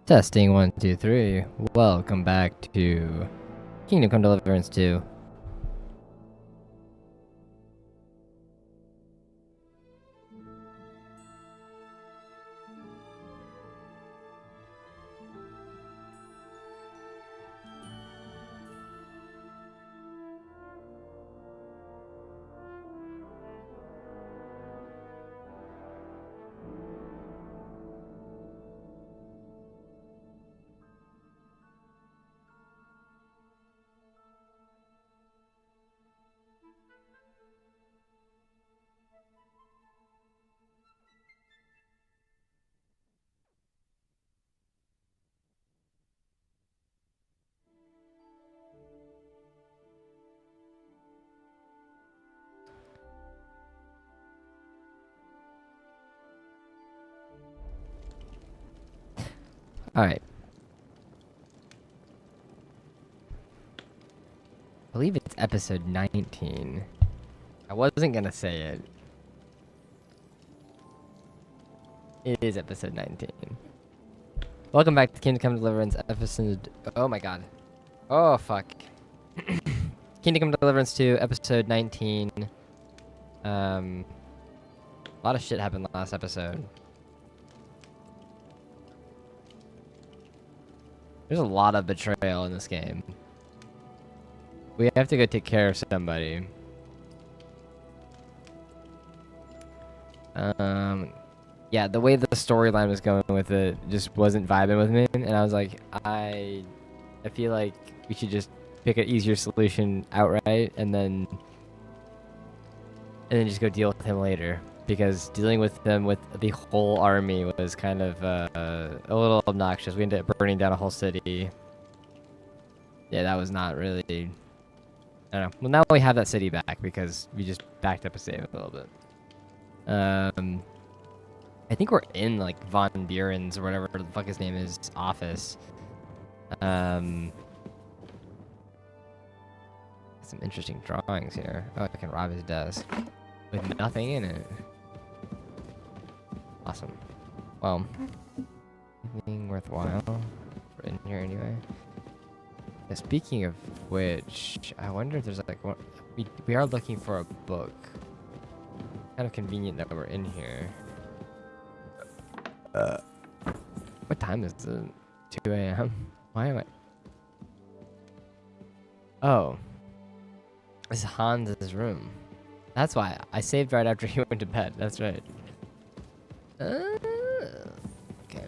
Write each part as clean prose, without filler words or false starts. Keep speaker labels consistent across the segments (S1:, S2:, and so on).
S1: Testing 1, 2, 3. Welcome back to Kingdom Come Deliverance 2. Alright. I believe it's episode 19. I wasn't gonna say it. It is episode 19. Welcome back to Kingdom Come Deliverance episode... Oh my god. Oh fuck. Kingdom Come Deliverance 2, episode 19. A lot of shit happened last episode. There's a lot of betrayal in this game. We have to go take care of somebody. Yeah, the way the storyline was going with it just wasn't vibing with me, and I was like, I feel like we should just pick an easier solution outright, and then just go deal with him later. Because dealing with them with the whole army was kind of a little obnoxious. We ended up burning down a whole city. Yeah, that was not really... I don't know. Well, now we have that city back because we just backed up a save a little bit. I think we're in, like, Von Buren's or whatever the fuck his name is, office. Some interesting drawings here. Oh, I can rob his desk with nothing in it. Awesome. Well, anything worthwhile? We're in here anyway. Yeah, speaking of which, I wonder if there's like one. We are looking for a book. Kind of convenient that we're in here. What time is it? 2 a.m. Why am I? Oh, this is Hans's room. That's why I saved right after he went to bed. That's right. Okay.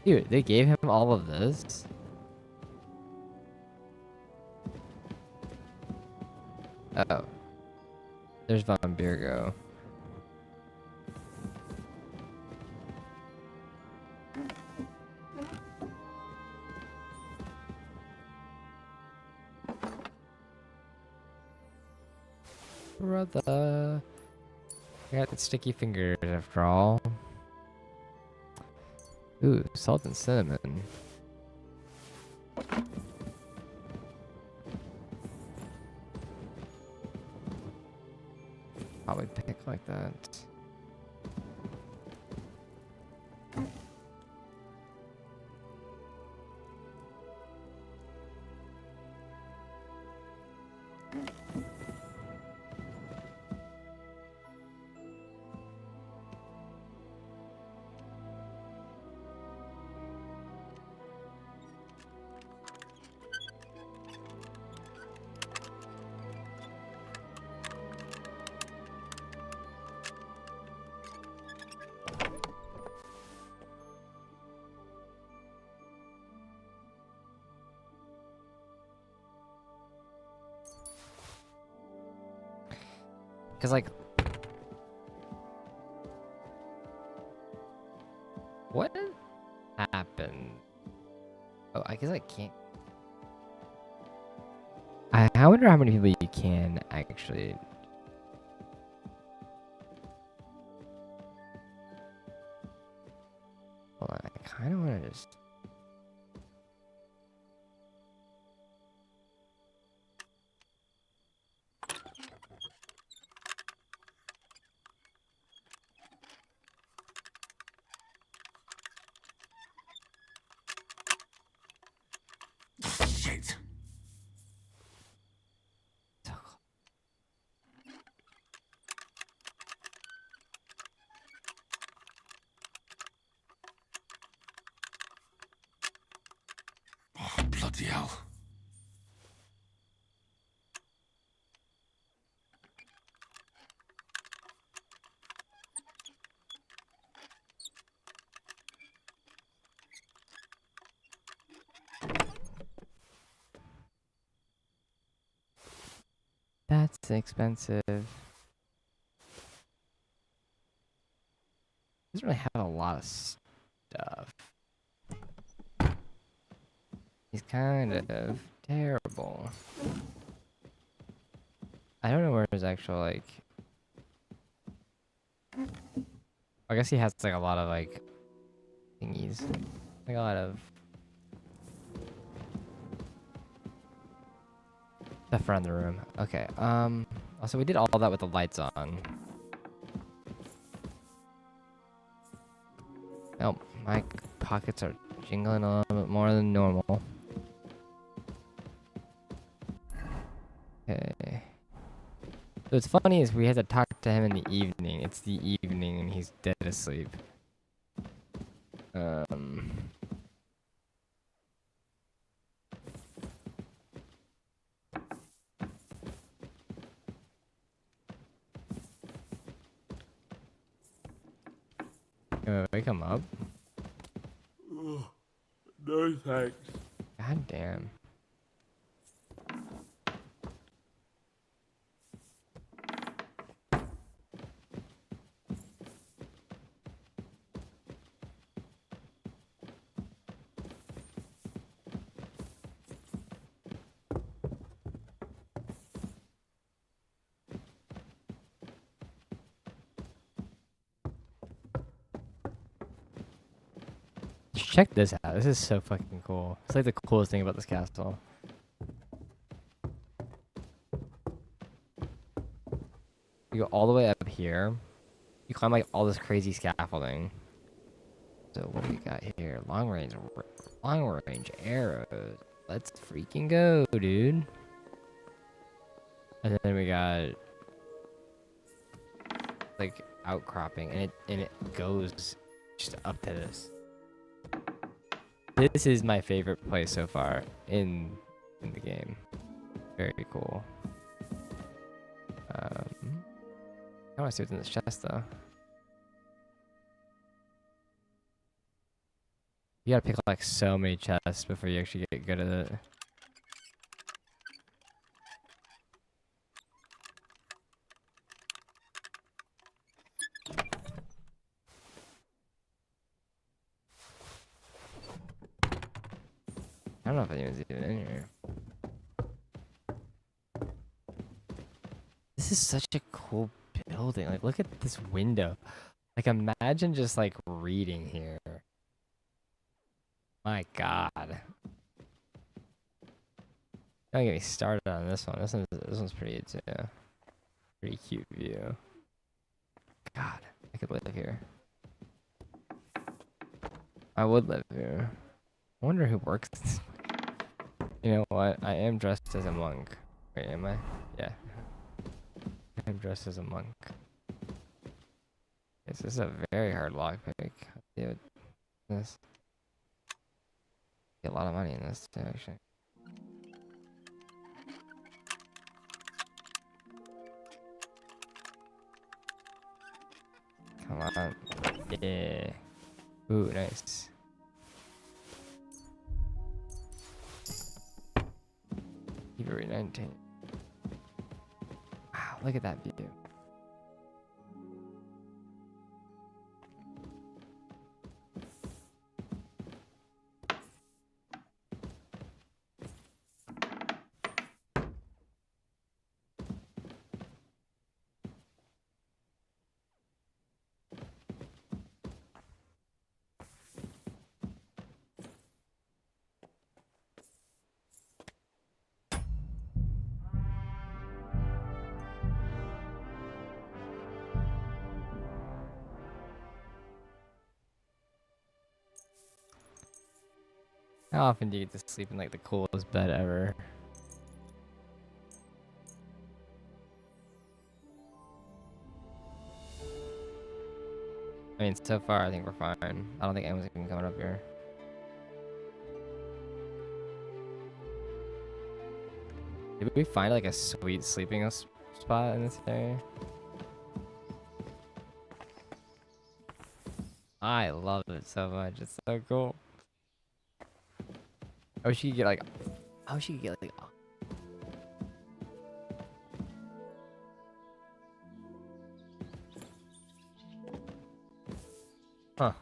S1: Dude, they gave him all of this? Oh. There's Von Virgo. Brother. I got sticky fingers after all. Ooh, salt and cinnamon. Probably pick like that. Cause like, what happened? Oh, I guess I can't. I wonder how many people you can actually. Hold on, I kind of want to just.
S2: Shit. Oh, bloody hell.
S1: That's expensive. Doesn't really have a lot of stuff. He's kind of terrible. I don't know where his actual, like... I guess he has, like, a lot of, like, thingies. Like, a lot of... stuff around the room. Okay, also, we did all that with the lights on. Oh, my pockets are jingling a little bit more than normal. Okay. So what's funny is we had to talk to him in the evening. It's the evening and he's dead asleep. Wake him up?
S2: No thanks.
S1: God damn. Check this out. This is so fucking cool. It's like the coolest thing about this castle. You go all the way up here. You climb like all this crazy scaffolding. So what do we got here? Long range arrows. Let's freaking go, dude. And then we got like outcropping, and it goes just up to this. This is my favorite place so far in the game. Very cool. I want to see what's in this chest though. You gotta pick up like so many chests before you actually get good at it. I don't know if anyone's even in here. This is such a cool building. Like, look at this window. Like, imagine just like reading here. My God. Don't get me started on this one. This one's pretty too. Pretty cute view. God, I could live here. I would live here. I wonder who works. You know what? I am dressed as a monk. Wait, am I? Yeah. I'm dressed as a monk. This is a very hard lockpick. Dude, this. Get a lot of money in this too, actually. Come on. Yeah. Ooh, nice. February 19. Wow, look at that view. How often do you get to sleep in like the coolest bed ever? I mean, so far I think we're fine. I don't think anyone's even coming up here. Did we find like a sweet sleeping spot in this area? I love it so much. It's so cool. I wish you could get like. I wish you could get like. Huh.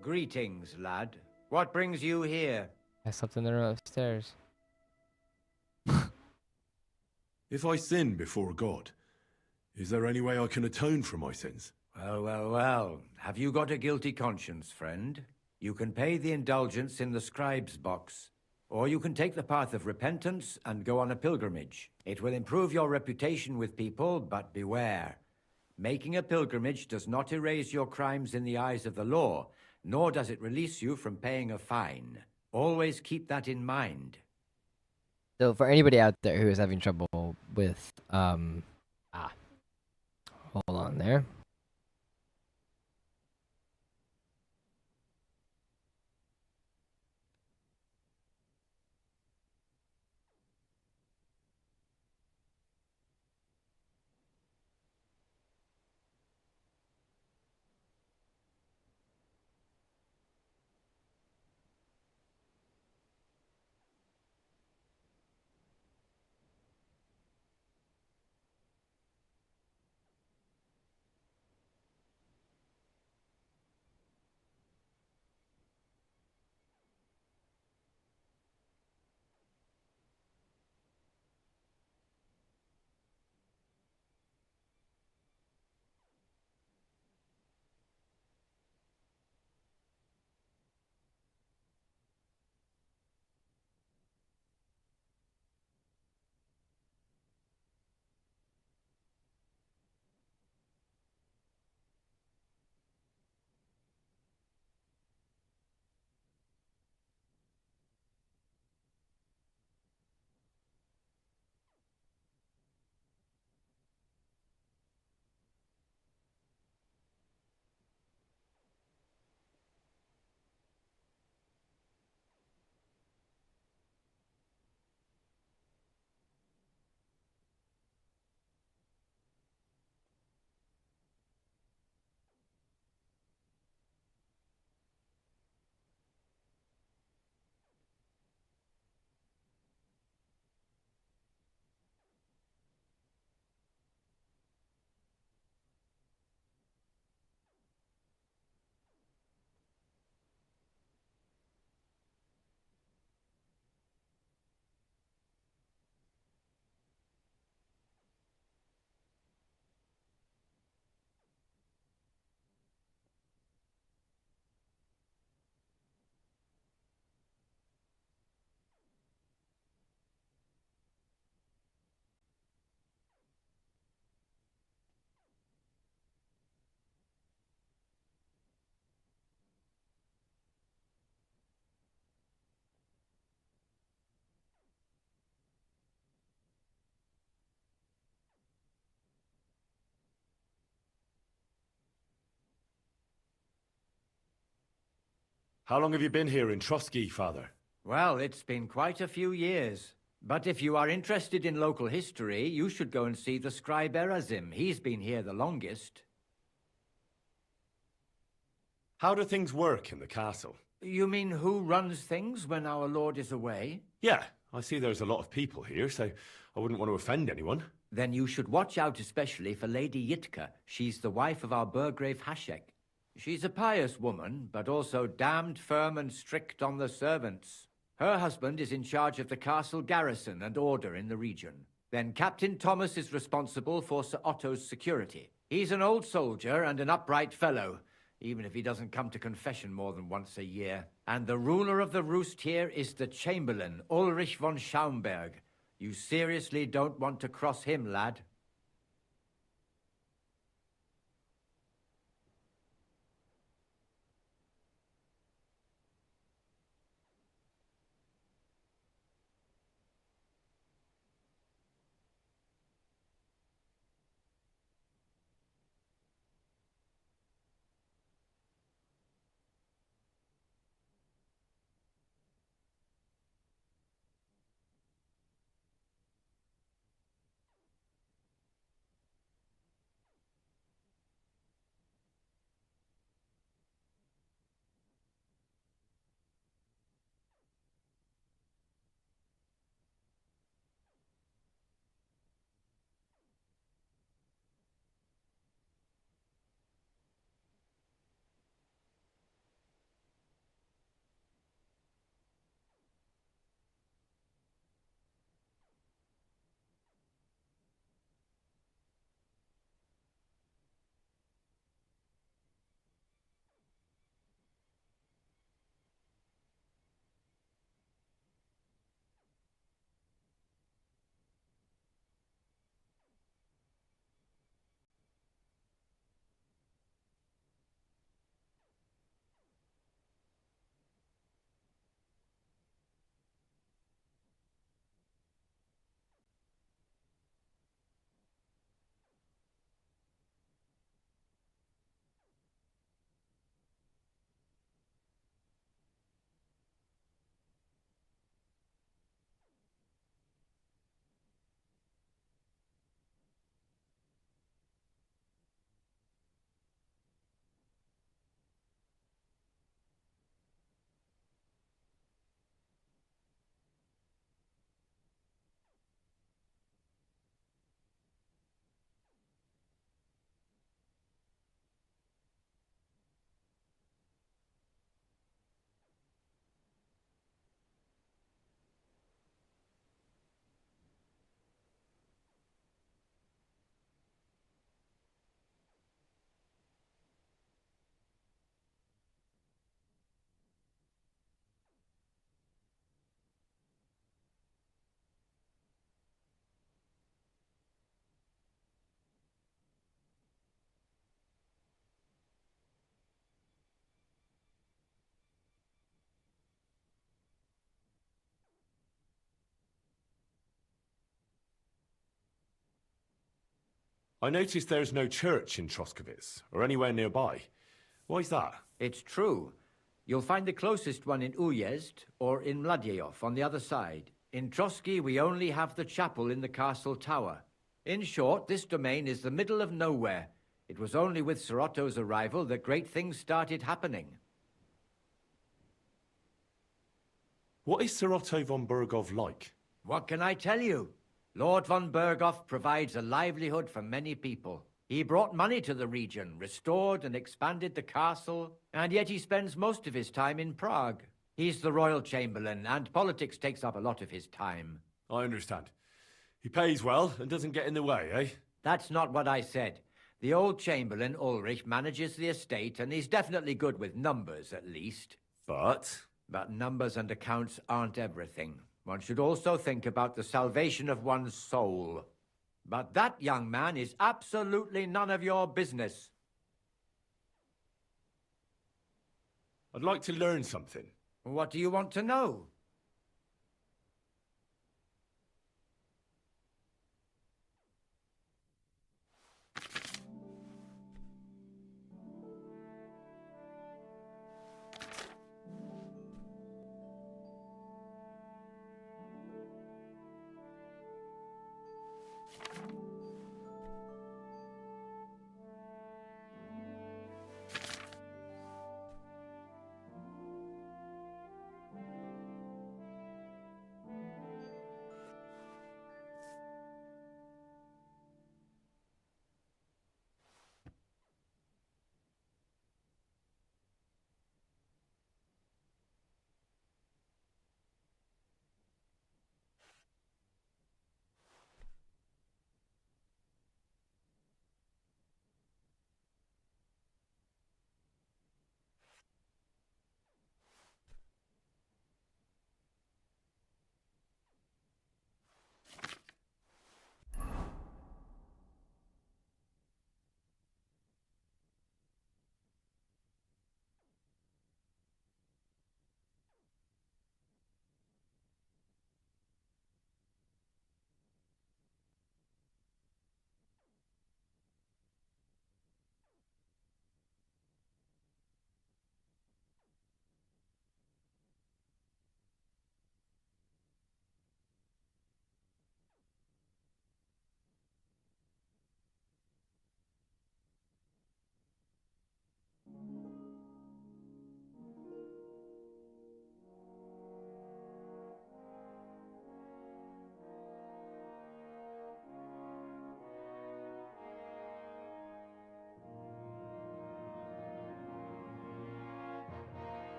S3: Greetings, lad. What brings you here?
S1: I slept in the room upstairs.
S2: If I sin before God, is there any way I can atone for my sins?
S3: Well, well, well. Have you got a guilty conscience, friend? You can pay the indulgence in the scribe's box, or you can take the path of repentance and go on a pilgrimage. It will improve your reputation with people, but beware. Making a pilgrimage does not erase your crimes in the eyes of the law, nor does it release you from paying a fine. Always keep that in mind.
S1: So for anybody out there who is having trouble with hold on there.
S2: How long have you been here in Trotsky, Father?
S3: Well, it's been quite a few years. But if you are interested in local history, you should go and see the scribe Erazim. He's been here the longest.
S2: How do things work in the castle?
S3: You mean who runs things when our lord is away?
S2: Yeah, I see there's a lot of people here, so I wouldn't want to offend anyone.
S3: Then you should watch out especially for Lady Yitka. She's the wife of our Burgrave Hashek. She's a pious woman, but also damned firm and strict on the servants. Her husband is in charge of the castle garrison and order in the region. Then Captain Thomas is responsible for Sir Otto's security. He's an old soldier and an upright fellow, even if he doesn't come to confession more than once a year. And the ruler of the roost here is the Chamberlain, Ulrich von Schaumburg. You seriously don't want to cross him, lad?
S2: I noticed there is no church in Troskowitz, or anywhere nearby. Why is that?
S3: It's true. You'll find the closest one in Uyezd or in Mladyeyov on the other side. In Trotsky, we only have the chapel in the castle tower. In short, this domain is the middle of nowhere. It was only with Sorotto's arrival that great things started happening.
S2: What is Sorotto von Burgov like?
S3: What can I tell you? Lord von Berghoff provides a livelihood for many people. He brought money to the region, restored and expanded the castle, and yet he spends most of his time in Prague. He's the royal chamberlain, and politics takes up a lot of his time.
S2: I understand. He pays well and doesn't get in the way, eh?
S3: That's not what I said. The old chamberlain, Ulrich, manages the estate, and he's definitely good with numbers, at least.
S2: But
S3: numbers and accounts aren't everything. One should also think about the salvation of one's soul. But that young man is absolutely none of your business.
S2: I'd like to learn something.
S3: What do you want to know?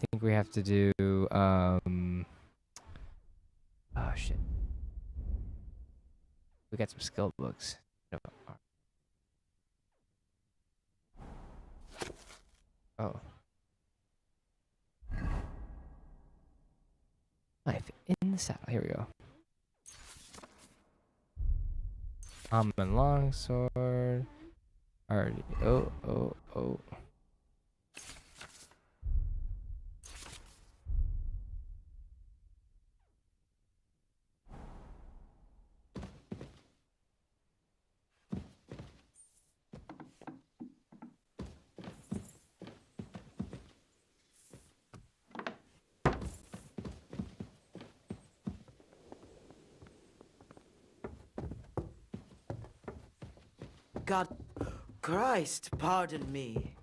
S1: think we have to do oh shit. We got some skill books. Oh. Knife in the saddle. Here we go. Common longsword. Already. Oh.
S4: God Christ, pardon me.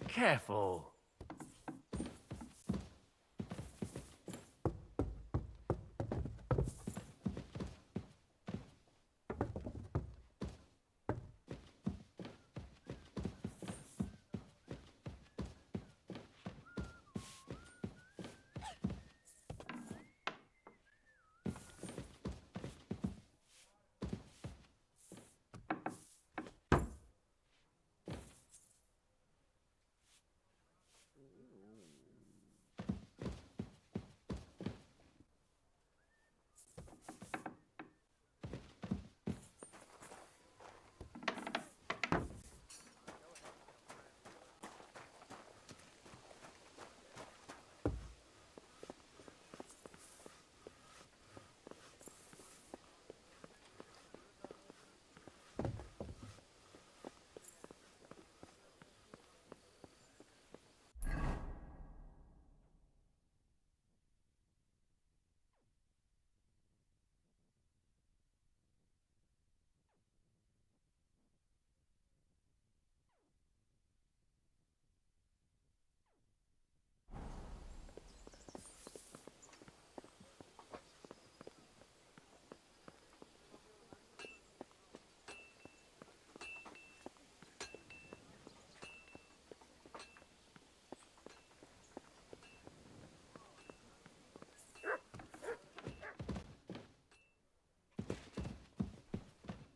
S5: Careful.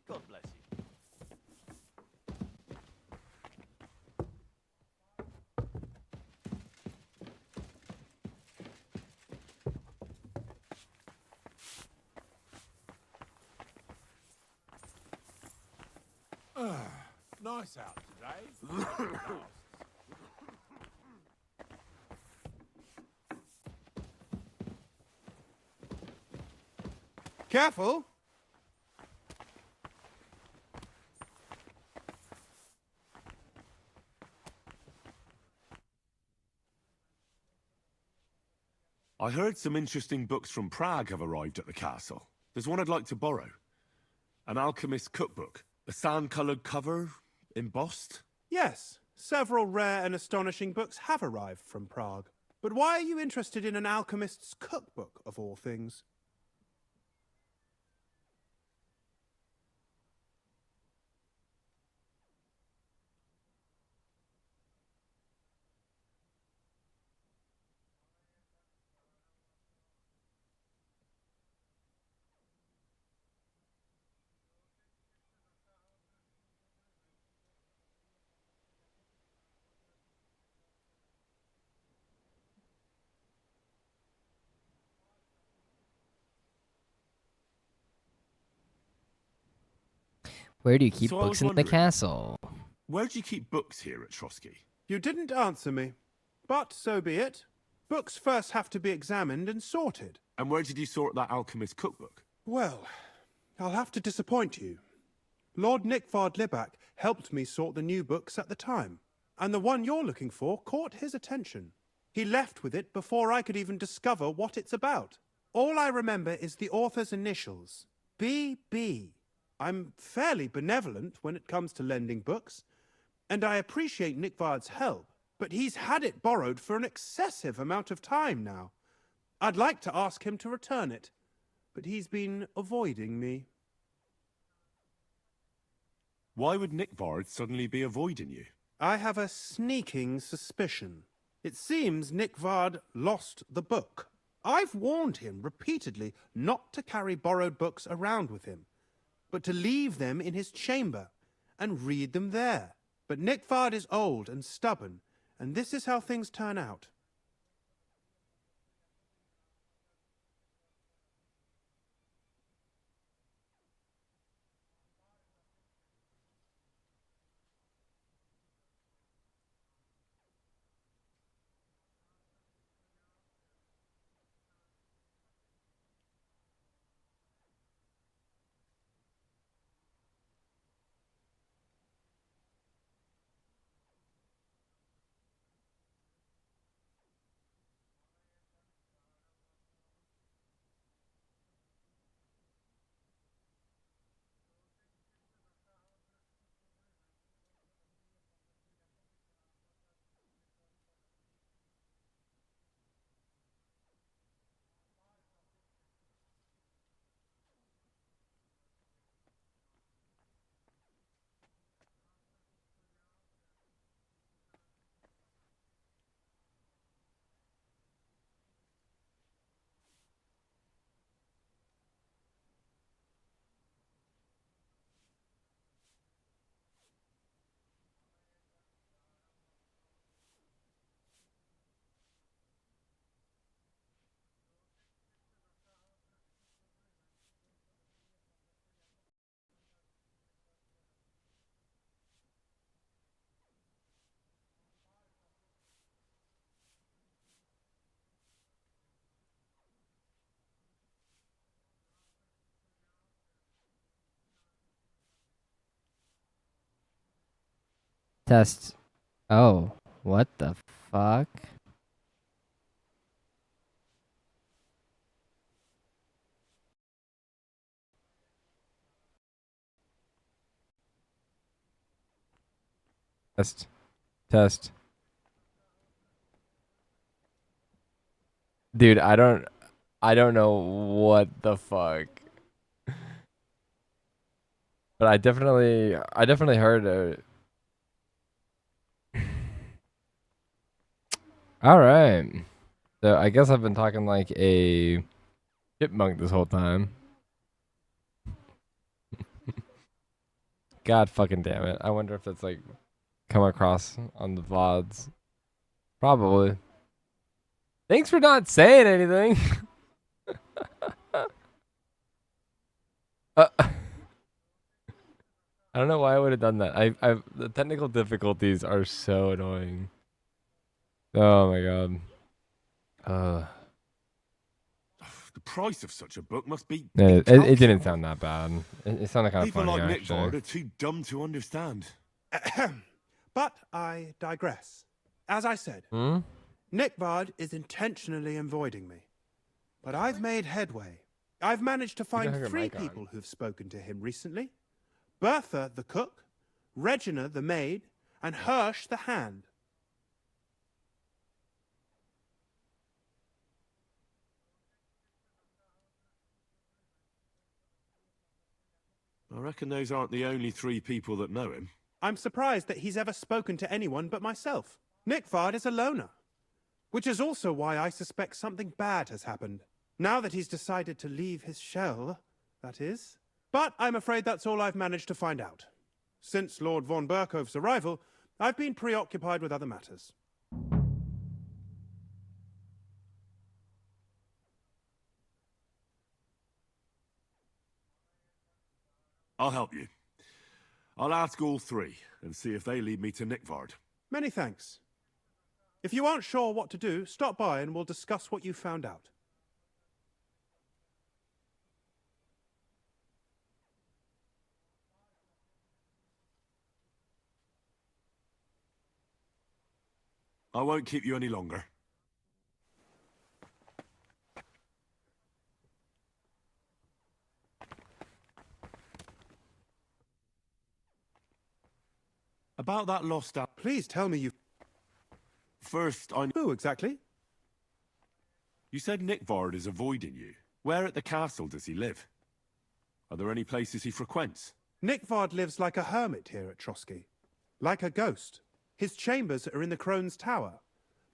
S5: God bless you.
S6: Nice out today.
S7: Careful!
S2: I heard some interesting books from Prague have arrived at the castle. There's one I'd like to borrow. An alchemist's cookbook. A sand-coloured cover, embossed.
S7: Yes, several rare and astonishing books have arrived from Prague. But why are you interested in an alchemist's cookbook, of all things?
S1: Where do you keep
S2: So I
S1: books
S2: was
S1: in the
S2: wondering-
S1: castle?
S2: Where do you keep books here at Trotsky?
S7: You didn't answer me. But so be it. Books first have to be examined and sorted.
S2: And where did you sort that alchemist cookbook?
S7: Well, I'll have to disappoint you. Lord Nickvard Libak helped me sort the new books at the time, and the one you're looking for caught his attention. He left with it before I could even discover what it's about. All I remember is the author's initials, B.B. I'm fairly benevolent when it comes to lending books, and I appreciate Nickvard's help, but he's had it borrowed for an excessive amount of time now. I'd like to ask him to return it, but he's been avoiding me.
S2: Why would Nickvard suddenly be avoiding you?
S7: I have a sneaking suspicion. It seems Nickvard lost the book. I've warned him repeatedly not to carry borrowed books around with him, but to leave them in his chamber and read them there. But Nickvard is old and stubborn, and this is how things turn out.
S1: Test. Oh, what the fuck? Test. Test. Dude, I don't know what the fuck. But I definitely heard it. All right. So I guess I've been talking like a chipmunk this whole time. God fucking damn it. I wonder if it's like come across on the VODs. Probably. Thanks for not saying anything. I don't know why I would have done that. The technical difficulties are so annoying. Oh my god.
S2: The price of such a book must be
S1: It
S2: incalculable.
S1: didn't sound that bad. It sounded kind of
S2: People
S1: funny
S2: like
S1: actually.
S2: Nickvard are too dumb to understand.
S7: But I digress. As I said,
S1: Hmm?
S7: Nickvard is intentionally avoiding me. But I've made headway. I've managed to
S1: don't
S7: find
S1: have your
S7: 3
S1: mic on.
S7: people who've spoken to him recently. Bertha the cook, Regina the maid, and Hirsch the hand.
S2: I reckon those aren't the only 3 people that know him.
S7: I'm surprised that he's ever spoken to anyone but myself. Nickvard is a loner. Which is also why I suspect something bad has happened. Now that he's decided to leave his shell, that is. But I'm afraid that's all I've managed to find out. Since Lord von Berkove's arrival, I've been preoccupied with other matters.
S2: I'll help you. I'll ask all three and see if they lead me to Nickvard.
S7: Many thanks. If you aren't sure what to do, stop by and we'll discuss what you found out.
S2: I won't keep you any longer. About that lost out.
S7: Please tell me you...
S2: First,
S7: Who exactly?
S2: You said Nickvard is avoiding you. Where at the castle does he live? Are there any places he frequents?
S7: Nickvard lives like a hermit here at Trotsky. Like a ghost. His chambers are in the Crone's Tower.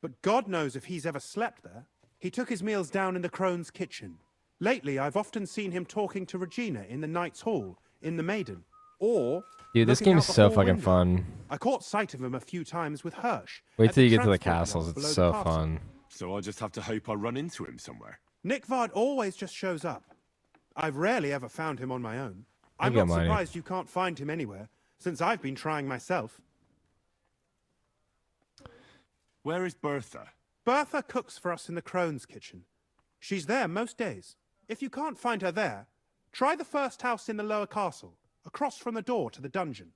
S7: But God knows if he's ever slept there. He took his meals down in the Crone's kitchen. Lately, I've often seen him talking to Regina in the Knight's Hall, in the Maiden. Or...
S1: Dude, this
S7: looking
S1: game's
S7: out the
S1: so
S7: hall
S1: fucking
S7: window.
S1: fun.
S7: I caught sight of him a few times with Hirsch.
S1: Wait
S7: at
S1: till you get to the
S7: transport
S1: castles.
S7: yard below
S1: It's
S7: the
S1: so
S7: castle.
S1: fun.
S2: So I just have to hope I run into him somewhere.
S7: Nickvard always just shows up. I've rarely ever found him on my own. I'm
S1: got
S7: not
S1: money.
S7: surprised you can't find him anywhere, since I've been trying myself.
S2: Where is Bertha?
S7: Bertha cooks for us in the Crone's kitchen. She's there most days. If you can't find her there, try the first house in the lower castle, across from the door to the dungeon.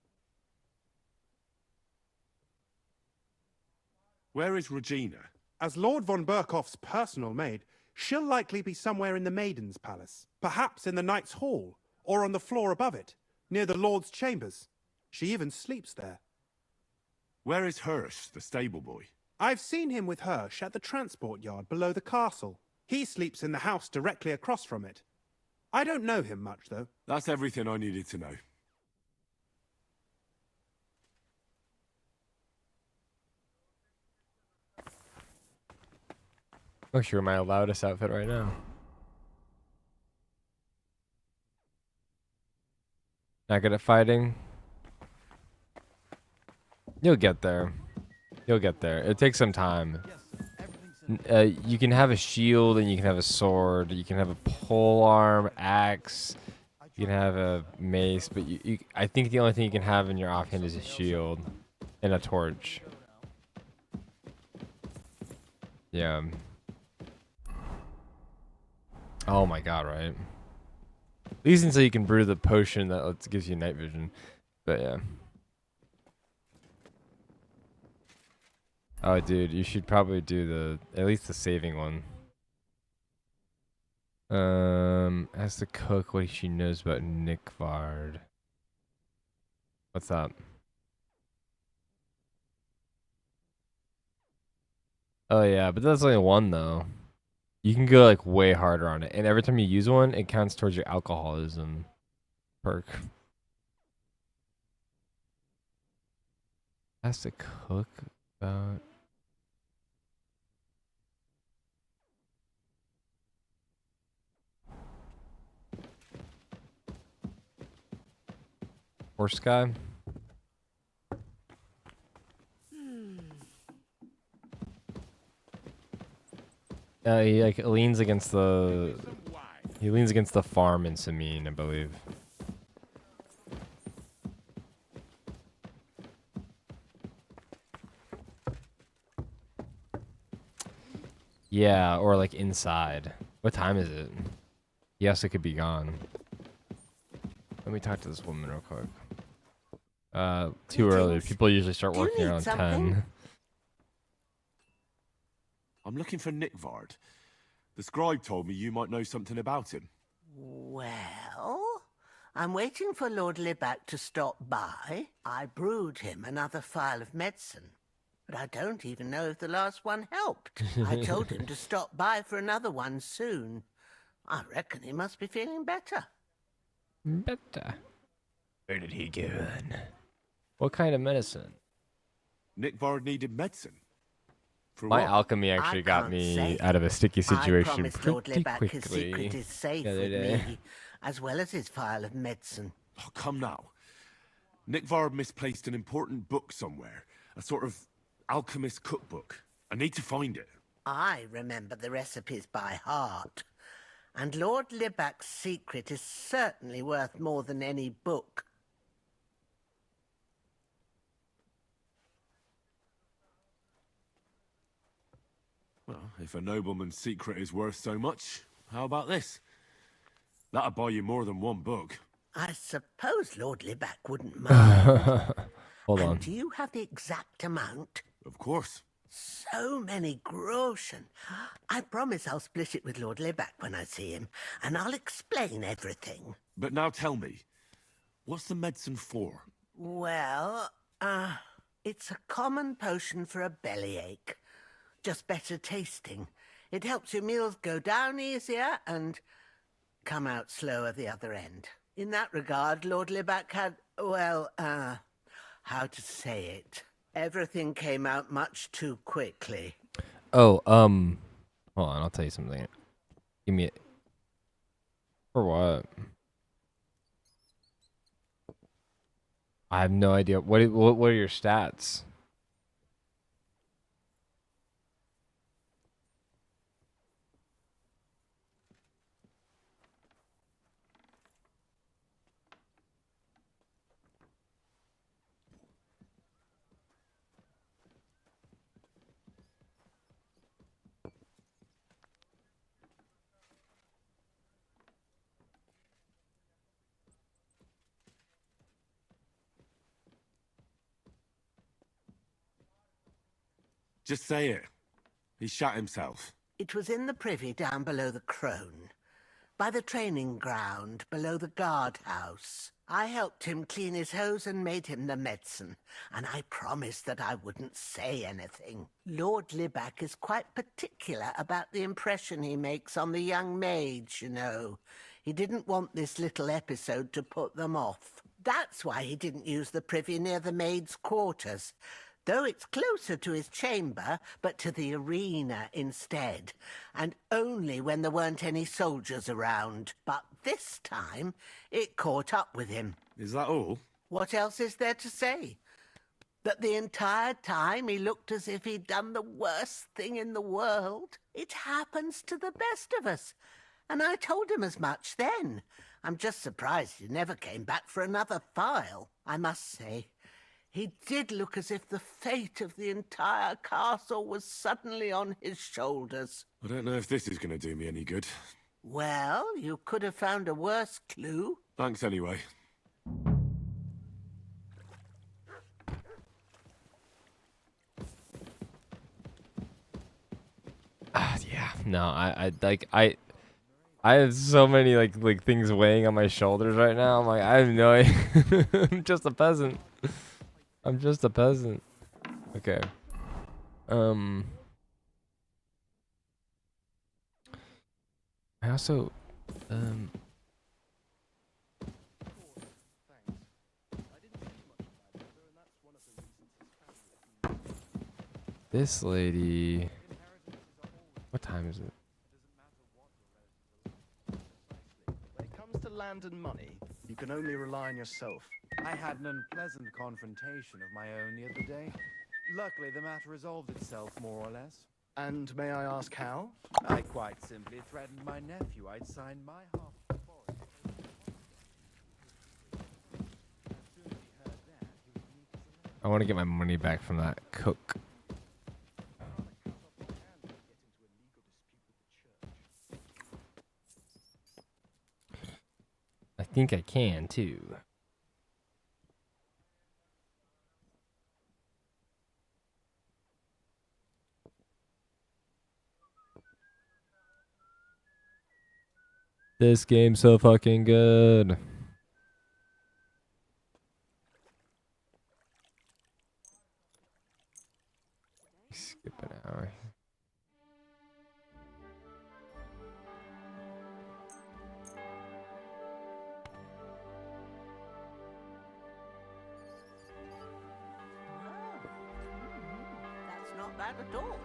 S2: Where is Regina?
S7: As Lord von Berkhoff's personal maid, she'll likely be somewhere in the Maiden's Palace, perhaps in the Knight's Hall, or on the floor above it, near the Lord's chambers. She even sleeps there.
S2: Where is Hirsch, the stable boy?
S7: I've seen him with Hirsch at the transport yard below the castle. He sleeps in the house directly across from it. I don't know him much, though.
S2: That's everything I needed to know.
S1: Oh, sure, my loudest outfit right now. Not good at fighting. You'll get there. You'll get there. It takes some time. You can have a shield and you can have a sword. You can have a polearm, axe. You can have a mace, but I think the only thing you can have in your offhand is a shield and a torch. Yeah. Oh my god, right? At least until you can brew the potion that gives you night vision. But yeah. Oh, dude, you should probably do at least the saving one. Ask the cook what she knows about Nickvard. What's up? Oh yeah, but that's only one though. You can go like way harder on it, and every time you use one, it counts towards your alcoholism perk. Ask the cook about. Horse guy. He like leans against the. He leans against the farm in Samine, I believe. Yeah, or like inside. What time is it? Yes, it could be gone. Let me talk to this woman real quick. Too early. People usually start working around 10.
S2: I'm looking for Nickvard. The scribe told me you might know something about him.
S8: Well, I'm waiting for Lord Libac to stop by. I brewed him another phial of medicine, but I don't even know if the last one helped. I told him to stop by for another one soon. I reckon he must be feeling better.
S1: Better. Where did he go? What kind of medicine?
S2: Nickvard needed medicine. For
S1: My
S2: what?
S1: alchemy actually got me out of a sticky situation
S8: I promised Lord
S1: pretty
S8: Libac
S1: quickly.
S8: his secret is safe
S1: the other
S8: with
S1: day.
S8: me, as well as his phial of medicine.
S2: Oh, come now. Nickvard misplaced an important book somewhere. A sort of alchemist cookbook. I need to find it.
S8: I remember the recipes by heart. And Lord Libac's secret is certainly worth more than any book.
S2: if a nobleman's secret is worth so much, how about this? That'll buy you more than one book.
S8: I suppose Lord Libac wouldn't mind.
S1: Hold
S8: And
S1: on.
S8: do you have the exact amount?
S2: Of course.
S8: So many groschen. I promise I'll split it with Lord Libac when I see him, and I'll explain everything.
S2: But now tell me, what's the medicine for?
S8: Well, it's a common potion for a bellyache. Just better tasting. It helps your meals go down easier and come out slower the other end. In that regard, Lord Libac had, well, how to say it? Everything came out much too quickly.
S1: Oh, hold on, I'll tell you something. Give me it. For what? I have no idea. What are your stats?
S2: Just say it. He shot himself.
S8: It was in the privy down below the Crone, by the training ground below the guardhouse. I helped him clean his hose and made him the medicine, and I promised that I wouldn't say anything. Lord Libac is quite particular about the impression he makes on the young maids, you know. He didn't want this little episode to put them off. That's why he didn't use the privy near the maids' quarters, though it's closer to his chamber, but to the arena instead, and only when there weren't any soldiers around. But this time, it caught up with him.
S2: Is that all?
S8: What else is there to say? That the entire time he looked as if he'd done the worst thing in the world. It happens to the best of us, and I told him as much then. I'm just surprised he never came back for another file. I must say, he did look as if the fate of the entire castle was suddenly on his shoulders.
S2: I don't know if this is going to do me any good.
S8: Well, you could have found a worse clue.
S2: Thanks anyway.
S1: Yeah. No, I have so many like things weighing on my shoulders right now. I'm like, I have no idea. I'm just a peasant. I'm just a peasant. Okay. I also this lady. What time is it?
S9: When it comes to land and money, you can only rely on yourself.
S5: I had an unpleasant confrontation of my own the other day. Luckily, the matter resolved itself, more or less.
S9: And may I ask how?
S5: I quite simply threatened my nephew I'd sign my half of the forest. As soon as he heard that, he was meek as a lamb.
S1: I want to get my money back from that cook. I think I can too. This game's so fucking good. Skip an hour.
S8: That's not bad at all.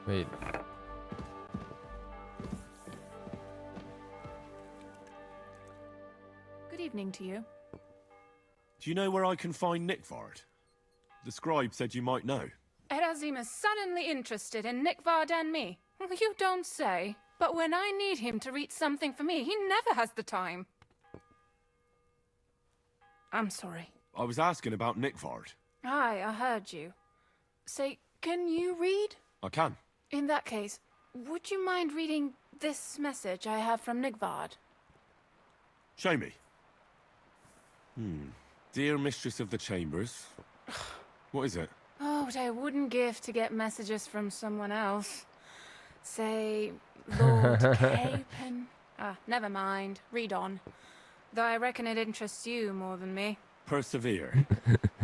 S1: Wait.
S10: Good evening to you.
S2: Do you know where I can find Nickford? The scribe said you might know.
S10: Erazim is suddenly interested in Nikvard and me. You don't say. But when I need him to read something for me, he never has the time. I'm sorry.
S2: I was asking about Nikvard.
S10: Aye, I heard you. Say, can you read?
S2: I can.
S10: In that case, would you mind reading this message I have from Nikvard?
S2: Show me. Dear Mistress of the Chambers. What is it?
S10: Oh, what I wouldn't give to get messages from someone else. Say, Lord Capen. Never mind. Read on. Though I reckon it interests you more than me.
S2: Persevere.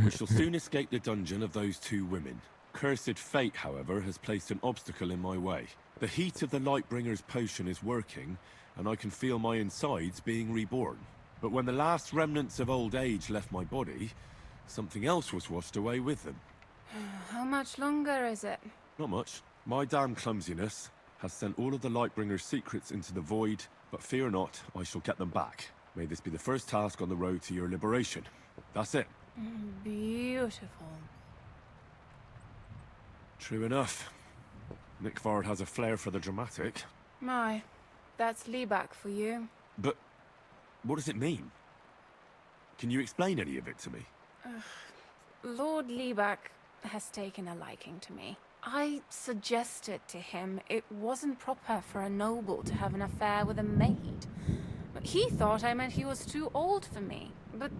S2: We shall soon escape the dungeon of those two women. Cursed fate, however, has placed an obstacle in my way. The heat of the Lightbringer's potion is working, and I can feel my insides being reborn. But when the last remnants of old age left my body, something else was washed away with them.
S10: How much longer is it?
S2: Not much. My damn clumsiness has sent all of the Lightbringer's secrets into the void, but fear not, I shall get them back. May this be the first task on the road to your liberation. That's it.
S10: Beautiful.
S2: True enough. Nikvard has a flair for the dramatic.
S10: My, that's Liebach for you.
S2: But what does it mean? Can you explain any of it to me?
S10: Lord Liebach has taken a liking to me. I suggested to him it wasn't proper for a noble to have an affair with a maid. He thought I meant he was too old for me. But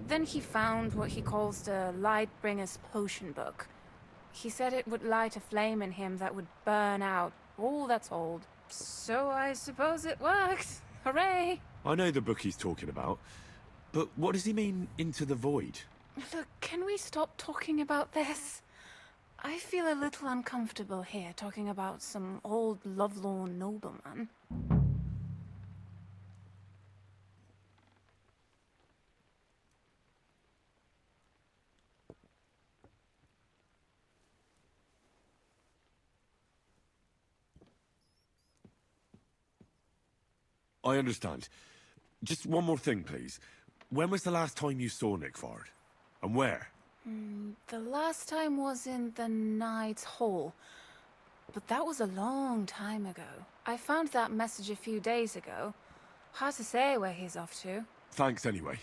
S10: then he found what he calls the Lightbringer's potion book. He said it would light a flame in him that would burn out all that's old. So I suppose it worked. Hooray!
S2: I know the book he's talking about, but what does he mean, into the void?
S10: Look, can we stop talking about this? I feel a little uncomfortable here talking about some old lovelorn nobleman.
S2: I understand. Just one more thing, please. When was the last time you saw Nikvard? And where?
S10: The last time was in the Knight's Hall. But that was a long time ago. I found that message a few days ago. Hard to say where he's off to.
S2: Thanks anyway.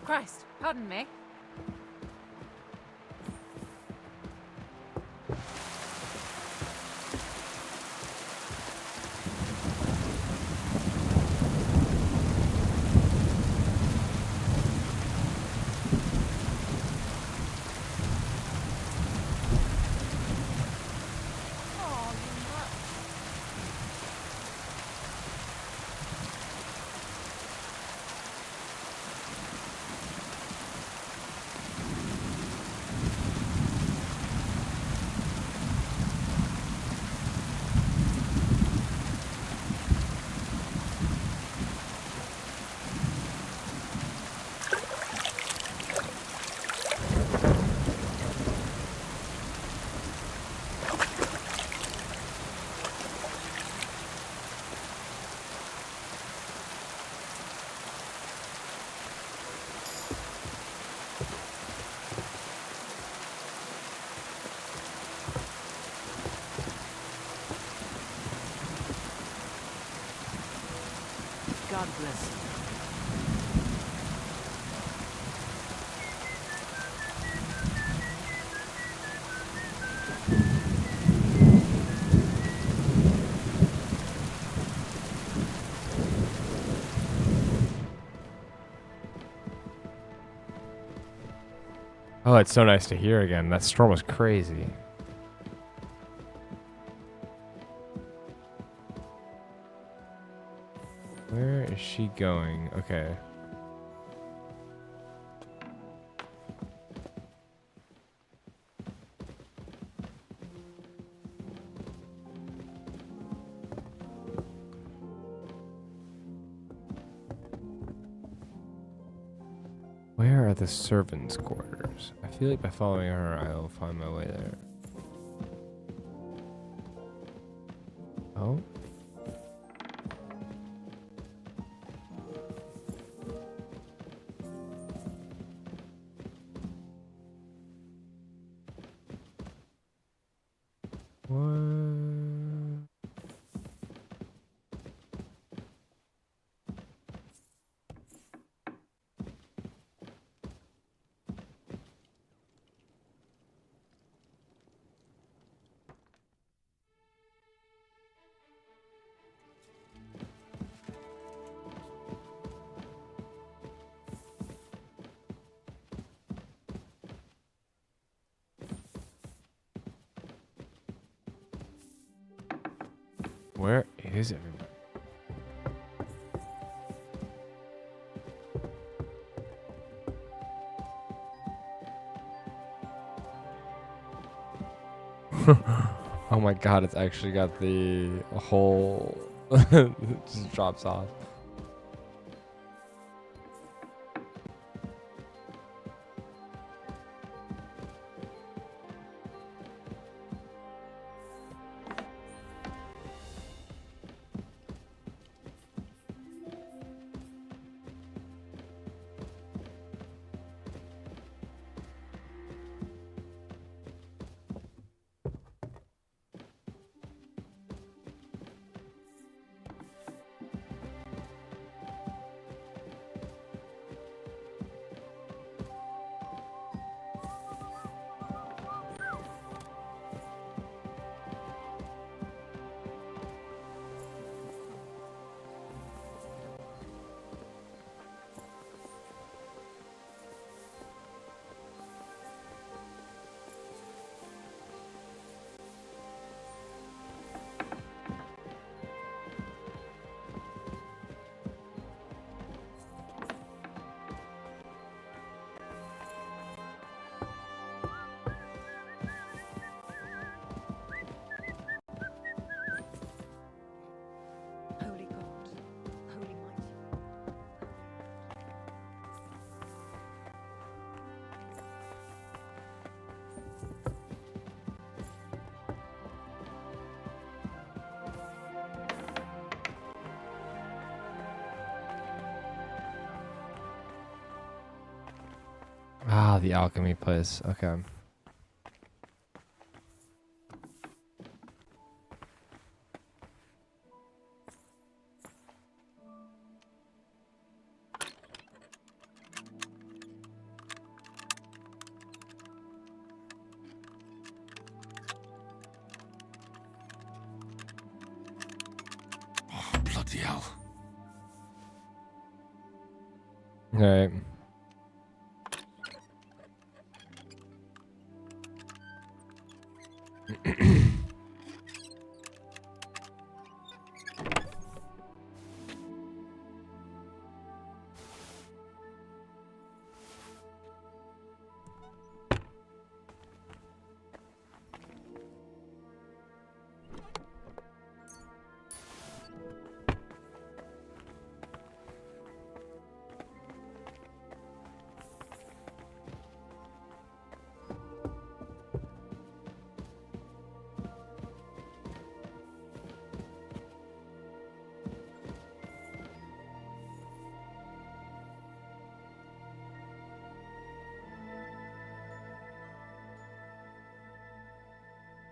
S10: Christ, pardon me.
S4: God bless you.
S1: Oh, it's so nice to hear again. That storm was crazy. Where is she going? Okay. the servants' quarters. I feel like by following her, I'll find my way there. Oh? What? Where is everybody? Oh my god, it's actually got the whole it just drops off.
S11: Holy God, holy mighty.
S1: Ah, the alchemy place. Okay.
S2: Oh, bloody hell.
S1: All right.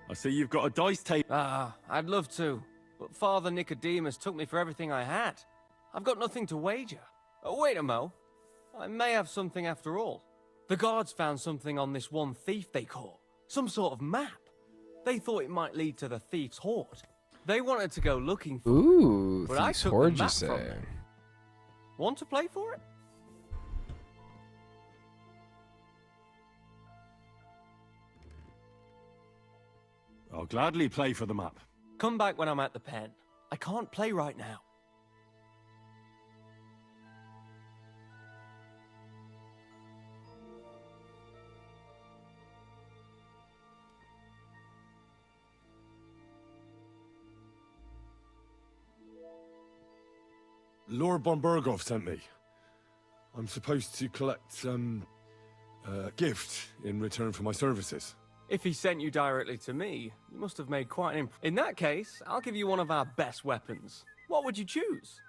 S2: I see you've got a dice table.
S12: Ah, I'd love to, but Father Nicodemus took me for everything I had. I've got nothing to wager. Oh, wait a mo. I may have something after all. The guards found something on this one thief they caught. Some sort of map. They thought it might lead to the thief's hoard. They wanted to go looking for
S1: Ooh,
S12: it, but I
S1: thief's
S12: took
S1: hoard,
S12: the
S1: you
S12: map
S1: say?
S12: from them. Want to play for it?
S2: I'll gladly play for the map.
S12: Come back when I'm at the pen. I can't play right now.
S2: Lord Bombergov sent me. I'm supposed to collect, A gift in return for my services.
S12: If he sent you directly to me, you must have made quite an In that case, I'll give you one of our best weapons. What would you choose?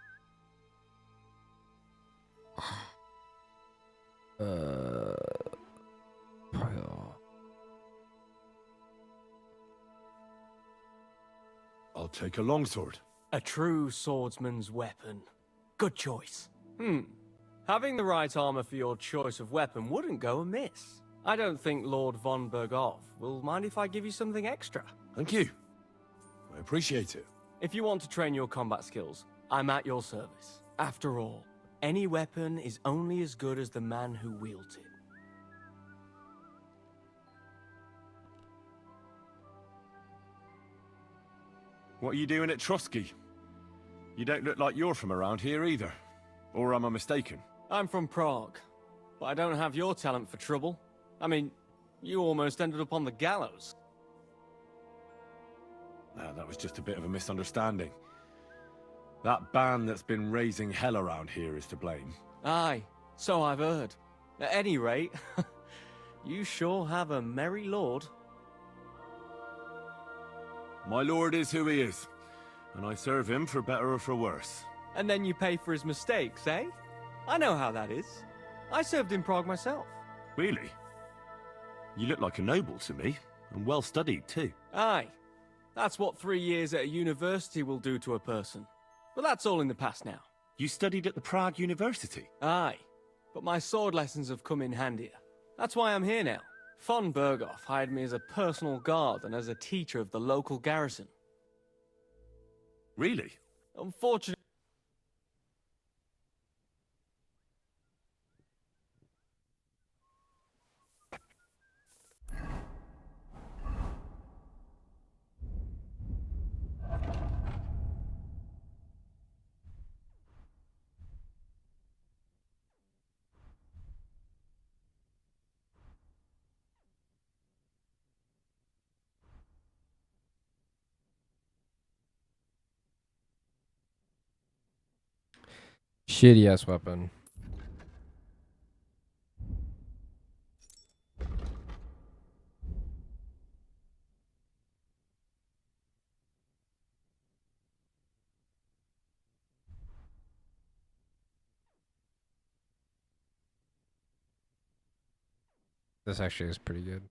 S2: I'll take a longsword.
S12: A true swordsman's weapon. Good choice. Having the right armor for your choice of weapon wouldn't go amiss. I don't think Lord von Berghoff will mind if I give you something extra.
S2: Thank you. I appreciate it.
S12: If you want to train your combat skills, I'm at your service. After all, any weapon is only as good as the man who wields it.
S2: What are you doing at Trusky? You don't look like you're from around here either. Or am I mistaken?
S12: I'm from Prague, but I don't have your talent for trouble. I mean, you almost ended up on the gallows.
S2: No, that was just a bit of a misunderstanding. That band that's been raising hell around here is to blame.
S12: Aye, so I've heard. At any rate, you sure have a merry lord.
S2: My lord is who he is, and I serve him for better or for worse.
S12: And then you pay for his mistakes, eh? I know how that is. I served in Prague myself.
S2: Really? You look like a noble to me, and well studied too.
S12: Aye. That's what 3 years at a university will do to a person. But that's all in the past now.
S2: You studied at the Prague University?
S12: Aye. But my sword lessons have come in handier. That's why I'm here now. Von Berghoff hired me as a personal guard and as a teacher of the local garrison.
S2: Really?
S12: Unfortunately...
S1: Shitty ass weapon. This actually is pretty good.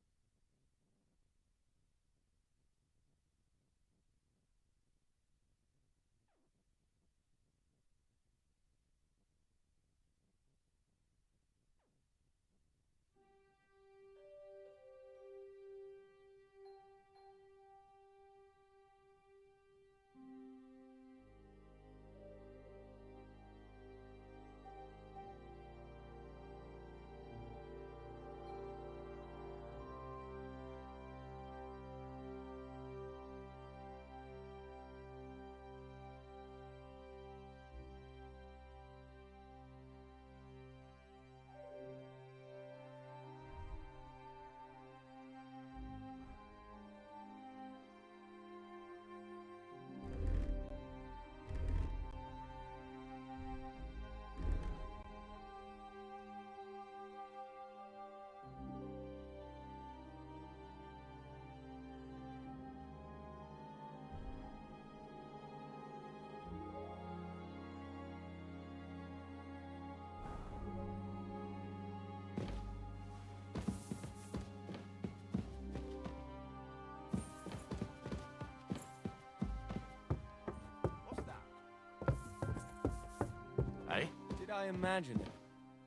S9: Hey?
S12: Did I imagine it?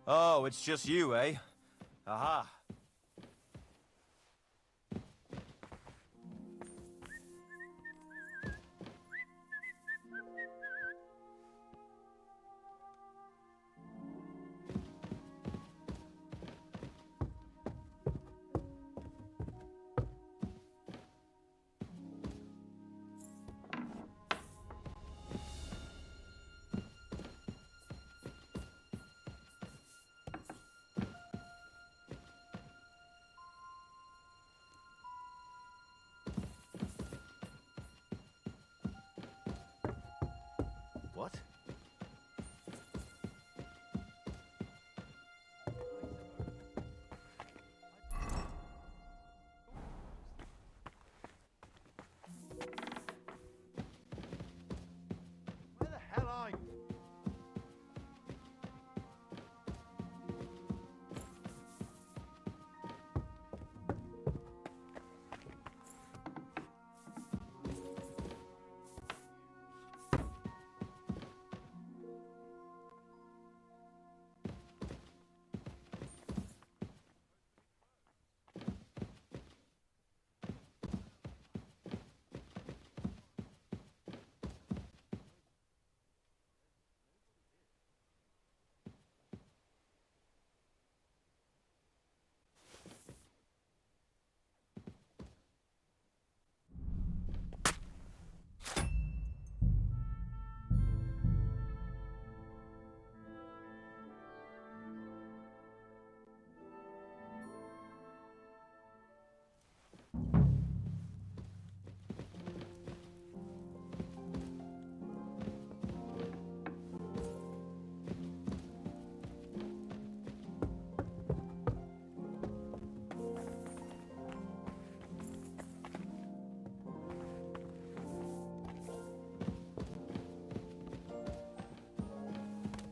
S9: Oh, it's just you, eh? Aha.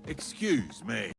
S6: Excuse me.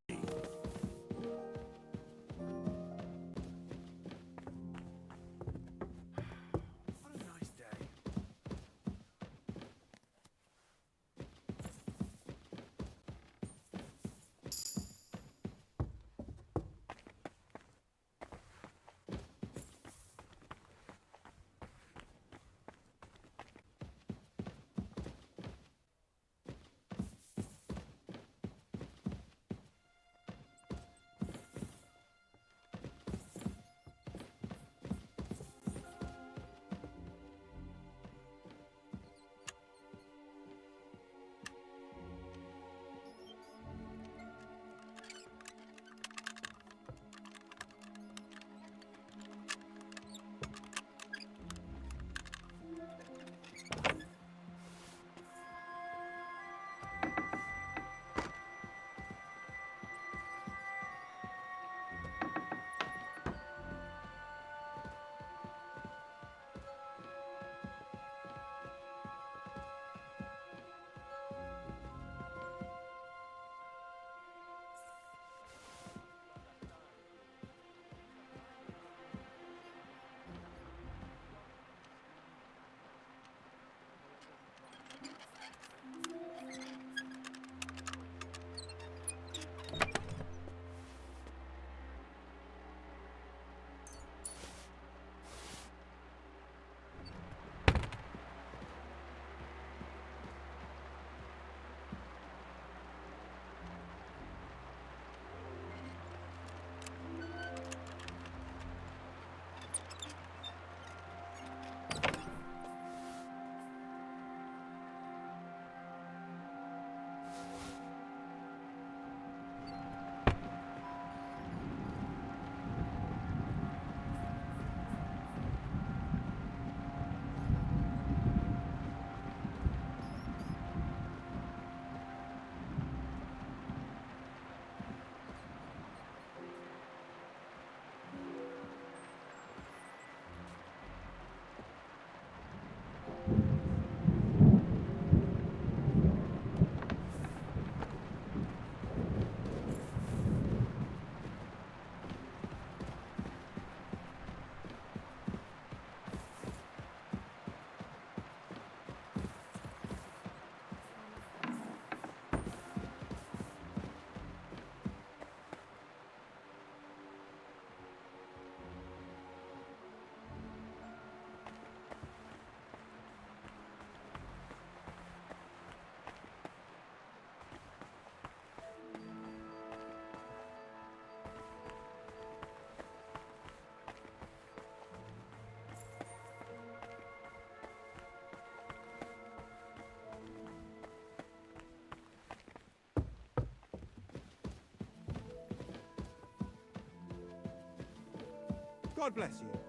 S7: God bless you.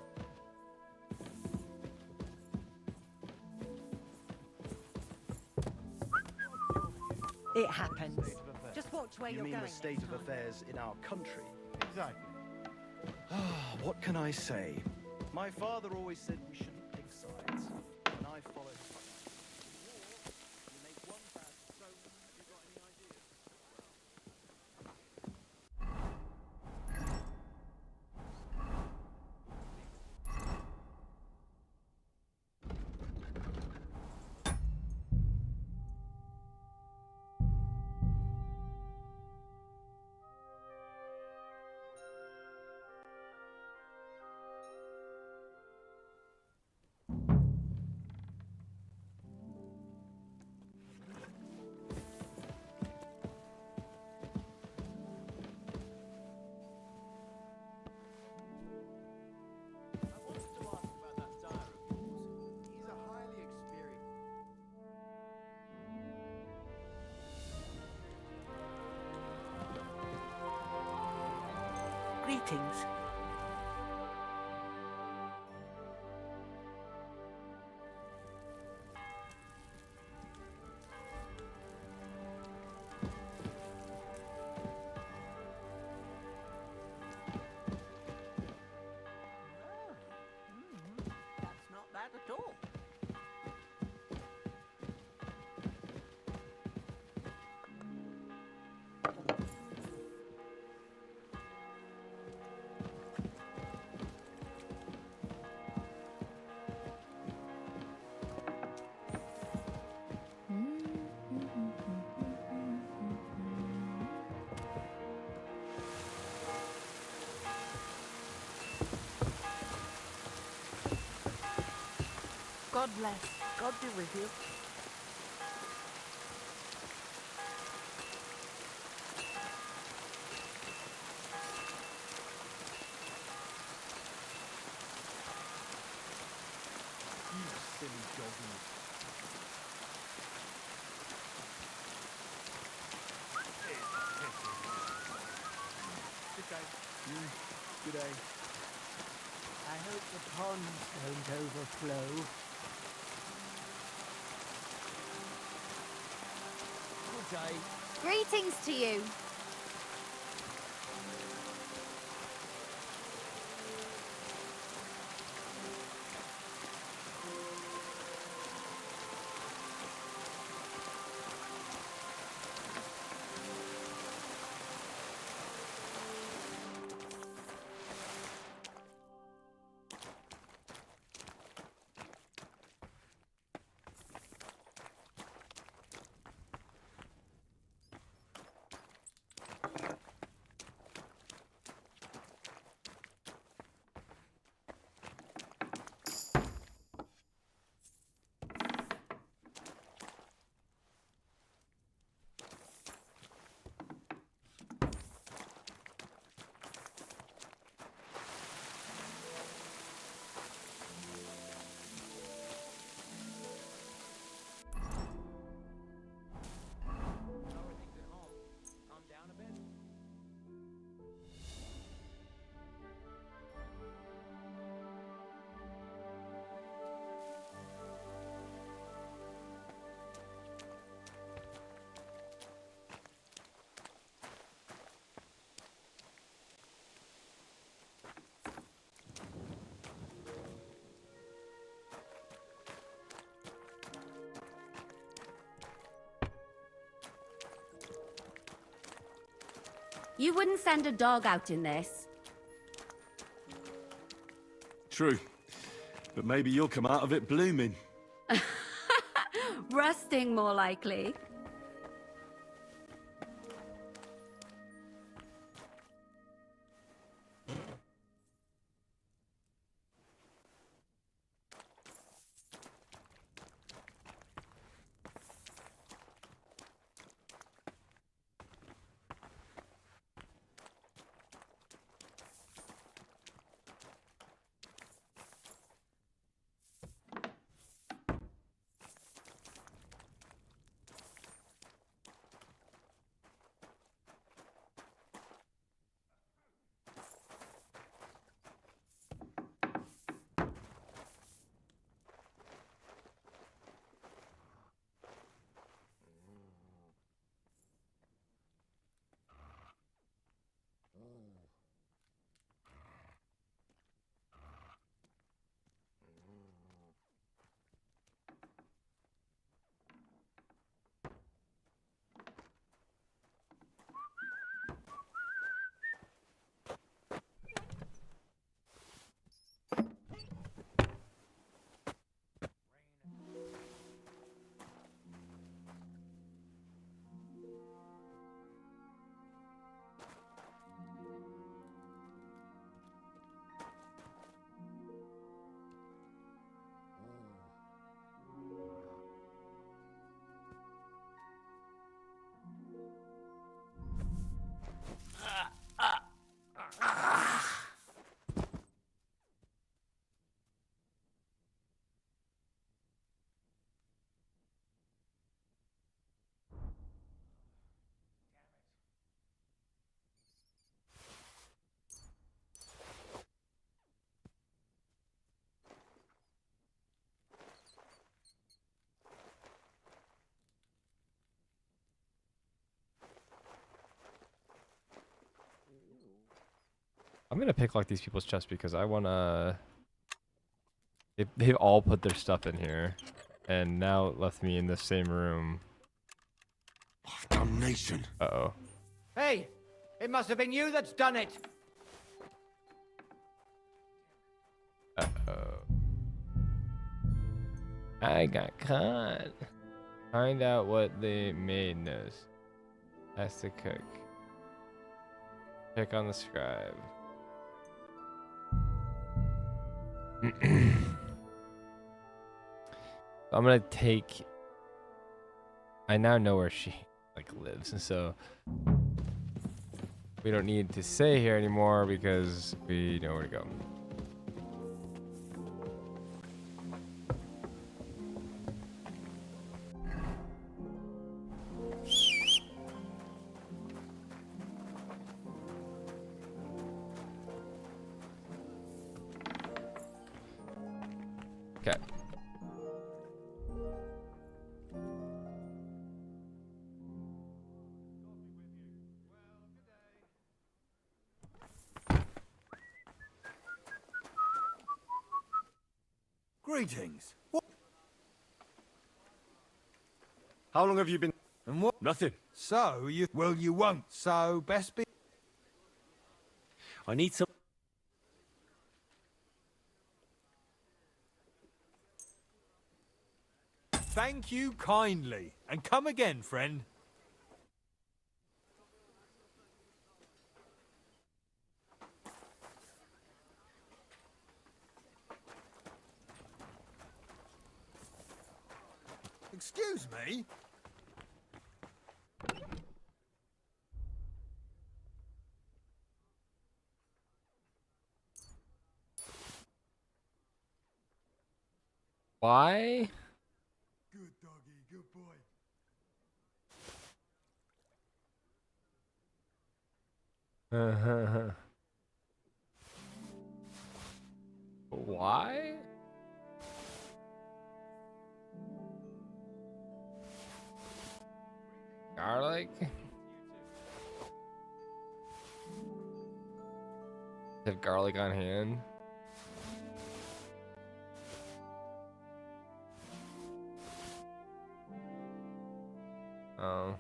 S11: It happens. Just watch where
S9: You
S11: you're
S9: mean
S11: going
S9: the state
S11: next
S9: of
S11: time.
S9: affairs in our country?
S5: Exactly.
S9: What can I say? My father always said we shouldn't pick sides, and I followed his advice. You make one pass, so have you got any ideas?
S8: Greetings. That's not bad at all. God bless. God be with you.
S5: You silly doggies. Good day. Good day.
S8: I hope the ponds don't overflow.
S5: Good day.
S11: Greetings to you. You wouldn't send a dog out in this.
S2: True. But maybe you'll come out of it blooming.
S11: Rusting, more likely.
S1: I'm gonna pick like these people's chests because I wanna. They've all put their stuff in here, and now it left me in the same room.
S2: Damnation!
S1: Uh-oh.
S3: Hey! It must have been you that's done it!
S1: Uh-oh. I got caught. Find out what the maid knows. Ask the cook. Check on the scribe. I'm gonna take. I now know where she like lives, so we don't need to stay here anymore because we know where to go. Okay.
S6: Greetings.
S2: How long have you been?
S6: And what?
S2: Nothing.
S6: So, you won't. So, best be...
S2: I need some...
S6: Thank you kindly. And come again, friend. Excuse me?
S1: Why?
S6: Good doggy, good boy.
S1: Why? Garlic? Have garlic on hand? Oh.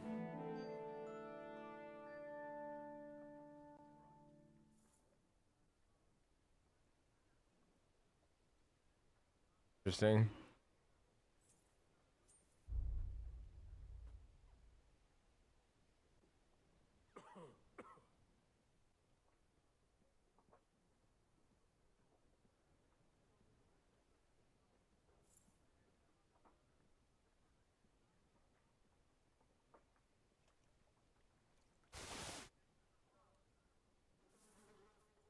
S1: Interesting.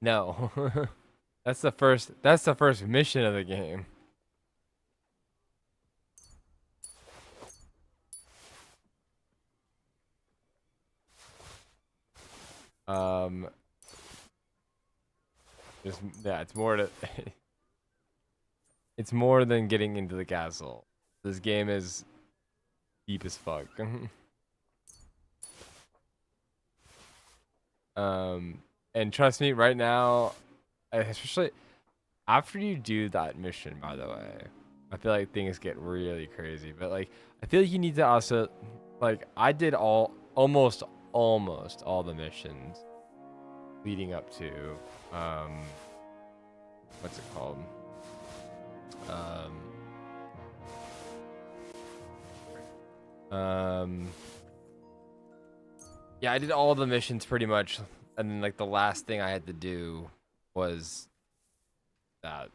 S1: No. That's the first mission of the game. Just yeah, it's more to it's more than getting into the castle. This game is deep as fuck. And trust me, right now, especially after you do that mission, by the way, I feel like things get really crazy. But like, I feel like you need to also, like, I did almost all the missions leading up to, what's it called? Yeah, I did all the missions pretty much, and then like the last thing I had to do was that.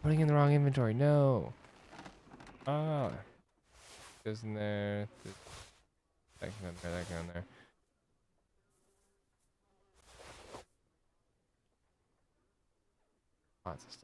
S1: Putting in the wrong inventory. No. Ah. Goes in there. That can go there. That can go in there. Lots of stuff.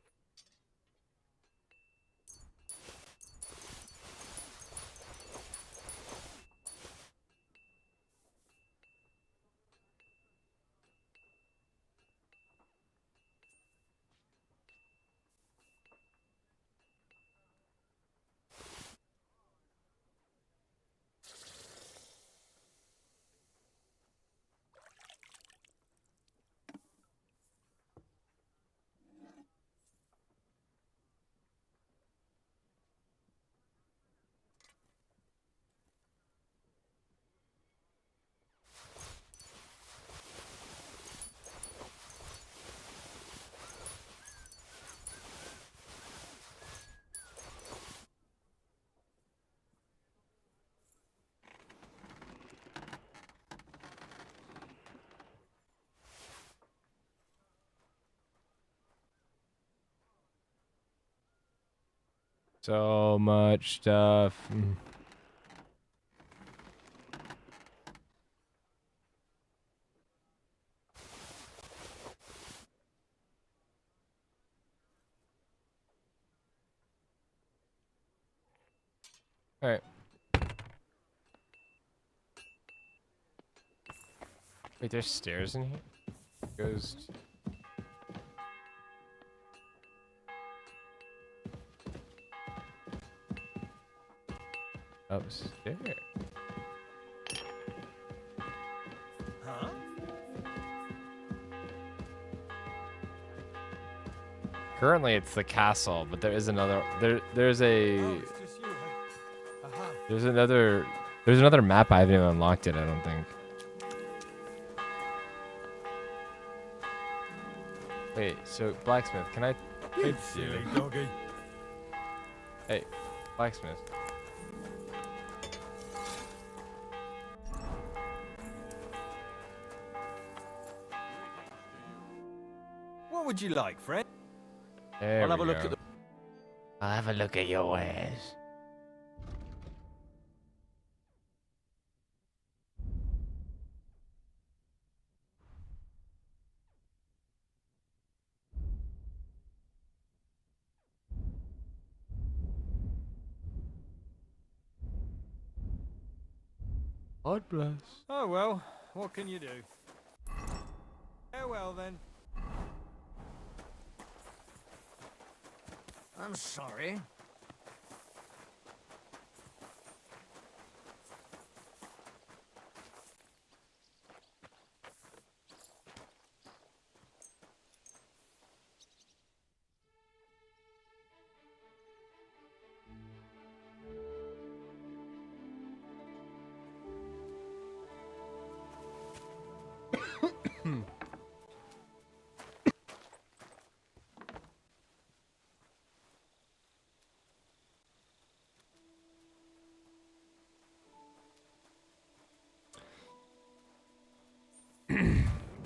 S1: So much stuff. All right. Wait, there's stairs in here? Goes. Upstairs.
S6: Huh?
S1: Currently, it's the castle, but there is another. There's a.
S6: Oh, it's just you, huh? Uh-huh.
S1: There's another. There's another map. I haven't even unlocked it. I don't think. Wait. So blacksmith, can I?
S6: You silly doggy.
S1: Hey, blacksmith.
S6: What would you like, friend?
S1: There
S12: I'll have
S1: we
S12: a look
S1: go.
S12: at the.
S1: I'll have a look at your wares. God bless.
S6: Oh well, what can you do? Farewell then.
S9: I'm sorry.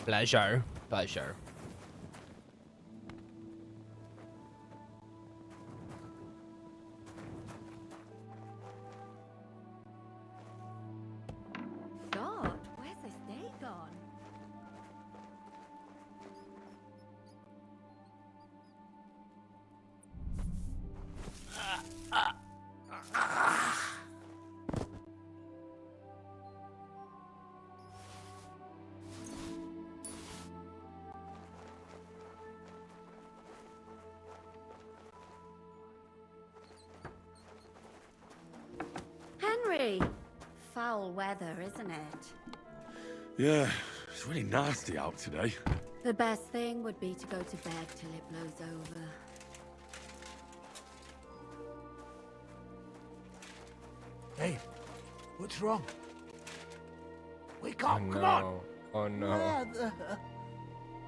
S1: Pleasure. Pleasure.
S11: God, where's this day gone? Henry! Foul weather, isn't it?
S2: Yeah, it's really nasty out today.
S11: The best thing would be to go to bed till it blows over.
S9: Hey, what's wrong? Wake
S1: Oh
S9: up,
S1: no.
S9: come on!
S1: Oh no.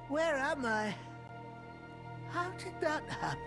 S8: Where am I? How did that happen?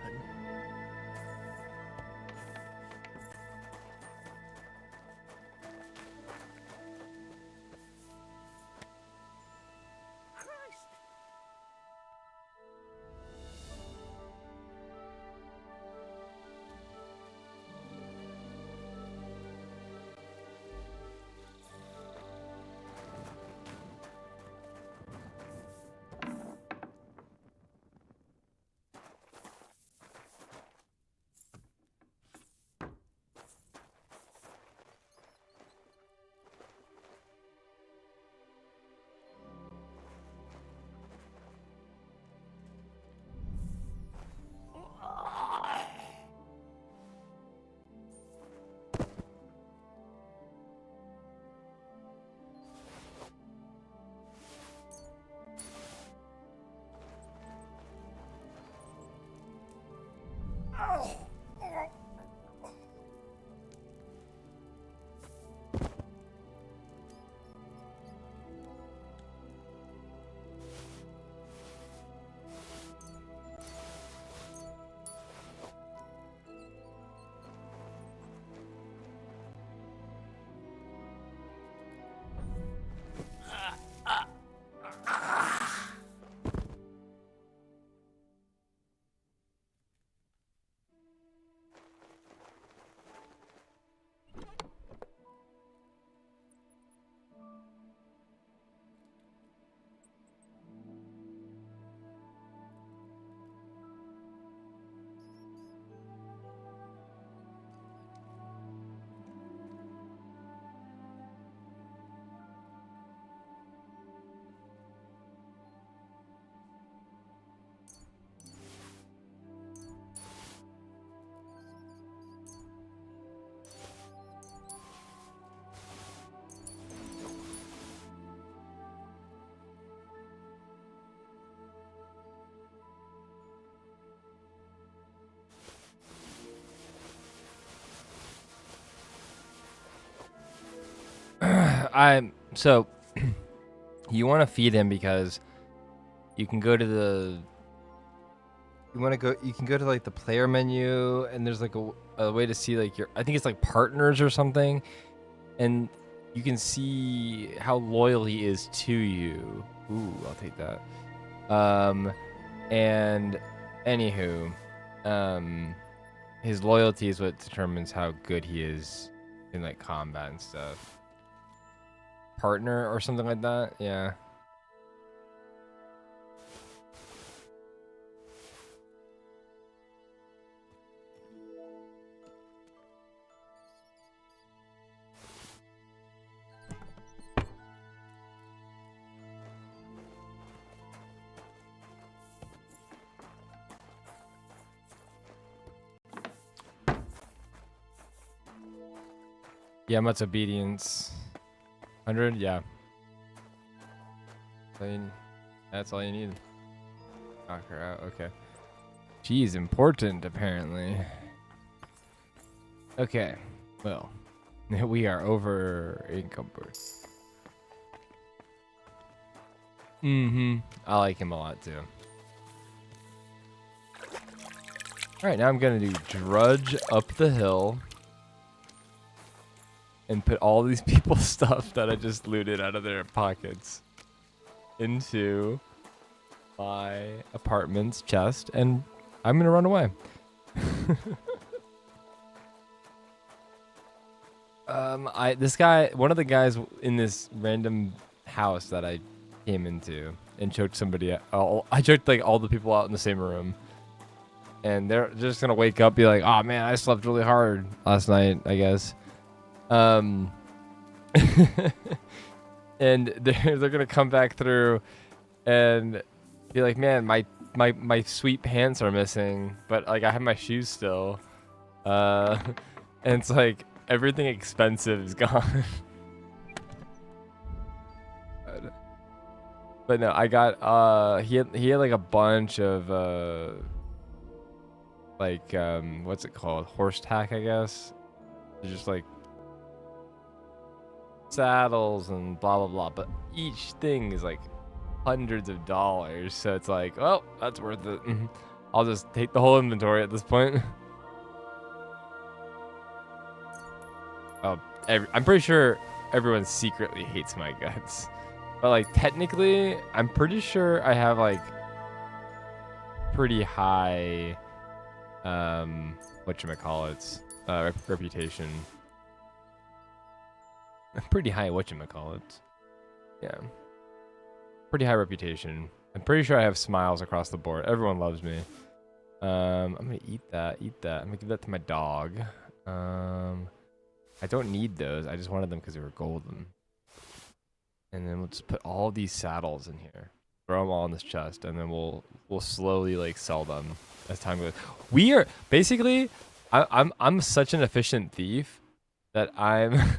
S1: So you want to feed him because you can go to the. You can go to like the player menu, and there's like a way to see like your. I think it's like partners or something, and you can see how loyal he is to you. Ooh, I'll take that. And anywho, his loyalty is what determines how good he is in like combat and stuff. Partner or something like that, yeah. Yeah, much obedience. 100, yeah. That's all you need. Knock her out, okay. She's important, apparently. Okay, well, we are over encumbered. I like him a lot, too. Alright, now I'm gonna do drudge up the hill. And put all these people's stuff that I just looted out of their pockets into my apartment's chest, and I'm gonna run away. One of the guys in this random house that I came into and choked somebody out. I choked like all the people out in the same room, and they're just gonna wake up, be like, "Oh man, I slept really hard last night," I guess. And they're gonna come back through and be like, man, my sweet pants are missing, but like I have my shoes still. And it's like everything expensive is gone. But no, I got he had like a bunch of what's it called? Horse tack, I guess. Just like saddles and blah blah blah, but each thing is like hundreds of dollars, so it's like, well, that's worth it. I'll just take the whole inventory at this point. I'm pretty sure everyone secretly hates my guts, but like technically I'm pretty sure I have like pretty high whatchamacallits reputation. Pretty high whatchamacallits. Yeah. Pretty high reputation. I'm pretty sure I have smiles across the board. Everyone loves me. I'm gonna eat that. I'm gonna give that to my dog. I don't need those. I just wanted them because they were golden. And then we'll just put all these saddles in here. Throw them all in this chest, and then we'll slowly like sell them as time goes. We are basically I'm such an efficient thief that I'm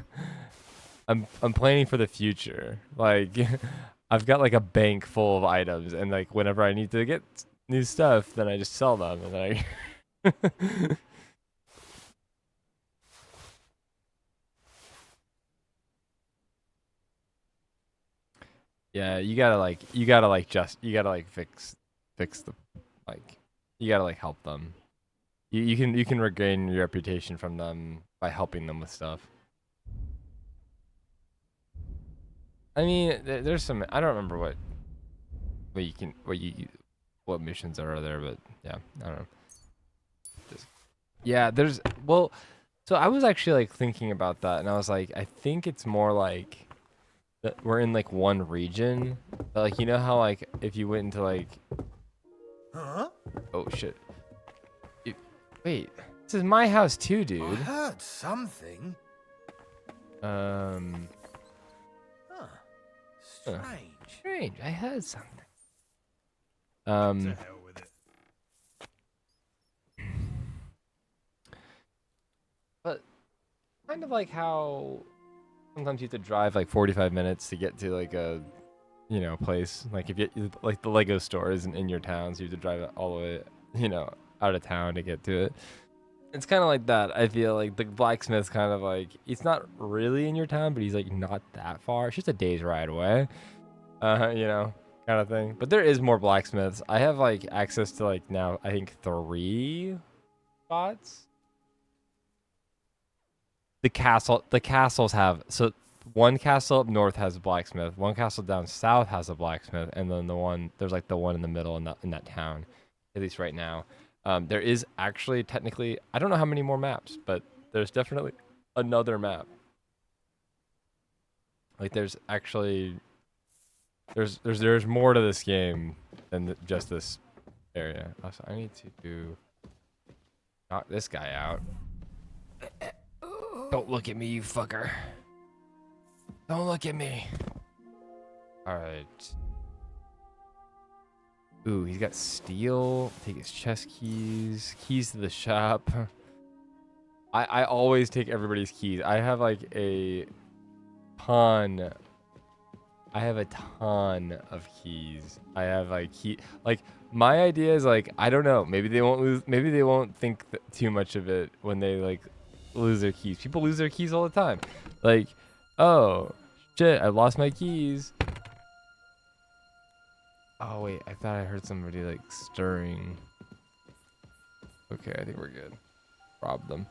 S1: planning for the future. Like I've got like a bank full of items, and like whenever I need to get new stuff, then I just sell them, and then I yeah, you gotta fix the, like, you gotta like help them. You can regain your reputation from them by helping them with stuff. I mean, there's some, I don't remember what missions are there, but yeah, I don't know. Yeah, so I was actually like thinking about that, and I was like, I think it's more like that we're in like one region, but like, you know how like if you went into like, oh shit, wait, this is my house too, dude.
S6: I heard something.
S1: Strange. I heard something.
S6: To hell with it.
S1: But kind of like how sometimes you have to drive like 45 minutes to get to like a, place. Like if you like the Lego store isn't in your town, so you have to drive all the way, out of town to get to it. It's kind of like that. I feel like the blacksmith's kind of like, he's not really in your town, but he's like not that far. It's just a day's ride away. You know, kind of thing. But there is more blacksmiths. I have like access to like now, I think 3 spots. The castles have, so one castle up north has a blacksmith, one castle down south has a blacksmith, and then there's like the one in the middle in that town, at least right now. There is actually technically, I don't know how many more maps, but there's definitely another map. Like there's actually, there's more to this game than just this area. Also, I need to knock this guy out. Don't look at me, you fucker. Don't look at me. Alright. Ooh, he's got steel. Take his chest keys. Keys to the shop. I always take everybody's keys. I have like a ton. I have a ton of keys. I have like my idea is like, I don't know. Maybe they won't think too much of it when they like lose their keys. People lose their keys all the time. Like, oh shit, I lost my keys. Oh wait, I thought I heard somebody like stirring. Okay, I think we're good. Rob them.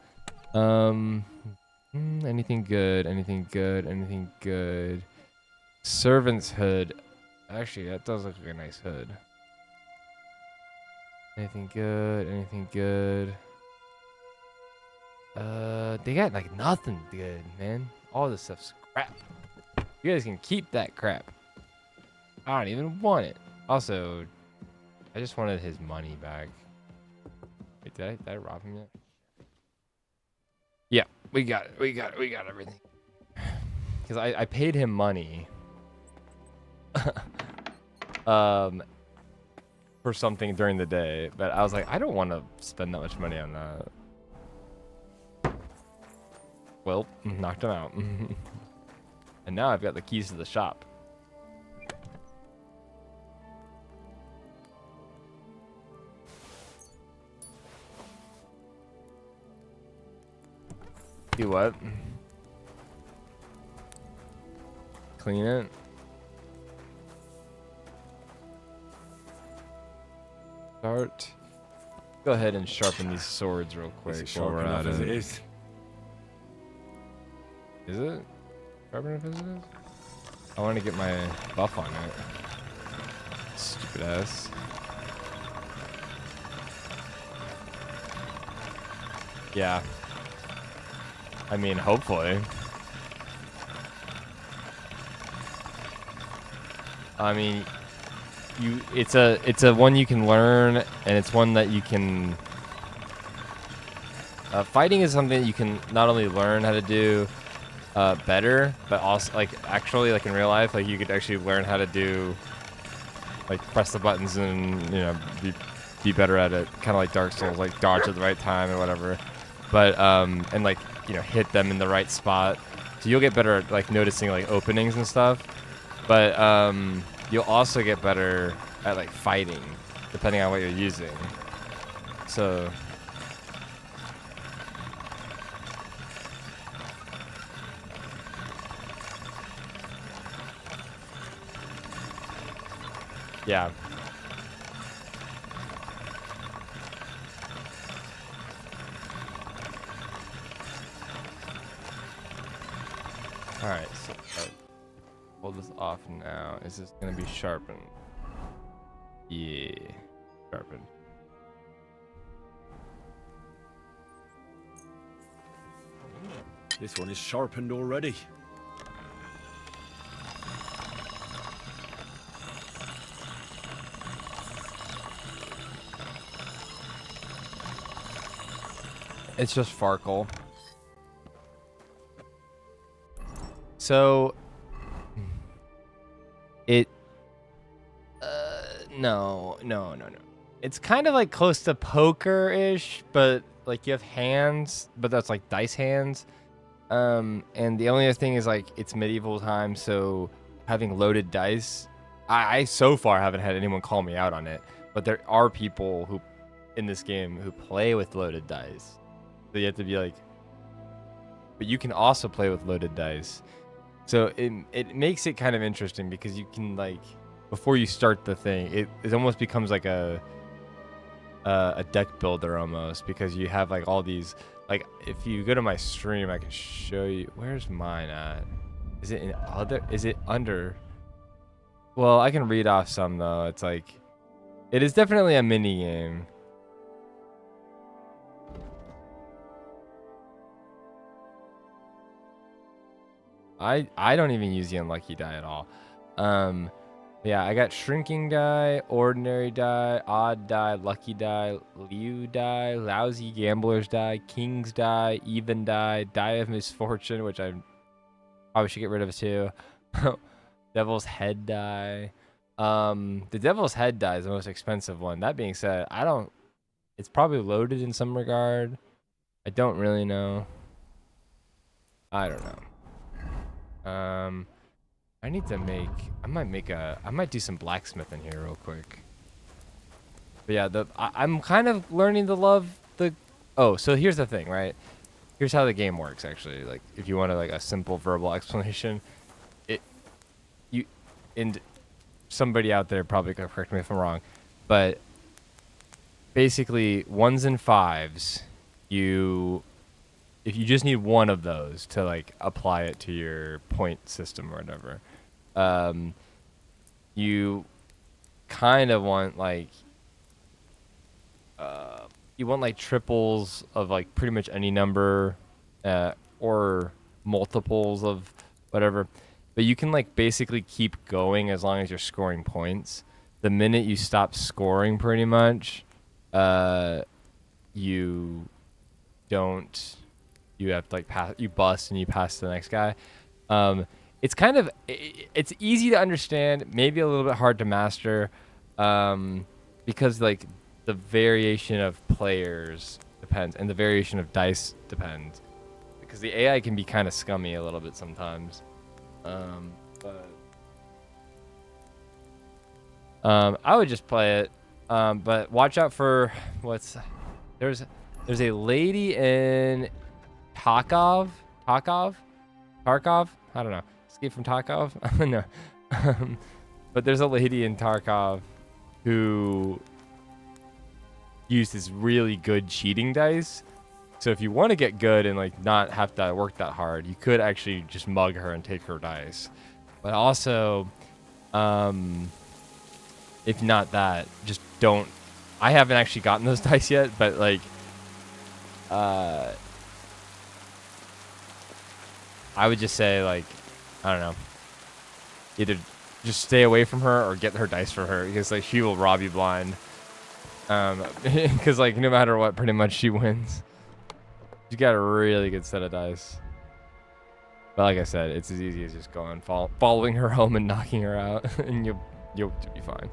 S1: Anything good? Anything good? Anything good? Servant's hood. Actually, that does look like a nice hood. Anything good? Anything good? They got like nothing good, man. All this stuff's crap. You guys can keep that crap. I don't even want it. Also, I just wanted his money back. Wait, did I rob him yet? Yeah, we got it. We got everything. Because I paid him money. For something during the day, but I was like, I don't want to spend that much money on that. Well, knocked him out. And now I've got the keys to the shop. Do what? Clean it. Start. Go ahead and sharpen these swords real quick while we're at it. Is it? Sharpen enough as it is? I want to get my buff on it. Stupid ass. Yeah. I mean, hopefully. I mean, it's a one you can learn, and it's one that you can. Fighting is something that you can not only learn how to do better, but also like actually like in real life, like you could actually learn how to do like press the buttons and be better at it, kind of like Dark Souls, like dodge at the right time and whatever. But and like hit them in the right spot, so you'll get better at like noticing like openings and stuff. But you'll also get better at like fighting, depending on what you're using. So yeah. Alright, so pull this off now. Is this gonna be sharpened? Yeah, sharpened.
S2: This one is sharpened already.
S1: It's just Farkle. So it no. It's kind of like close to poker-ish, but like you have hands, but that's like dice hands. And the only other thing is like it's medieval times, so having loaded dice, I so far haven't had anyone call me out on it, but there are people who in this game who play with loaded dice. So you have to be like, but you can also play with loaded dice. So it makes it kind of interesting because you can like, before you start the thing, it almost becomes like a deck builder almost, because you have like all these, like if you go to my stream, I can show you, where's mine at? Is it in other, is it under? Well, I can read off some though. It's like, it is definitely a mini game. I don't even use the unlucky die at all. Yeah, I got shrinking die, ordinary die, odd die, lucky die, Liu die, lousy gambler's die, king's die, even die, die of misfortune, which I probably should get rid of too. Devil's head die. The devil's head die is the most expensive one. That being said, it's probably loaded in some regard. I don't really know. I don't know. I need to I might do some blacksmithing here real quick. But yeah, I'm kind of learning to love so here's the thing, right? Here's how the game works actually. Like if you want like a simple verbal explanation, and somebody out there probably could correct me if I'm wrong, but basically 1s and 5s, if you just need one of those to like apply it to your point system or whatever, you kind of want like triples of like pretty much any number, or multiples of whatever, but you can like basically keep going as long as you're scoring points. The minute you stop scoring, pretty much, you have to like you bust and you pass to the next guy. It's kind of, it's easy to understand, maybe a little bit hard to master, because like the variation of players depends, and the variation of dice depends, because the AI can be kind of scummy a little bit sometimes. I would just play it, but watch out for there's a lady in Tarkov, I don't know. Escape from Tarkov? No. But there's a lady in Tarkov who uses really good cheating dice. So if you want to get good and like not have to work that hard, you could actually just mug her and take her dice. But also, if not that, just don't. I haven't actually gotten those dice yet, but like, I would just say like, I don't know, either just stay away from her or get her dice from her, because like she will rob you blind. Because like no matter what, pretty much she wins. You got a really good set of dice. But like I said, it's as easy as just going following her home and knocking her out, and you'll be fine.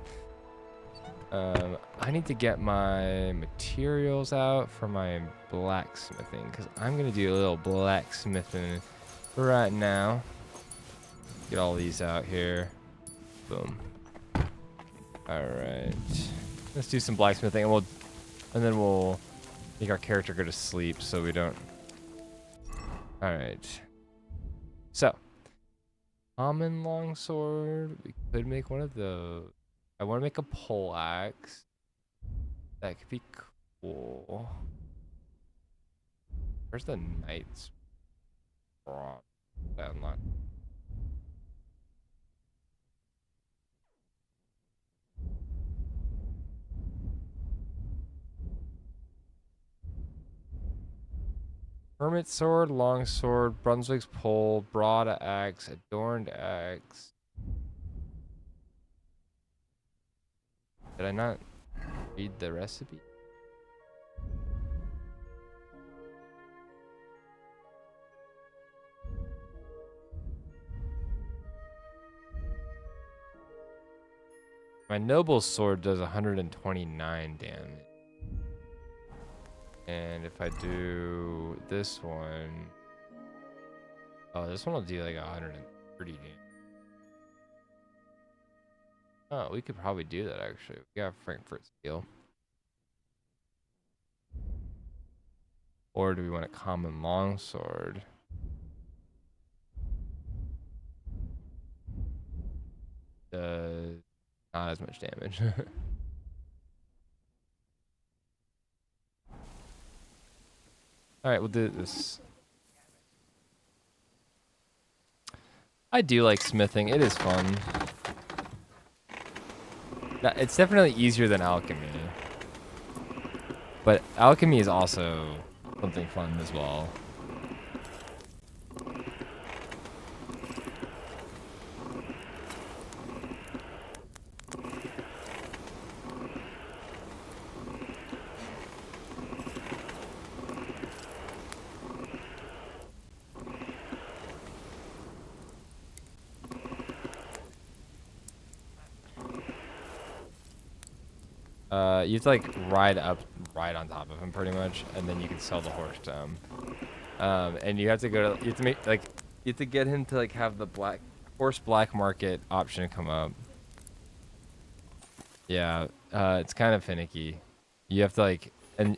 S1: I need to get my materials out for my blacksmithing, because I'm gonna do a little blacksmithing right now. Get all these out here. Boom. All right. Let's do some blacksmithing, and then we'll make our character go to sleep so we don't. All right. So, common longsword. We could make one of those. I want to make a pole axe. That could be cool. Where's the knight's bronze? Unlocked. Hermit sword, long sword, Brunswick's pole, broad axe, adorned axe. Did I not read the recipe? My noble sword does 129 damage. And if I do this one, oh, this one will do like 130 damage. Oh, we could probably do that actually. We got Frankfurt steel. Or do we want a common longsword? Not as much damage. Alright, we'll do this. I do like smithing. It is fun. It's definitely easier than alchemy. But alchemy is also something fun as well. You have to like ride on top of him pretty much, and then you can sell the horse to him. And you have to go to, you have to get him to like have the horse black market option come up. Yeah, it's kind of finicky. You have to like, and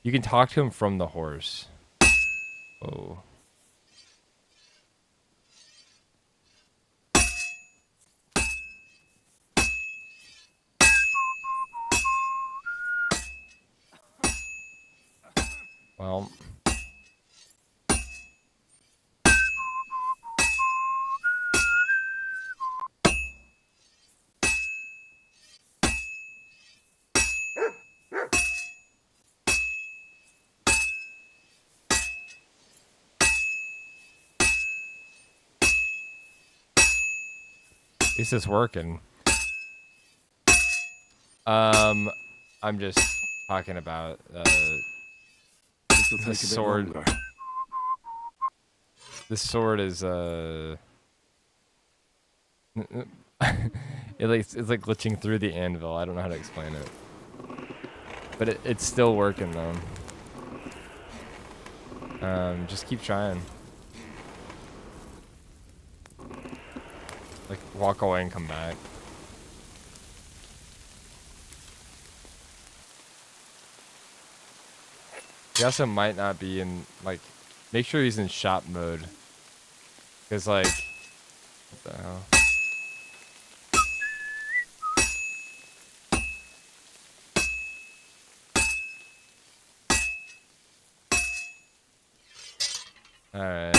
S1: you can talk to him from the horse. Oh. Well. At least it's working. I'm just talking about the sword. This sword is it's like glitching through the anvil. I don't know how to explain it, but it's still working though. Just keep trying. Like walk away and come back. He also might not be in, like, make sure he's in shop mode. Because, like, what the hell? Alright.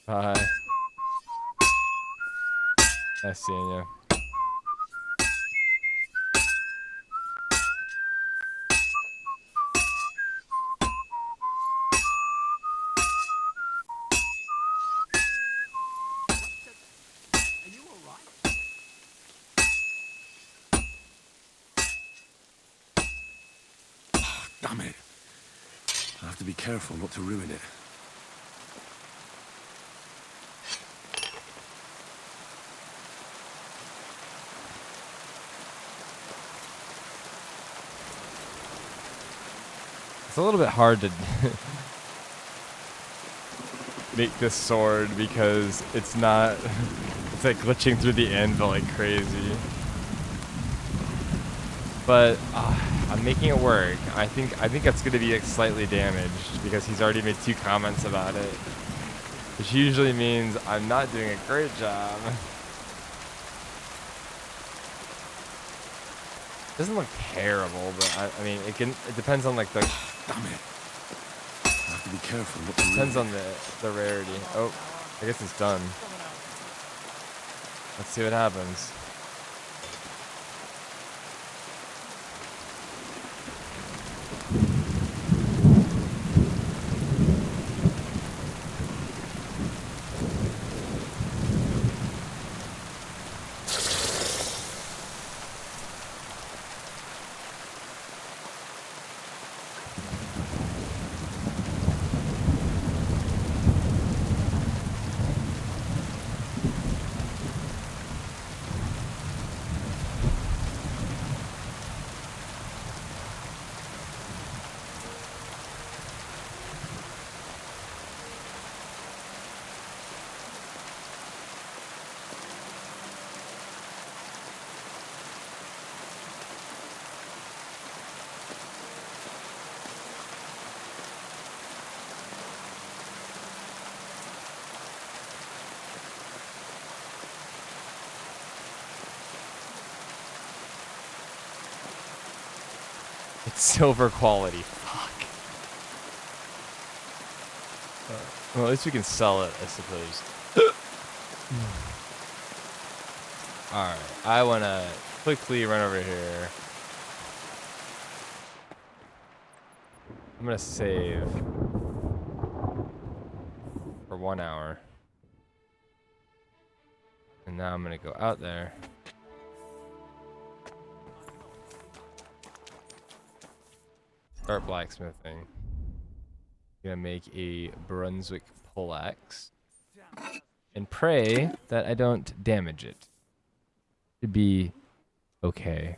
S1: Bye. Nice seeing you.
S2: Damn it. I have to be careful not to ruin it.
S1: It's a little bit hard to make this sword because it's not, it's like glitching through the anvil like crazy. But I'm making it work. I think it's gonna be like slightly damaged because he's already made 2 comments about it, which usually means I'm not doing a great job. It doesn't look terrible, but I mean, it depends on like the.
S2: Damn it! I have to be careful. Not to
S1: depends on the rarity. Oh, I guess it's done. Let's see what happens. It's silver quality. Fuck. Well, at least we can sell it, I suppose. Alright, I want to quickly run over here. I'm going to save for 1 hour. And now I'm going to go out there. Start blacksmithing. Gonna make a Brunswick poleaxe. And pray that I don't damage it. Should be okay.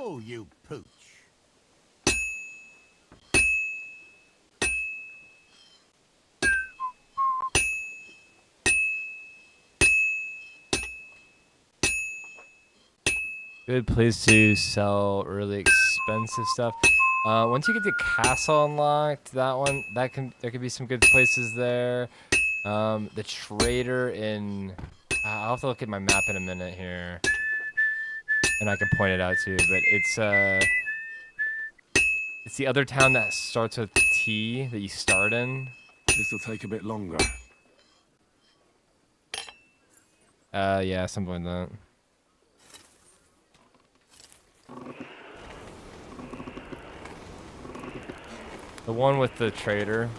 S13: Oh, you pooch.
S1: Good place to sell really expensive stuff. Once you get the castle unlocked, there could be some good places there. The trader in, I'll have to look at my map in a minute here, and I can point it out to you. But it's the other town that starts with T that you start in.
S2: This will take a bit longer.
S1: Yeah, something like that. The one with the trader.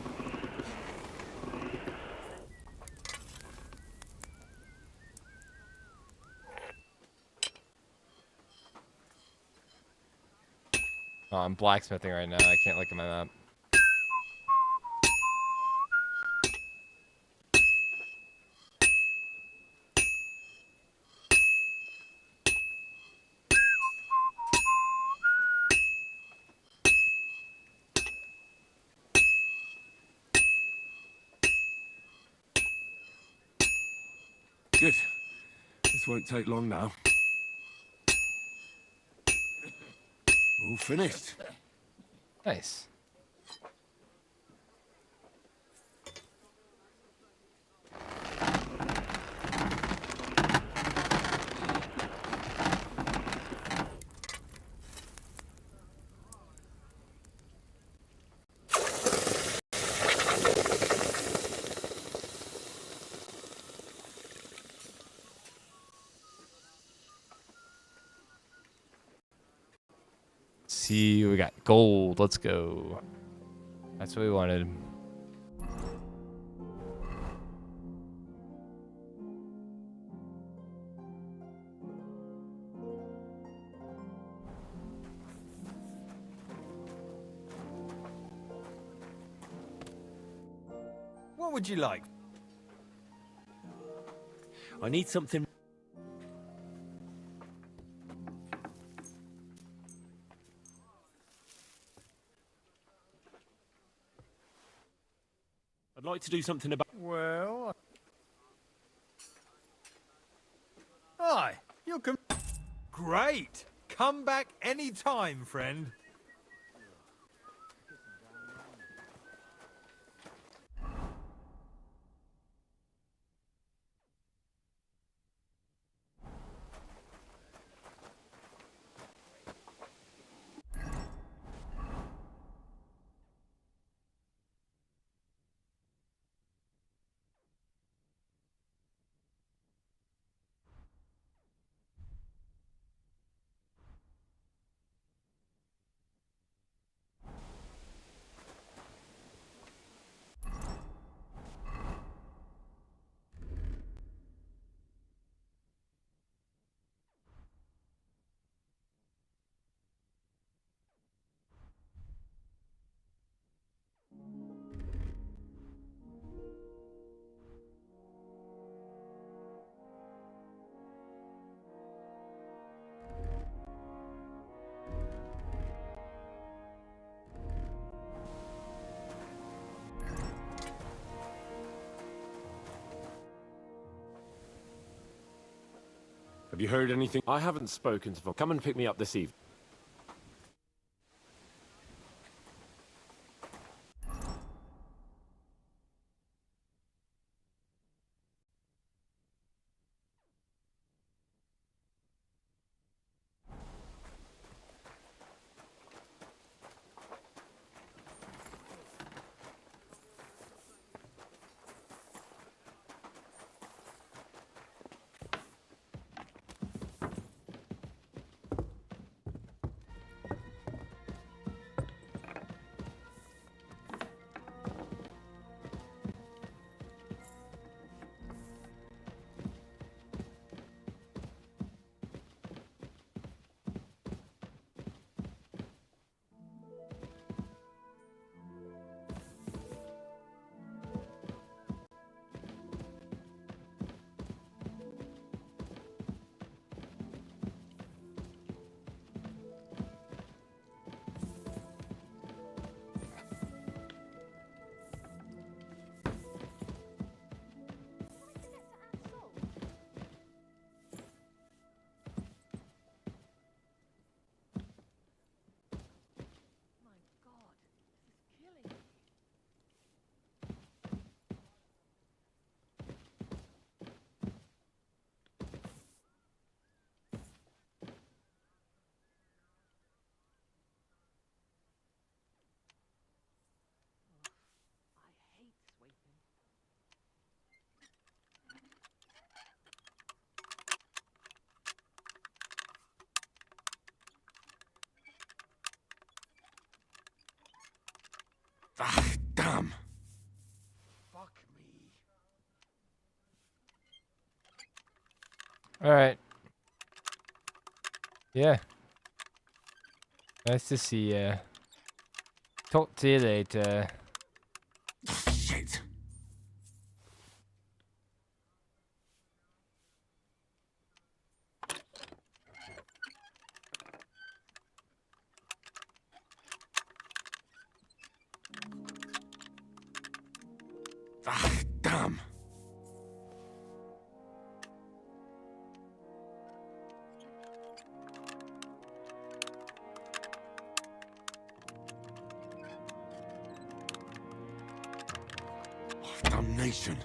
S1: Oh, I'm blacksmithing right now. I can't look at my map.
S2: Good. This won't take long now. All finished.
S1: Nice. See, we got gold. Let's go. That's what we wanted.
S6: What would you like?
S2: I need something. I'd like to do something about.
S6: Well... Hi, you can... Great! Come back any time, friend.
S2: Have you heard anything? I haven't spoken to them. Come and pick me up this evening. Ah, damn!
S9: Fuck me.
S1: Alright. Yeah. Nice to see ya. Talk to you later.
S2: Shit. Ah, damn. Damnation.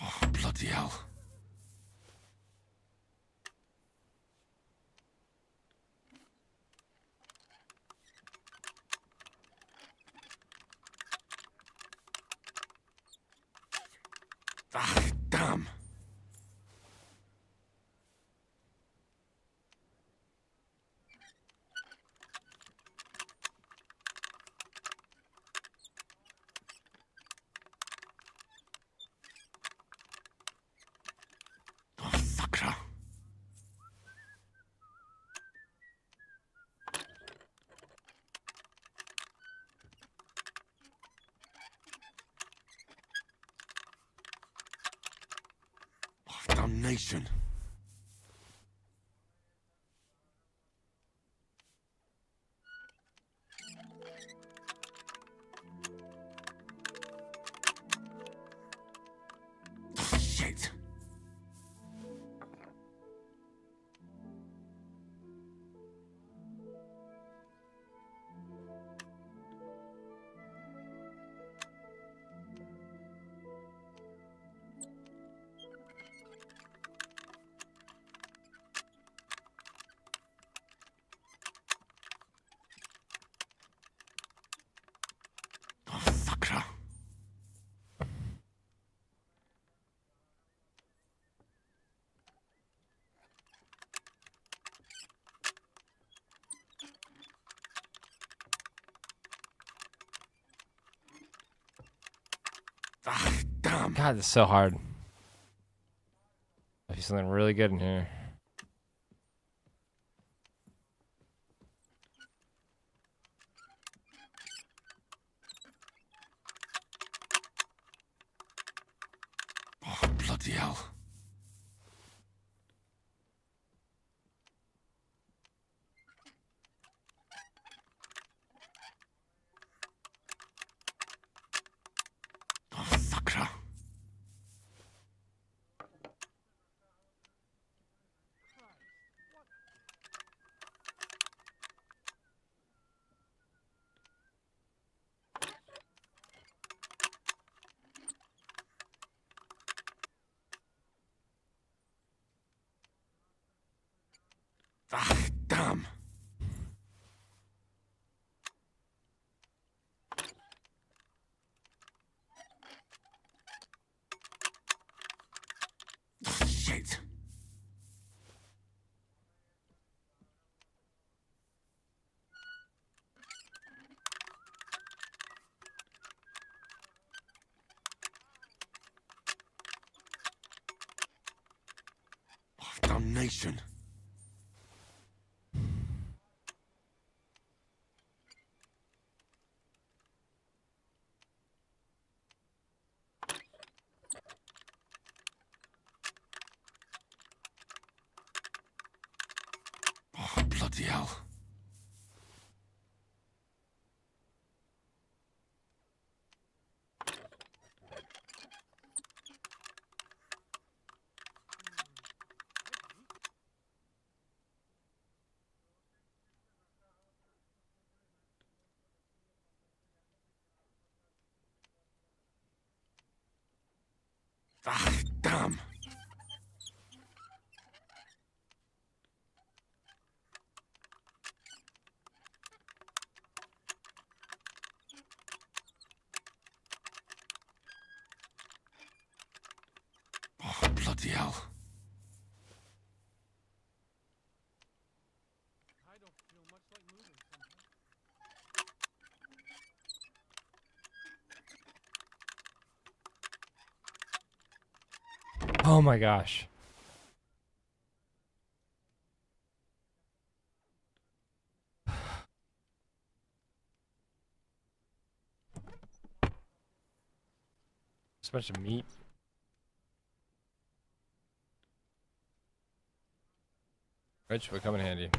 S2: Oh, bloody hell. Ah, damn. Oh, sucker. Oh, damnation. Oh, shit. Oh, sucker. Ah, damn.
S1: God, this is so hard. I see something really good in here.
S2: Oh, bloody hell. Ah, damn. Shit. Damnation. Oh, bloody hell. Ah, damn. Oh, bloody hell.
S6: I don't feel much like moving sometimes.
S1: Oh my gosh. Just a bunch of meat. Which would come in handy.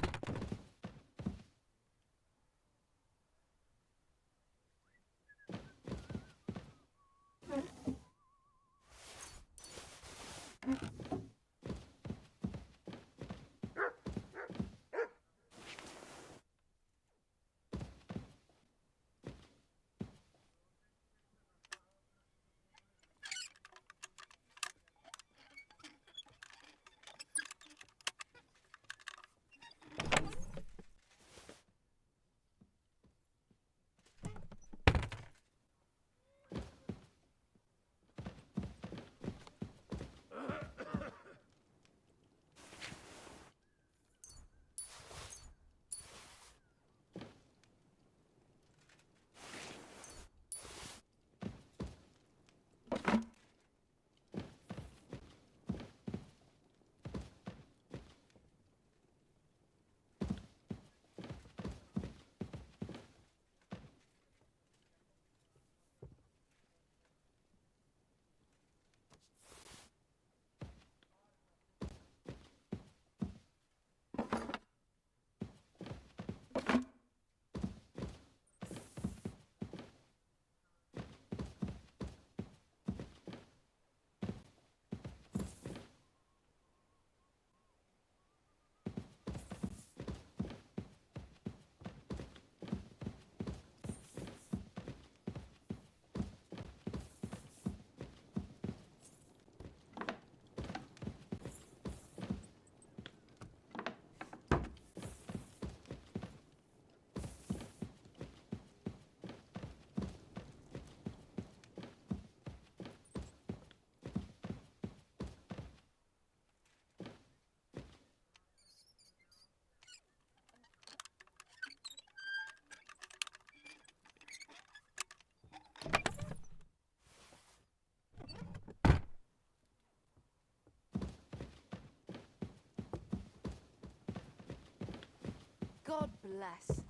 S11: God bless.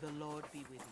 S4: The Lord be with you.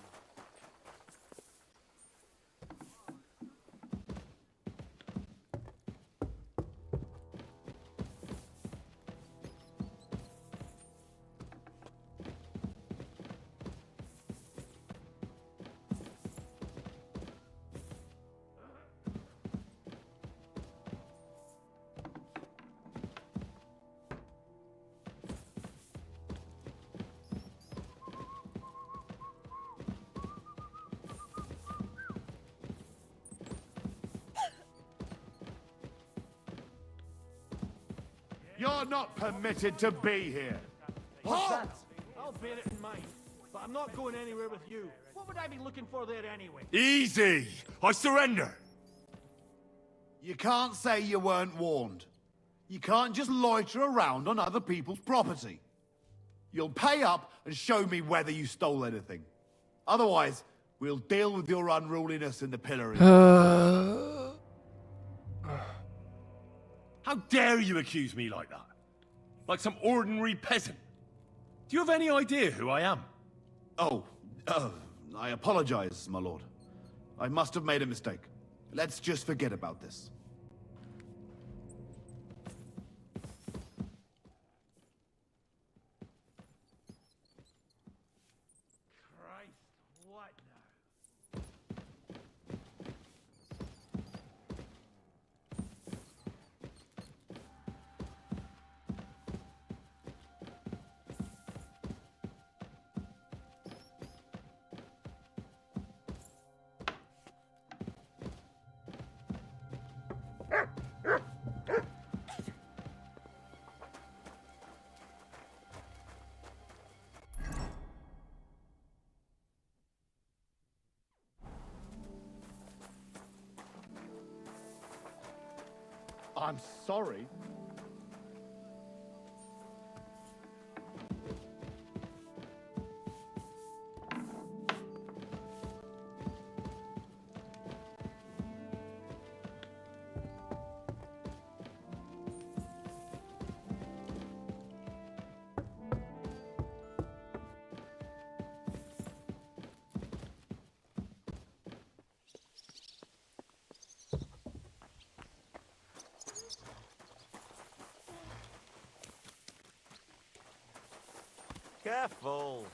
S14: You're not permitted to be here.
S9: What's that? I'll bear it in mind. But I'm not going anywhere with you. What would I be looking for there anyway?
S14: Easy! I surrender! You can't say you weren't warned. You can't just loiter around on other people's property. You'll pay up and show me whether you stole anything. Otherwise, we'll deal with your unruliness in the pillory.
S2: How dare you accuse me like that? Like some ordinary peasant? Do you have any idea who I am?
S14: Oh, I apologize, my lord. I must have made a mistake. Let's just forget about this.
S9: Christ, what now?
S14: I'm sorry.
S6: Careful.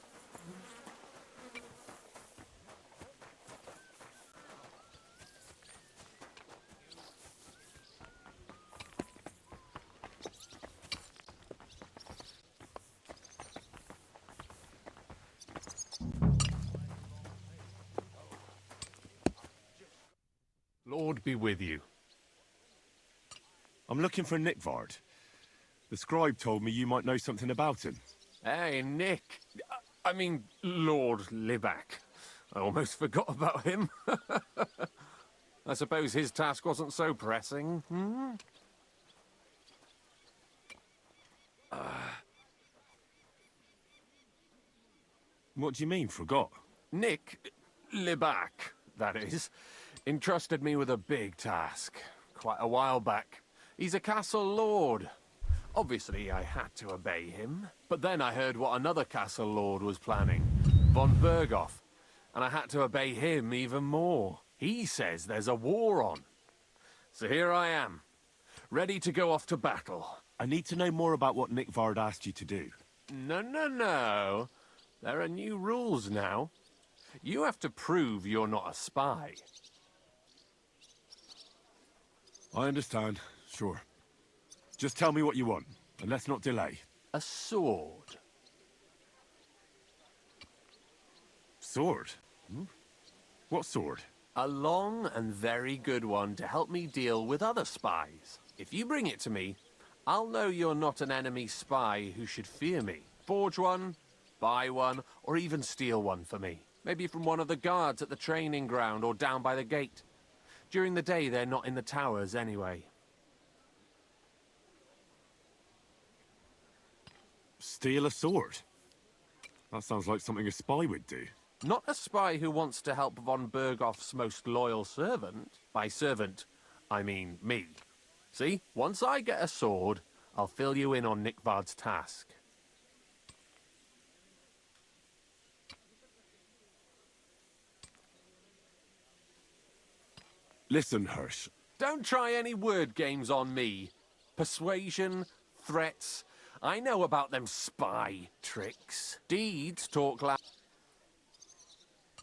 S2: Lord be with you. I'm looking for Nickvard. The scribe told me you might know something about him.
S12: Hey, Nick. I mean, Lord Libac. I almost forgot about him. I suppose his task wasn't so pressing, hmm?
S2: What do you mean, forgot?
S12: Nick Libac, that is, entrusted me with a big task quite a while back. He's a castle lord. Obviously, I had to obey him. But then I heard what another castle lord was planning, von Berghoff, and I had to obey him even more. He says there's a war on. So here I am, ready to go off to battle.
S2: I need to know more about what Nickvard asked you to do.
S12: No. There are new rules now. You have to prove you're not a spy.
S2: I understand, sure. Just tell me what you want, and let's not delay.
S12: A sword.
S2: Sword? Hmm? What sword?
S12: A long and very good one to help me deal with other spies. If you bring it to me, I'll know you're not an enemy spy who should fear me. Forge one, buy one, or even steal one for me. Maybe from one of the guards at the training ground or down by the gate. During the day, they're not in the towers anyway.
S2: Steal a sword? That sounds like something a spy would do.
S12: Not a spy who wants to help von Berghoff's most loyal servant. By servant, I mean me. See, once I get a sword, I'll fill you in on Nickvard's task.
S2: Listen, Hirsch.
S15: Don't try any word games on me. Persuasion, threats. I know about them spy tricks. Deeds talk loud.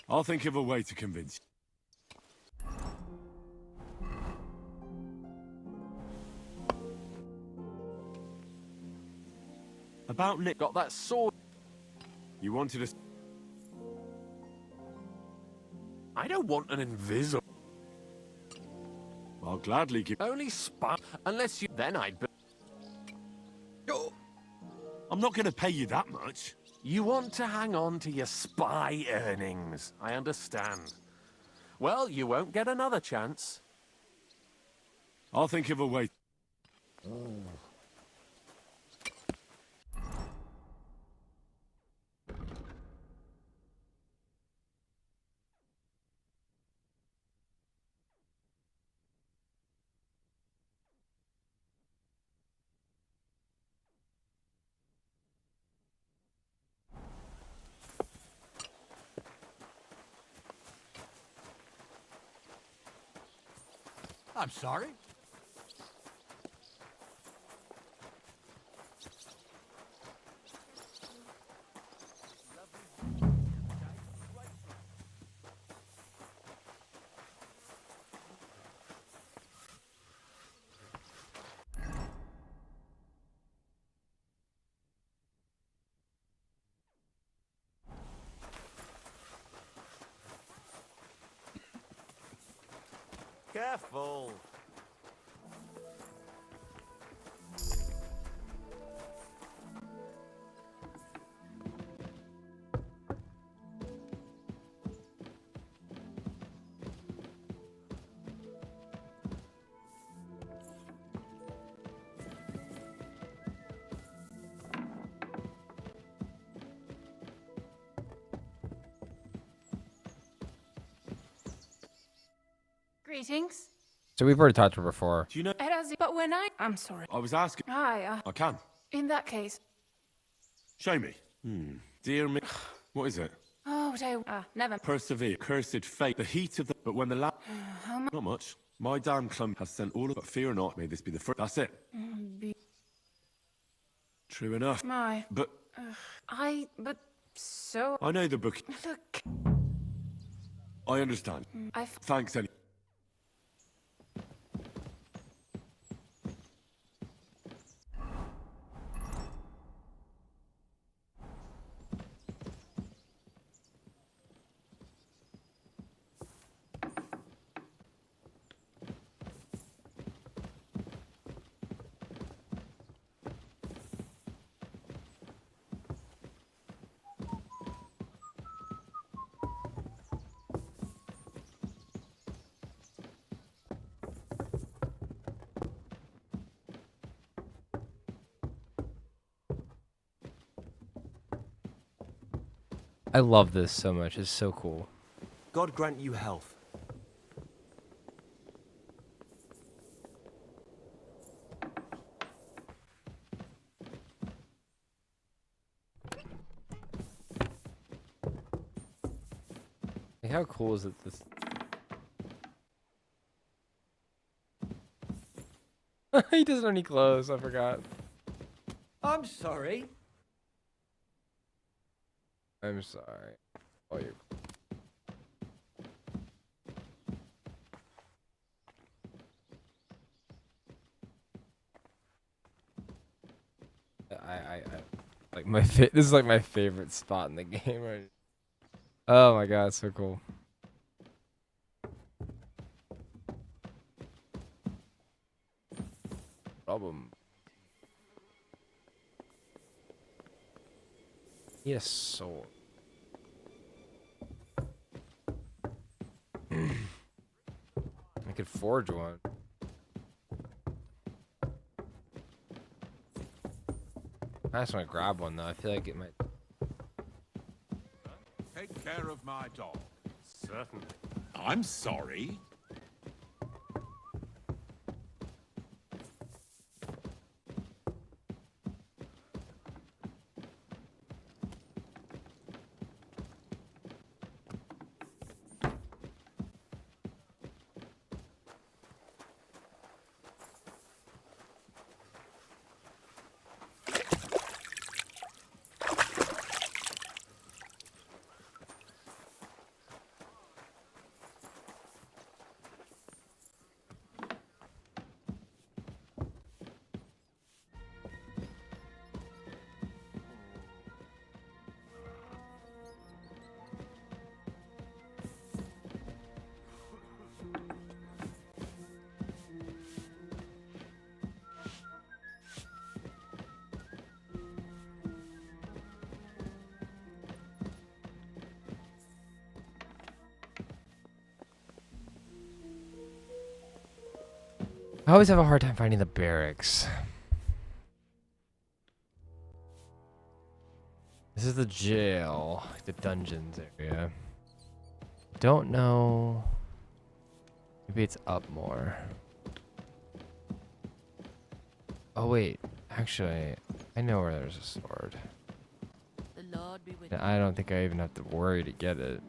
S2: I'll think of a way to convince you. About Nick.
S15: Got that sword.
S2: You wanted us.
S15: I don't want an invisible.
S2: I'll gladly give.
S15: Only spy. Unless you. Then I'd be.
S2: Oh. I'm not going to pay you that much.
S15: You want to hang on to your spy earnings. I understand. Well, you won't get another chance.
S2: I'll think of a way.
S13: I'm sorry.
S9: Careful.
S10: Greetings.
S1: So we've already talked to her before.
S2: Do you know?
S10: But when I'm sorry.
S2: I was asking.
S10: Hi,
S2: I can.
S10: in that case.
S2: Show me. Dear me. What is it?
S10: Oh, never.
S2: Persevere. Cursed fate. The heat of the. But when the
S10: How much?
S2: Not much. My damn clump has sent all of. But fear not, may this be the first. That's it. True enough. But.
S10: But so.
S2: I know the book.
S10: Look.
S2: I understand. Thanks anyway.
S1: I love this so much. It's so cool.
S16: God grant you health.
S1: Like, how cool is it? This. He doesn't have any clothes. I forgot.
S3: I'm sorry.
S1: I'm sorry. Oh, you. I like my this is like my favorite spot in the game right. Oh my god, it's so cool. Problem. Yes, sword. I could forge one. I just want to grab one though. I feel like it might.
S13: Take care of my dog.
S15: Certainly.
S13: I'm sorry.
S1: I always have a hard time finding the barracks. This is the jail, the dungeons area. Don't know. Maybe it's up more. Oh wait, actually, I know where there's a sword.
S11: The Lord be with
S1: And I don't think I even have to worry to get it.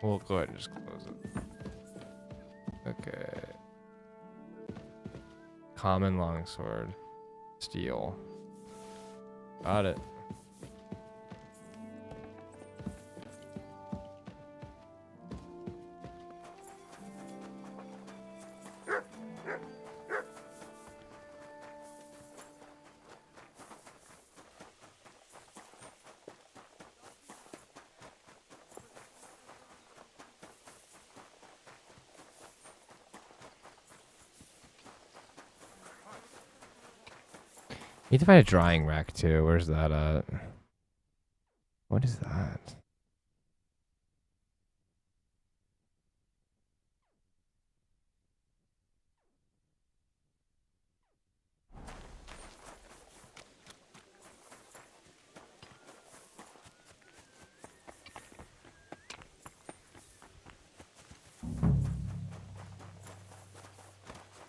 S1: We'll go ahead and just close it. Okay. Common longsword. Steel. Got it. Need to find a drying rack too. Where's that at? What is that?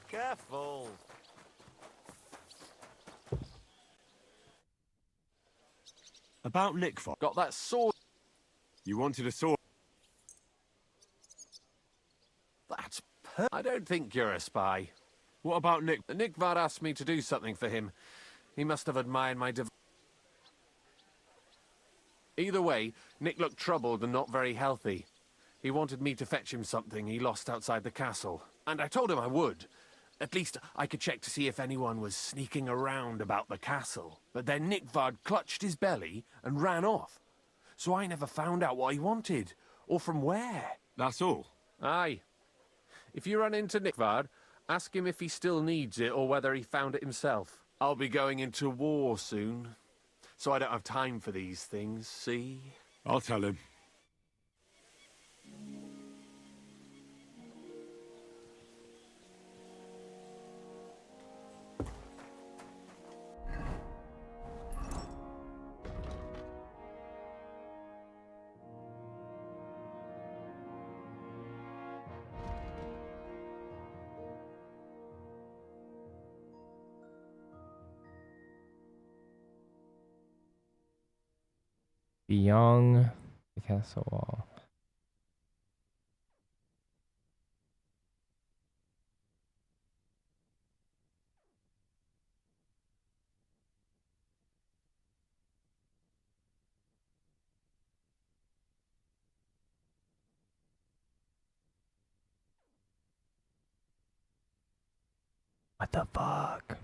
S9: Careful.
S2: About Nickford.
S15: Got that sword.
S2: You wanted a sword?
S15: That's I don't think you're a spy.
S2: What about Nick?
S15: Nickvad asked me to do something for him. He must have admired my Either way, Nick looked troubled and not very healthy. He wanted me to fetch him something he lost outside the castle. And I told him I would. At least I could check to see if anyone was sneaking around about the castle. But then Nickvad clutched his belly and ran off. So I never found out what he wanted, or from where.
S2: That's all?
S15: Aye. If you run into Nickvad, ask him if he still needs it or whether he found it himself. I'll be going into war soon, so I don't have time for these things, see?
S2: I'll tell him.
S1: Beyond the castle wall. What the fuck?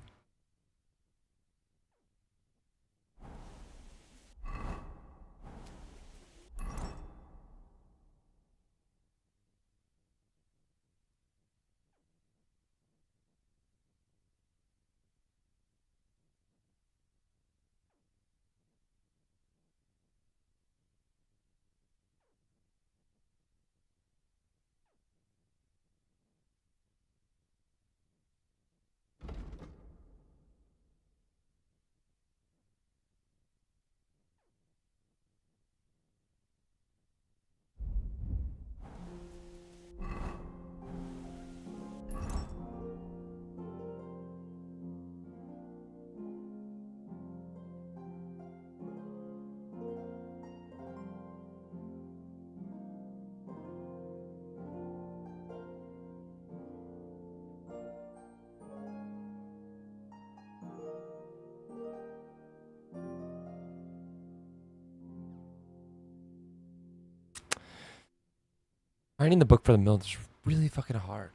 S1: Finding the book for the mill is really fucking hard.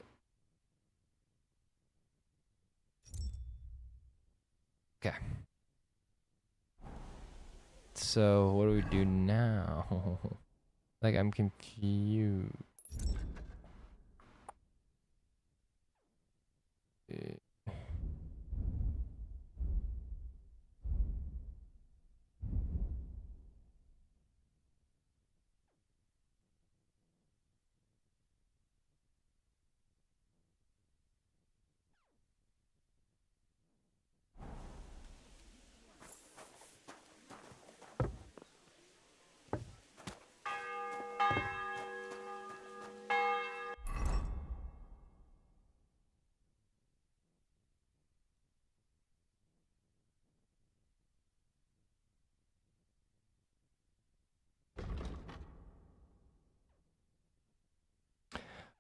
S1: Okay. So what do we do now? Like, I'm confused.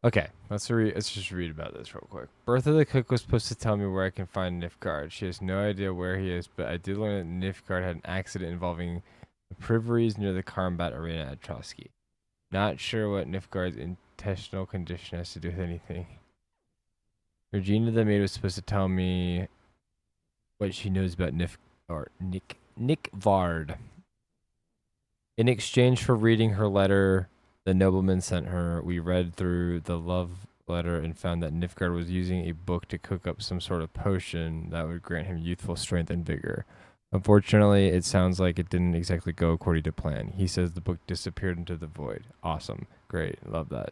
S1: Okay, let's just read about this real quick. Bertha the cook was supposed to tell me where I can find Nilfgaard. She has no idea where he is, but I did learn that Nilfgaard had an accident involving the privaries near the combat arena at Trotsky. Not sure what Nilfgaard's intestinal condition has to do with anything. Regina the maid was supposed to tell me what she knows about Nilfgaard. In exchange for reading her letter the nobleman sent her, we read through the love letter and found that Nilfgaard was using a book to cook up some sort of potion that would grant him youthful strength and vigor. Unfortunately, it sounds like it didn't exactly go according to plan. He says the book disappeared into the void. Awesome. Great. Love that.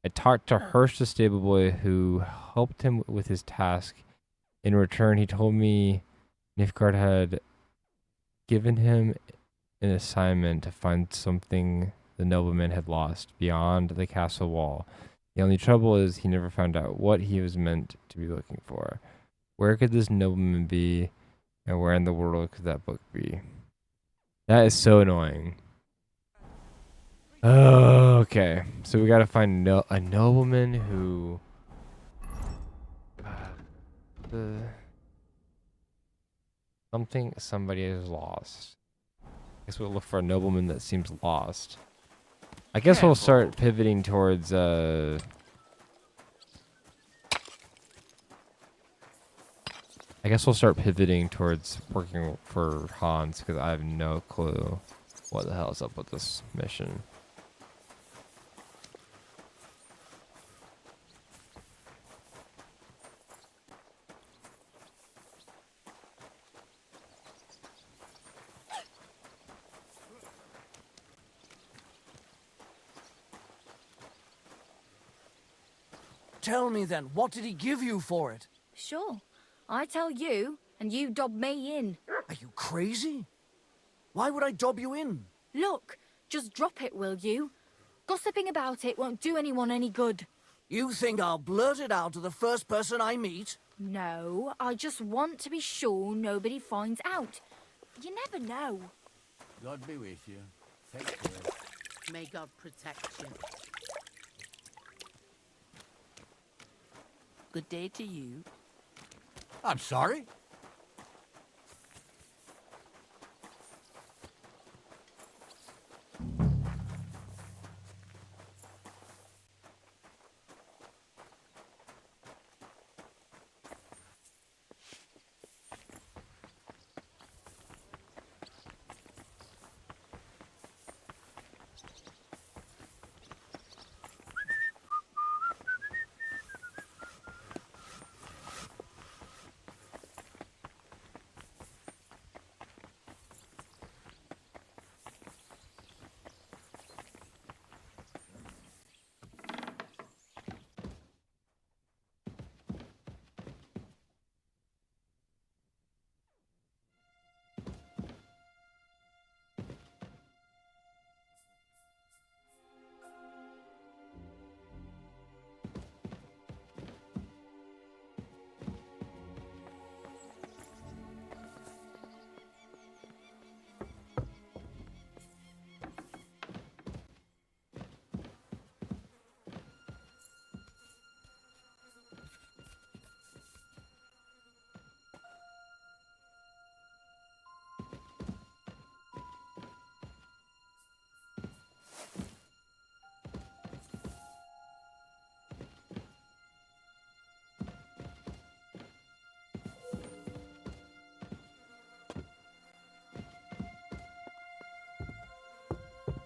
S1: I talked to Hirsch, the stable boy, who helped him with his task. In return, he told me Nilfgaard had given him an assignment to find something the nobleman had lost beyond the castle wall. The only trouble is he never found out what he was meant to be looking for. Where could this nobleman be, and where in the world could that book be? That is so annoying. Oh, okay. So we gotta find a nobleman who... somebody is lost. I guess we'll look for a nobleman that seems lost. I guess we'll start pivoting towards I guess we'll start pivoting towards working for Hans, because I have no clue what the hell is up with this mission.
S17: Tell me then, what did he give you for it?
S11: Sure. I tell you, and you dob me in.
S17: Are you crazy? Why would I dob you in?
S11: Look, just drop it, will you? Gossiping about it won't do anyone any good.
S17: You think I'll blurt it out to the first person I meet?
S11: No, I just want to be sure nobody finds out. You never know.
S14: God be with you. Take care.
S4: May God protect you.
S17: Good day to you. I'm sorry?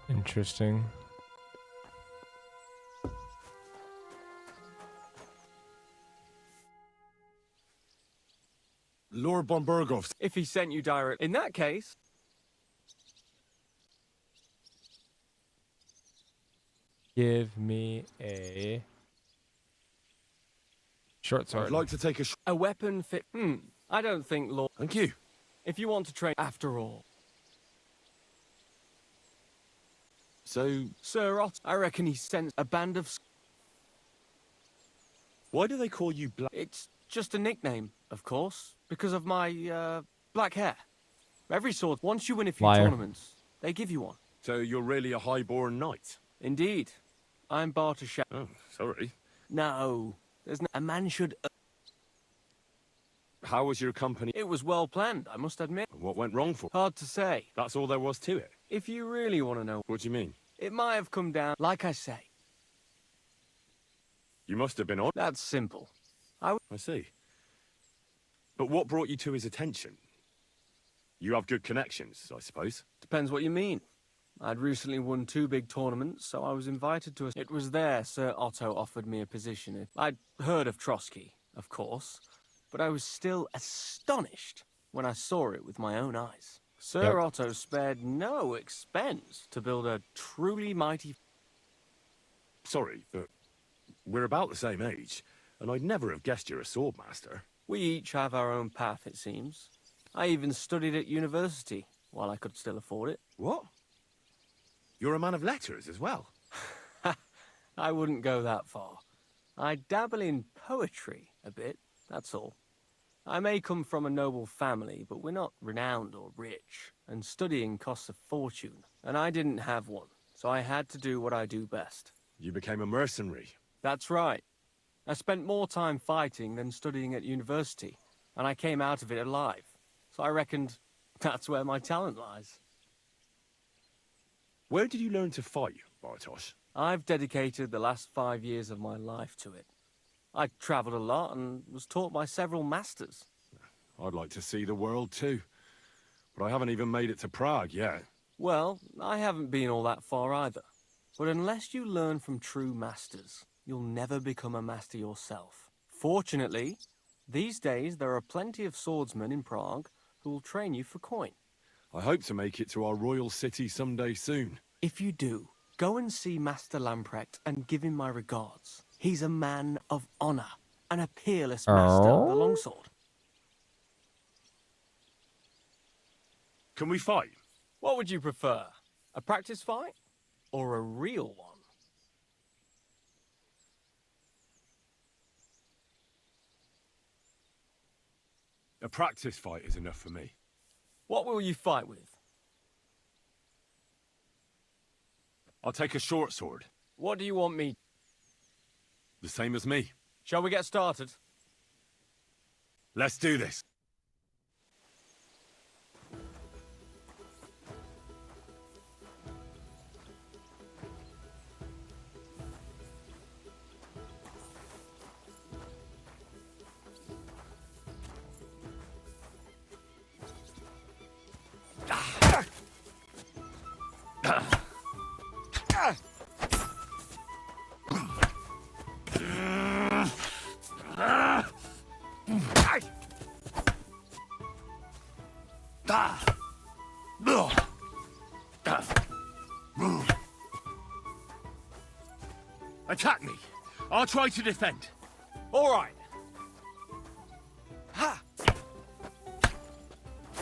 S1: Interesting.
S2: Lord Bombergov.
S12: If he sent you direct, in that case.
S1: Give me a short sword.
S2: I'd like to take
S12: a weapon fit. I don't think, Lord.
S2: Thank you.
S12: If you want to train, after all.
S2: So,
S12: Sir Ott, I reckon he sent a band of...
S2: Why do they call you Black?
S12: It's just a nickname, of course, because of my, black hair. Every sword, once you win a few tournaments, they give you one.
S2: So you're really a high-born knight?
S12: Indeed. I'm Bartosha.
S2: Oh, sorry.
S12: No, there's no... A man should...
S2: How was your company?
S12: It was well planned, I must admit.
S2: What went wrong for?
S12: Hard to say.
S2: That's all there was to it.
S12: If you really want to know...
S2: What do you mean?
S12: It might have come down... Like I say.
S2: You must have been on.
S12: That's simple.
S2: I see. But what brought you to his attention? You have good connections, I suppose.
S12: Depends what you mean. I'd recently won 2 big tournaments, so I was invited to a... It was there Sir Otto offered me a position. I'd heard of Trotsky, of course, but I was still astonished when I saw it with my own eyes. Sir Otto spared no expense to build a truly mighty...
S2: Sorry, but we're about the same age, and I'd never have guessed you're a swordmaster.
S12: We each have our own path, it seems. I even studied at university, while I could still afford it.
S2: What? You're a man of letters as well?
S12: I wouldn't go that far. I dabble in poetry a bit, that's all. I may come from a noble family, but we're not renowned or rich, and studying costs a fortune, and I didn't have one, so I had to do what I do best.
S2: You became a mercenary.
S12: That's right. I spent more time fighting than studying at university, and I came out of it alive. So I reckoned that's where my talent lies.
S2: Where did you learn to fight, Bartosz?
S12: I've dedicated the last 5 years of my life to it. I travelled a lot and was taught by several masters.
S2: I'd like to see the world too, but I haven't even made it to Prague yet.
S12: Well, I haven't been all that far either. But unless you learn from true masters, you'll never become a master yourself. Fortunately, these days there are plenty of swordsmen in Prague who will train you for coin.
S2: I hope to make it to our royal city someday soon.
S12: If you do, go and see Master Lamprecht and give him my regards. He's a man of honor and a peerless master of the longsword.
S2: Can we fight?
S12: What would you prefer? A practice fight or a real one?
S2: A practice fight is enough for me.
S12: What will you fight with?
S2: I'll take a short sword.
S12: What do you want me?
S2: The same as me.
S12: Shall we get started?
S2: Let's do this.
S15: Attack me. I'll try to defend.
S12: All right. Ha!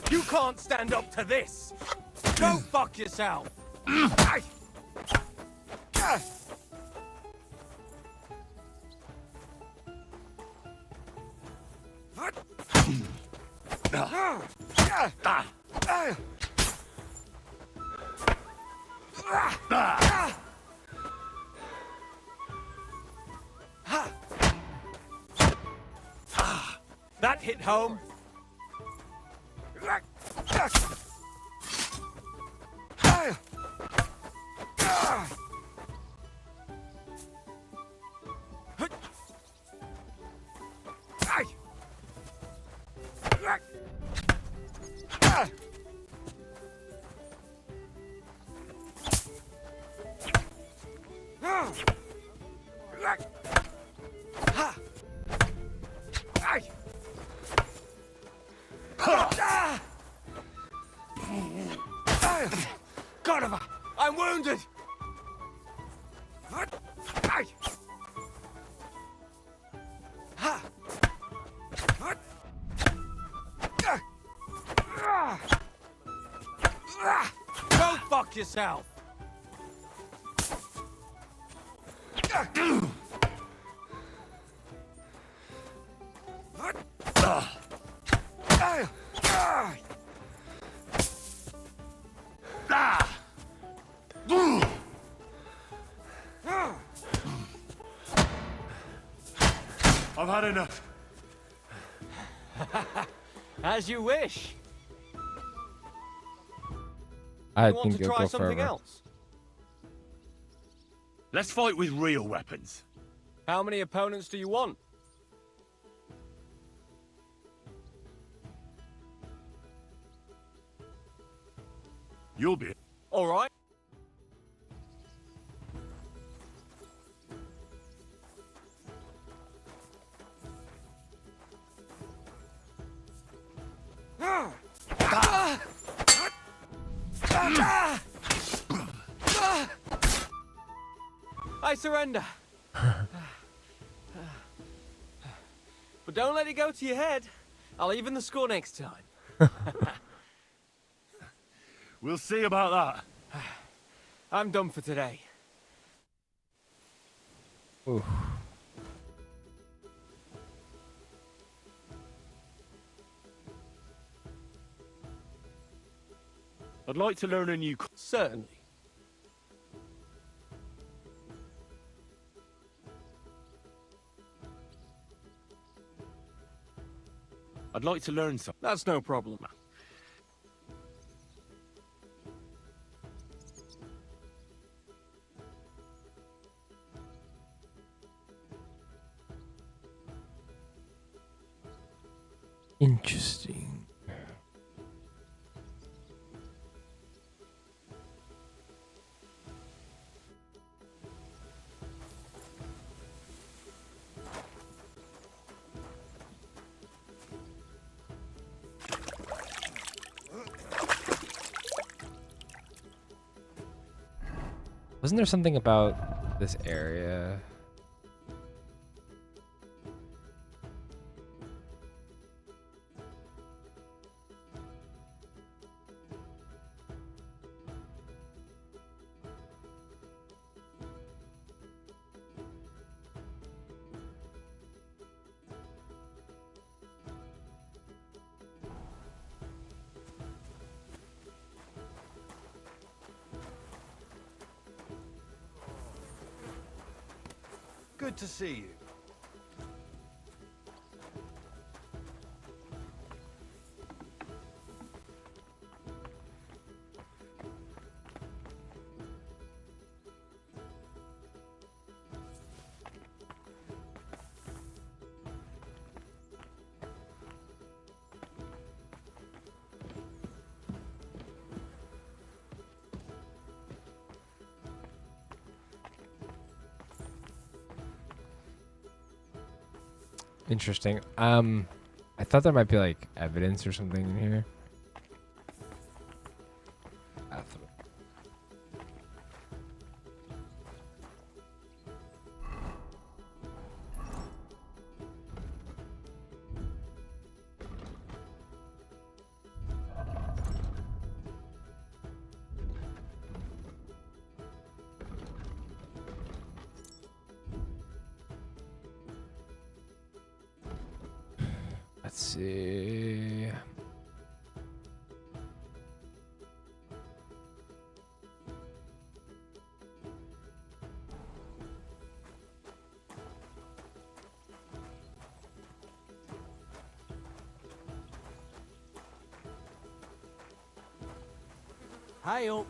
S12: You can't stand up to this. Go fuck yourself. That hit home. God, I'm wounded. Go fuck yourself.
S2: I've had enough.
S12: As you wish.
S1: I
S12: You want
S1: think
S12: to
S1: you'll
S12: try
S1: go
S12: something
S1: forever.
S12: else?
S2: Let's fight with real weapons.
S12: How many opponents do you want?
S2: You'll be.
S12: All right. I surrender. But don't let it go to your head. I'll even the score next time.
S2: We'll see about that.
S12: I'm done for today.
S1: Ooh.
S2: I'd like to learn a new.
S12: Certainly.
S2: I'd like to learn something.
S12: That's no problem.
S1: Interesting. Wasn't there something about this area?
S5: Good to see you.
S1: Interesting. I thought there might be like evidence or something in here. Let's see.
S17: Hi-yo.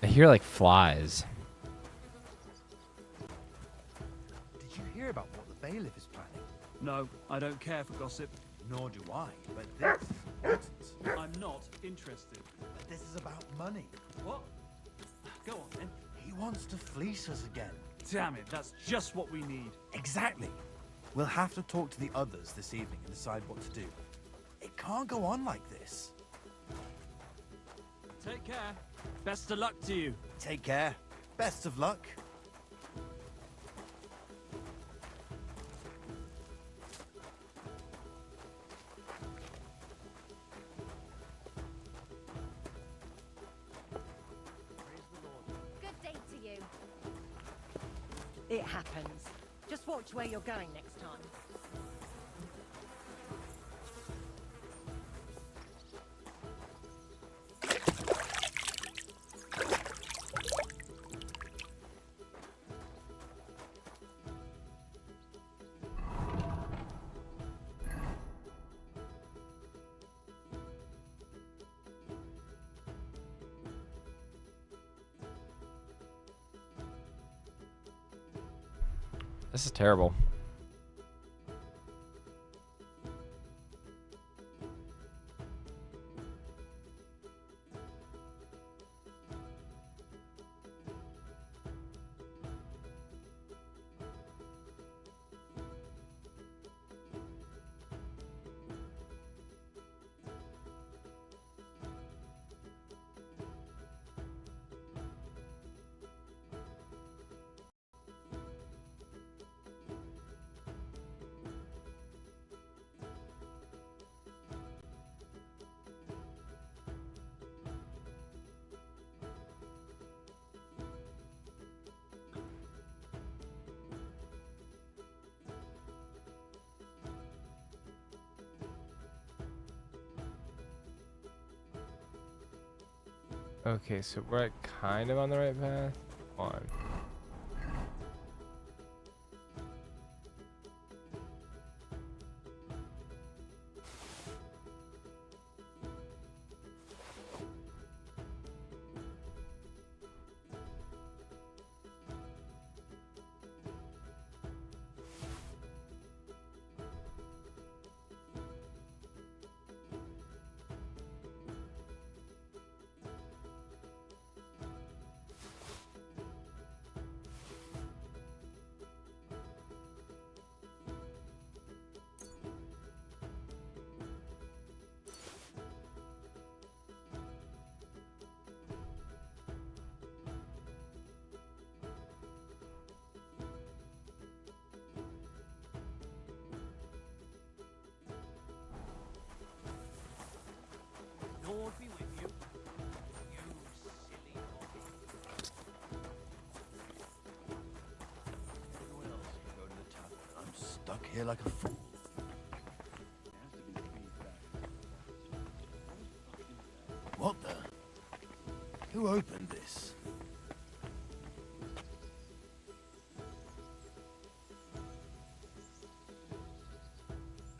S1: I hear like flies.
S5: Did you hear about what the bailiff is planning?
S17: No, I don't care for gossip.
S5: Nor do I, but this is important.
S17: I'm not interested.
S5: But this is about money.
S17: What? Go on then.
S5: He wants to fleece us again.
S17: Damn it, that's just what we need.
S5: Exactly. We'll have to talk to the others this evening and decide what to do. It can't go on like this.
S17: Take care. Best of luck to you.
S5: Take care. Best of luck.
S18: Good day to you. It happens. Just watch where you're going next time.
S1: This is terrible. Okay, so we're kind of on the right path. Come on.
S17: Lord be with you. You silly dog.
S5: Who else can go to the tavern? I'm stuck here like a fool. What the? Who opened this?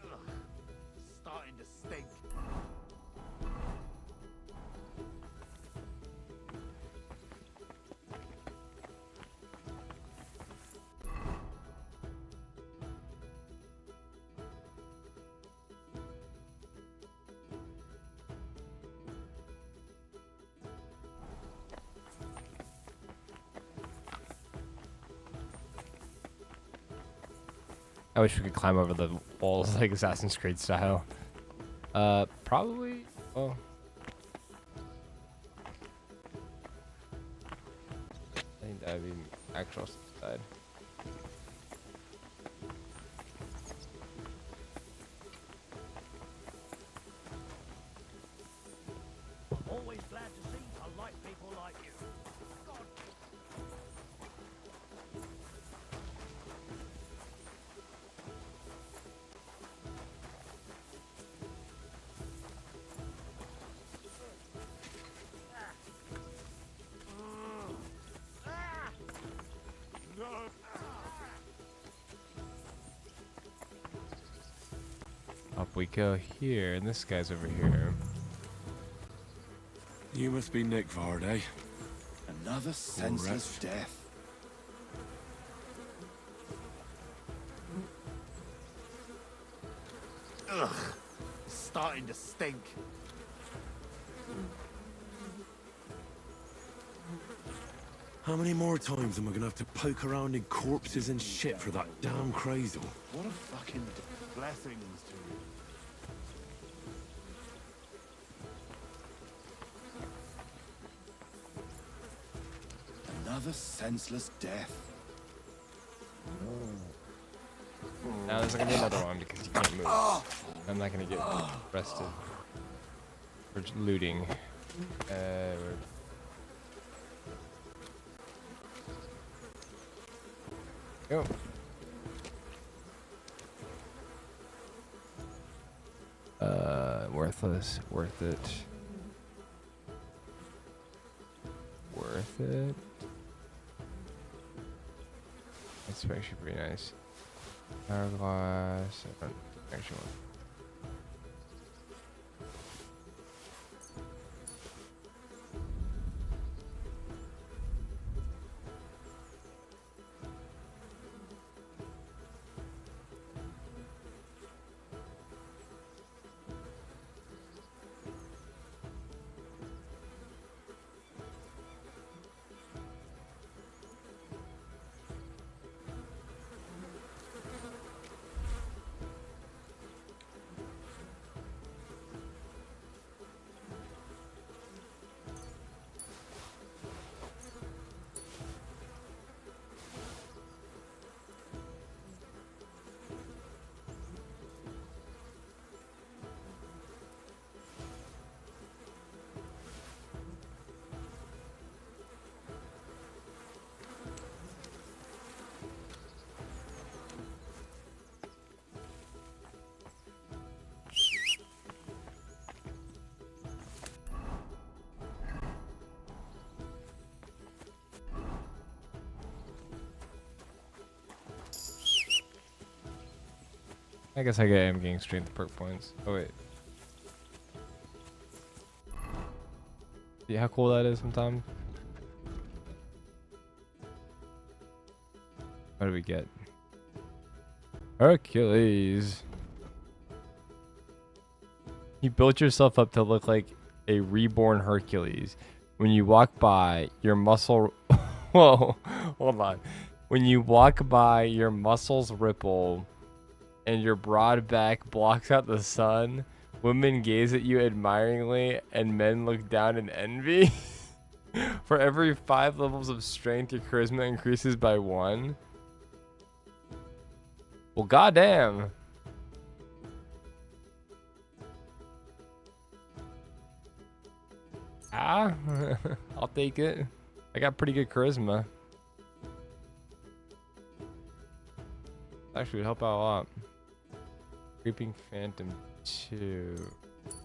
S5: Ugh, starting to stink.
S1: I wish we could climb over the walls like Assassin's Creed style. Probably. Oh. I think that'd be actual side.
S17: Always glad to see polite people like you. God.
S1: Up we go here, and this guy's over here.
S2: You must be Nick Vard, eh?
S14: Another senseless death. Ugh. It's starting to stink.
S2: How many more times am I gonna have to poke around in corpses and shit for that damn cradle?
S14: What a fucking blessings to you. Another senseless death.
S1: Now there's gonna be another one because you can't move. I'm not gonna get arrested for looting. Go. Worthless. Worth it. Worth it. That's actually pretty nice. Hourglass. I don't actually want. I guess I am getting strength perk points. Oh wait. See how cool that is sometimes? What do we get? Hercules. You built yourself up to look like a reborn Hercules. When you walk by, your muscle... Whoa, hold on. When you walk by, your muscles ripple and your broad back blocks out the sun. Women gaze at you admiringly and men look down in envy. For every 5 levels of strength, your charisma increases by 1. Well, goddamn. Ah, I'll take it. I got pretty good charisma. Actually would help out a lot. Creeping Phantom 2.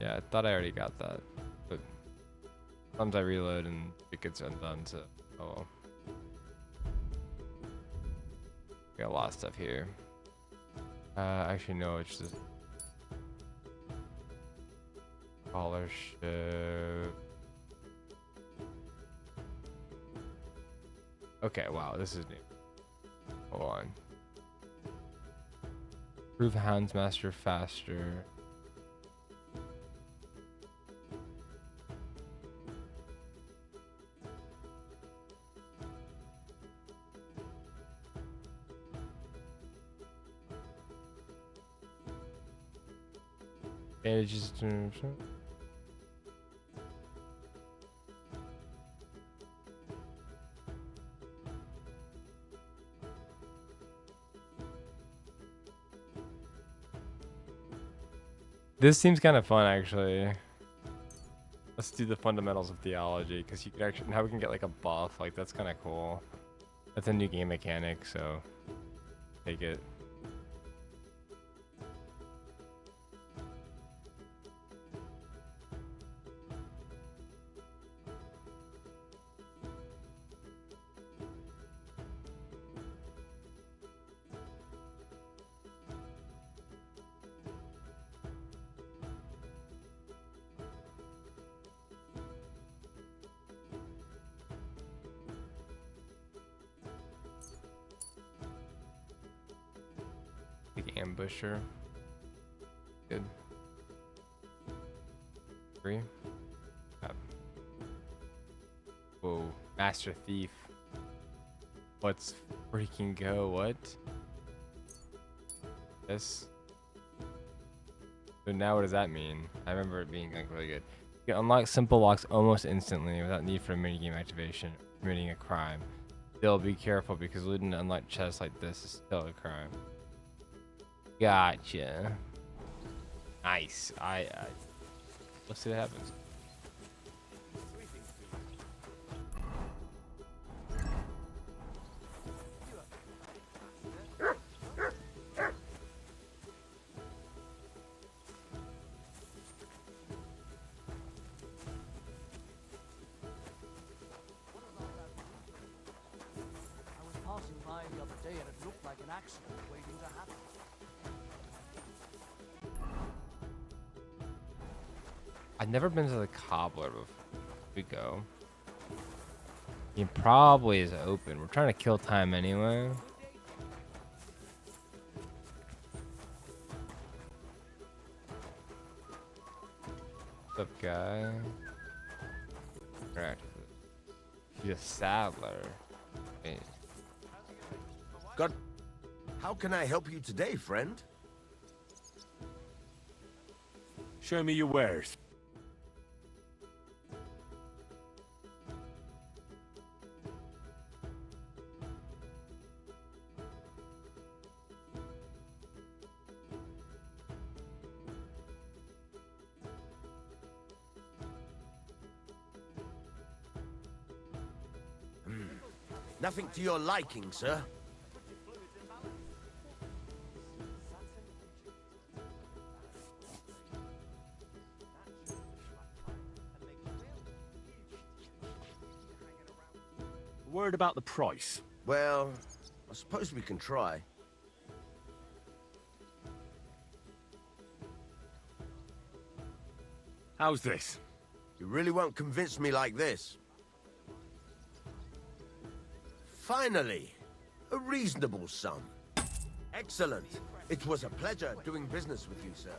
S1: Yeah, I thought I already got that. But sometimes I reload and it gets undone, so oh well. Got a lot of stuff here. Actually no, it's just scholarship. Okay, wow, this is new. Hold on. Prove Houndsmaster faster. Bandages to... This seems kind of fun, actually. Let's do the fundamentals of theology, because you can actually now we can get like a buff. Like that's kind of cool. That's a new game mechanic, so take it. Ambusher. Good. 3. Whoa. Master Thief. Let's freaking go. What? This. So now what does that mean? I remember it being like really good. You can unlock simple locks almost instantly without need for minigame activation, committing a crime. Still be careful because looting an unlocked chest like this is still a crime. Gotcha. Nice. Let's see what happens.
S17: The other day and it looked like an accident waiting to happen.
S1: I've never been to the cobbler before. We go. He probably is open. We're trying to kill time anyway. What's up, guy? Correct. He's a saddler. Wait.
S19: God, how can I help you today, friend?
S2: Show me your wares.
S19: Nothing to your liking, sir.
S2: Word about the price.
S19: Well, I suppose we can try.
S2: How's this?
S19: You really won't convince me like this. Finally, a reasonable sum. Excellent. It was a pleasure doing business with you, sir.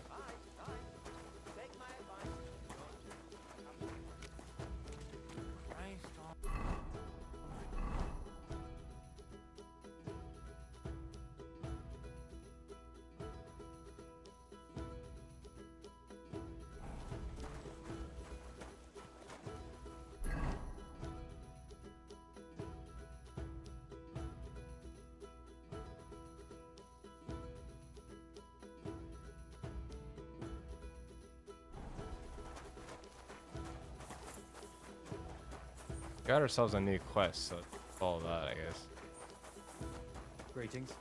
S1: Got ourselves a new quest, so follow that, I guess.
S5: Greetings.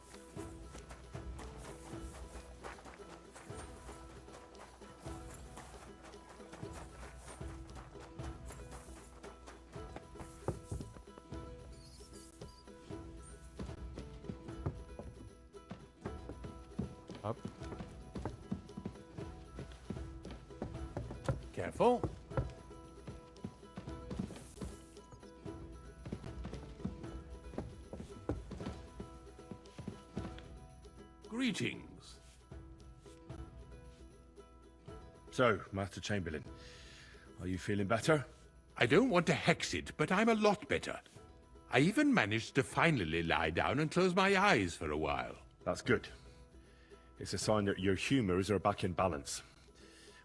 S1: Up.
S13: Careful.
S2: Greetings. So, Master Chamberlain, are you feeling better?
S13: I don't want to hex it, but I'm a lot better. I even managed to finally lie down and close my eyes for a while.
S2: That's good. It's a sign that your humors are back in balance.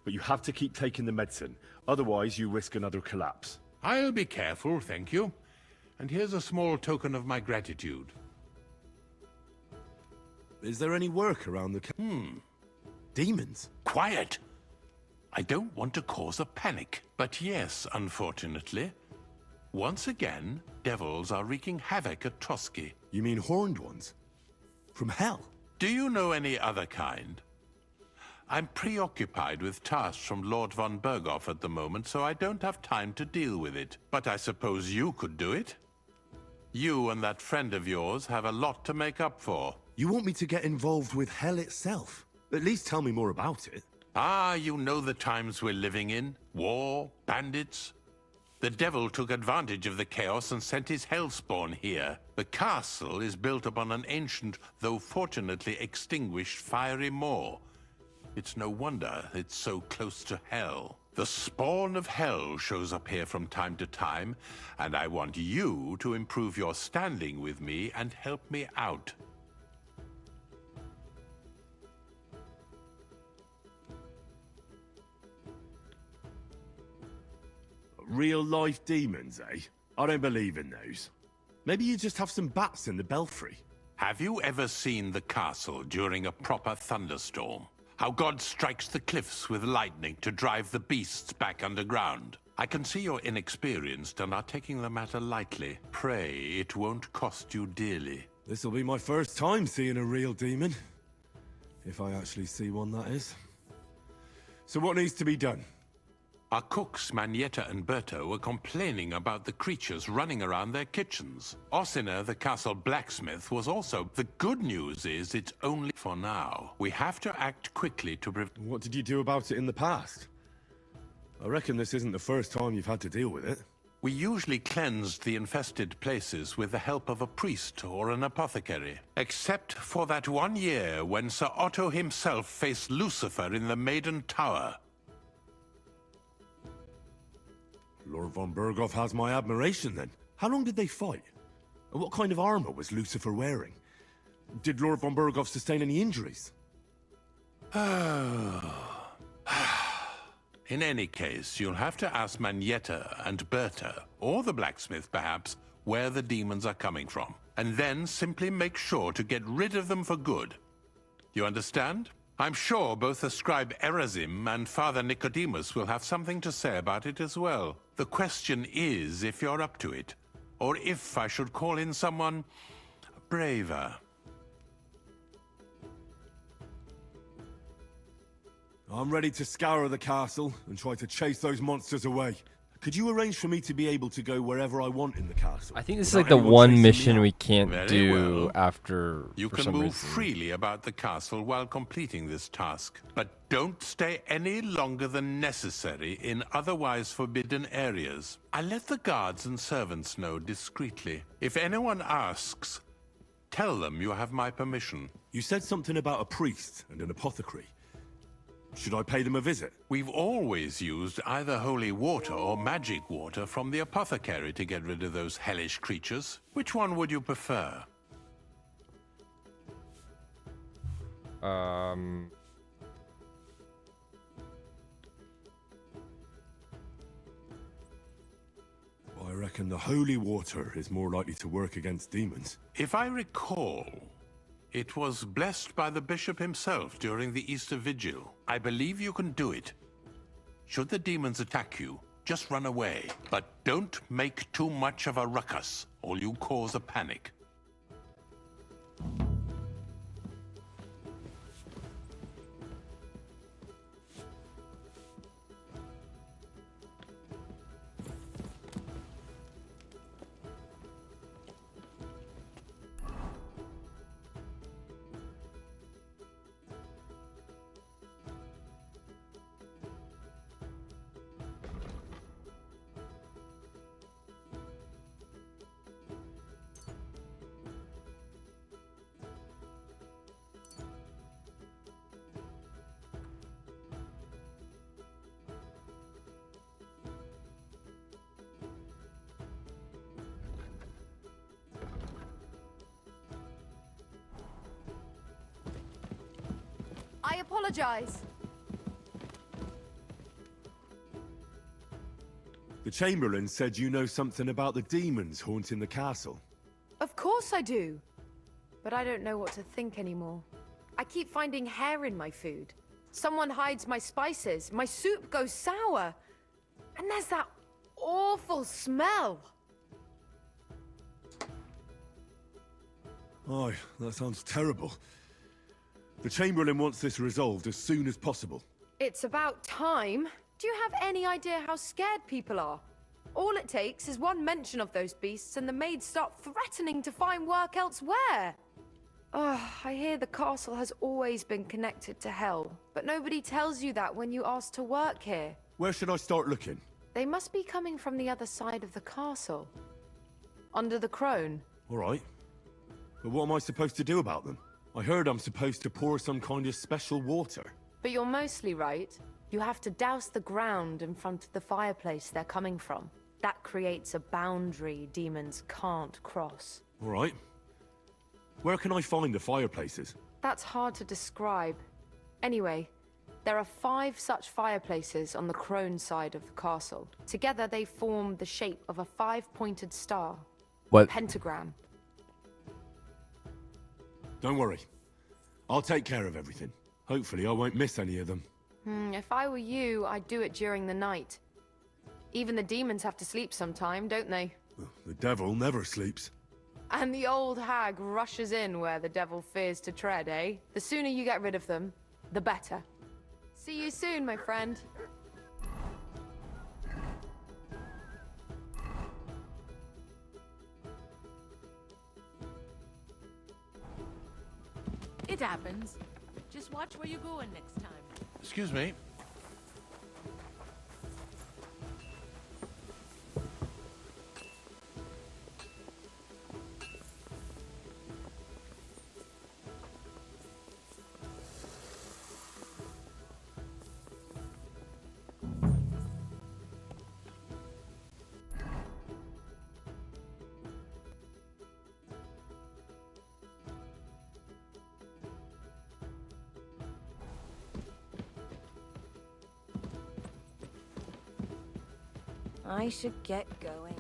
S2: But you have to keep taking the medicine, otherwise you risk another collapse.
S13: I'll be careful, thank you. And here's a small token of my gratitude.
S2: Is there any work around the demons?
S13: Quiet! I don't want to cause a panic, but yes, unfortunately. Once again, devils are wreaking havoc at Trotsky.
S2: You mean horned ones? From hell?
S13: Do you know any other kind? I'm preoccupied with tasks from Lord von Berghoff at the moment, so I don't have time to deal with it. But I suppose you could do it? You and that friend of yours have a lot to make up for.
S2: You want me to get involved with hell itself? At least tell me more about it.
S13: Ah, you know the times we're living in. War, bandits. The devil took advantage of the chaos and sent his hellspawn here. The castle is built upon an ancient, though fortunately extinguished, fiery moor. It's no wonder it's so close to hell. The spawn of hell shows up here from time to time, and I want you to improve your standing with me and help me out.
S2: Real-life demons, eh? I don't believe in those. Maybe you just have some bats in the belfry.
S13: Have you ever seen the castle during a proper thunderstorm? How God strikes the cliffs with lightning to drive the beasts back underground? I can see you're inexperienced and are taking the matter lightly. Pray it won't cost you dearly.
S2: This'll be my first time seeing a real demon. If I actually see one, that is. So what needs to be done?
S13: Our cooks, Manietta and Berto, were complaining about the creatures running around their kitchens. Ossina, the castle blacksmith, was also. The good news is it's only for now. We have to act quickly to prevent.
S2: What did you do about it in the past? I reckon this isn't the first time you've had to deal with it.
S13: We usually cleansed the infested places with the help of a priest or an apothecary. Except for that one year when Sir Otto himself faced Lucifer in the Maiden Tower.
S2: Lord von Berghoff has my admiration, then. How long did they fight? And what kind of armor was Lucifer wearing? Did Lord von Berghoff sustain any injuries?
S13: In any case, you'll have to ask Manietta and Berta, or the blacksmith perhaps, where the demons are coming from. And then simply make sure to get rid of them for good. You understand? I'm sure both the scribe Erazim and Father Nicodemus will have something to say about it as well. The question is if you're up to it, or if I should call in someone braver.
S2: I'm ready to scour the castle and try to chase those monsters away. Could you arrange for me to be able to go wherever I want in the castle?
S1: I think this is like the one mission we can't do after.
S13: You can move freely about the castle while completing this task, but don't stay any longer than necessary in otherwise forbidden areas. I let the guards and servants know discreetly. If anyone asks, tell them you have my permission.
S2: You said something about a priest and an apothecary. Should I pay them a visit?
S13: We've always used either holy water or magic water from the apothecary to get rid of those hellish creatures. Which one would you prefer?
S2: I reckon the holy water is more likely to work against demons.
S13: If I recall, it was blessed by the bishop himself during the Easter Vigil. I believe you can do it. Should the demons attack you, just run away. But don't make too much of a ruckus, or you cause a panic.
S11: I apologize.
S2: The Chamberlain said you know something about the demons haunting the castle.
S20: Of course I do. But I don't know what to think anymore. I keep finding hair in my food. Someone hides my spices. My soup goes sour. And there's that awful smell.
S2: Oh, that sounds terrible. The Chamberlain wants this resolved as soon as possible.
S20: It's about time. Do you have any idea how scared people are? All it takes is one mention of those beasts and the maids start threatening to find work elsewhere. Ugh, I hear the castle has always been connected to hell, but nobody tells you that when you ask to work here.
S2: Where should I start looking?
S20: They must be coming from the other side of the castle. Under the crone.
S2: All right. But what am I supposed to do about them? I heard I'm supposed to pour some kind of special water.
S20: But you're mostly right. You have to douse the ground in front of the fireplace they're coming from. That creates a boundary demons can't cross.
S2: All right. Where can I find the fireplaces?
S20: That's hard to describe. Anyway, there are 5 such fireplaces on the crone side of the castle. Together they form the shape of a 5-pointed star.
S1: What?
S20: Pentagram.
S2: Don't worry. I'll take care of everything. Hopefully I won't miss any of them.
S20: If I were you, I'd do it during the night. Even the demons have to sleep sometime, don't they?
S2: The devil never sleeps.
S20: And the old hag rushes in where the devil fears to tread, eh? The sooner you get rid of them, the better. See you soon, my friend.
S4: It happens. Just watch where you're going next time.
S13: Excuse me.
S11: I should get going.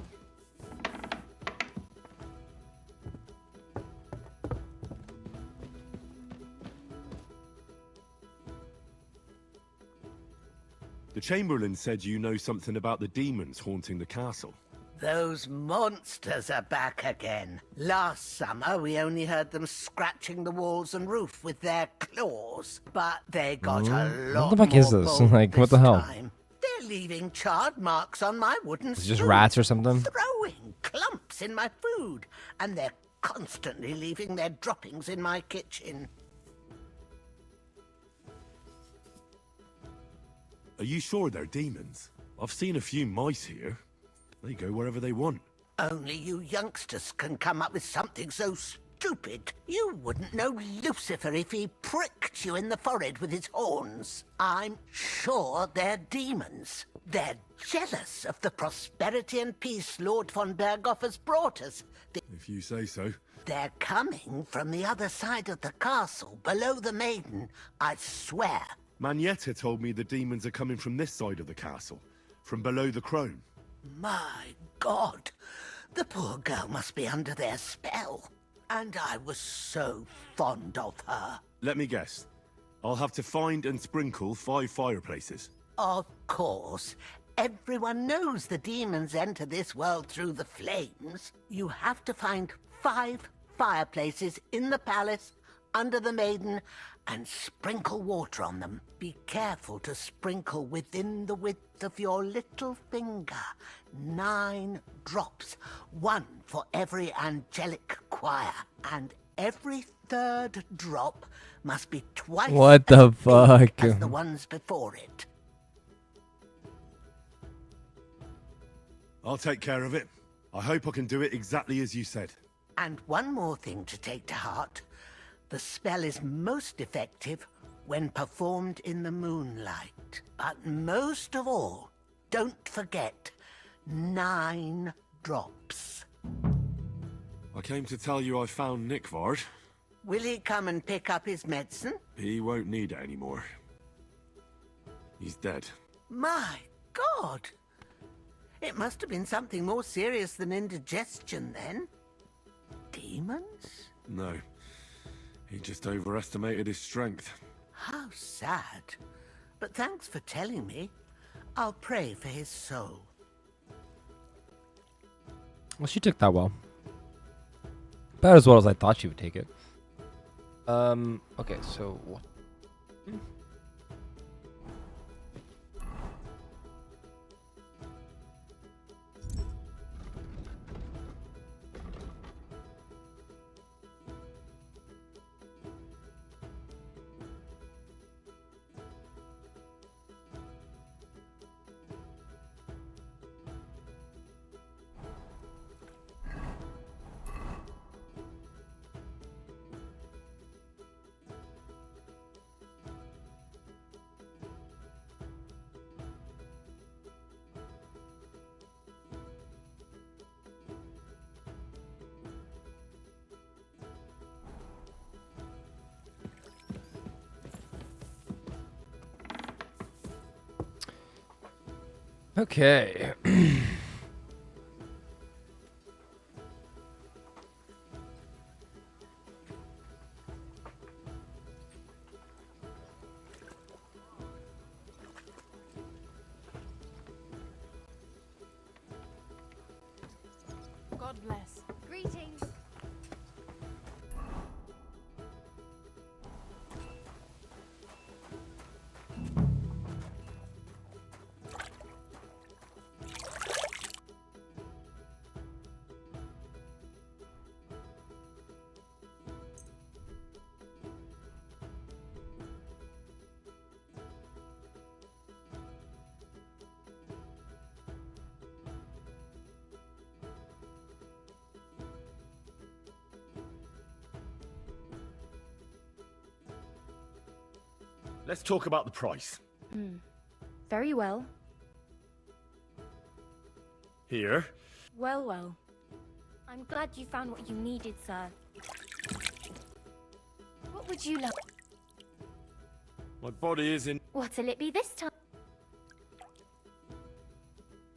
S2: The Chamberlain said you know something about the demons haunting the castle.
S8: Those monsters are back again. Last summer, we only heard them scratching the walls and roof with their claws. But they got a lot
S1: What the fuck is
S8: more
S1: this?
S8: bold
S1: Like, what the
S8: this
S1: hell?
S8: time. They're leaving charred marks on my wooden
S1: Is it just
S8: spoon,
S1: rats or something?
S8: throwing clumps in my food, and they're constantly leaving their droppings in my kitchen.
S2: Are you sure they're demons? I've seen a few mice here. They go wherever they want.
S8: Only you youngsters can come up with something so stupid. You wouldn't know Lucifer if he pricked you in the forehead with his horns. I'm sure they're demons. They're jealous of the prosperity and peace Lord von Berghoff has brought us.
S2: If you say so.
S8: They're coming from the other side of the castle, below the maiden, I swear.
S2: Manietta told me the demons are coming from this side of the castle, from below the crone.
S8: My God, the poor girl must be under their spell. And I was so fond of her.
S2: Let me guess. I'll have to find and sprinkle 5 fireplaces.
S8: Of course. Everyone knows the demons enter this world through the flames. You have to find 5 fireplaces in the palace, under the maiden, and sprinkle water on them. Be careful to sprinkle within the width of your little finger. 9 drops, 1 for every angelic choir, and every 3rd drop must be twice
S1: What the
S8: as
S1: fuck?
S8: big as the ones before it.
S2: I'll take care of it. I hope I can do it exactly as you said.
S8: And one more thing to take to heart. The spell is most effective when performed in the moonlight. But most of all, don't forget, 9 drops.
S2: I came to tell you I found Nickvard.
S8: Will he come and pick up his medicine?
S2: He won't need it anymore. He's dead.
S8: My God! It must have been something more serious than indigestion then. Demons?
S2: No. He just overestimated his strength.
S8: How sad. But thanks for telling me. I'll pray for his soul.
S1: Well, she took that well. About as well as I thought she would take it. Okay, so what? Okay.
S10: God bless.
S11: Greetings.
S17: Let's talk about the price.
S11: Very well.
S17: Here.
S11: Well, well. I'm glad you found what you needed, sir. What would you like?
S17: My body is in...
S11: What'll it be this time?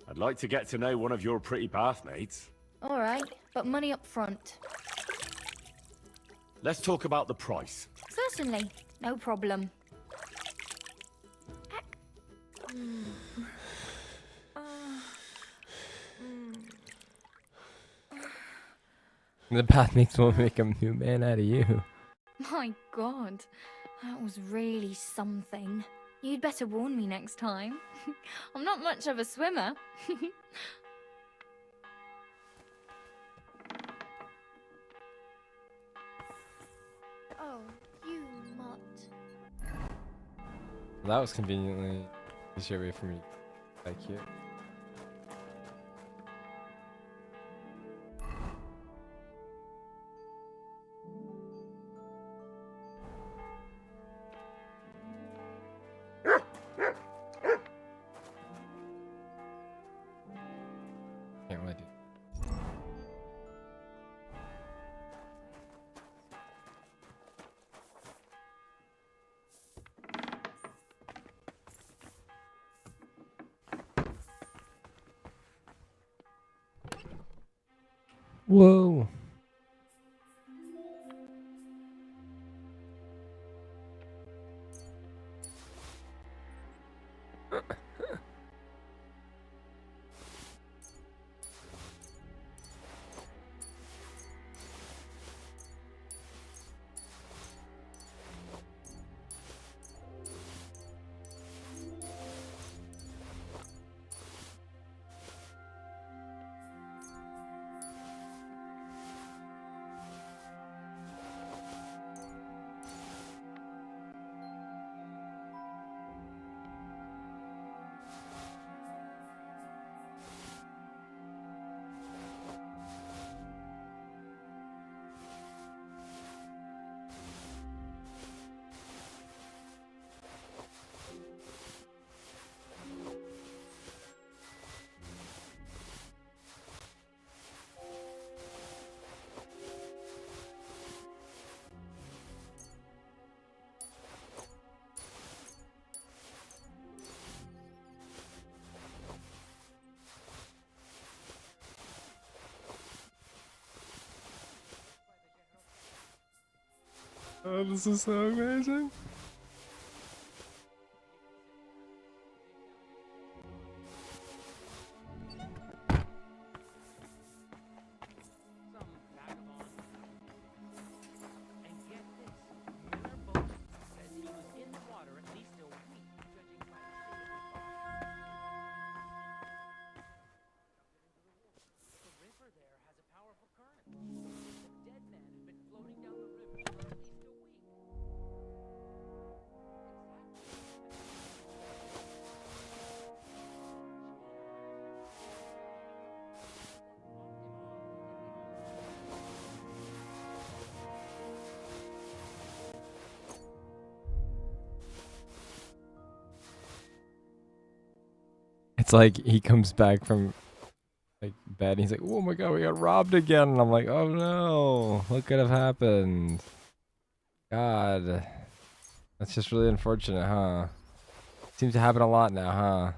S17: I'd like to get to know one of your pretty bathmates.
S11: All right, but money up front.
S17: Let's talk about the price.
S11: Certainly, no problem.
S1: The bathmates won't make a new man out of you.
S11: My God, that was really something. You'd better warn me next time. I'm not much of a swimmer. Oh, you mutt.
S1: That was conveniently easier way for me. Thank you. Can't wait. Whoa. Oh, this is so amazing. It's like he comes back from like bed and he's like, oh my god, we got robbed again. And I'm like, oh no, what could have happened? God, that's just really unfortunate, huh? Seems to happen a lot now, huh?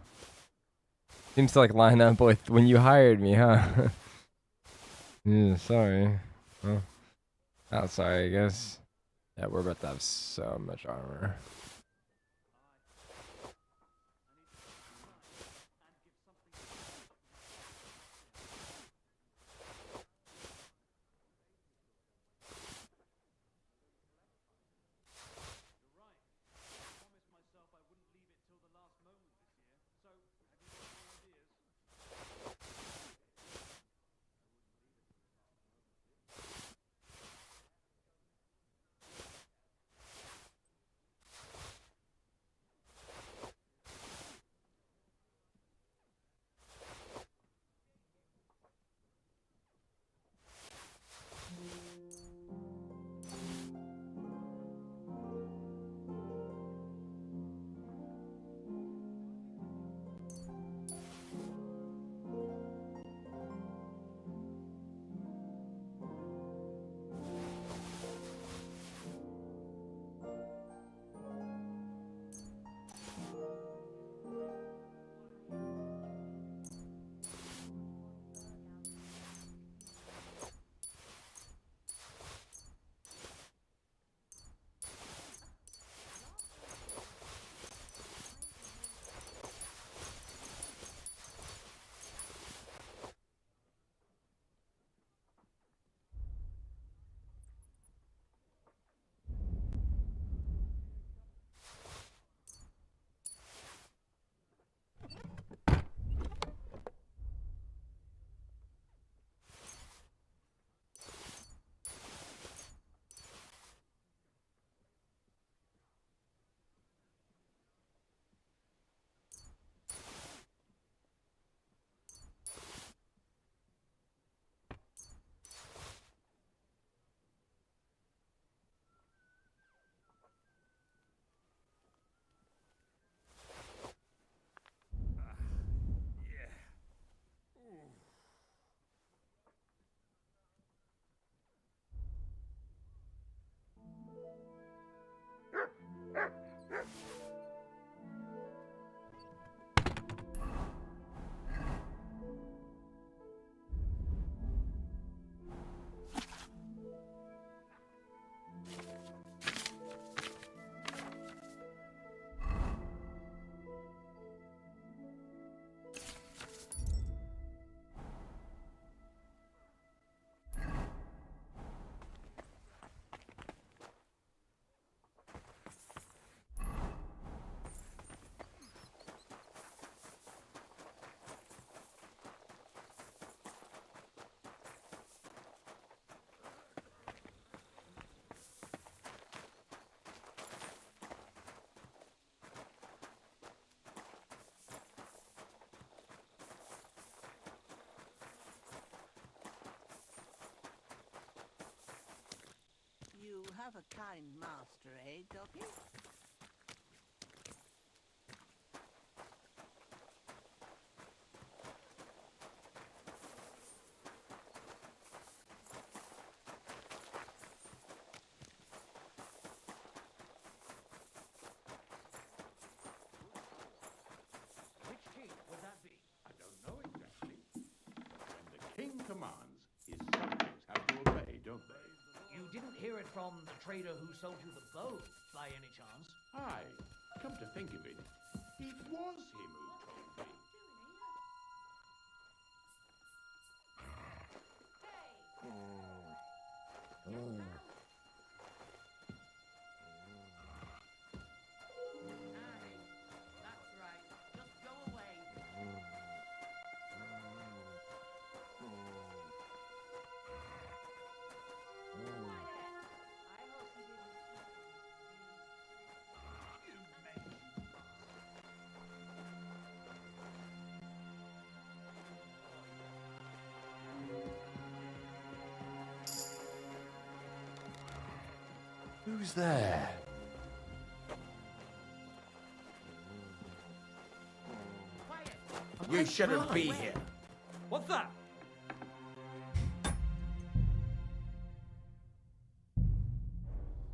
S1: Seems to like line up with when you hired me, huh? Yeah, sorry. Well, not sorry, I guess. Yeah, we're about to have so much armor.
S8: You have a kind master, eh, Doggy?
S17: Which king would that be?
S13: I don't know exactly. When the king commands, his subjects have to obey, don't they?
S17: You didn't hear it from the trader who sold you the bow, by any chance?
S13: Aye, come to think of it, it was him who told me.
S4: That's right. Just go away.
S13: Who's there?
S19: You shouldn't be here.
S17: What's that?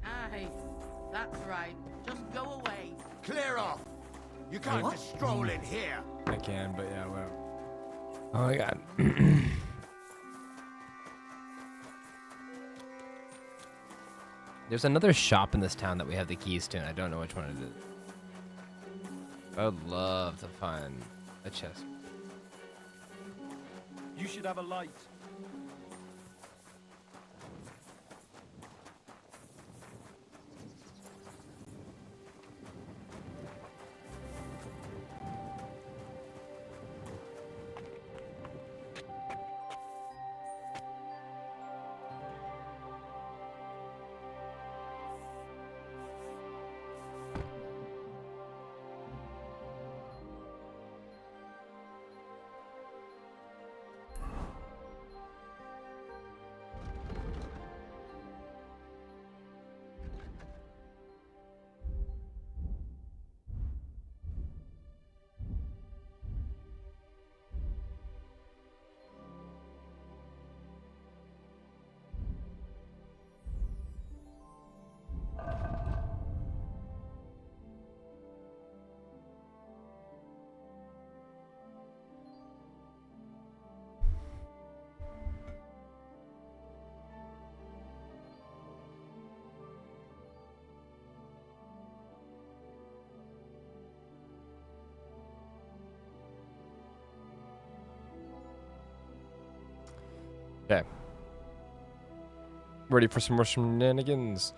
S4: Aye, that's right. Just go away.
S14: Clear off!
S19: You can't just stroll in here.
S12: I can, but yeah, well.
S1: Oh my god. There's another shop in this town that we have the keys to, and I don't know which one it is. I would love to find a chest.
S17: You should have a light.
S1: Okay. Ready for some more shenanigans?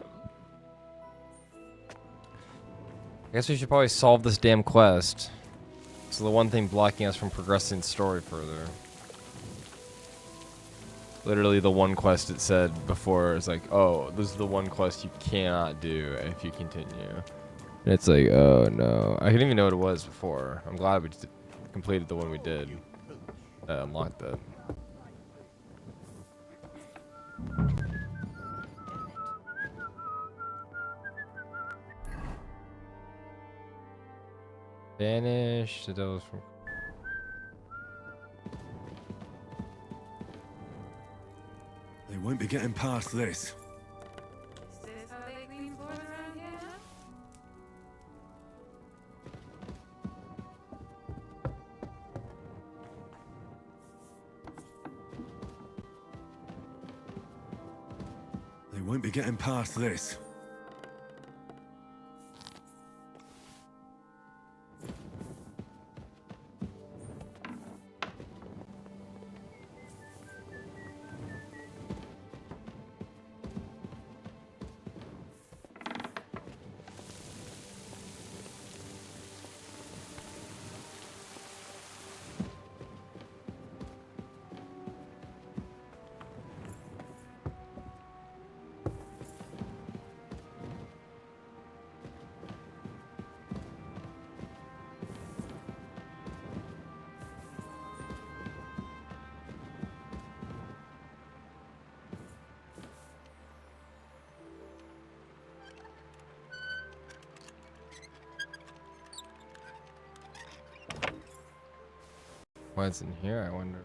S1: I guess we should probably solve this damn quest. It's the one thing blocking us from progressing the story further. Literally the one quest it said before is like, oh, this is the one quest you cannot do if you continue. And it's like, oh no. I didn't even know what it was before. I'm glad we just completed the one we did. Unlocked it. Banish the devils from.
S2: They won't be getting past this. They won't be getting past this.
S1: What's in here, I wonder.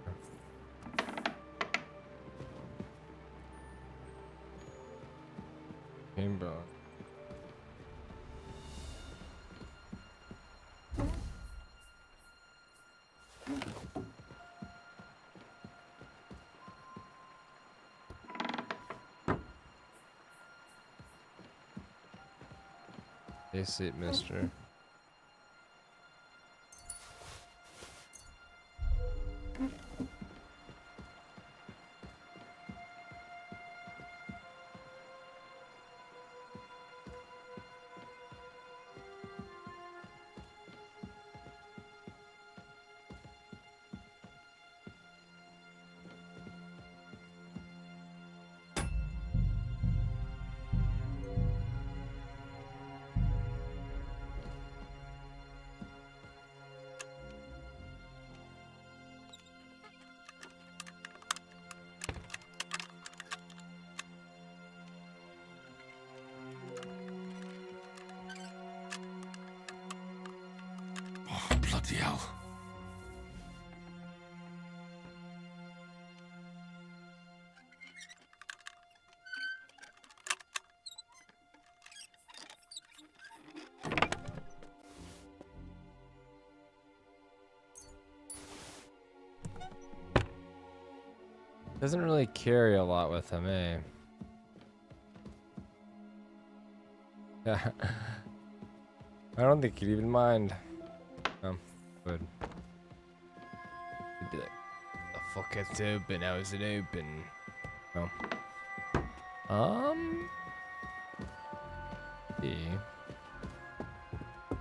S1: Rainbow. Stay safe, mister.
S2: Bloody hell.
S1: Doesn't really carry a lot with him, eh? I don't think he'd even mind. Good. He'd be like, the fuck it's open, how is it open? No.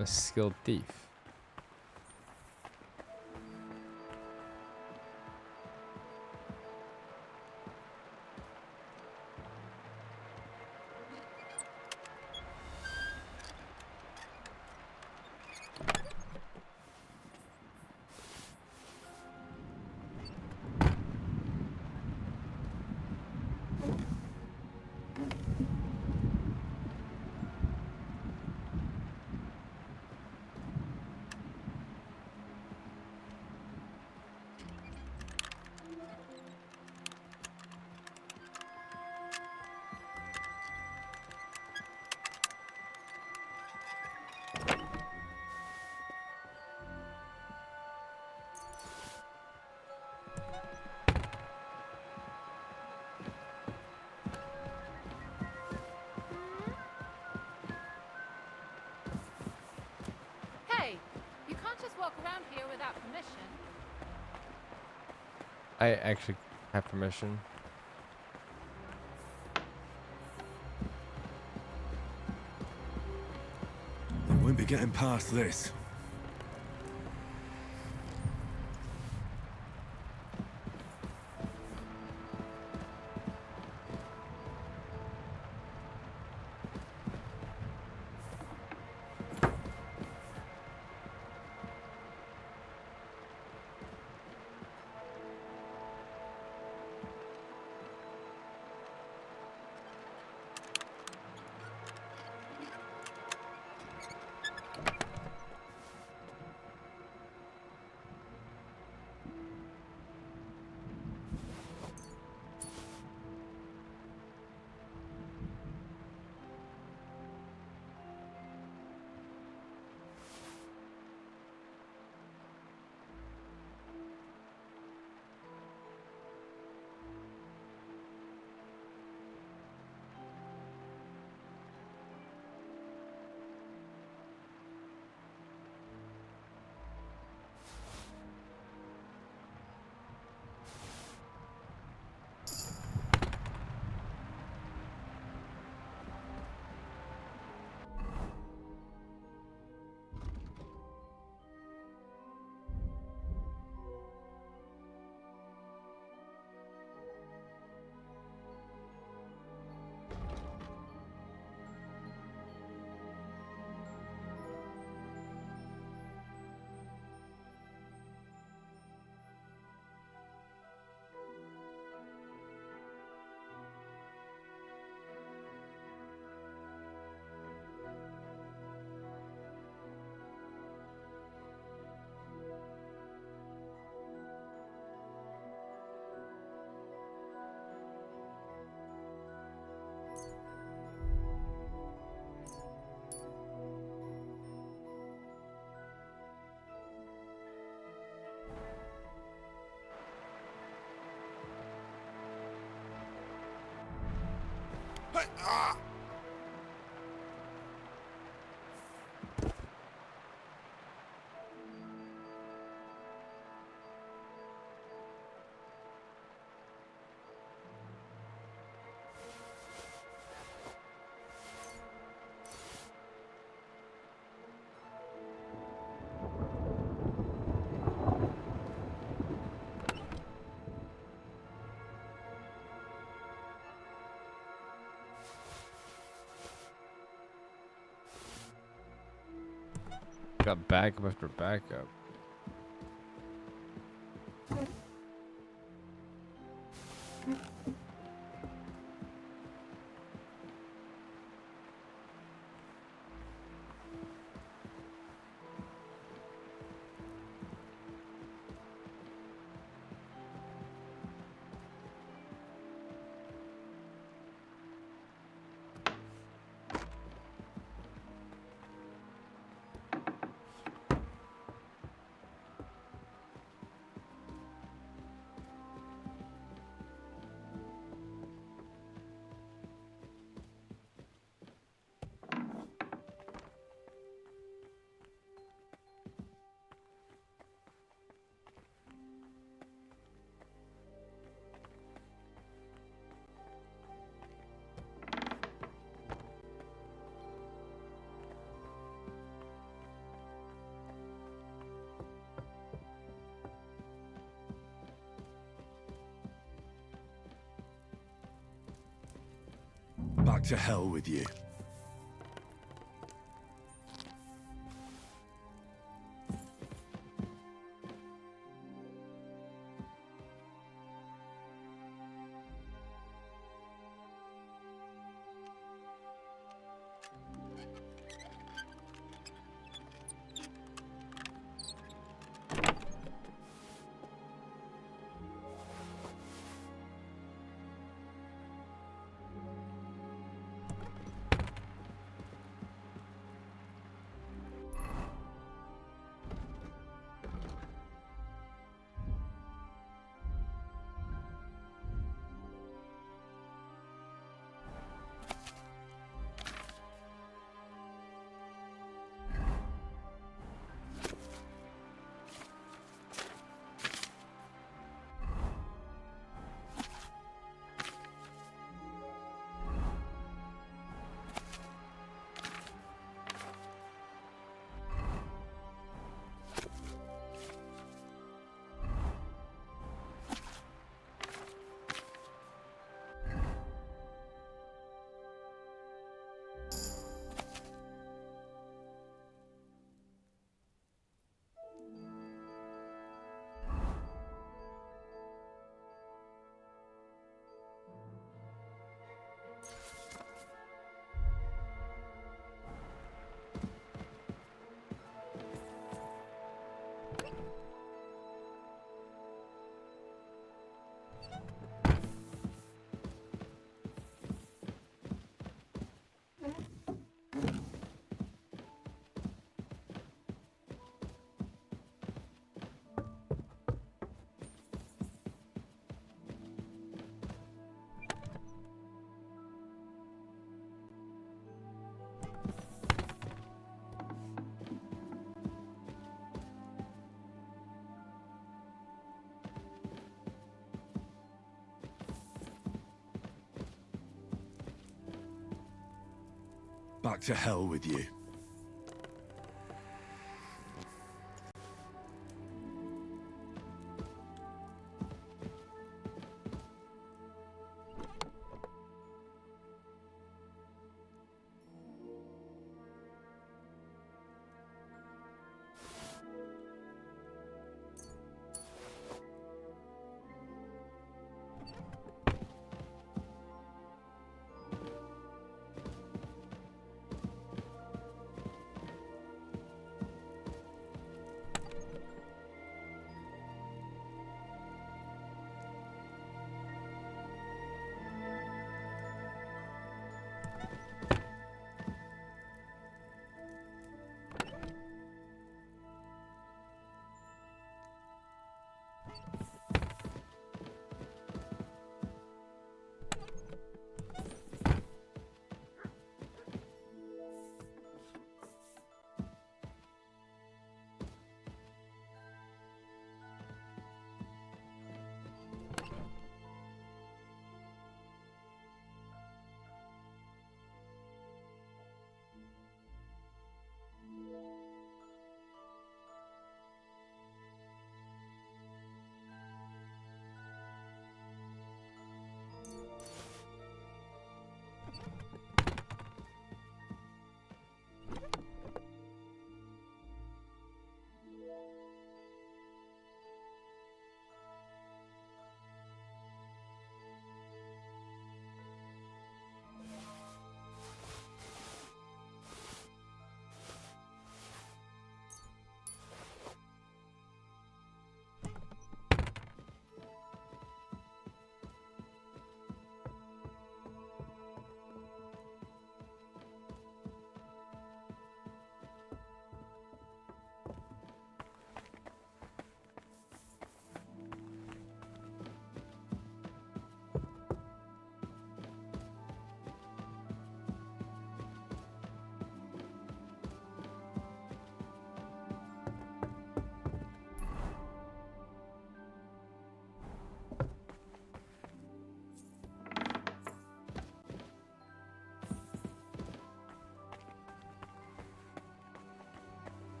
S1: A skilled thief.
S4: Hey, you can't just walk around here without permission.
S1: I actually have permission.
S2: I won't be getting past this.
S1: Got backup after backup.
S2: Back to hell with you. Back to hell with you.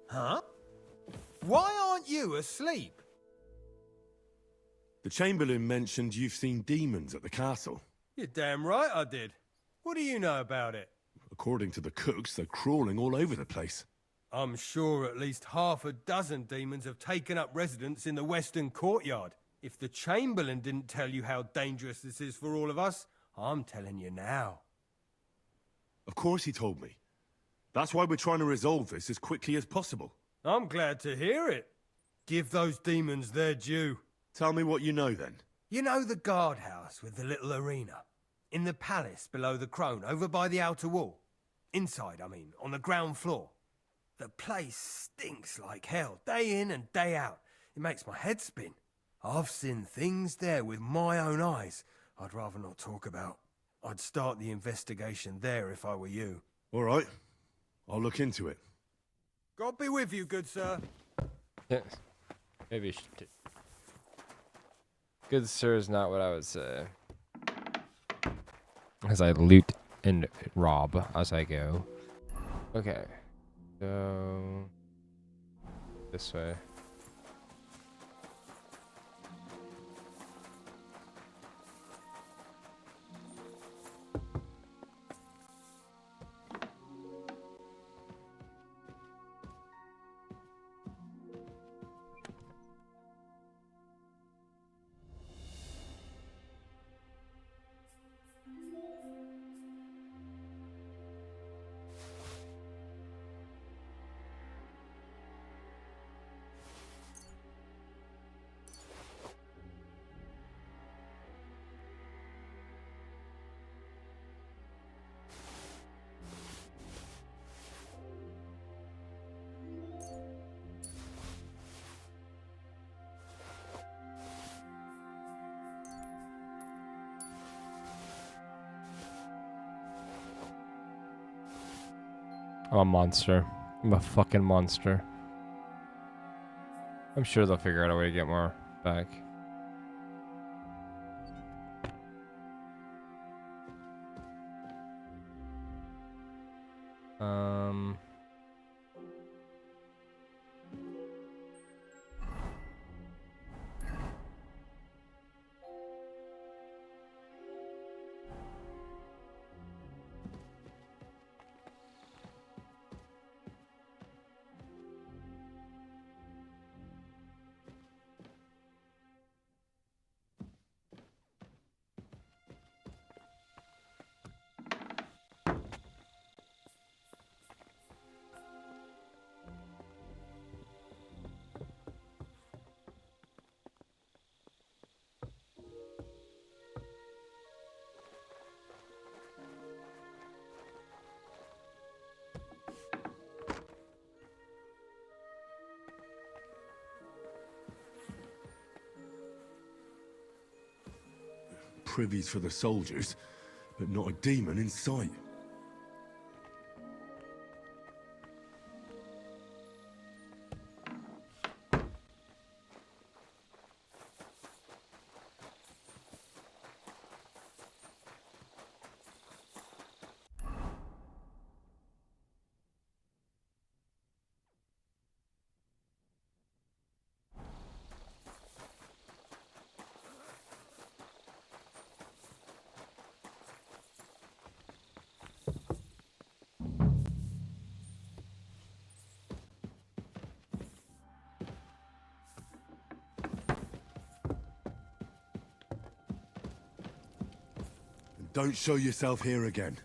S6: Huh? Why aren't you asleep?
S2: The Chamberlain mentioned you've seen demons at the castle.
S6: You're damn right I did. What do you know about it?
S2: According to the cooks, they're crawling all over the place.
S6: I'm sure at least half a dozen demons have taken up residence in the western courtyard. If the Chamberlain didn't tell you how dangerous this is for all of us, I'm telling you now.
S2: Of course he told me. That's why we're trying to resolve this as quickly as possible.
S6: I'm glad to hear it. Give those demons their due.
S2: Tell me what you know then.
S6: You know the guardhouse with the little arena? In the palace below the Crone, over by the outer wall? Inside, I mean, on the ground floor. The place stinks like hell, day in and day out. It makes my head spin. I've seen things there with my own eyes I'd rather not talk about. I'd start the investigation there if I were you.
S2: All right. I'll look into it.
S6: God be with you, good sir.
S1: Yes. Maybe you should do. Good sir is not what I would say. As I loot and rob as I go. Okay. Go this way. I'm a monster. I'm a fucking monster. I'm sure they'll figure out a way to get more back.
S2: Privies for the soldiers, but not a demon in sight. Don't show yourself here again.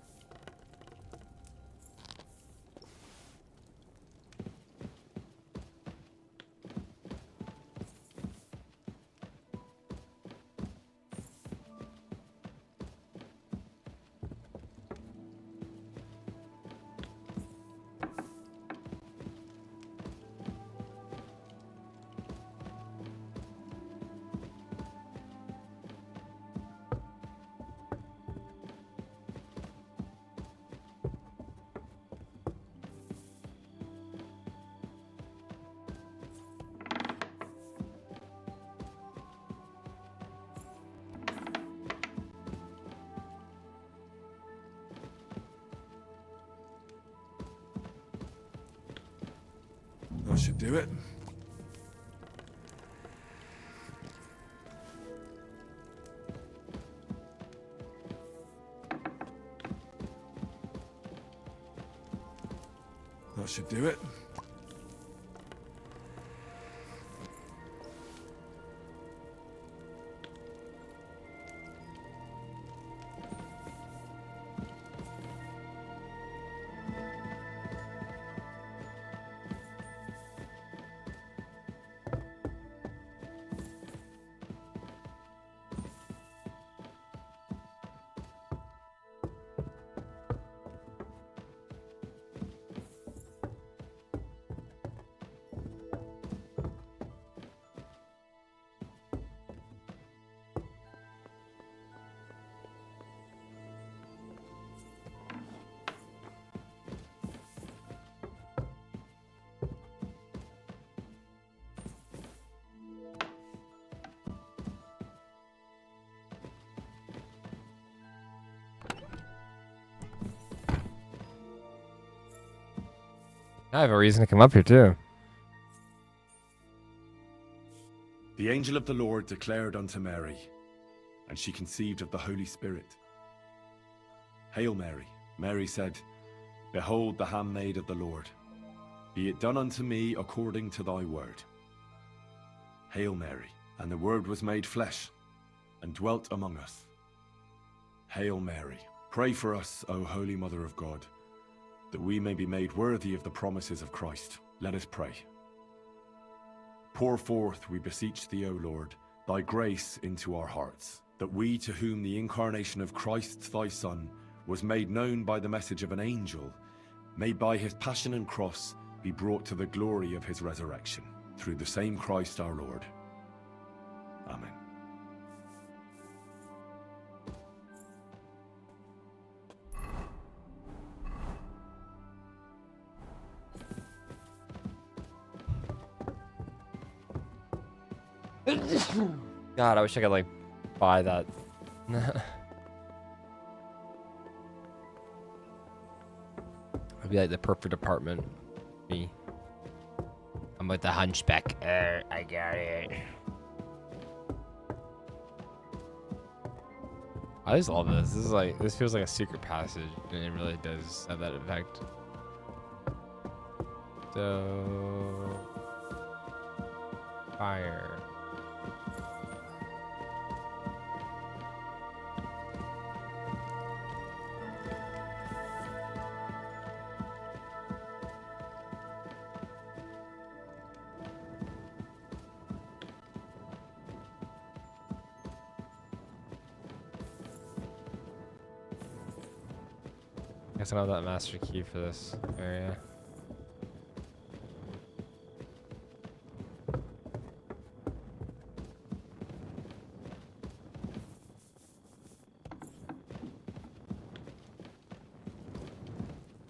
S2: should do it. That should do it.
S1: I have a reason to come up here too.
S2: The angel of the Lord declared unto Mary, and she conceived of the Holy Spirit. Hail Mary. Mary said, Behold the handmaid of the Lord. Be it done unto me according to thy word. Hail Mary. And the Word was made flesh, and dwelt among us. Hail Mary. Pray for us, O Holy Mother of God, that we may be made worthy of the promises of Christ. Let us pray. Pour forth, we beseech thee, O Lord, thy grace into our hearts, that we, to whom the incarnation of Christ thy Son was made known by the message of an angel, may by his passion and cross be brought to the glory of his resurrection, through the same Christ our Lord. Amen.
S1: God, I wish I could like buy that. It'd be like the perfect apartment. Me. I'm with the hunchback. I got it. I just love this. This is like, this feels like a secret passage, and it really does have that effect. So, fire. I guess I don't have that master key for this area.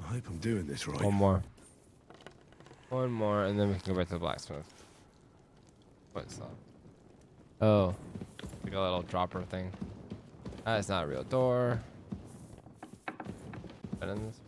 S2: I hope I'm doing this right.
S1: One more. One more, and then we can go back to the blacksmith. What's that? Oh, like a little dropper thing. That's not a real door. In this.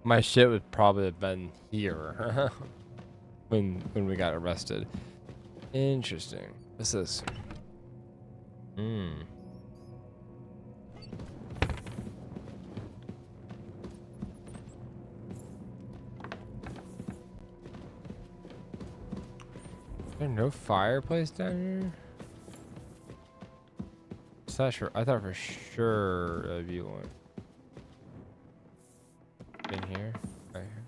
S1: My shit would probably have been here when we got arrested. Interesting. What's this? Is there no fireplace down here? I thought for sure there'd be one. In here? Right here.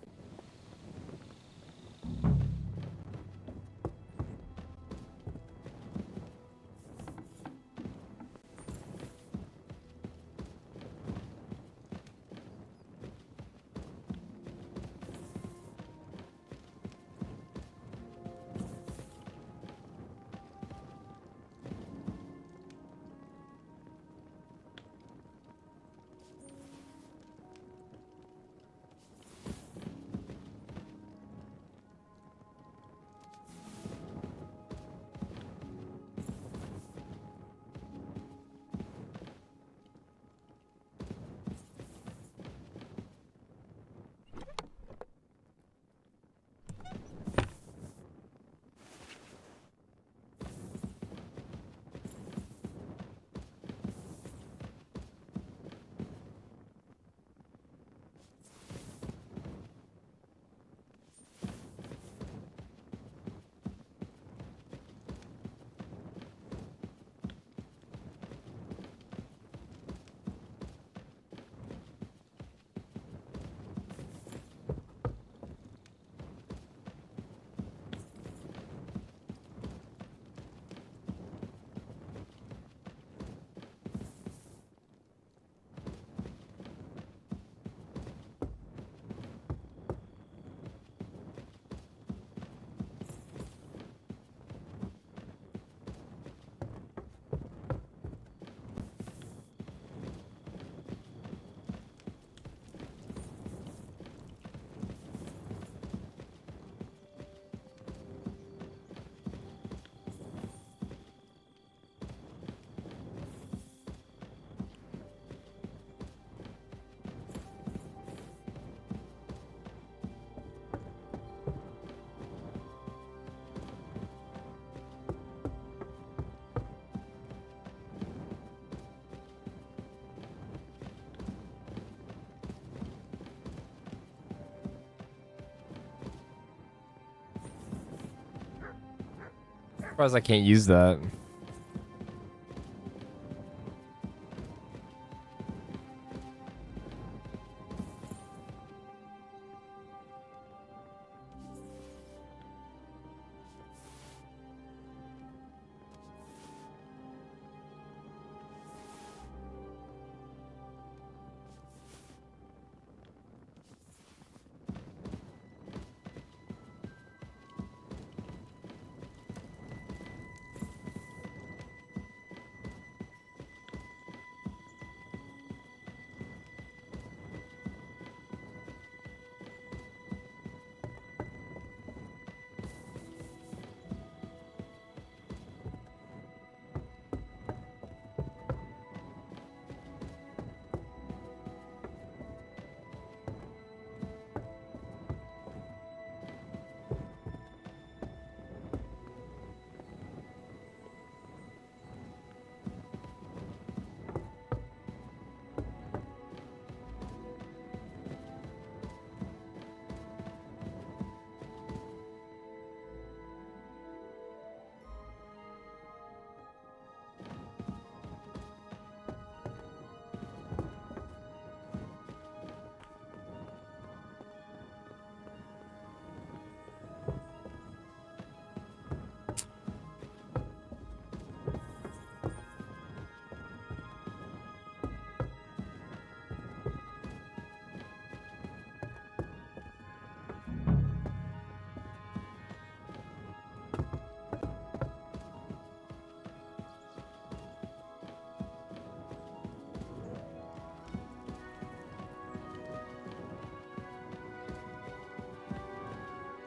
S1: Surprised I can't use that.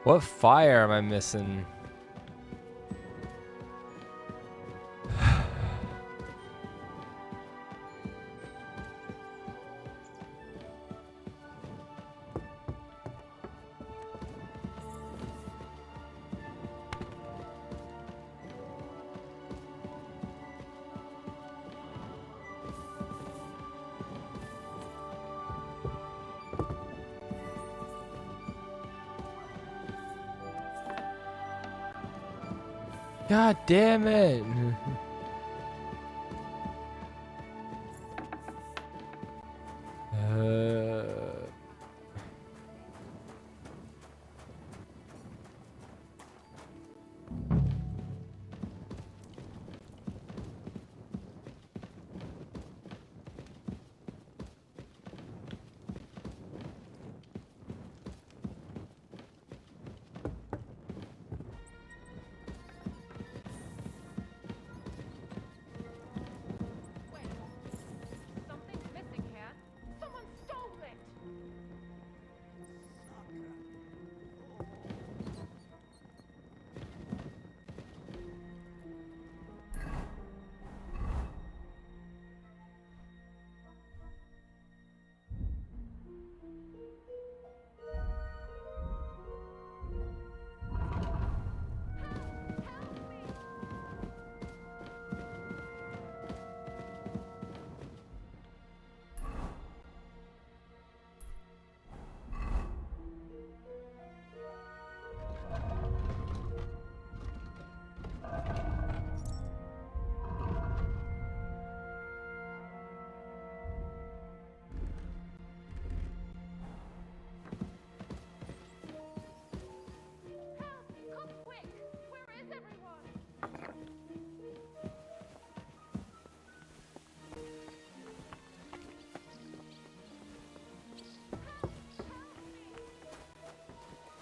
S1: What fire am I missing? God damn it.
S10: Something's missing here. Someone stole it.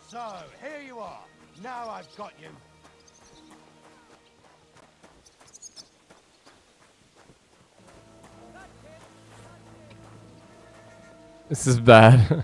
S17: So, here you are. Now I've got you.
S1: This is bad.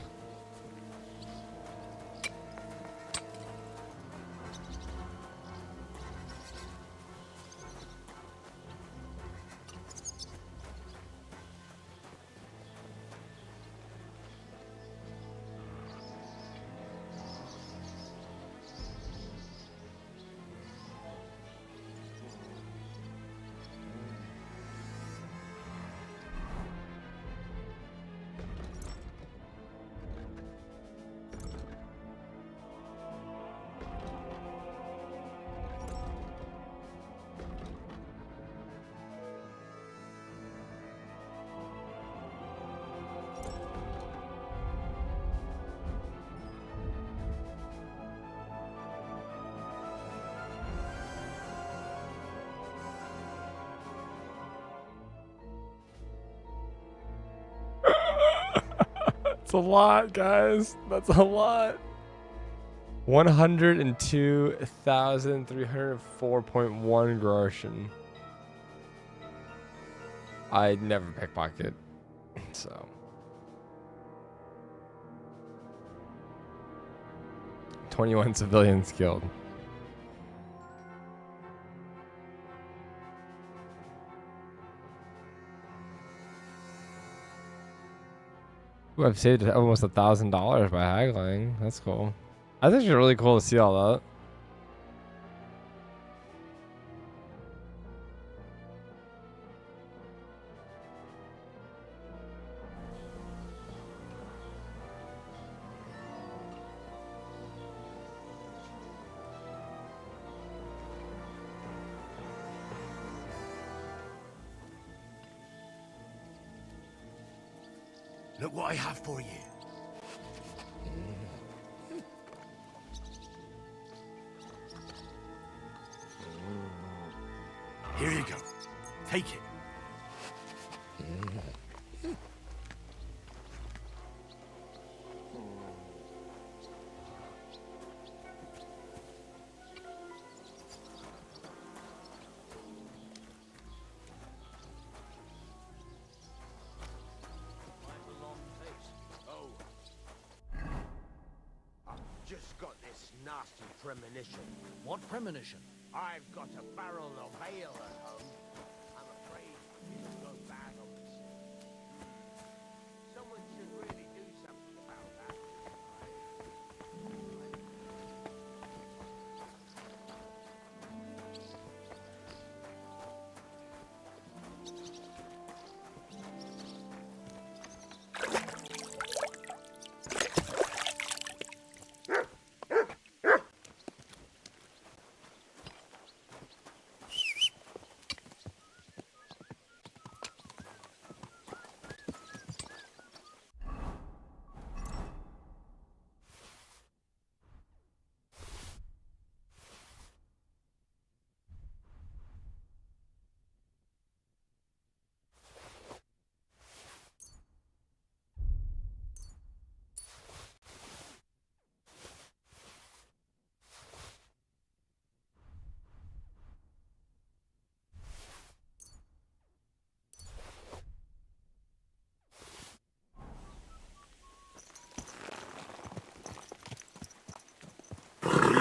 S1: That's a lot, guys. That's a lot. 102,304.1 groschen. I never pickpocket, so. 21 civilians killed. Ooh, I've saved almost $1,000 by haggling. That's cool. I think it's really cool to see all that.
S17: Look what I have for you. Here you go. Take it.
S19: Just got this nasty premonition.
S17: What premonition?
S19: I've got a barrel of ale at home. I'm afraid it'll go bad on the sea. Someone should really do something about that.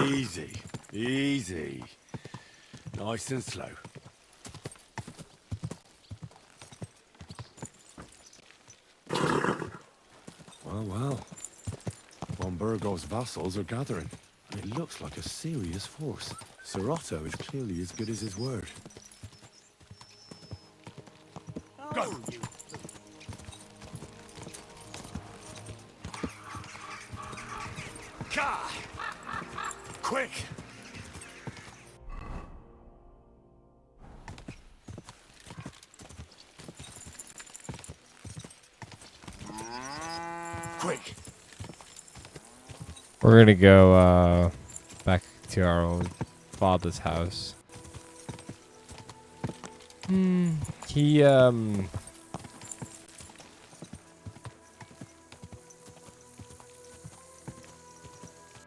S2: Easy, easy. Nice and slow. Well. Von Burgov's vassals are gathering, and it looks like a serious force. Sir Otto is clearly as good as his word. Go! Ka! Quick! Quick!
S1: We're gonna go back to our old father's house. He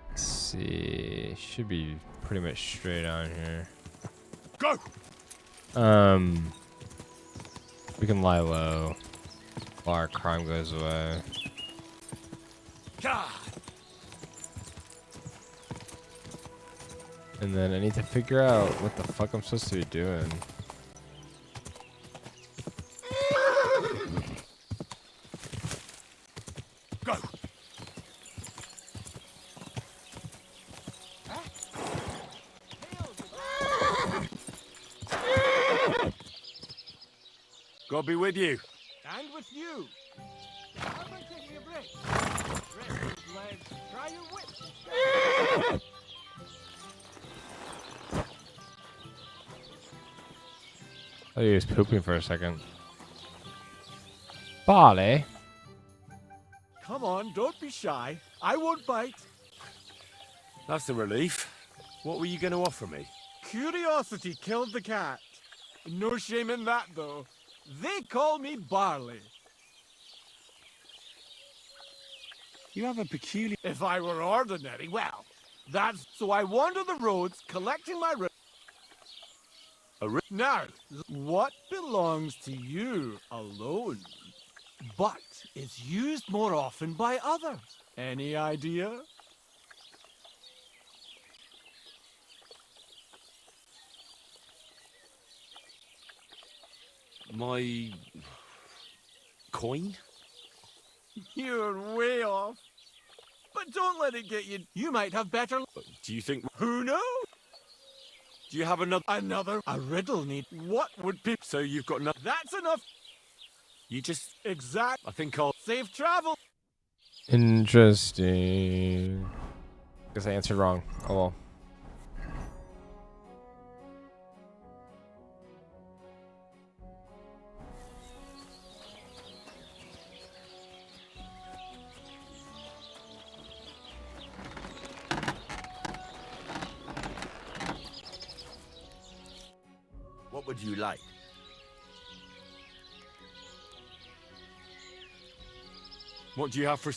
S1: let's see, should be pretty much straight on here.
S2: Go!
S1: We can lie low while our crime goes away.
S2: Ka!
S1: And then I need to figure out what the fuck I'm supposed to be doing.
S2: Go! God be with you.
S17: And with you. How about taking a break? Rest those legs. Try your wits instead.
S1: Oh, he was pooping for a second. Barley?
S17: Come on, don't be shy. I won't bite.
S2: That's a relief. What were you going to offer me?
S17: Curiosity killed the cat. No shame in that, though. They call me Barley.
S2: You have a peculiar...
S17: If I were ordinary, well, that's... So I wander the roads, collecting my... Now, what belongs to you alone, but is used more often by others? Any idea?
S2: My... coin?
S17: You're way off. But don't let it get you. You might have better...
S2: Do you think...
S17: Who knows?
S2: Do you have another...
S17: A riddle need... What would be...
S2: So you've got enough...
S17: That's enough.
S2: You just...
S17: Exact.
S2: I think I'll...
S17: Safe travel.
S1: Interesting. Guess I answered wrong. Oh well.
S19: What would you like?
S2: What do you have for...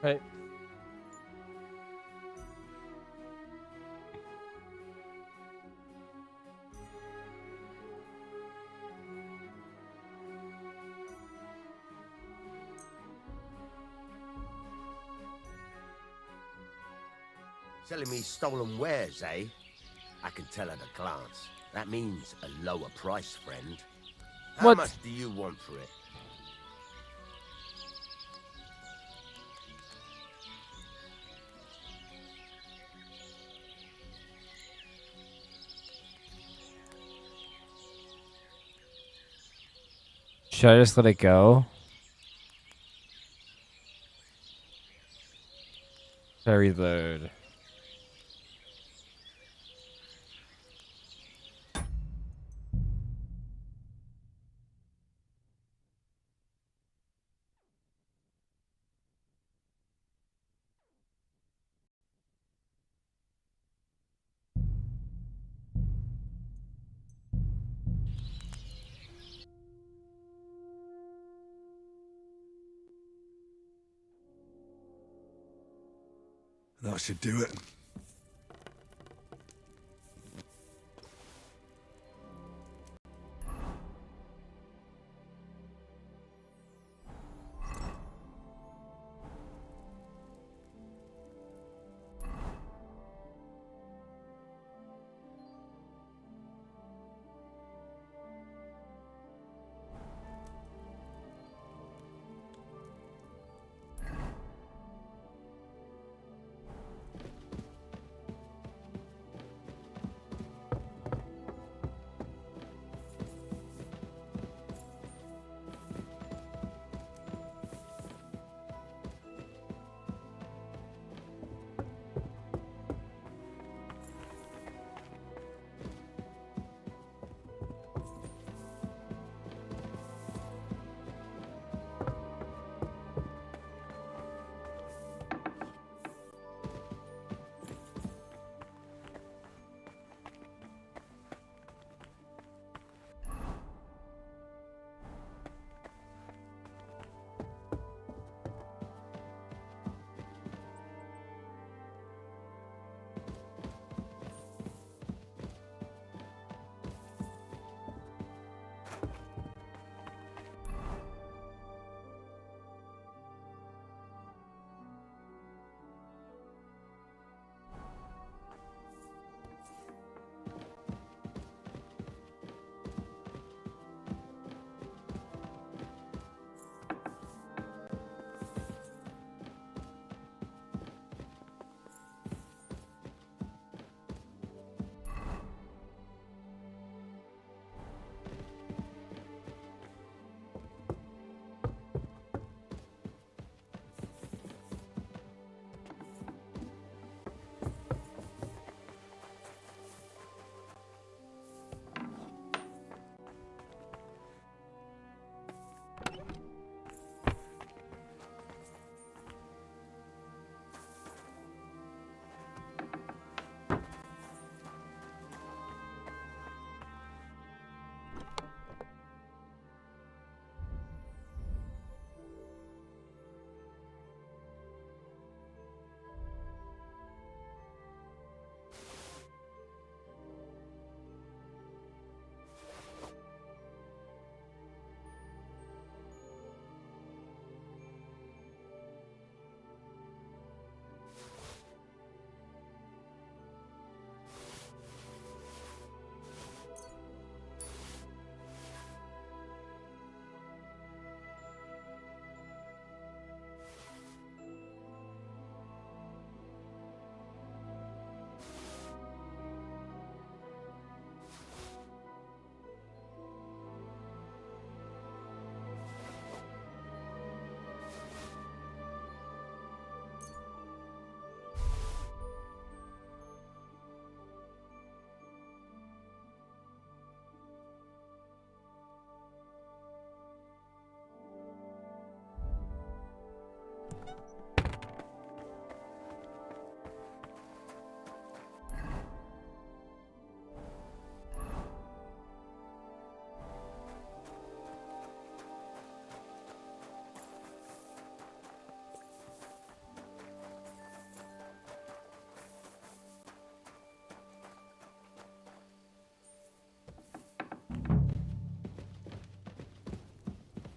S1: Right.
S19: Selling me stolen wares, eh? I can tell at a glance. That means a lower price, friend. How
S1: What?
S19: much do you want for it?
S1: Should I just let it go? Should I reload?
S21: That should do it.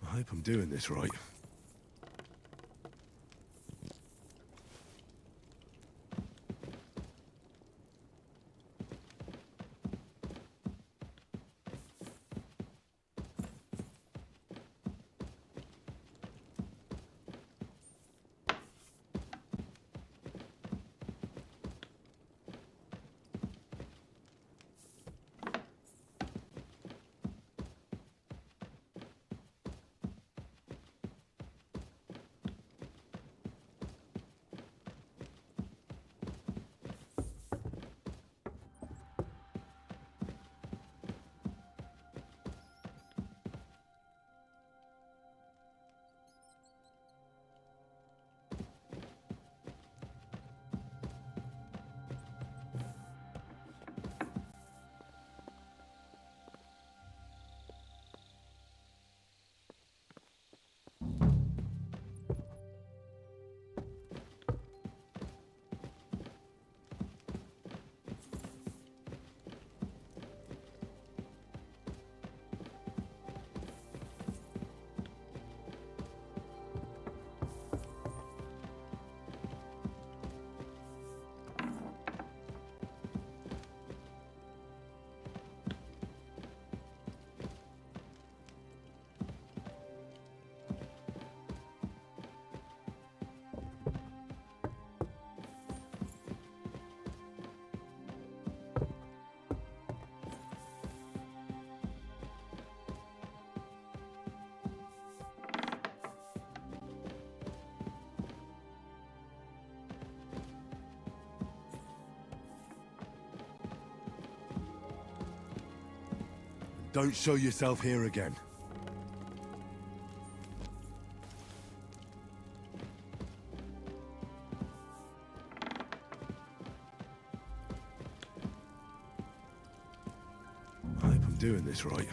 S21: I hope I'm doing this right. Don't show yourself here again. I hope I'm doing this right.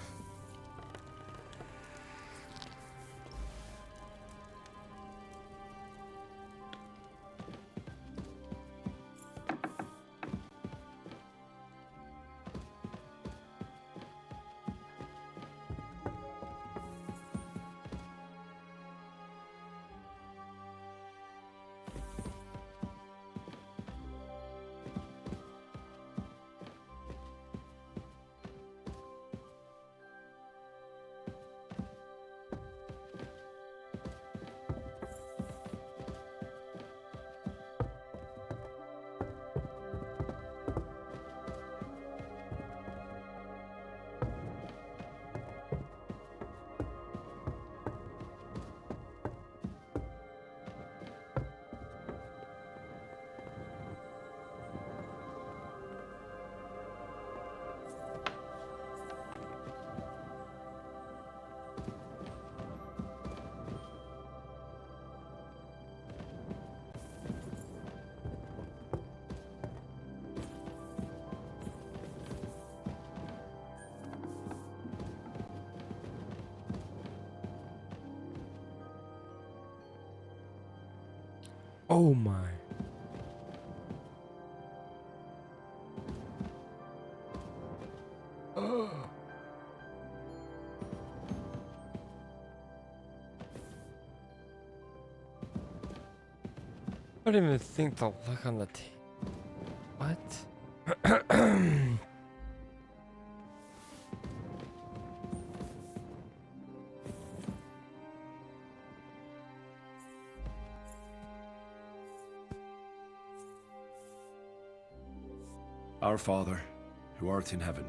S1: Oh my. I don't even think to look on the what?
S2: Our Father, who art in heaven,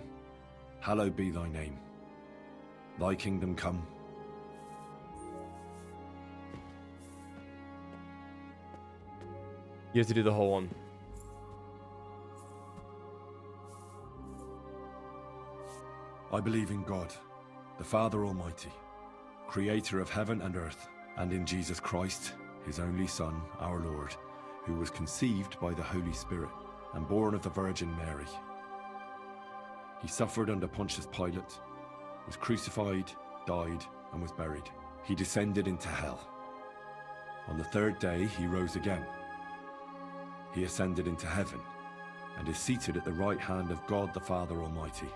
S2: hallowed be thy name. Thy kingdom come.
S1: You have to do the whole one.
S2: I believe in God, the Father Almighty, creator of heaven and earth, and in Jesus Christ, his only Son, our Lord, who was conceived by the Holy Spirit and born of the Virgin Mary. He suffered under Pontius Pilate, was crucified, died, and was buried. He descended into hell. On the third day, he rose again. He ascended into heaven and is seated at the right hand of God the Father Almighty.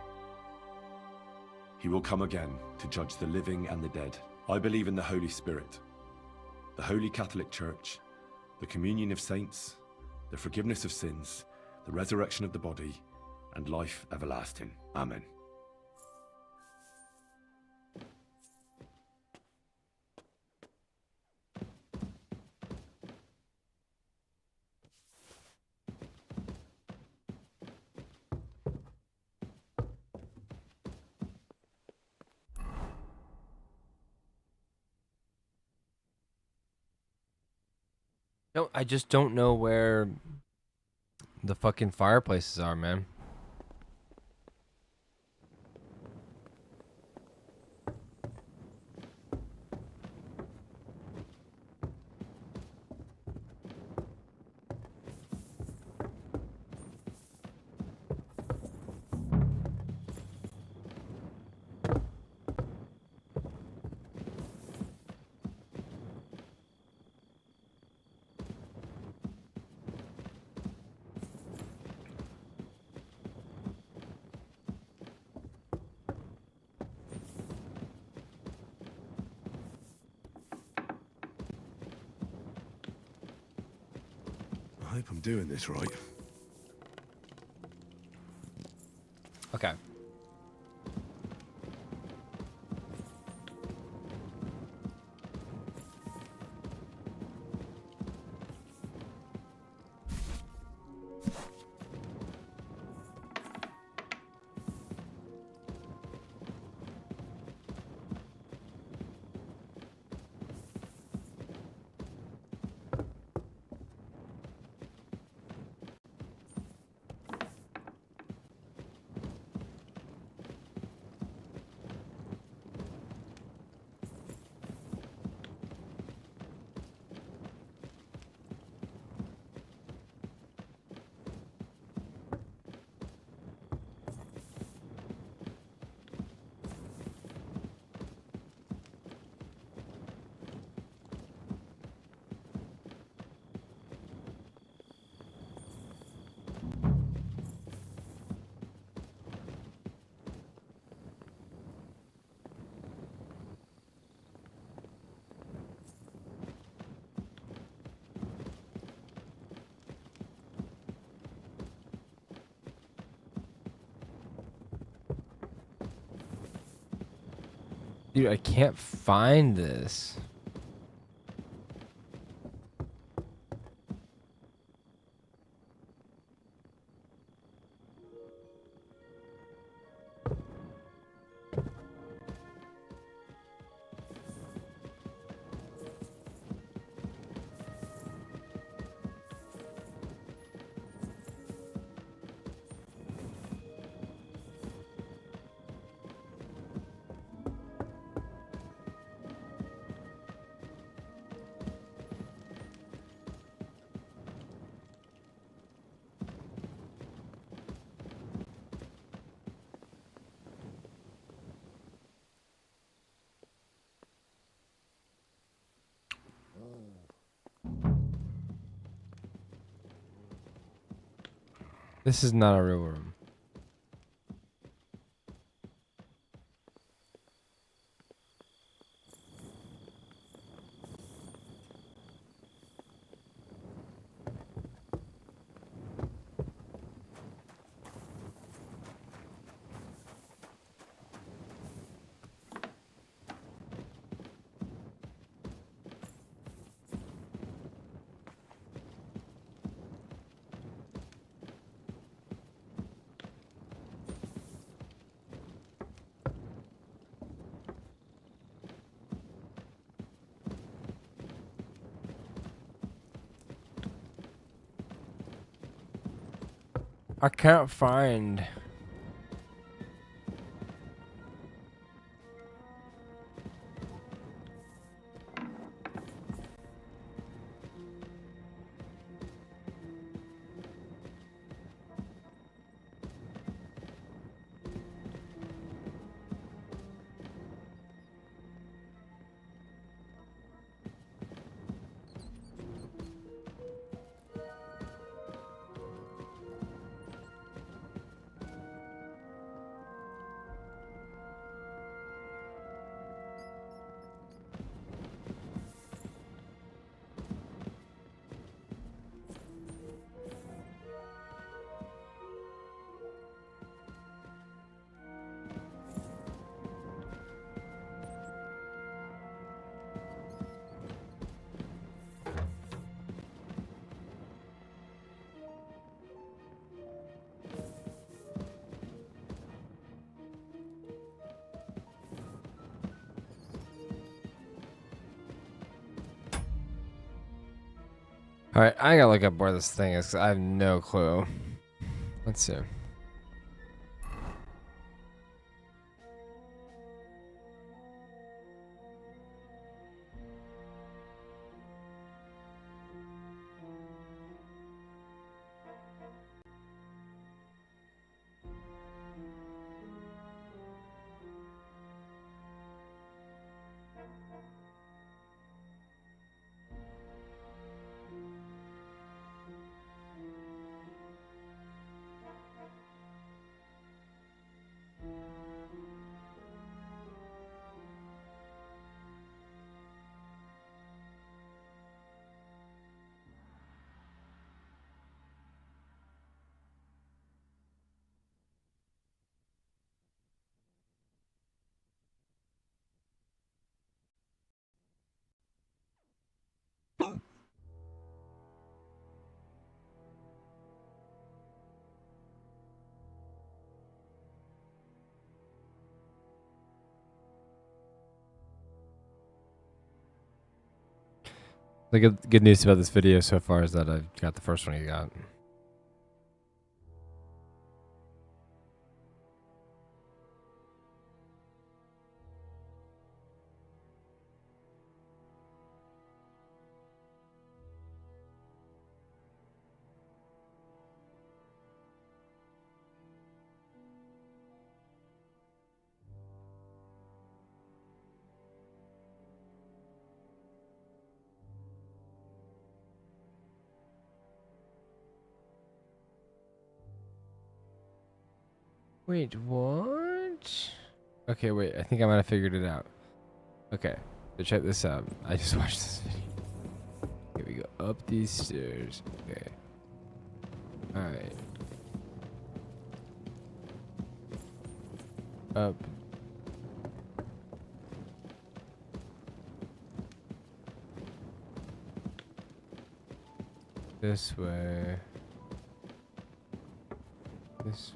S2: He will come again to judge the living and the dead. I believe in the Holy Spirit, the Holy Catholic Church, the communion of saints, the forgiveness of sins, the resurrection of the body, and life everlasting. Amen.
S1: No, I just don't know where the fucking fireplaces are, man.
S21: I hope I'm doing this right.
S1: Okay. Dude, I can't find this. This is not a real room. I can't find. Alright, I gotta look up where this thing is, 'cause I have no clue. Let's see. The good news about this video so far is that I've got the first one you got. Wait, what? Okay, wait. I think I might have figured it out. Okay, so check this out. I just watched this video. Here we go up these stairs. Okay. All right. Up. This way. This.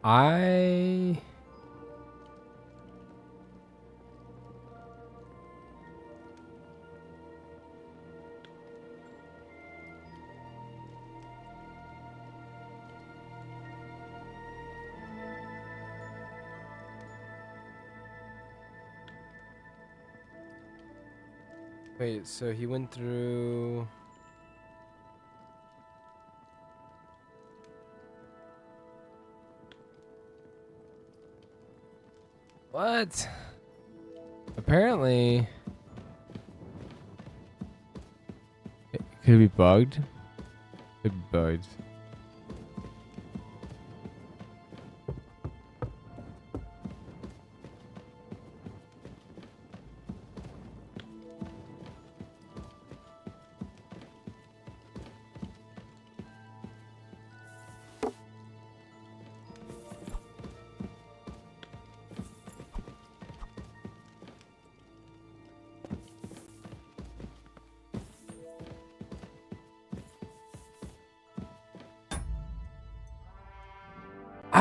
S1: I Wait, so he went through. What? Apparently. It could be bugged. Could be bugged.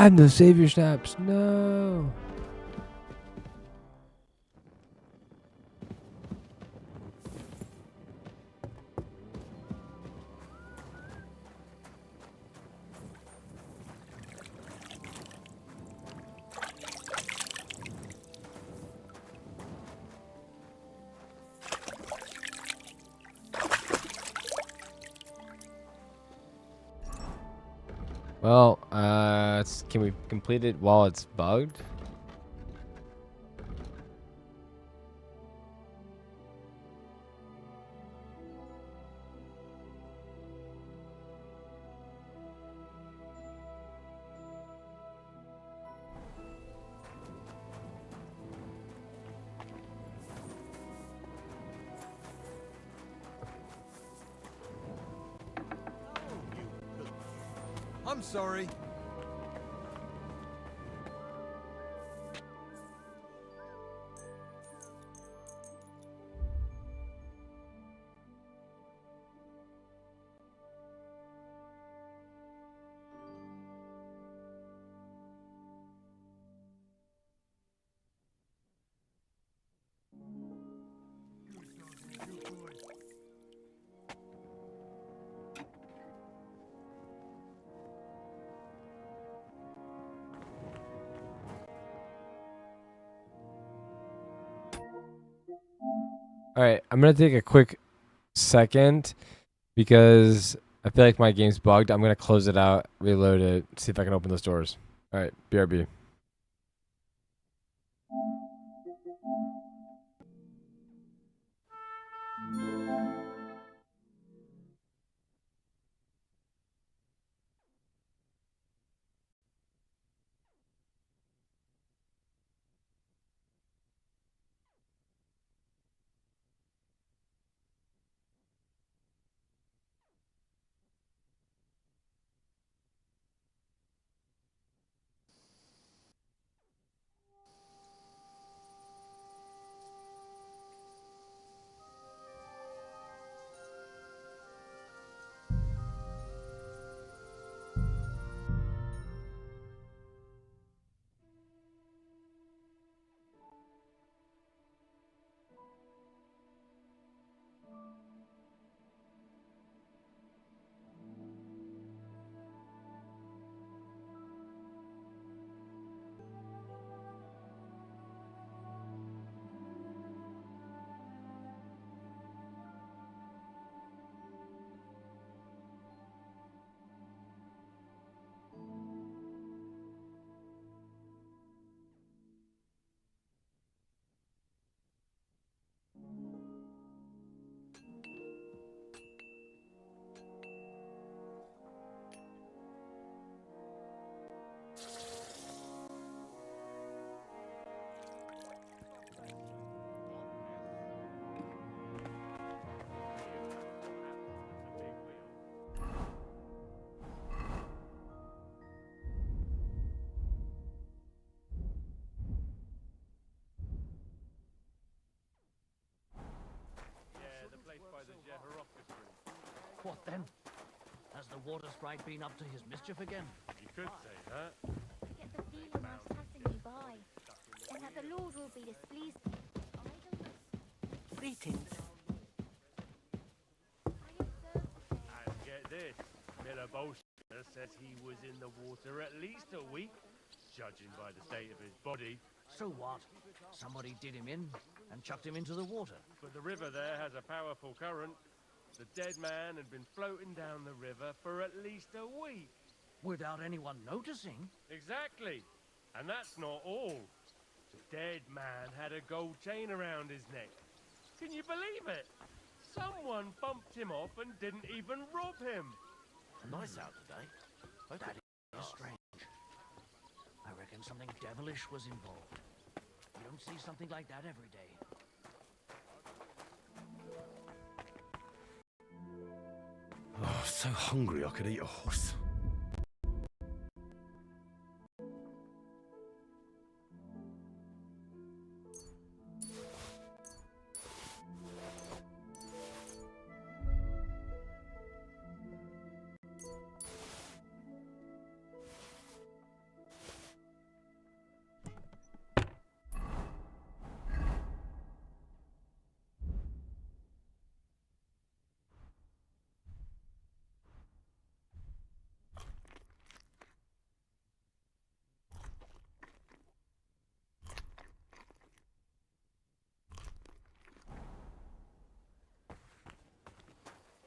S1: I have no savior snaps. No. Well, can we complete it while it's bugged?
S6: I'm sorry. All right, I'm gonna take a quick second because I feel like my game's bugged. I'm gonna close it out, reload it, see if I can open those doors. All right, BRB.
S7: the water sprite been up to his mischief again?
S12: You could say that.
S11: I get the feeling I was passing you by, and that the Lord will be displeased.
S8: Greetings.
S19: And get this, Miller Bolster says he was in the water at least a week, judging by the state of his body.
S7: So what? Somebody did him in and chucked him into the water.
S19: But the river there has a powerful current. The dead man had been floating down the river for at least a week.
S7: Without anyone noticing?
S19: Exactly. And that's not all. The dead man had a gold chain around his neck. Can you believe it? Someone bumped him off and didn't even rob him.
S7: Nice out today. That is strange. I reckon something devilish was involved. You don't see something like that every day.
S21: Oh, so hungry I could eat a horse.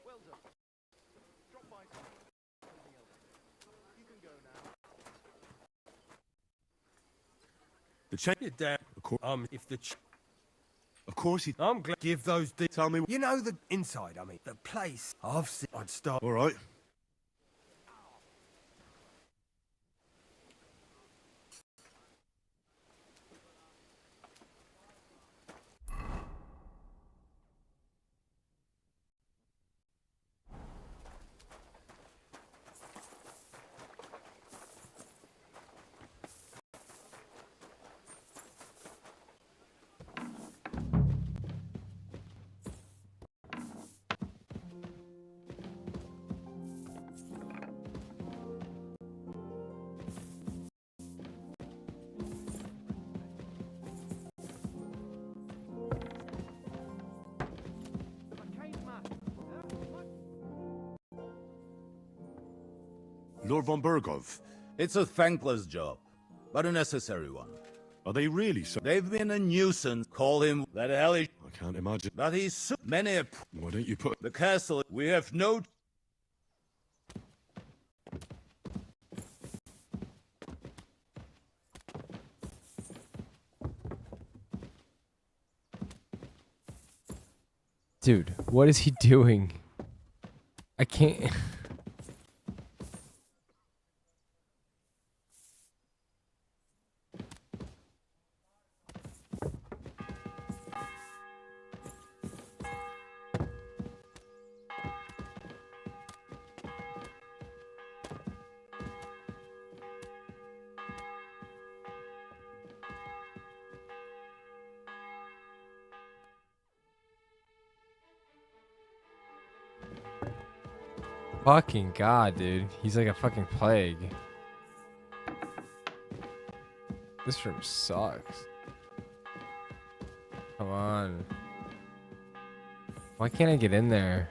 S9: Well done. Drop by something else. You can go now.
S21: The chain.
S6: You're damn. If the.
S21: Of course he.
S6: I'm glad. Give those.
S21: Tell me.
S6: You know the inside. I mean, the place. I've seen. I'd start.
S21: All right. Lord von Berghoff.
S22: It's a thankless job, but a necessary one.
S21: Are they really so?
S22: They've been a nuisance. Call him that hellish.
S21: I can't imagine.
S22: But he's so many a.
S21: Why don't you put
S22: the castle? We have no.
S1: Dude, what is he doing? I can't. Fucking god, dude. He's like a fucking plague. This room sucks. Come on. Why can't I get in there?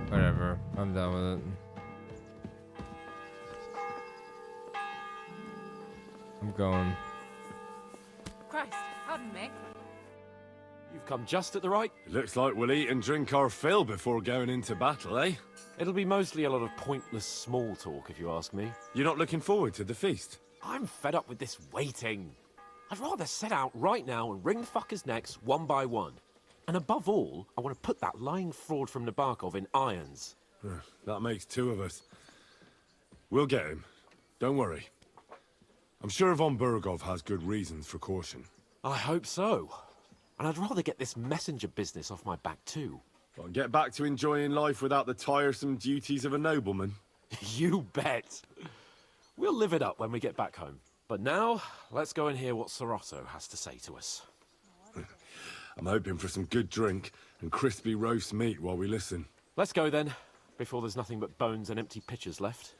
S1: Whatever. I'm done with it. I'm going.
S10: Christ, pardon me.
S15: You've come just at the right.
S2: It looks like we'll eat and drink our fill before going into battle, eh?
S15: It'll be mostly a lot of pointless small talk, if you ask me.
S2: You're not looking forward to the feast?
S15: I'm fed up with this waiting. I'd rather set out right now and wring fuckers' necks one by one. And above all, I want to put that lying fraud from Nabokov in irons.
S2: That makes two of us. We'll get him. Don't worry. I'm sure von Berghoff has good reasons for caution.
S15: I hope so. And I'd rather get this messenger business off my back too.
S2: Well, get back to enjoying life without the tiresome duties of a nobleman.
S15: You bet. We'll live it up when we get back home. But now, let's go and hear what Sorotto has to say to us.
S2: I'm hoping for some good drink and crispy roast meat while we listen.
S3: Let's go then, before there's nothing but bones and empty pitchers left.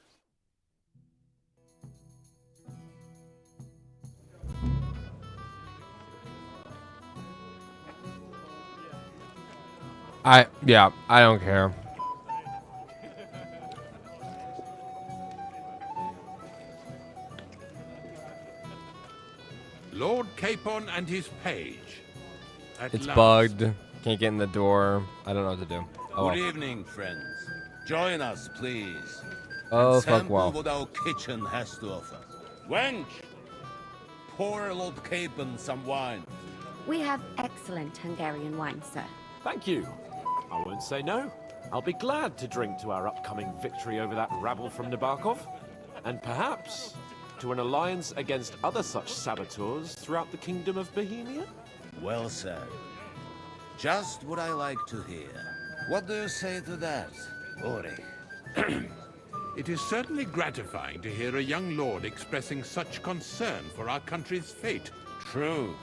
S1: I don't care.
S13: Lord Capon and his page. At
S1: It's
S13: last.
S1: bugged. Can't get in the door. I don't know what to do. Oh,
S22: Good
S1: well.
S22: evening, friends. Join us, please.
S1: Oh,
S22: and
S1: fuck
S22: sample
S1: well.
S22: what our kitchen has to offer. Wench, pour Lord Capon some wine.
S16: We have excellent Hungarian wine, sir.
S3: Thank you. I won't say no. I'll be glad to drink to our upcoming victory over that rabble from Nabokov, and perhaps to an alliance against other such saboteurs throughout the kingdom of Bohemia?
S22: Well said. Just what I like to hear. What do you say to that, Ulrich?
S13: It is certainly gratifying to hear a young lord expressing such concern for our country's fate.
S22: True.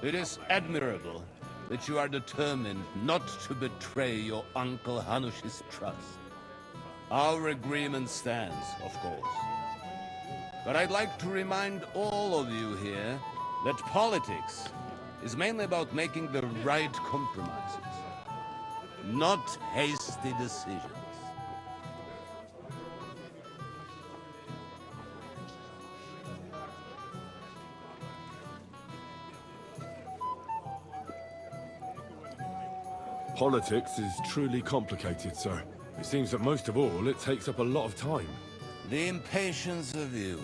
S22: It is admirable that you are determined not to betray your Uncle Hanush's trust. Our agreement stands, of course. But I'd like to remind all of you here that politics is mainly about making the right compromises, not hasty decisions.
S2: Politics is truly complicated, sir. It seems that most of all, it takes up a lot of time.
S22: The impatience of youth.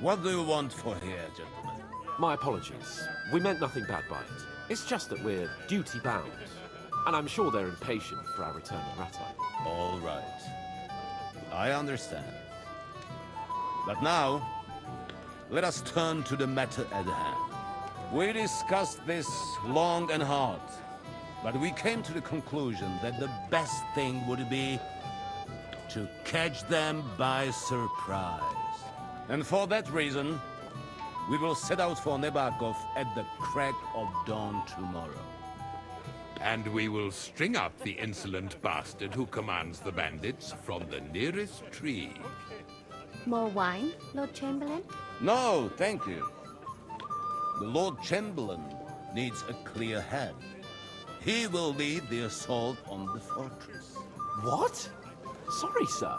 S22: What do you want for here, gentlemen?
S3: My apologies. We meant nothing bad by it. It's just that we're duty-bound. And I'm sure they're impatient for our return in Rattay.
S22: All right. I understand. But now, let us turn to the matter at hand. We discussed this long and hard, but we came to the conclusion that the best thing would be to catch them by surprise. And for that reason, we will set out for Nabokov at the crack of dawn tomorrow.
S13: And we will string up the insolent bastard who commands the bandits from the nearest tree.
S16: More wine, Lord Chamberlain?
S22: No, thank you. The Lord Chamberlain needs a clear head. He will lead the assault on the fortress.
S3: What? Sorry, sir.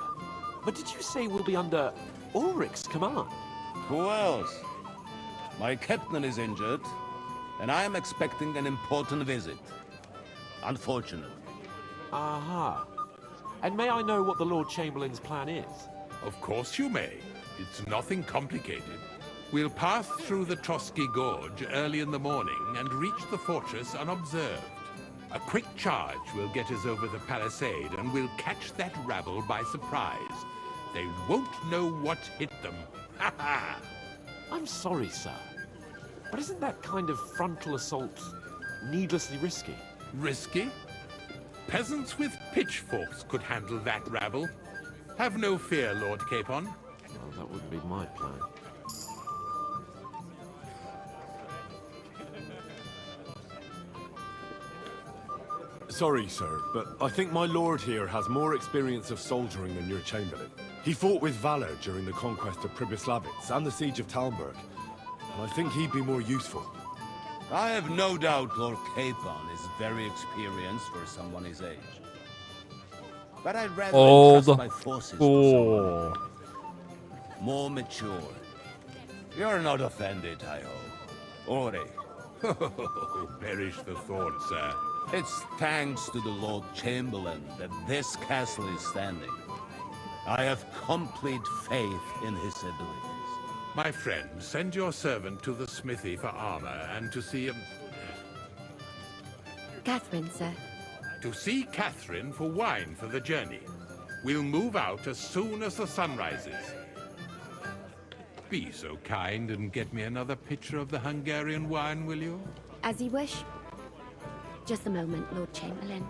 S3: But did you say we'll be under Ulrich's command?
S22: Who else? My captain is injured, and I am expecting an important visit. Unfortunately.
S3: Aha. And may I know what the Lord Chamberlain's plan is?
S13: Of course you may. It's nothing complicated. We'll pass through the Trotsky Gorge early in the morning and reach the fortress unobserved. A quick charge will get us over the palisade, and we'll catch that rabble by surprise. They won't know what hit them. Ha ha!
S3: I'm sorry, sir. But isn't that kind of frontal assault needlessly risky?
S13: Risky? Peasants with pitchforks could handle that rabble. Have no fear, Lord Capon.
S3: Well, that wouldn't be my plan.
S2: Sorry, sir, but I think my lord here has more experience of soldiering than your chamberlain. He fought with valor during the conquest of Pribyslavitz and the siege of Talmberg, and I think he'd be more useful.
S22: I have no doubt Lord Capon is very experienced for someone his age. But I'd rather entrust my forces to someone more mature. You're not offended, I hope. Ulrich.
S13: Perish the thought, sir.
S22: It's thanks to the Lord Chamberlain that this castle is standing. I have complete faith in his abilities.
S13: My friend, send your servant to the smithy for armor and to see
S16: Catherine, sir.
S13: To see Catherine for wine for the journey. We'll move out as soon as the sun rises. Be so kind and get me another pitcher of the Hungarian wine, will you?
S16: As you wish. Just a moment, Lord Chamberlain.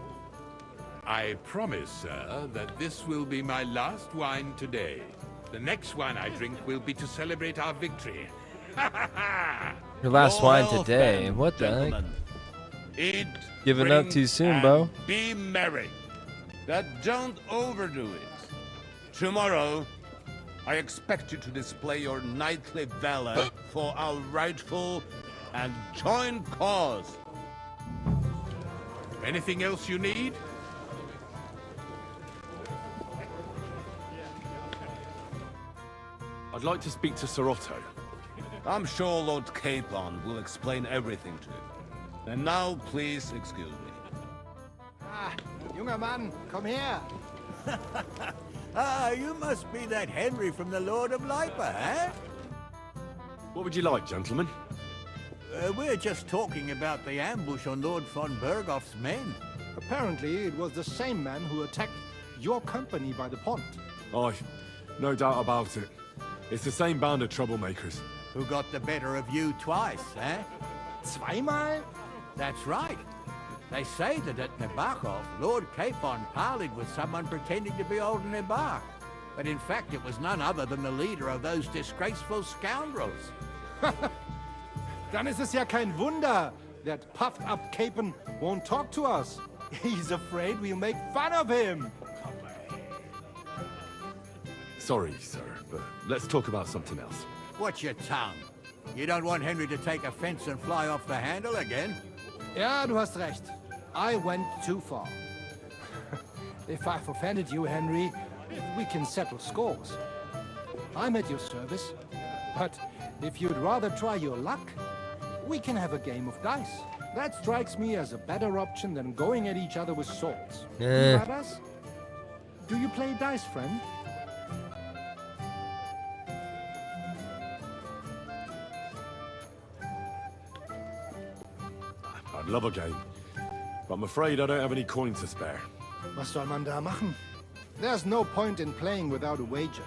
S13: I promise, sir, that this will be my last wine today. The next wine I drink will be to celebrate our victory.
S1: Your last wine today? What the heck?
S22: Eat,
S1: Giving up
S22: drink,
S1: too soon,
S22: and
S1: bro.
S22: Be merry. But don't overdo it. Tomorrow, I expect you to display your knightly valor for our rightful and joint cause.
S13: Anything else you need?
S2: I'd like to speak to Sir Otto.
S22: I'm sure Lord Capon will explain everything to you. And now, please excuse me.
S5: Ah, junger Mann, komm her.
S18: You must be that Henry from the Lord of Lipa, eh?
S2: What would you like, gentlemen?
S18: We're just talking about the ambush on Lord von Bergoff's men.
S5: Apparently, it was the same man who attacked your company by the pond.
S2: Aye, no doubt about it. It's the same band of troublemakers.
S18: Who got the better of you twice, eh?
S5: Zweimal?
S18: That's right. They say that at Nabokov, Lord Capon parleyed with someone pretending to be old Nabar. But in fact, it was none other than the leader of those disgraceful scoundrels.
S5: Dann ist es ja kein Wunder that puffed-up Capon won't talk to us. He's afraid we'll make fun of him.
S2: Sorry, sir, but let's talk about something else.
S18: Watch your tongue. You don't want Henry to take offense and fly off the handle again?
S5: Ja, du hast recht. I went too far. If I've offended you, Henry, we can settle scores. I'm at your service. But if you'd rather try your luck, we can have a game of dice. That strikes me as a better option than going at each other with swords.
S1: Eh.
S5: Brothers? Do you play dice, friend?
S2: I'd love a game, but I'm afraid I don't have any coins to spare.
S5: Was soll man da machen? There's no point in playing without a wager.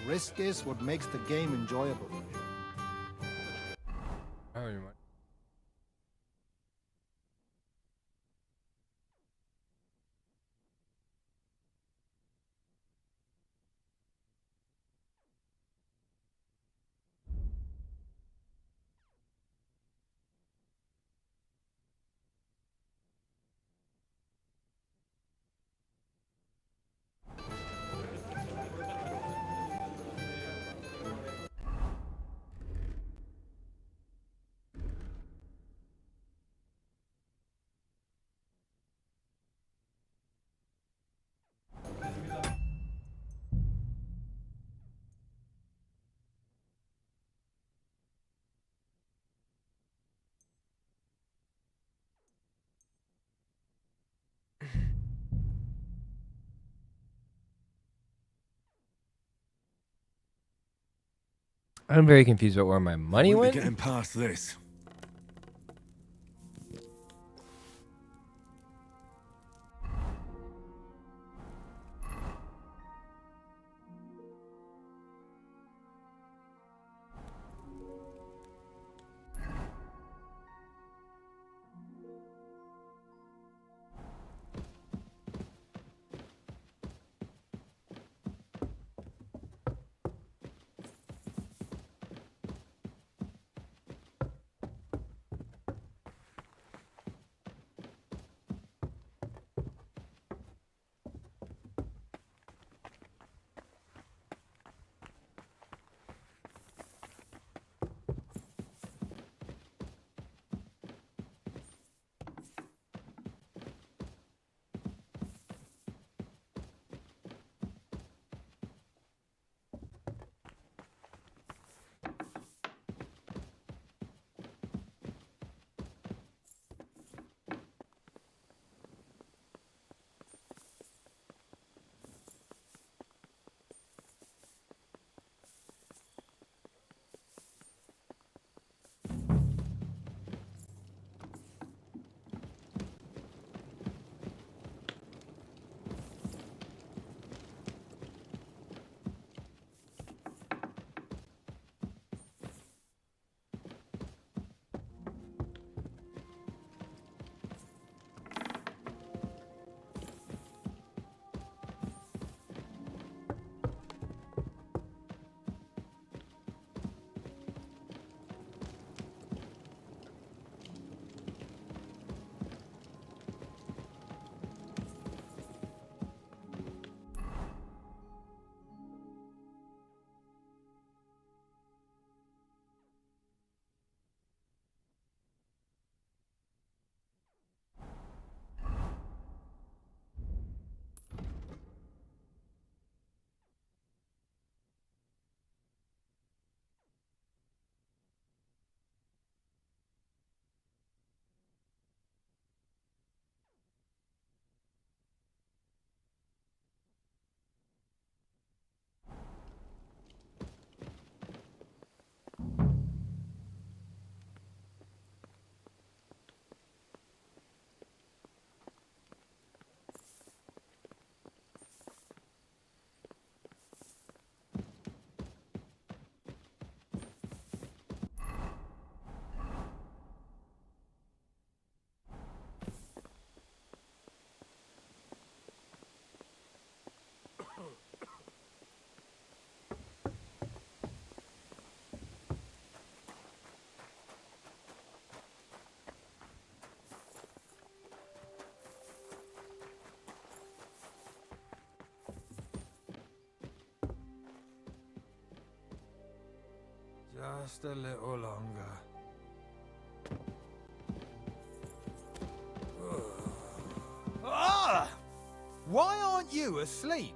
S5: Risk is what makes the game enjoyable.
S1: I'm very confused about where my money
S2: We'll be
S1: went.
S2: getting past this.
S6: Just a little longer. Ah! Why aren't you asleep?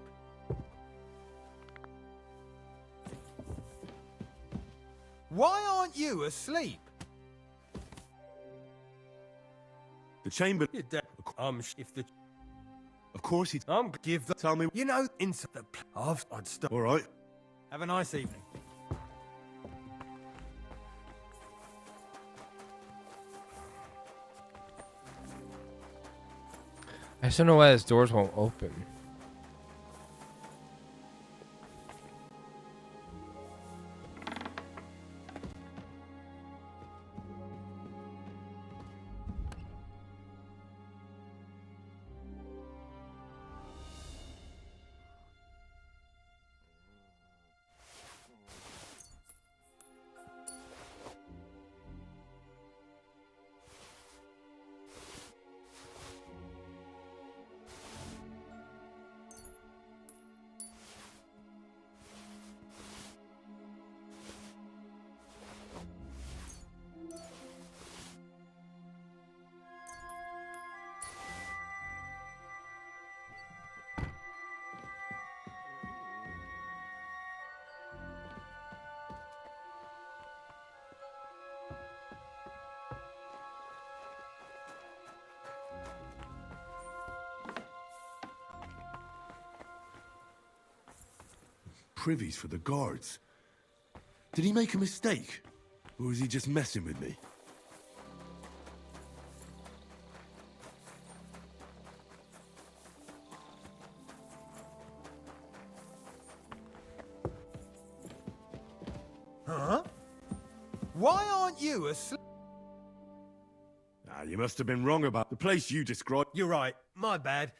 S6: Why aren't you asleep?
S2: The chamber.
S6: If the.
S2: Of course he.
S6: Give the.
S2: Tell me.
S6: You know, inside the. I'd stop.
S2: All right.
S6: Have a nice evening.
S1: I just don't know why his doors won't open.
S2: Privies for the guards. Did he make a mistake? Or was he just messing with me?
S6: Huh? Why aren't you asleep?
S2: Ah, you must have been wrong about the place you described.
S6: You're right. My bad.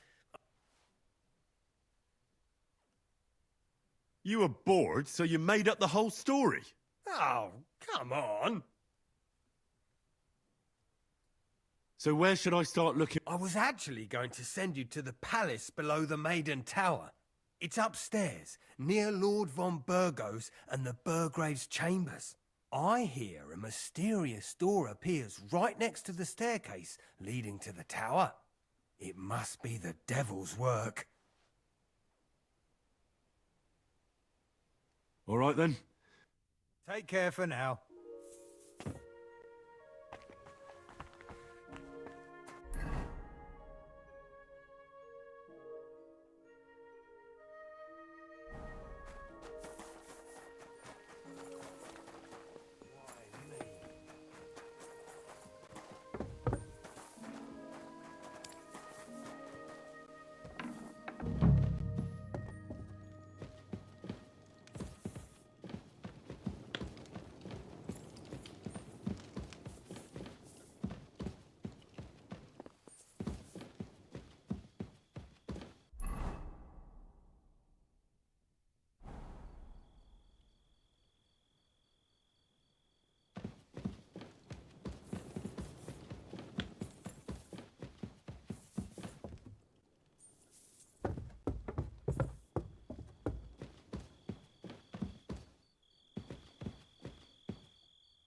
S2: You were bored, so you made up the whole story.
S6: Oh, come on.
S2: So where should I start looking?
S6: I was actually going to send you to the palace below the Maiden Tower. It's upstairs, near Lord von Burgos and the Burgrave's chambers. I hear a mysterious door appears right next to the staircase leading to the tower. It must be the devil's work.
S2: All right then.
S6: Take care for now.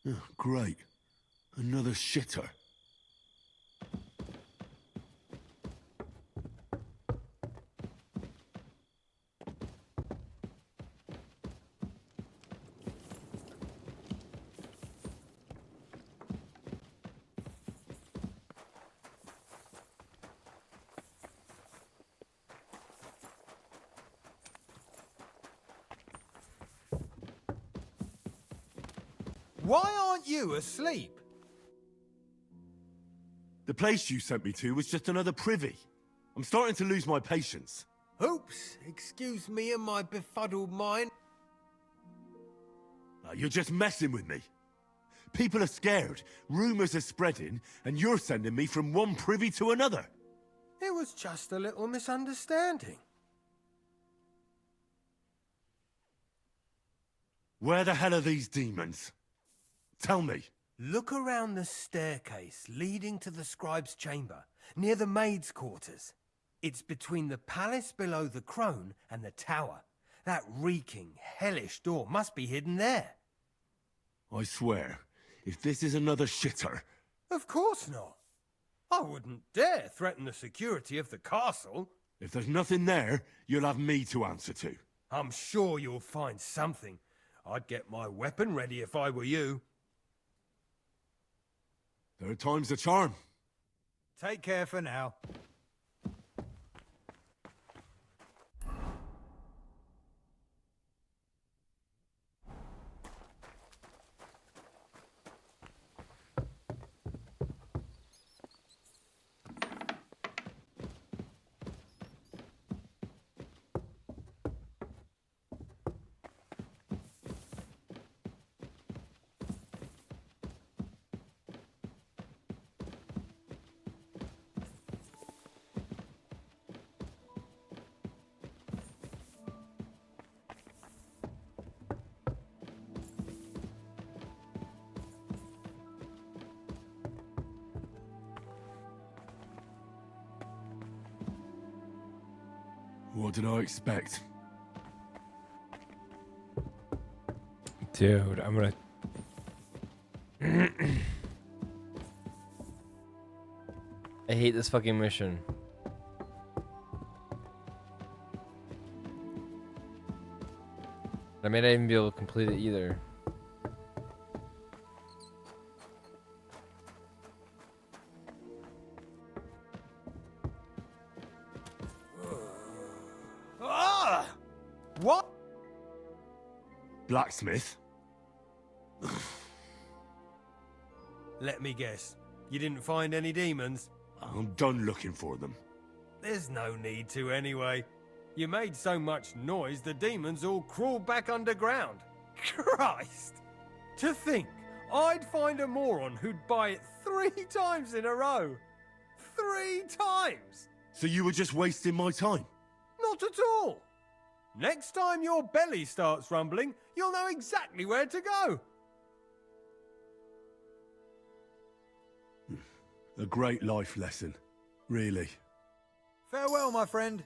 S2: Oh, great. Another shitter.
S6: Why aren't you asleep?
S2: The place you sent me to was just another privy. I'm starting to lose my patience.
S6: Oops, excuse me and my befuddled mind.
S2: You're just messing with me. People are scared, rumours are spreading, and you're sending me from one privy to another.
S6: It was just a little misunderstanding.
S2: Where the hell are these demons? Tell me.
S6: Look around the staircase leading to the scribe's chamber, near the maid's quarters. It's between the palace below the crone and the tower. That reeking, hellish door must be hidden there.
S2: I swear, if this is another shitter...
S6: Of course not. I wouldn't dare threaten the security of the castle.
S2: If there's nothing there, you'll have me to answer to.
S6: I'm sure you'll find something. I'd get my weapon ready if I were you.
S2: Third time's the charm.
S17: Take care for now.
S2: What did I expect?
S1: Dude, I'm gonna... I hate this fucking mission. I may not even be able to complete it either.
S6: Ah! What?
S2: Blacksmith?
S6: Let me guess. You didn't find any demons?
S2: I'm done looking for them.
S6: There's no need to anyway. You made so much noise the demons all crawled back underground. Christ! To think I'd find a moron who'd buy it 3 times in a row. 3 times!
S2: So you were just wasting my time?
S6: Not at all! Next time your belly starts rumbling, you'll know exactly where to go.
S2: A great life lesson. Really.
S17: Farewell, my friend.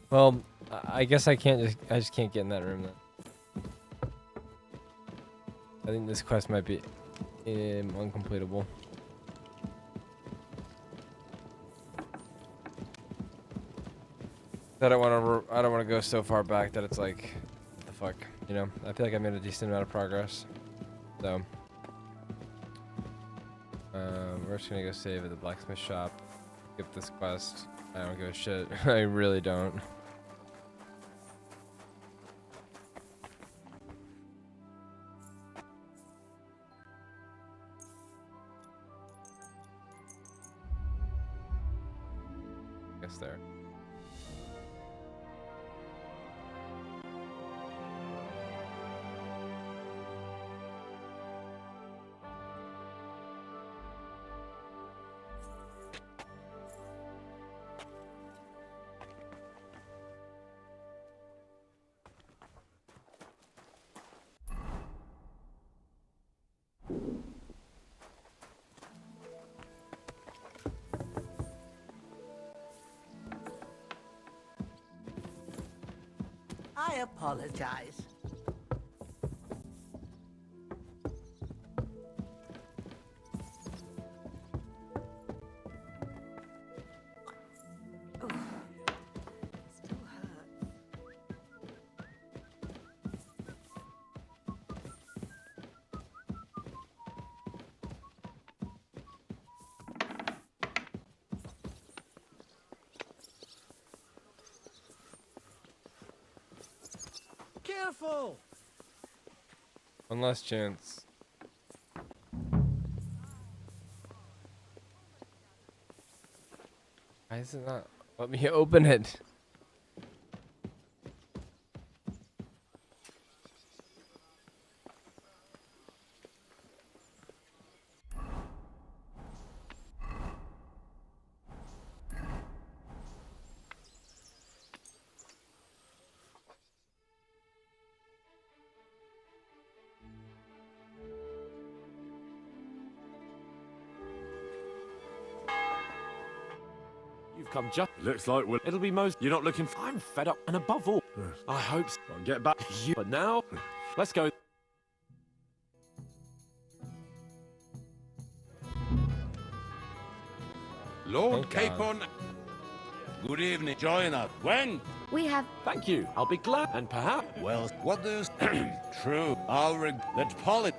S1: Well, I guess I just can't get in that room then. I think this quest might be uncompletable. I don't want to go so far back that it's like, the fuck, you know? I feel like I made a decent amount of progress, so we're just gonna go save at the blacksmith shop. Skip this quest. I don't give a shit. I really don't. Guess there.
S8: I apologize.
S17: Careful!
S1: One last chance. Why is it not? Let me open it.
S3: You've come just.
S2: Looks like we'll.
S3: It'll be most.
S2: You're not looking.
S3: I'm fed up, and above all, I hope so.
S2: I'll get back.
S3: You. But now, let's go.
S22: Lord Capon. Good evening. Join us. When?
S16: We have...
S3: Thank you. I'll be glad. And perhaps...
S22: Well, what do you... True. Let's Polly...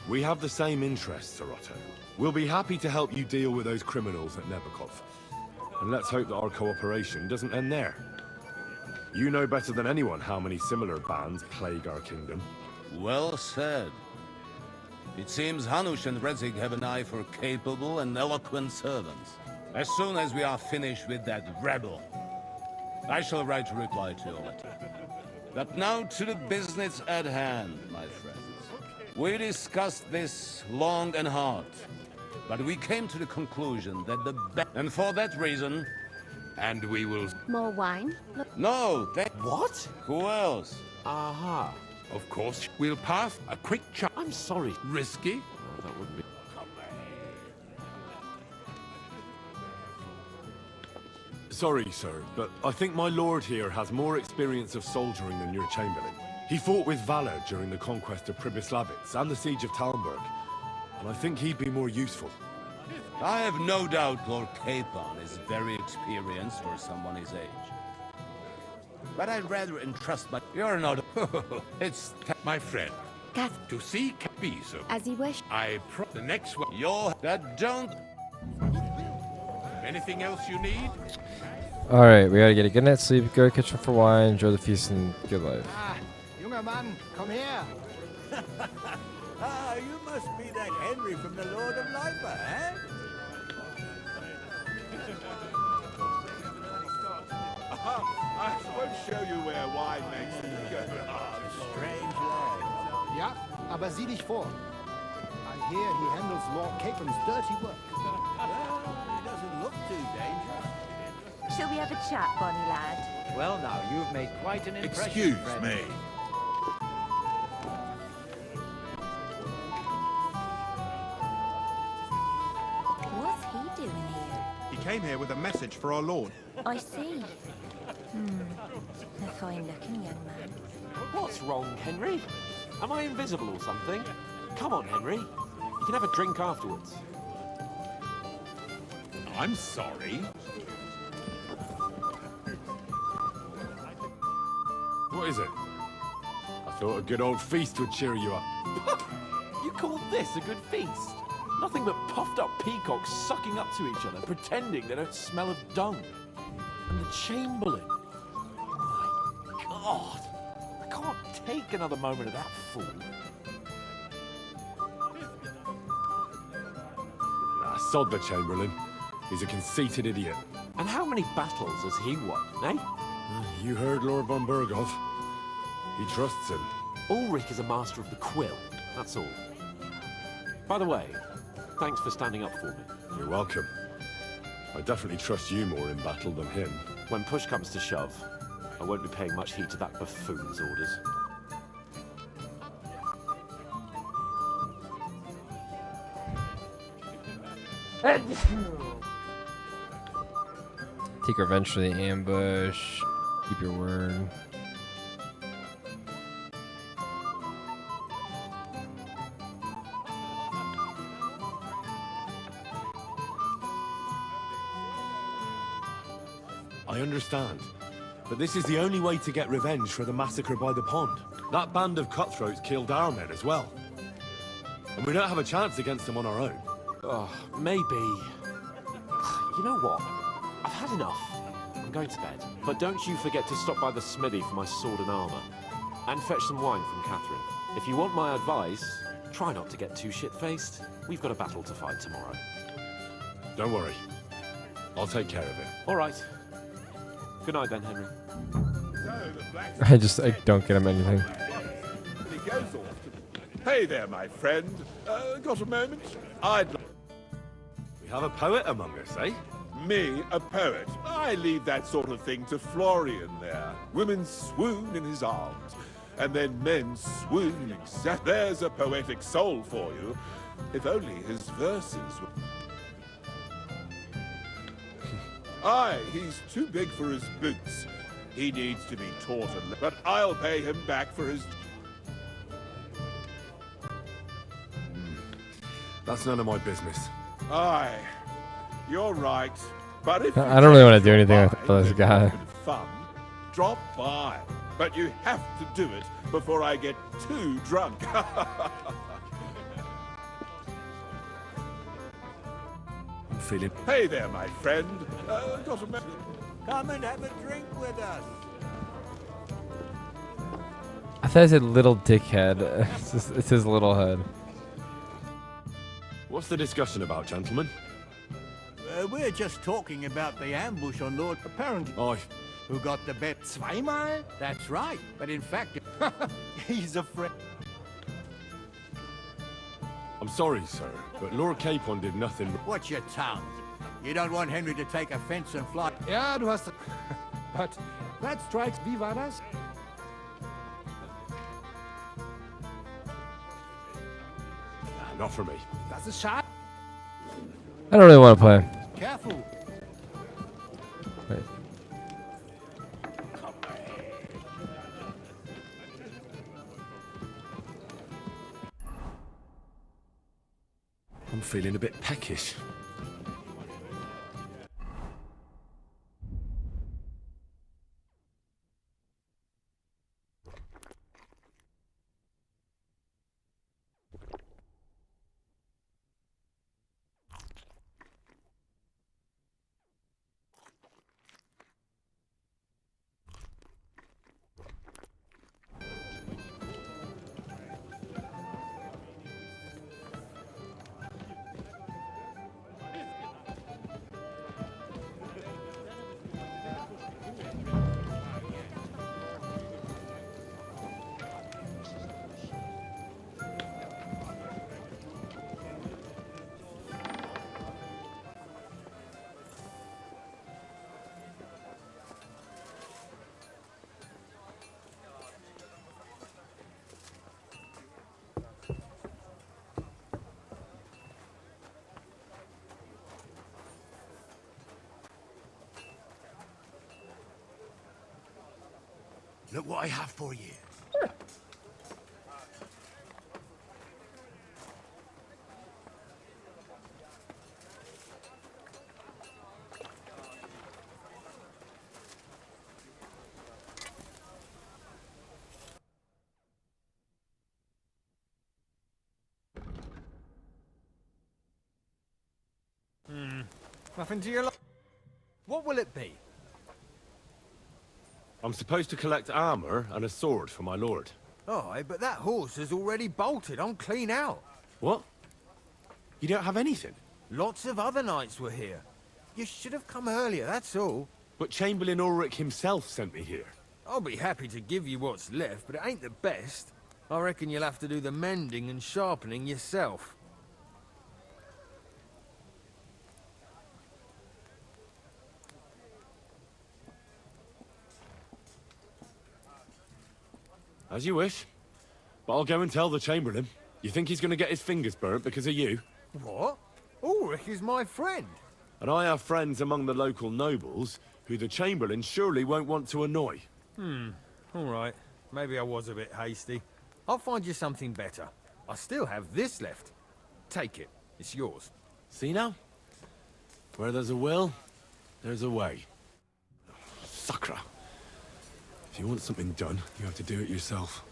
S2: We have the same interests, Sir Otto. We'll be happy to help you deal with those criminals at Nebakov. And let's hope that our cooperation doesn't end there. You know better than anyone how many similar bands plague our kingdom.
S22: Well said. It seems Hanush and Rezig have an eye for capable and eloquent servants. As soon as we are finished with that rebel, I shall write a reply to your letter. But now to the business at hand, my friends. We discussed this long and hard, but we came to the conclusion that the best... And for that reason... And we will...
S16: More wine?
S22: No,
S3: What?
S22: Who else?
S3: Aha.
S13: Of course, we'll pass a quick chat.
S3: I'm sorry.
S13: Risky?
S3: Oh, that wouldn't be...
S2: Sorry, sir, but I think my lord here has more experience of soldiering than your chamberlain. He fought with valor during the conquest of Pribyslavitz and the siege of Talmberg, and I think he'd be more useful.
S22: I have no doubt Lord Capon is very experienced for someone his age. But I'd rather entrust my... You're not... It's...
S13: My friend.
S16: Kath.
S13: To see Capiso.
S16: As you wish.
S13: The next one.
S22: That don't...
S13: Anything else you need?
S1: Alright, we gotta get a good night's sleep, go to the kitchen for wine, enjoy the feast, and good life.
S5: Ah, junger Mann, komm her.
S18: Ah, you must be that Henry from the Lord of Lifer, eh?
S9: I won't show you where wine makes
S18: Strange lad.
S5: Ja, aber sieh dich vor. I hear he handles Lord Capon's dirty work.
S18: Well, he doesn't look too dangerous.
S4: Shall we have a chat, Bonnie lad?
S7: Well, now, you've made quite an impression,
S13: Excuse
S7: friend.
S13: me.
S16: What's he doing here?
S9: He came here with a message for our lord.
S16: I see. A fine-looking young man.
S3: What's wrong, Henry? Am I invisible or something? Come on, Henry. You can have a drink afterwards.
S13: I'm sorry.
S2: What is it? I thought a good old feast would cheer you up.
S3: You call this a good feast? Nothing but puffed up peacocks sucking up to each other, pretending they don't smell of dung. And the Chamberlain. My God. I can't take another moment of that fool.
S2: Sod the Chamberlain. He's a conceited idiot.
S3: And how many battles has he won, eh?
S2: You heard Lord von Berghoff. He trusts him.
S3: Ulrich is a master of the quill, that's all. By the way, thanks for standing up for me.
S2: You're welcome. I definitely trust you more in battle than him.
S3: When push comes to shove, I won't be paying much heed to that buffoon's orders.
S1: Take revenge for the ambush. Keep your word.
S2: I understand. But this is the only way to get revenge for the massacre by the pond. That band of cutthroats killed our men as well. And we don't have a chance against them on our own.
S3: Oh, maybe. You know what? I've had enough. I'm I'm going to bed. But don't you forget to stop by the smithy for my sword and armor. And fetch some wine from Catherine. If you want my advice, try not to get too shit-faced. We've got a battle to fight tomorrow.
S2: Don't worry. I'll take care of it.
S3: All right. Good night then, Henry.
S1: I don't get him anything.
S14: He goes off to... Hey there, my friend. Got a moment?
S2: We have a poet among us, eh?
S14: Me, a poet. I leave that sort of thing to Florian there. Women swoon in his arms, and then men swoon in exact... There's a poetic soul for you. If only his verses were... Aye, he's too big for his boots. He needs to be taught but I'll pay him back for his...
S2: That's none of my business.
S14: Aye, you're right. But if
S1: I don't really want to do anything with this guy.
S14: fun, drop by. But you have to do it before I get too drunk.
S2: I'm feeling...
S14: Hey there, my friend. Got a message?
S18: Come and have a drink with us.
S1: I thought I said little dickhead. It's his little head.
S2: What's the discussion about, gentlemen?
S18: We're just talking about the ambush on Lord... Apparently...
S2: Aye.
S18: Who got the bet? Zweimal? That's right. But in fact... he's a friend.
S2: I'm sorry, sir, but Lord Capon did nothing...
S18: Watch your tongue. You don't want Henry to take offense and fly...
S5: Ja, du hast... But that strikes... Wie war das?
S2: Not for me.
S5: Das ist schade.
S1: I don't really want to play.
S5: Careful.
S1: Wait.
S2: I'm feeling a bit peckish.
S7: Look what I have for you.
S6: Nothing to your life. What will it be?
S2: I'm supposed to collect armor and a sword for my lord.
S6: Aye, but that horse has already bolted. I'm clean out.
S2: What? You don't have anything?
S6: Lots of other knights were here. You should have come earlier, that's all.
S2: But Chamberlain Ulrich himself sent me here.
S6: I'll be happy to give you what's left, but it ain't the best. I reckon you'll have to do the mending and sharpening yourself.
S2: As you wish. But I'll go and tell the Chamberlain. You think he's going to get his fingers burnt because of you?
S6: What? Ulrich is my friend.
S2: And I have friends among the local nobles who the Chamberlain surely won't want to annoy.
S6: All right. Maybe I was a bit hasty. I'll find you something better. I still have this left. Take it. It's yours.
S2: See now? Where there's a will, there's a way. Sucker. If you want something done, you have to do it yourself.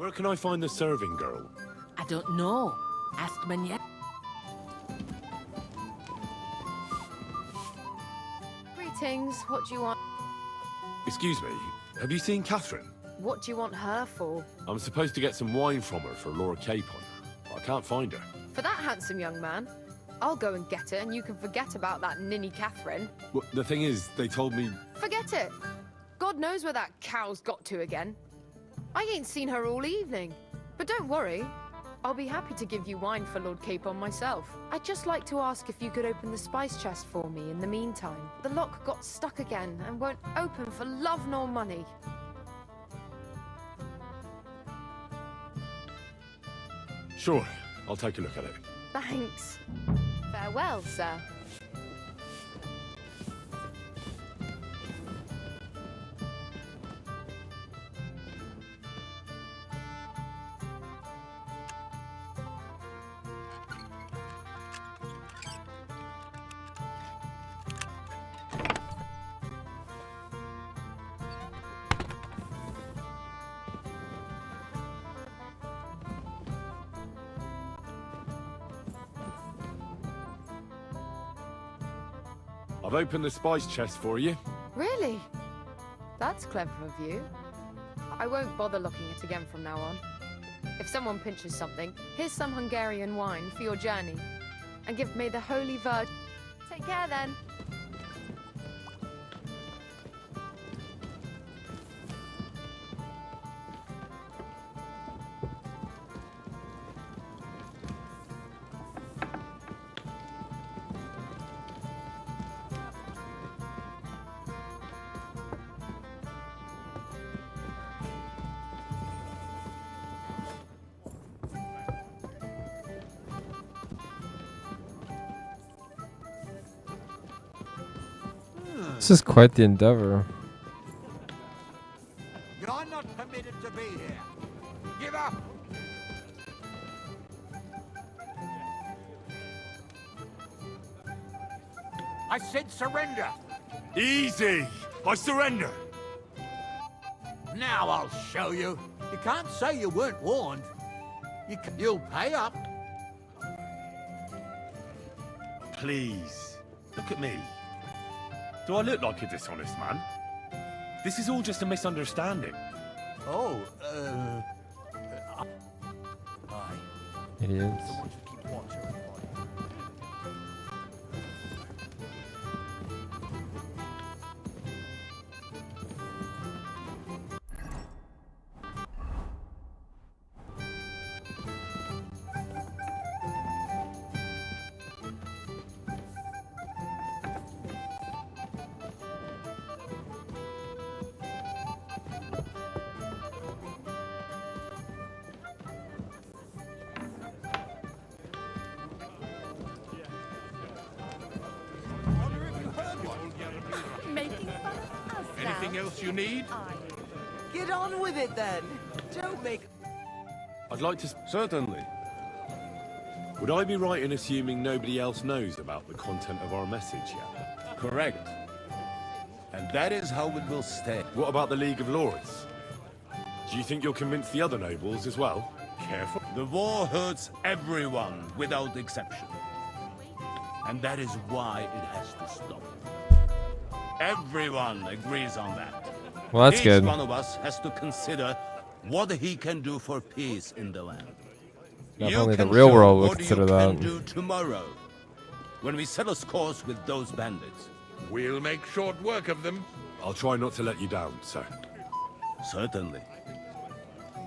S2: Where can I find the serving girl?
S4: I don't know. Ask Mignet.
S12: Greetings. What do you want?
S2: Excuse me, have you seen Catherine?
S12: What do you want her for?
S2: I'm supposed to get some wine from her for Lord Capon. I can't find her.
S12: For that handsome young man? I'll go and get it, and you can forget about that ninny Catherine.
S2: Well, the thing is, they told me...
S12: Forget it. God knows where that cow's got to again. I ain't seen her all evening. But don't worry. I'll be happy to give you wine for Lord Capon myself. I'd just like to ask if you could open the spice chest for me in the meantime. The lock got stuck again and won't open for love nor money.
S2: Sure, I'll take a look at it.
S12: Thanks. Farewell, sir.
S2: I've opened the spice chest for you.
S12: Really? That's clever of you. I won't bother looking it again from now on. If someone pinches something, here's some Hungarian wine for your journey. And give me the Holy Virgin. Take care then.
S1: This is quite the endeavor.
S18: You're not permitted to be here. Give up! I said surrender!
S2: Easy! I surrender!
S18: Now I'll show you. You can't say you weren't warned. You'll pay up.
S2: Please, look at me. Do I look like a dishonest man? This is all just a misunderstanding.
S18: Oh,
S1: It is.
S18: Someone should keep watch over the body.
S4: Making fun of us now.
S13: Anything else you need?
S4: Get on with it then. Don't make...
S2: I'd like to... Certainly. Would I be right in assuming nobody else knows about the content of our message yet?
S22: Correct. And that is how it will stay.
S2: What about the League of Lords? Do you think you'll convince the other nobles as well?
S22: Careful. The war hurts everyone without exception. And that is why it has to stop. Everyone agrees on that.
S1: Well, that's
S22: Each
S1: good.
S22: one of us has to consider what he can do for peace in the land.
S1: Not
S22: You
S1: only the
S22: can
S1: real
S22: show
S1: world will
S22: what
S1: consider
S22: you
S1: that.
S22: can do tomorrow when we settle scores with those bandits.
S13: We'll make short work of them.
S2: I'll try not to let you down, sir.
S22: Certainly.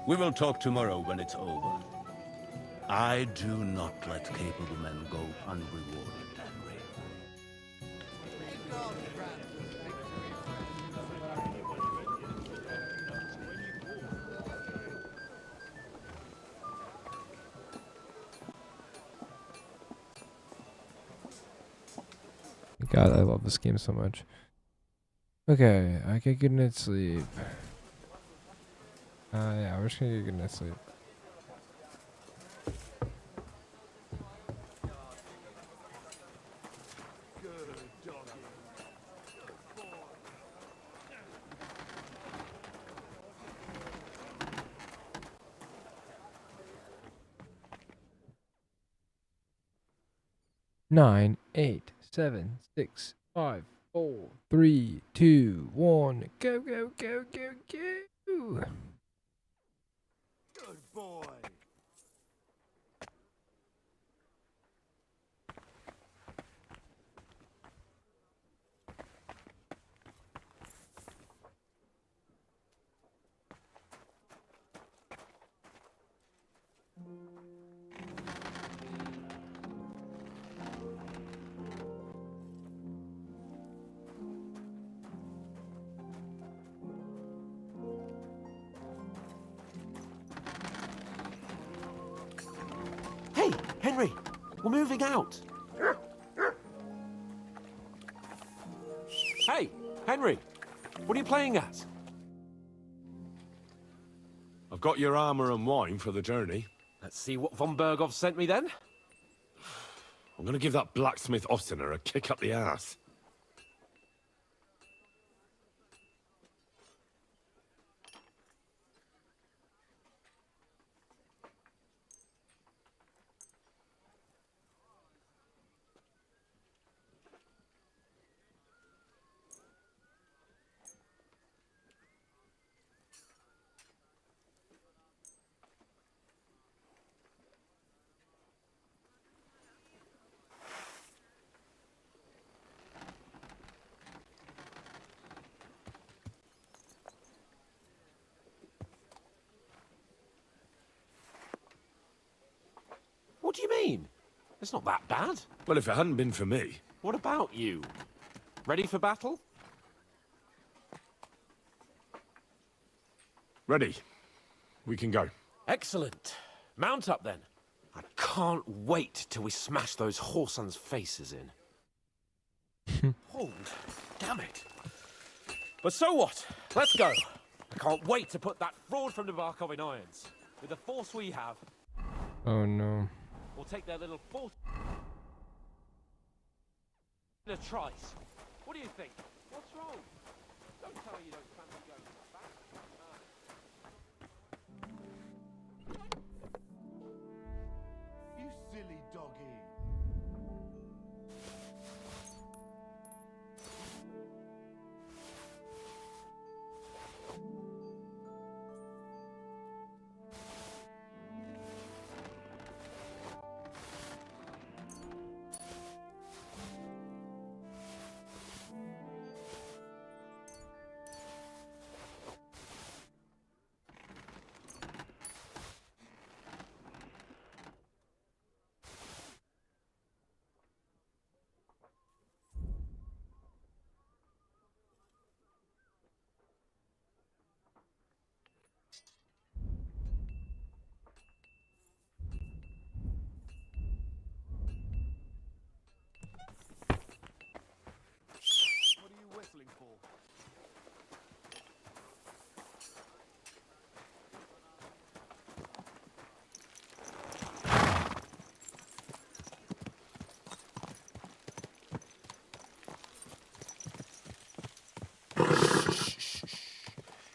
S22: We will talk tomorrow when it's over. I do not let capable men go unrewarded, Henry.
S1: God, I love this game so much. Okay, I get good night's sleep. Yeah, we're just gonna get good night's sleep. Nine, 8, 7, 6, 5, 4, 3, 2, 1. Go, go, go, go, go.
S9: Good boy.
S3: Hey, Henry, we're moving out. Hey, Henry, what are you playing at?
S2: I've got your armor and wine for the journey.
S3: Let's see what von Berghoff sent me then.
S2: I'm gonna give that blacksmith Ostiner a kick up the ass.
S3: What do you mean? It's not that bad.
S2: Well, if it hadn't been for me.
S3: What about you? Ready for battle?
S2: Ready. We can go.
S3: Excellent. Mount up then. I can't wait till we smash those whoresons' faces in. Oh, damn it. But so what? Let's go. I can't wait to put that fraud from Nabarkov in irons. With the force we have,
S1: Oh no.
S3: we'll take their little fort in a trice. What do you think? What's wrong? Don't tell me you don't fancy going back.
S9: You silly doggy. What are you whistling for?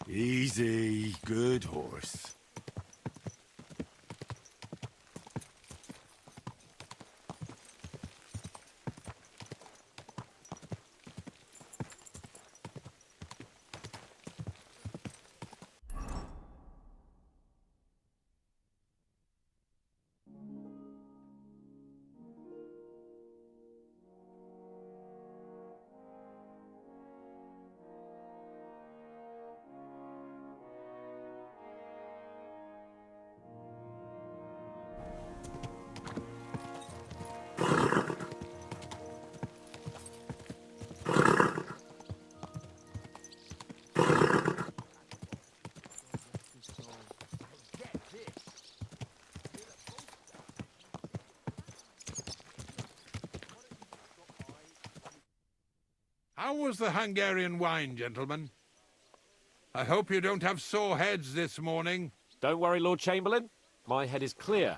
S2: Easy. Good horse.
S13: How was the Hungarian wine, gentlemen? I hope you don't have sore heads this morning.
S3: Don't worry, Lord Chamberlain. My head is clear.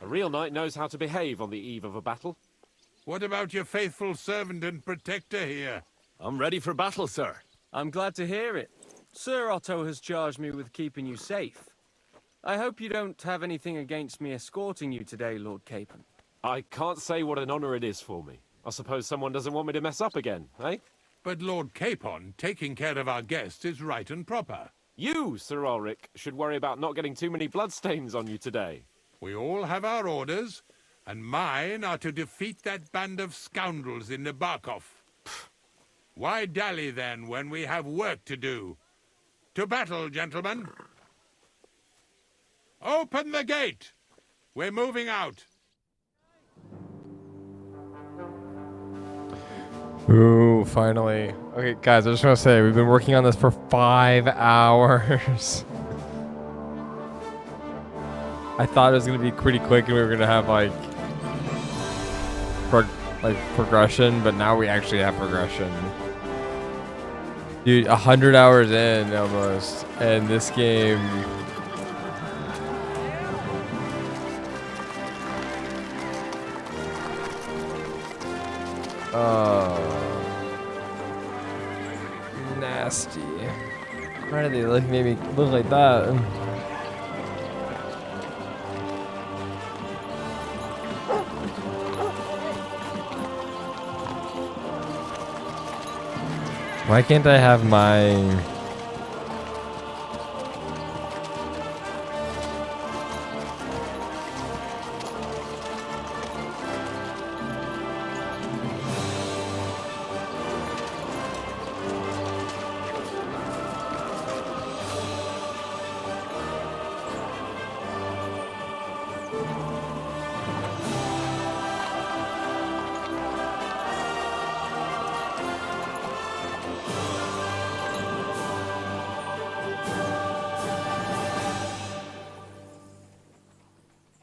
S3: A real knight knows how to behave on the eve of a battle.
S13: What about your faithful servant and protector here?
S11: I'm ready for battle, sir.
S20: I'm glad to hear it. Sir Otto has charged me with keeping you safe. I hope you don't have anything against me escorting you today, Lord Capon.
S3: I can't say what an honor it is for me. I suppose someone doesn't want me to mess up again, eh?
S13: But Lord Capon, taking care of our guests is right and proper.
S3: You, Sir Ulrich, should worry about not getting too many bloodstains on you today.
S13: We all have our orders, and mine are to defeat that band of scoundrels in Nabokov. Why dally, then, when we have work to do? To battle, gentlemen! Open the gate! We're moving out.
S1: Ooh, finally. Okay, guys, I just want to say, we've been working on this for 5 hours. I thought it was going to be pretty quick and we were going to have, like, progression, but now we actually have progression. Dude, 100 hours in, almost. And this game... nasty. Why did they make me look like that? Why can't I have my...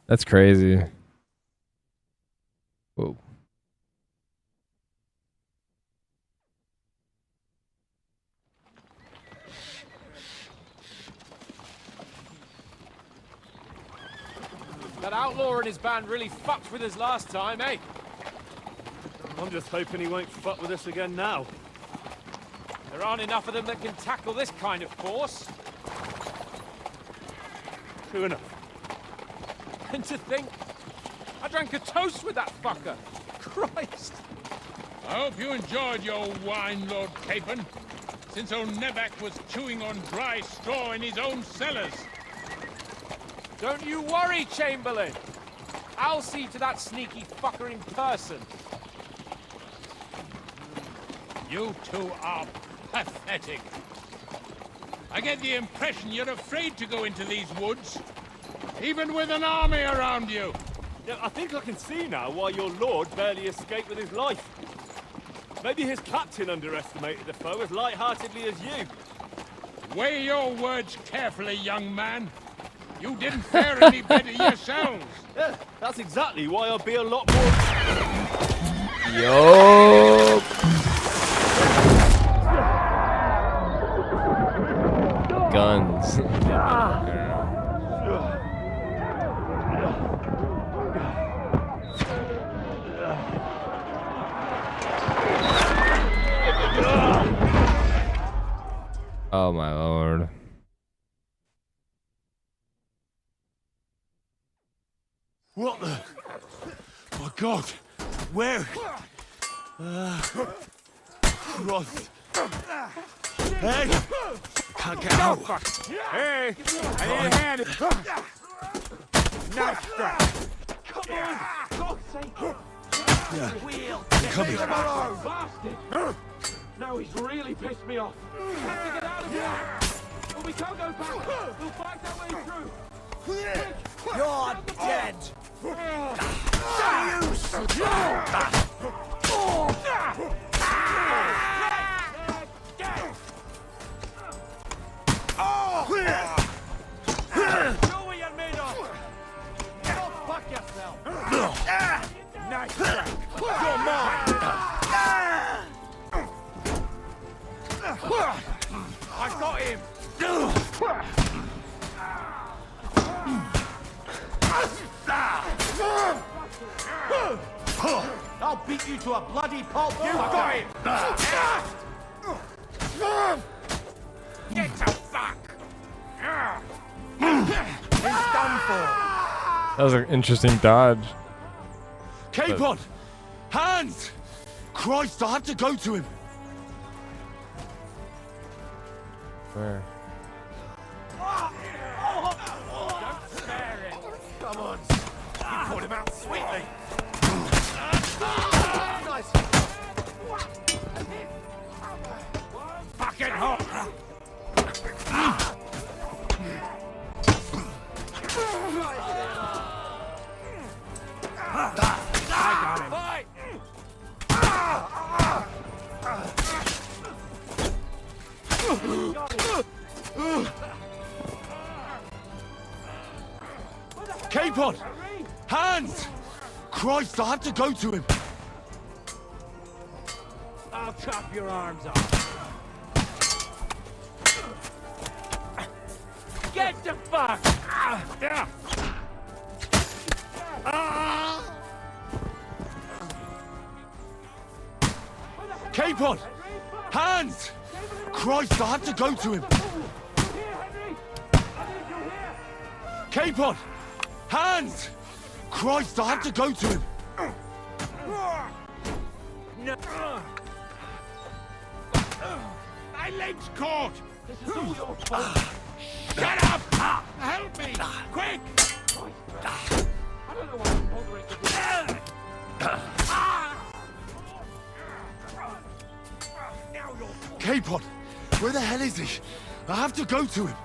S1: That's crazy. Whoa.
S15: That outlaw and his band really fucked with us last time, eh?
S11: I'm just hoping he won't fuck with us again now.
S15: There aren't enough of them that can tackle this kind of force.
S11: True enough.
S15: And to think, I drank a toast with that fucker. Christ.
S13: I hope you enjoyed your wine, Lord Capon, since old Nevac was chewing on dry straw in his own cellars.
S15: Don't you worry, Chamberlain. I'll see to that sneaky fucker in person.
S13: You two are pathetic. I get the impression you're afraid to go into these woods, even with an army around you.
S11: Yeah, I think I can see now why your lord barely escaped with his life. Maybe his captain underestimated the foe as light-heartedly as you.
S13: Weigh your words carefully, young man. You didn't fare any better yourselves.
S11: Yeah, that's exactly why I'll be a lot more...
S1: Yo. Guns. Oh my lord.
S11: What the... My God! Where? Christ. Hey! Can't get out.
S15: Hey, I need a hand. Knife strap.
S11: Come on! God's sake!
S15: Yeah.
S11: Come here.
S15: Bastard. No, he's really pissed me off. We have to get out of here. But we can't go back. We'll fight our way through. Quick.
S6: You're dead!
S15: Show what you're made of. Go fuck yourself. Nice. You're mine.
S17: beat you to a bloody pulp. You got him!
S7: Get the fuck!
S17: He's done for.
S19: That was an interesting dodge.
S22: Capon! Hands! Christ, I have to go to him.
S19: Where?
S7: Don't spare him! Come on! You caught him out sweetly! Nice! Fucking hot! I got him!
S22: Capon! Hands! Christ, I have to go to him.
S7: I'll chop your arms off. Get the fuck!
S22: Capon! Hands! Christ, I have to go to him. Capon! Hands! Christ, I have to go to him.
S7: No. My leg's caught! This is all your fault! Shut up! Help me! Quick! I don't know why I'm bothering to do.
S22: Capon! Where the hell is he? I have to go to him.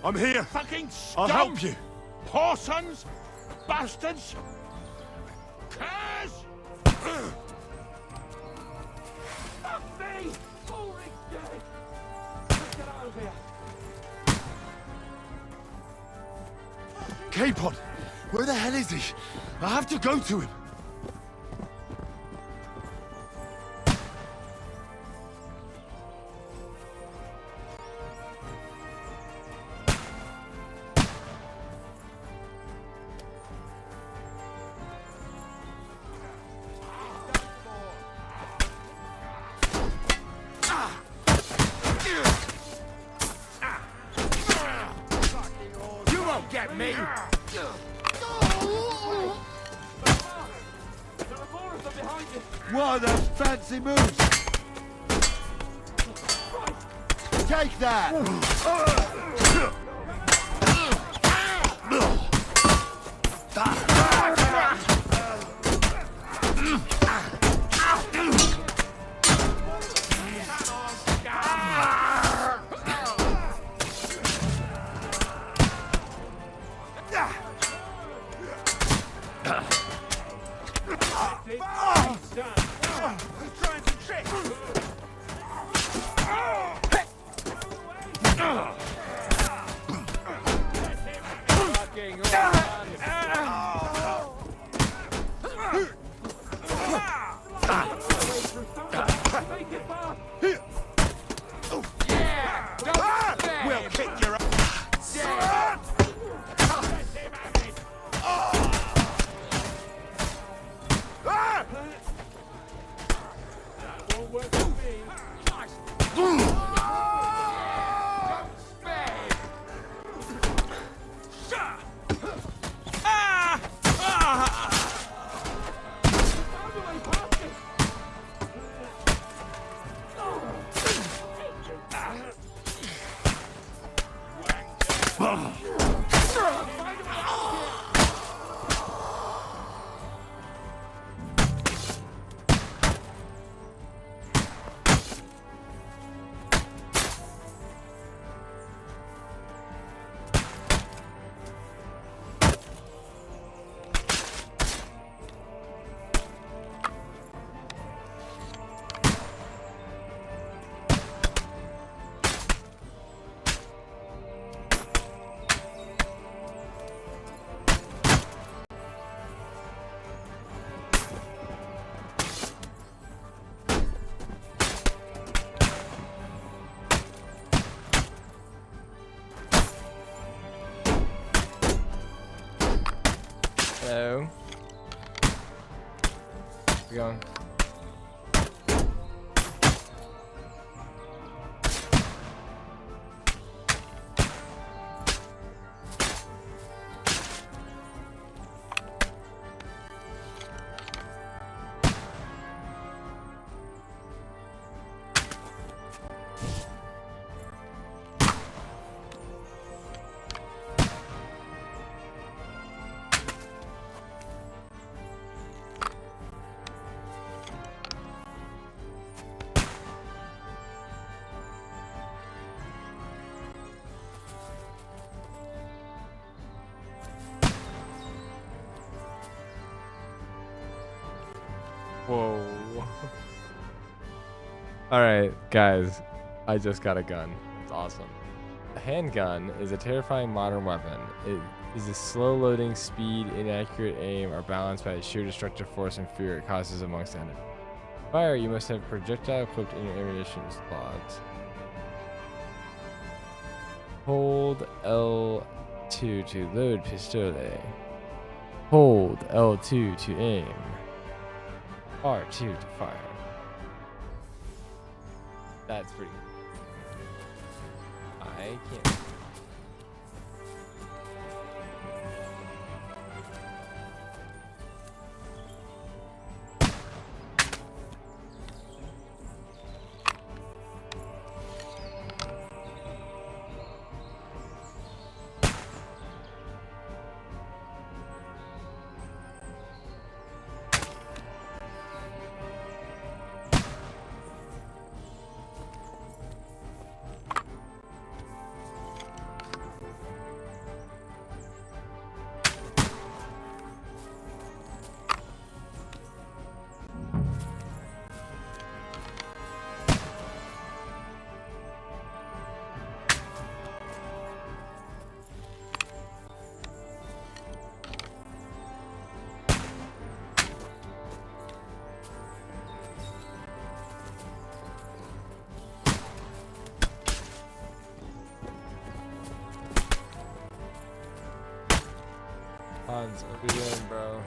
S14: I'm here.
S7: Fucking
S14: I'll
S7: scum!
S14: help you.
S7: Porsons! Bastards! Curs! Fuck me! Ulrich's dead! Let's get out of here!
S22: Capon! Where the hell is he? I have to go to him.
S7: You won't get me!
S17: What are those fancy moves? Take that!
S20: getting your hands.
S7: We'll kick your ass.
S1: Hello. We're going. Whoa. Alright, guys. I just got a gun. It's awesome. A handgun is a terrifying modern weapon. It is a slow-loading speed, inaccurate aim, or balanced by the sheer destructive force and fear it causes amongst enemies. Fire, you must have projectile equipped in your ammunition slots. Hold L2 to load pistole. Hold L2 to aim. R2 to fire. That's pretty. I can't. Hans, what are you doing, bro?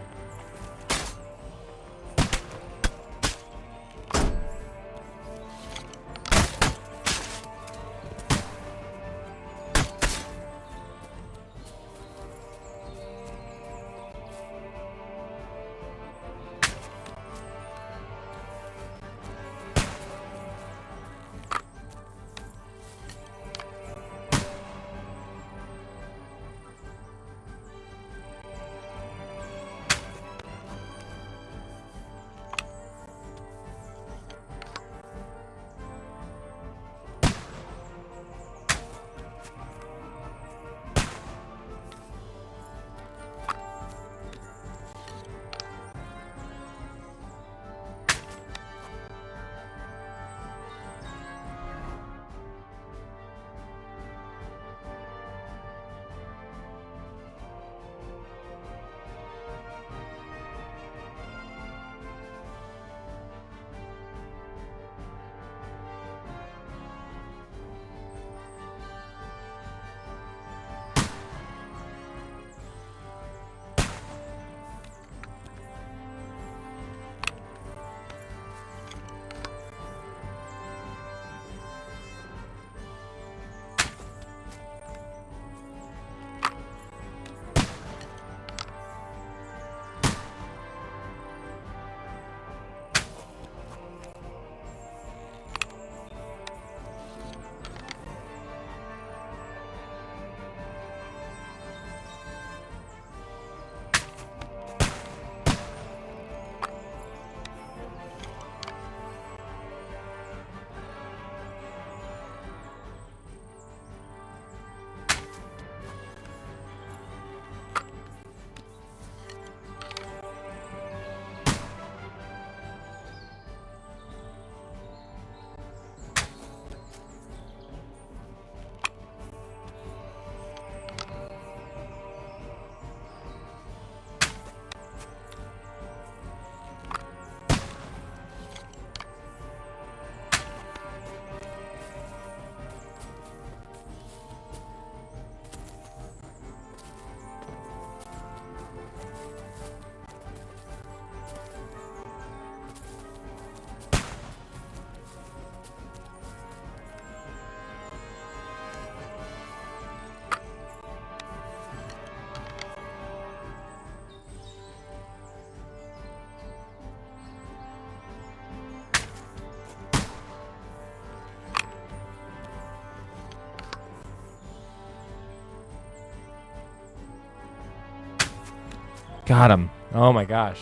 S19: Got him. Oh my gosh.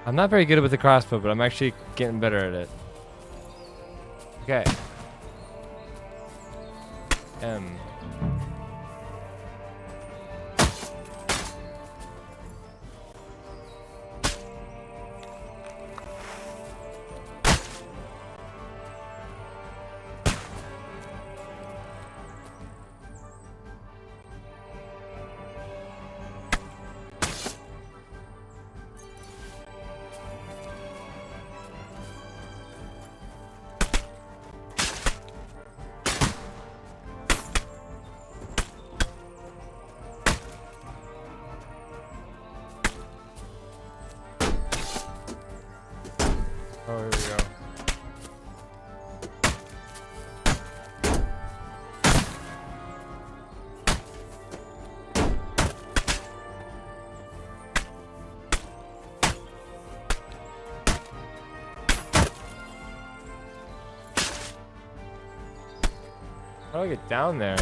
S19: I'm not very good with the crossbow, but I'm actually getting better at it. Okay. M. Oh, here we go. How do I get down there?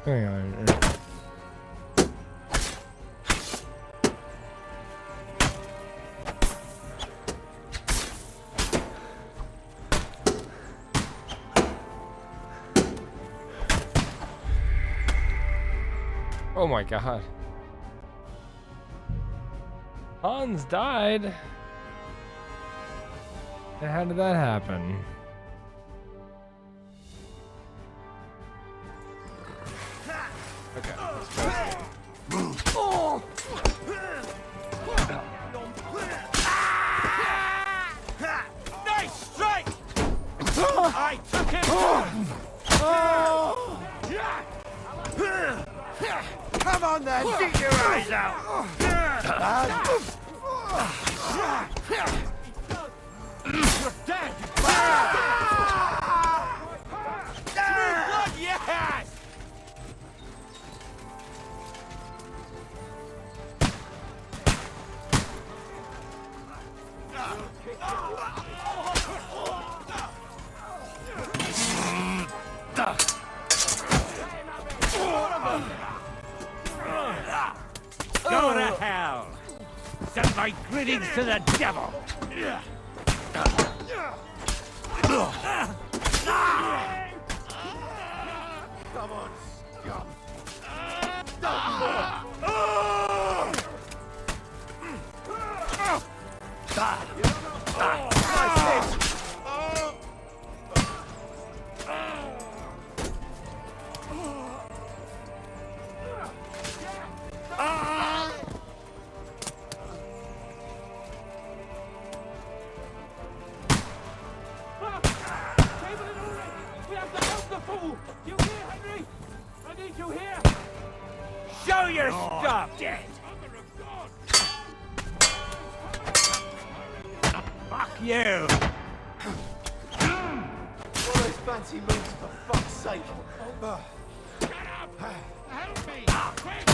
S19: Hang on. Oh my god. Hans died? And how did that happen?
S7: Nice strike! I took him! Come on then, dig your eyes out! You're dead! True blood, yes! Go to hell! Send my greetings to the devil! Come on, scum! Show your stuff! Dead. Fuck you!
S10: What are those fancy moves, for fuck's sake?
S7: Get up! Help me! Quick!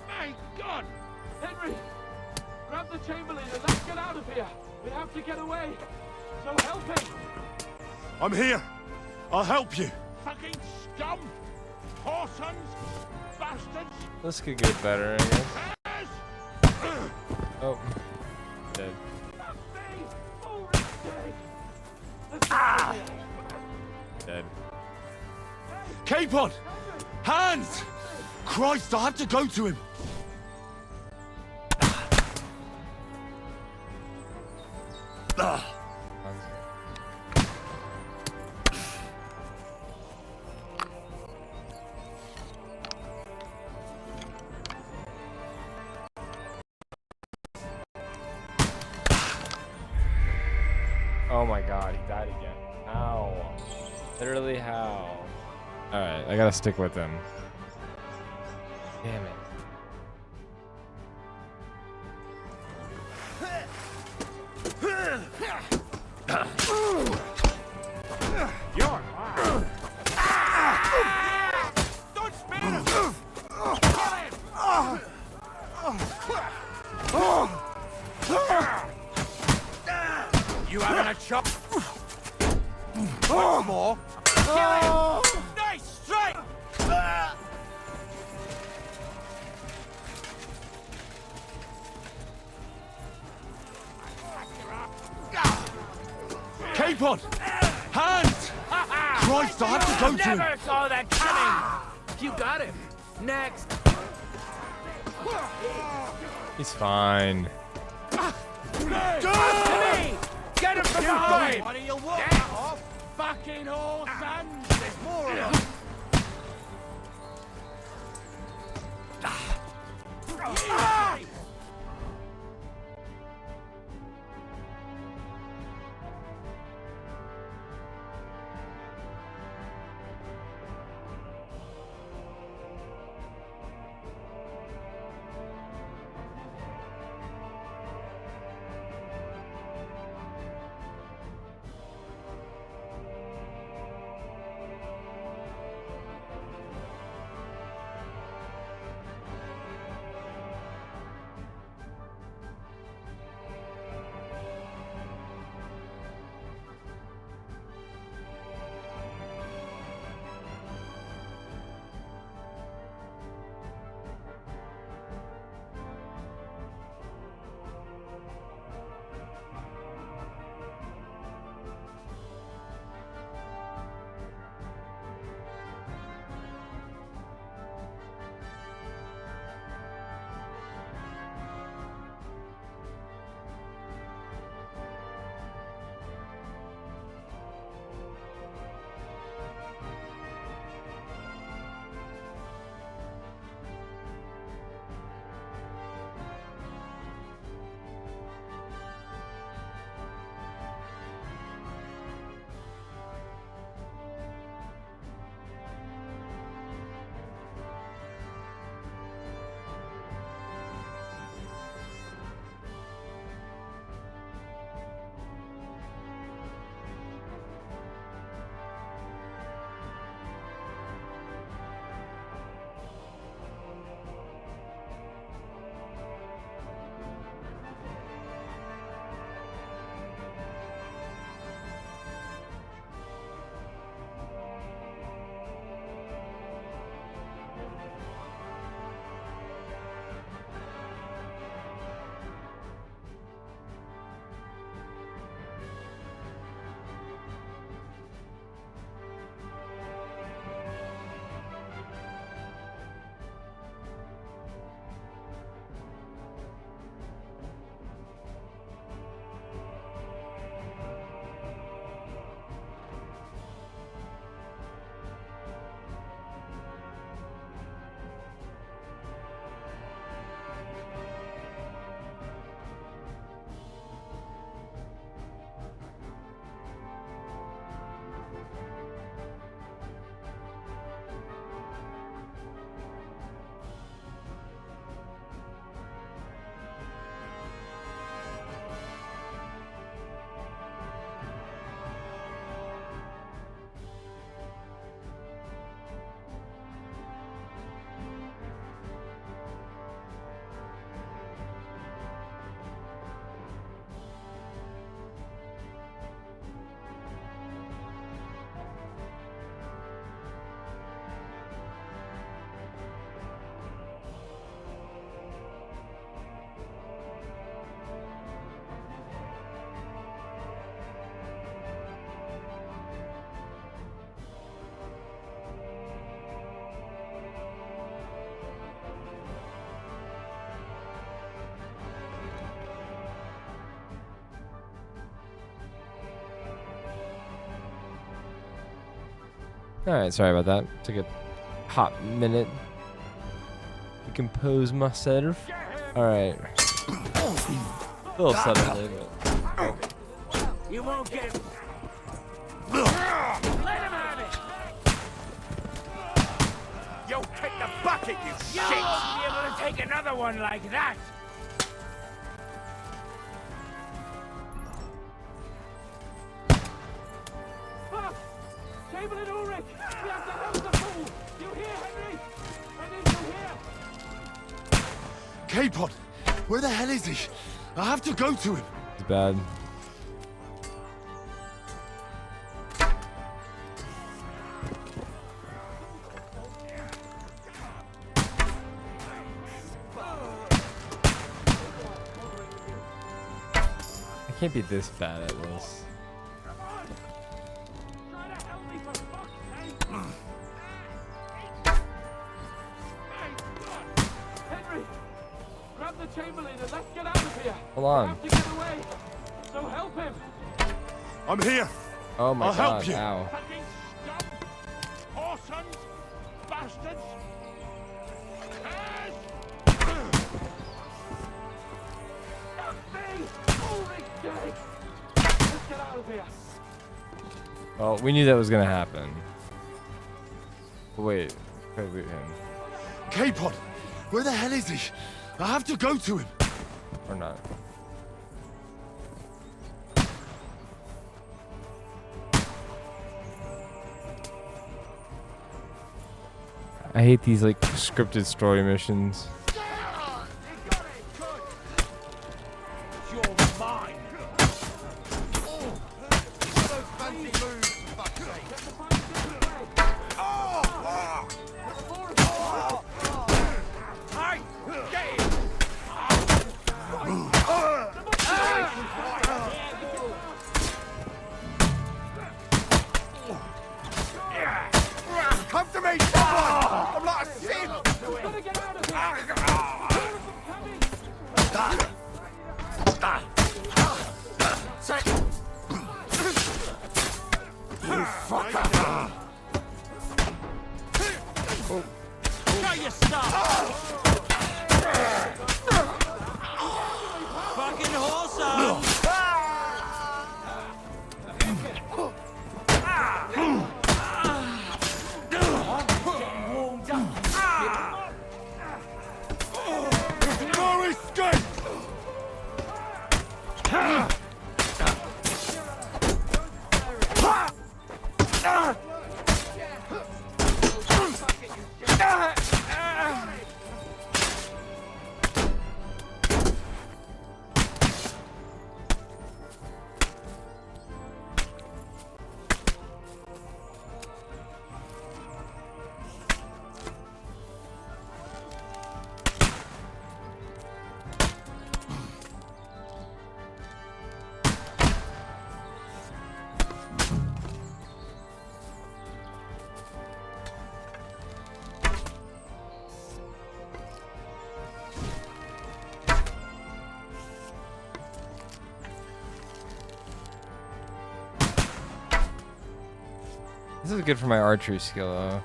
S7: My God!
S20: Henry! Grab the Chamberlain and let's get out of here! We have to get away! So help him!
S14: I'm here. I'll help you.
S7: fucking scum! Whoresons! Bastards!
S19: This could get better, I guess. Oh. Dead. Dead.
S7: Capon! Hands! Christ, I had to go to him!
S19: Oh my god, he died again. How? Literally how? Alright, I gotta stick with him. Damn it.
S7: You're mine. Don't spit at him! You having a chop? Once more. Kill him! Nice strike! Capon! Hands! Christ, I have to go to him!
S20: Never saw that coming! You got him. Next.
S19: He's fine.
S20: To me! Get him from behind!
S7: What do you want? Yes. Fucking whole sons! There's more of them!
S19: Alright, sorry about that. Took a hot minute to compose myself. Alright. A little suddenly, but...
S7: You won't get him. Let him have it.
S10: You'll take the bucket, you
S7: You
S10: shit!
S7: won't be able to take another one like that. Fuck! Table it, Ulrich! We have to help the fool! You hear, Henry? I need you here!
S10: K-Pod, where the hell is he? I have to go to him.
S19: It's bad. I can't be this bad at this.
S7: Henry! Grab the Chamberlain and let's get out of here!
S19: Hold on.
S7: We have to get away! So help him!
S10: I'm here.
S19: Oh my
S10: I'll
S19: god,
S10: help you.
S19: ow.
S7: Fucking scum! Whoresons! Bastards! Let's get out of here!
S19: Well, we knew that was gonna happen. Wait, can I loot him?
S10: K-Pod, where the hell is he? I have to go to him.
S19: Or not? I hate these like scripted story missions.
S10: You're mine. Those fancy moves, for fuck's sake. Hey, get him. Come to me, someone! I'm like a sieve! You fucker!
S7: Show your stuff! Fucking horse!
S10: No escape!
S19: This is good for my archery skill, though.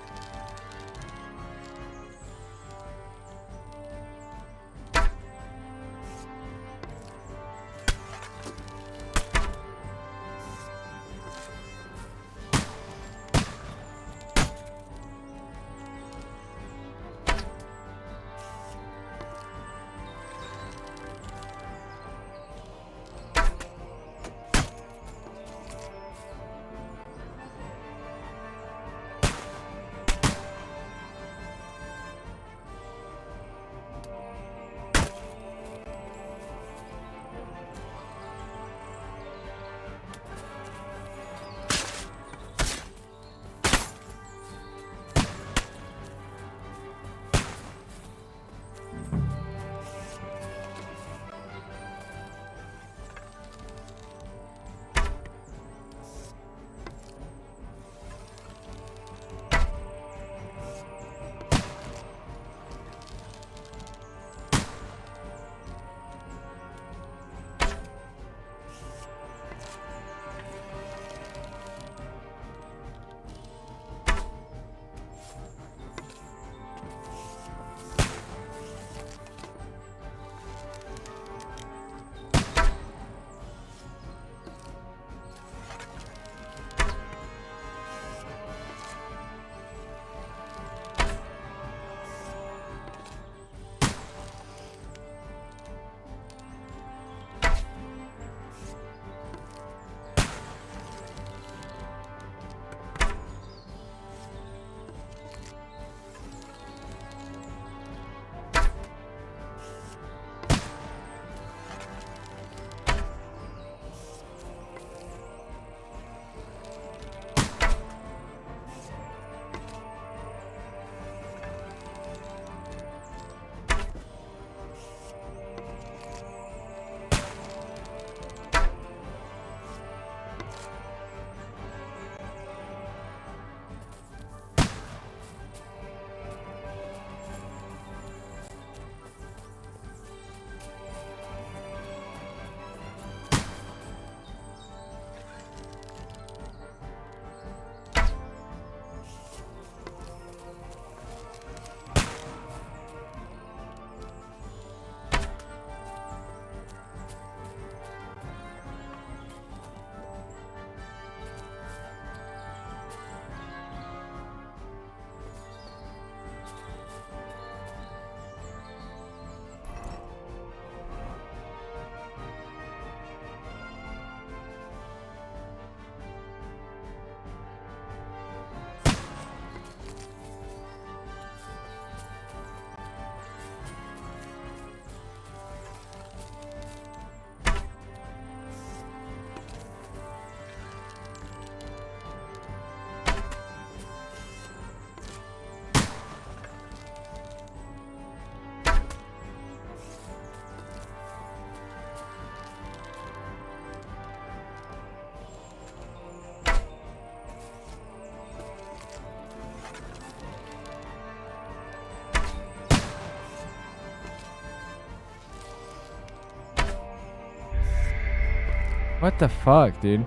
S19: What the fuck, dude?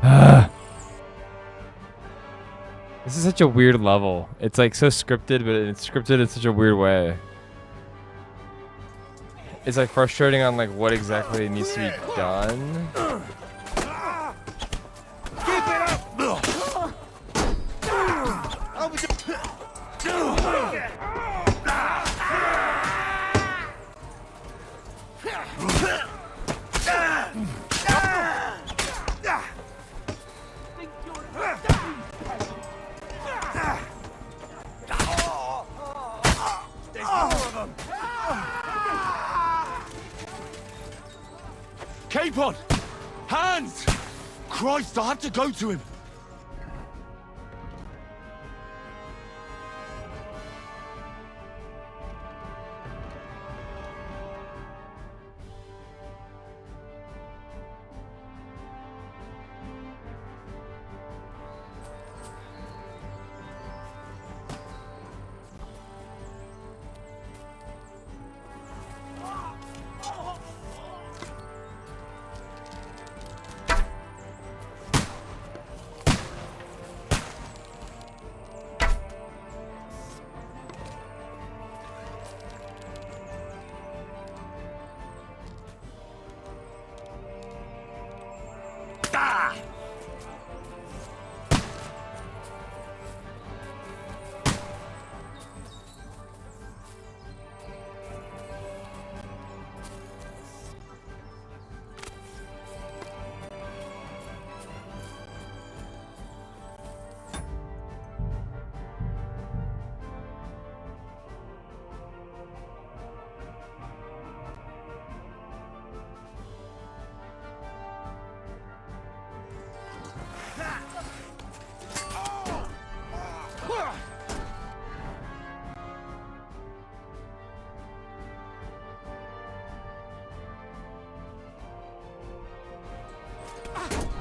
S19: This is such a weird level. It's like so scripted, but it's scripted in such a weird way. It's like frustrating on like what exactly needs to be done.
S7: Keep it up!
S10: Capon! Hands! Christ, I have to go to him.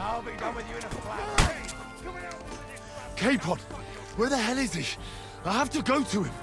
S7: I'll be done with you in a flash.
S10: Capon! Where the hell is he? I have to go to him.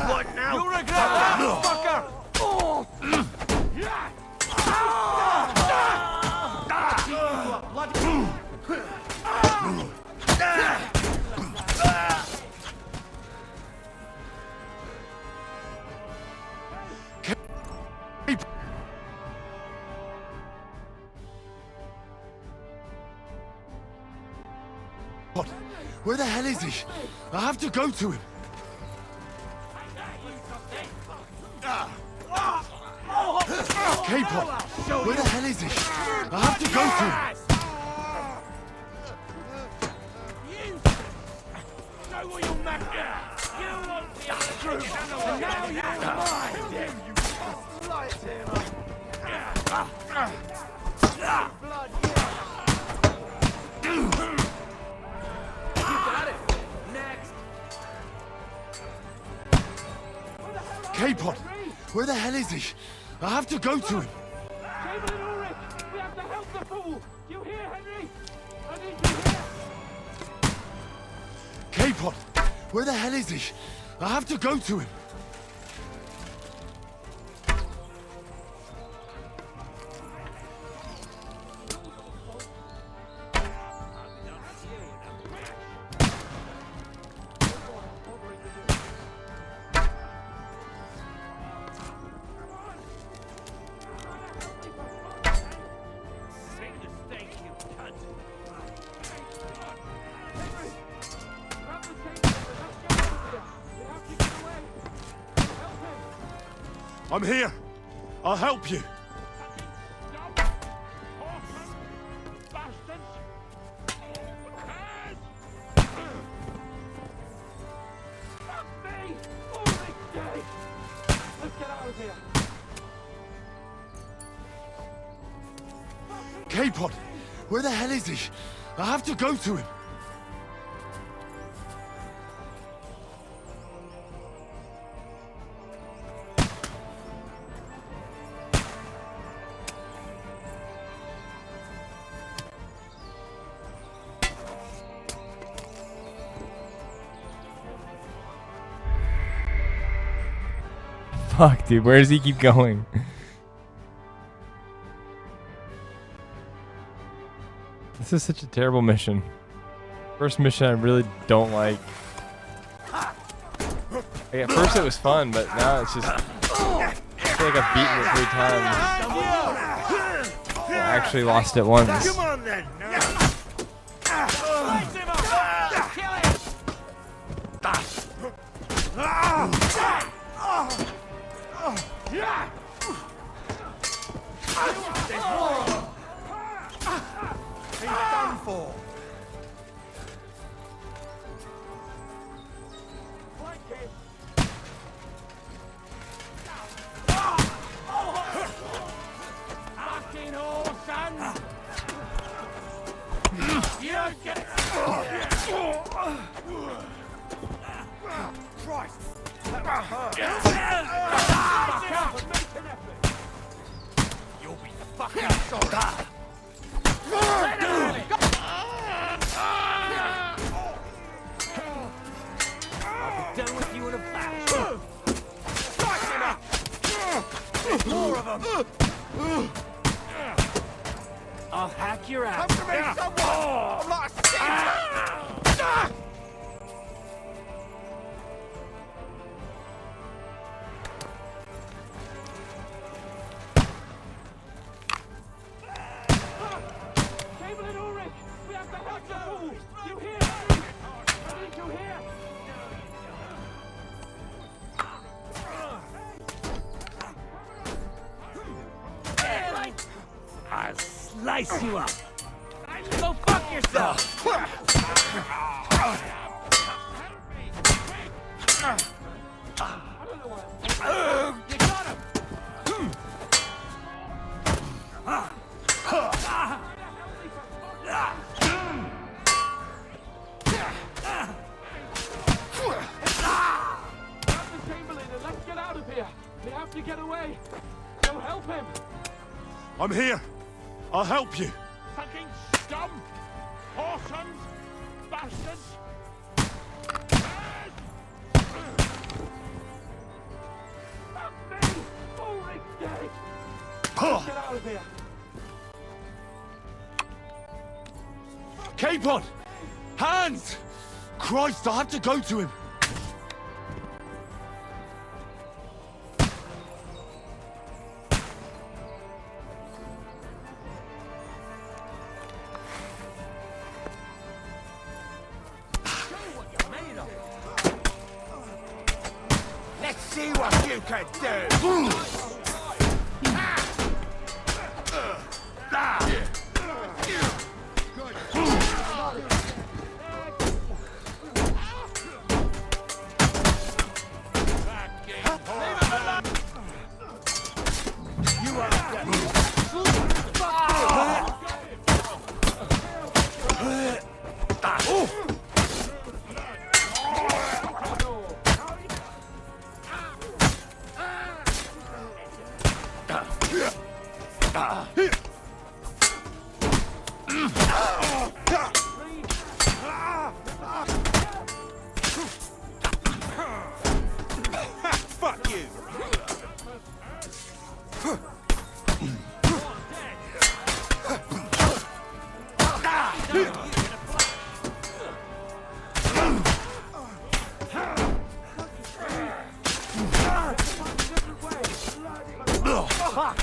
S7: What now? You regret that, fucker!
S10: Where the hell is he? I have to go to him. Capon! Where the hell is he? I have to go to him.
S7: Show what you're mad at. You won't be able to prove it. And now you're mine. You light him up. Blood.
S10: Capon! Where the hell is he? I have to go to him.
S7: Cable and Ulrich, we have to help the fool. You hear, Henry? I need you here.
S10: Capon! Where the hell is he? I have to go to him. I'm here. I'll help you. Capon, where the hell is he? I have to go to him.
S19: Fuck, dude, where does he keep going? This is such a terrible mission. First mission I really don't like. Like, at first it was fun, but now it's just... I feel like I've beaten it 3 times. I actually lost it once.
S7: Come on then.
S6: He's done for.
S7: Christ! You'll be fucking sorry. I'll be done with you in a flash. There's more of them. I'll hack your ass. Come to me, someone! I'm not a stick! I'll slice you up. Go fuck yourself. You got him.
S11: Let's get out of here. We have to get away. Go help him.
S10: I'm here. I'll help you.
S7: Fucking scum! Whoresons! Bastards! Fuck me! Holy gay! Get out of here!
S10: Capon! Hands! Christ, I have to go to him.
S7: Let's see what you can do! Fuck you! Fuck!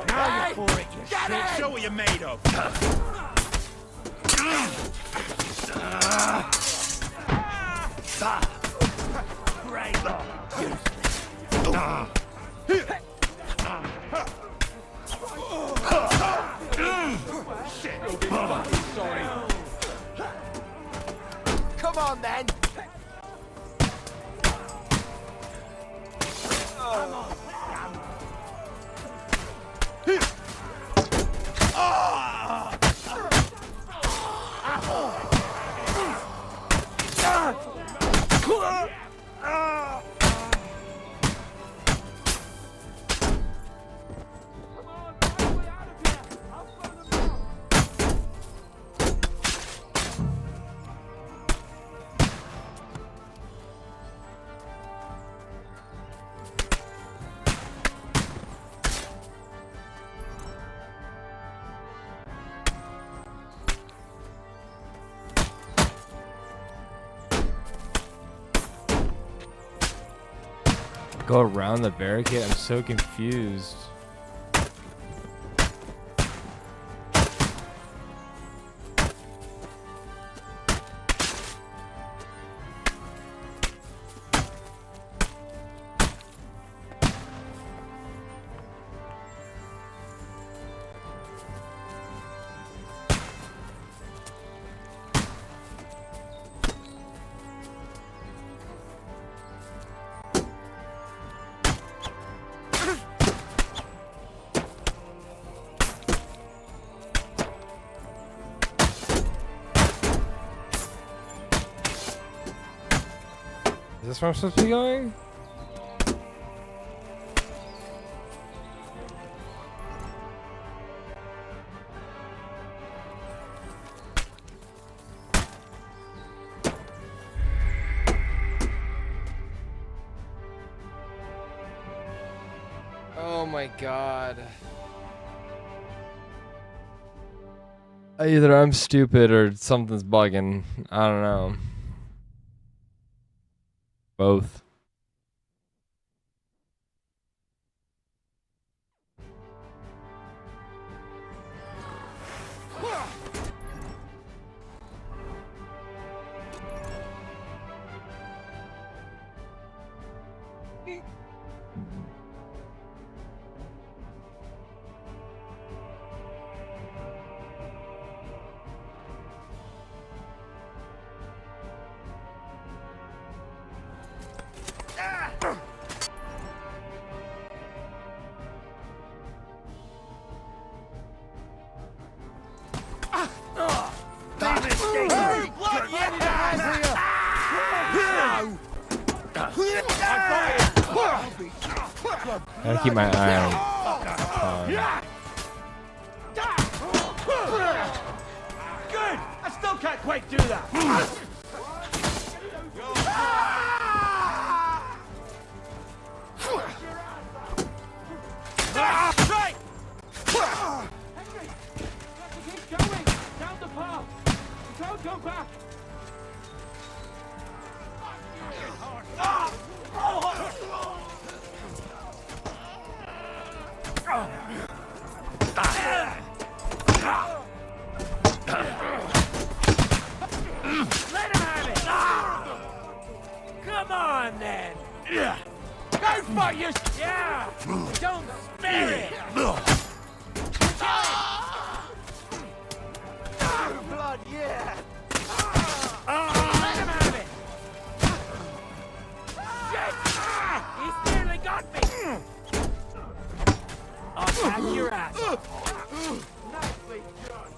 S7: Now you're for it, you shit! Show what you're made of! Great!
S6: then. Come on.
S19: Go around the barricade? I'm so confused. Is this where I'm supposed to be going? Oh my god. Either I'm stupid or something's bugging. I don't know. Both. I keep my eye on.
S7: Good! I still can't quite do that! Right! Henry! Keep going! Down the path! Don't go back!
S6: Let him have it! Come on, then! Go for you! Yeah! Don't spare it! Blood, yeah! Let him have it! Shit! He's nearly got me! I'll catch your ass! Nicely done!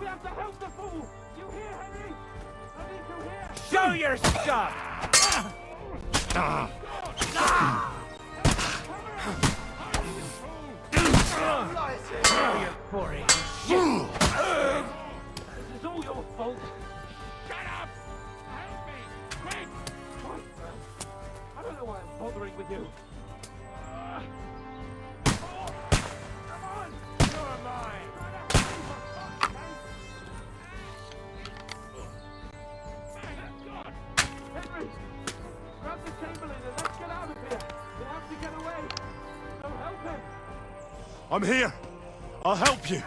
S7: We have to help the fool! You hear, Henry? I need you here!
S6: Show your stuff! For it.
S7: This is all your fault! Shut up! Help me! Quick! I don't know why I'm bothering with you. Come on! You're mine! Henry! Grab the chamberlain and let's get out of here! We have to get away! So help him!
S10: I'm here. I'll help you.
S6: You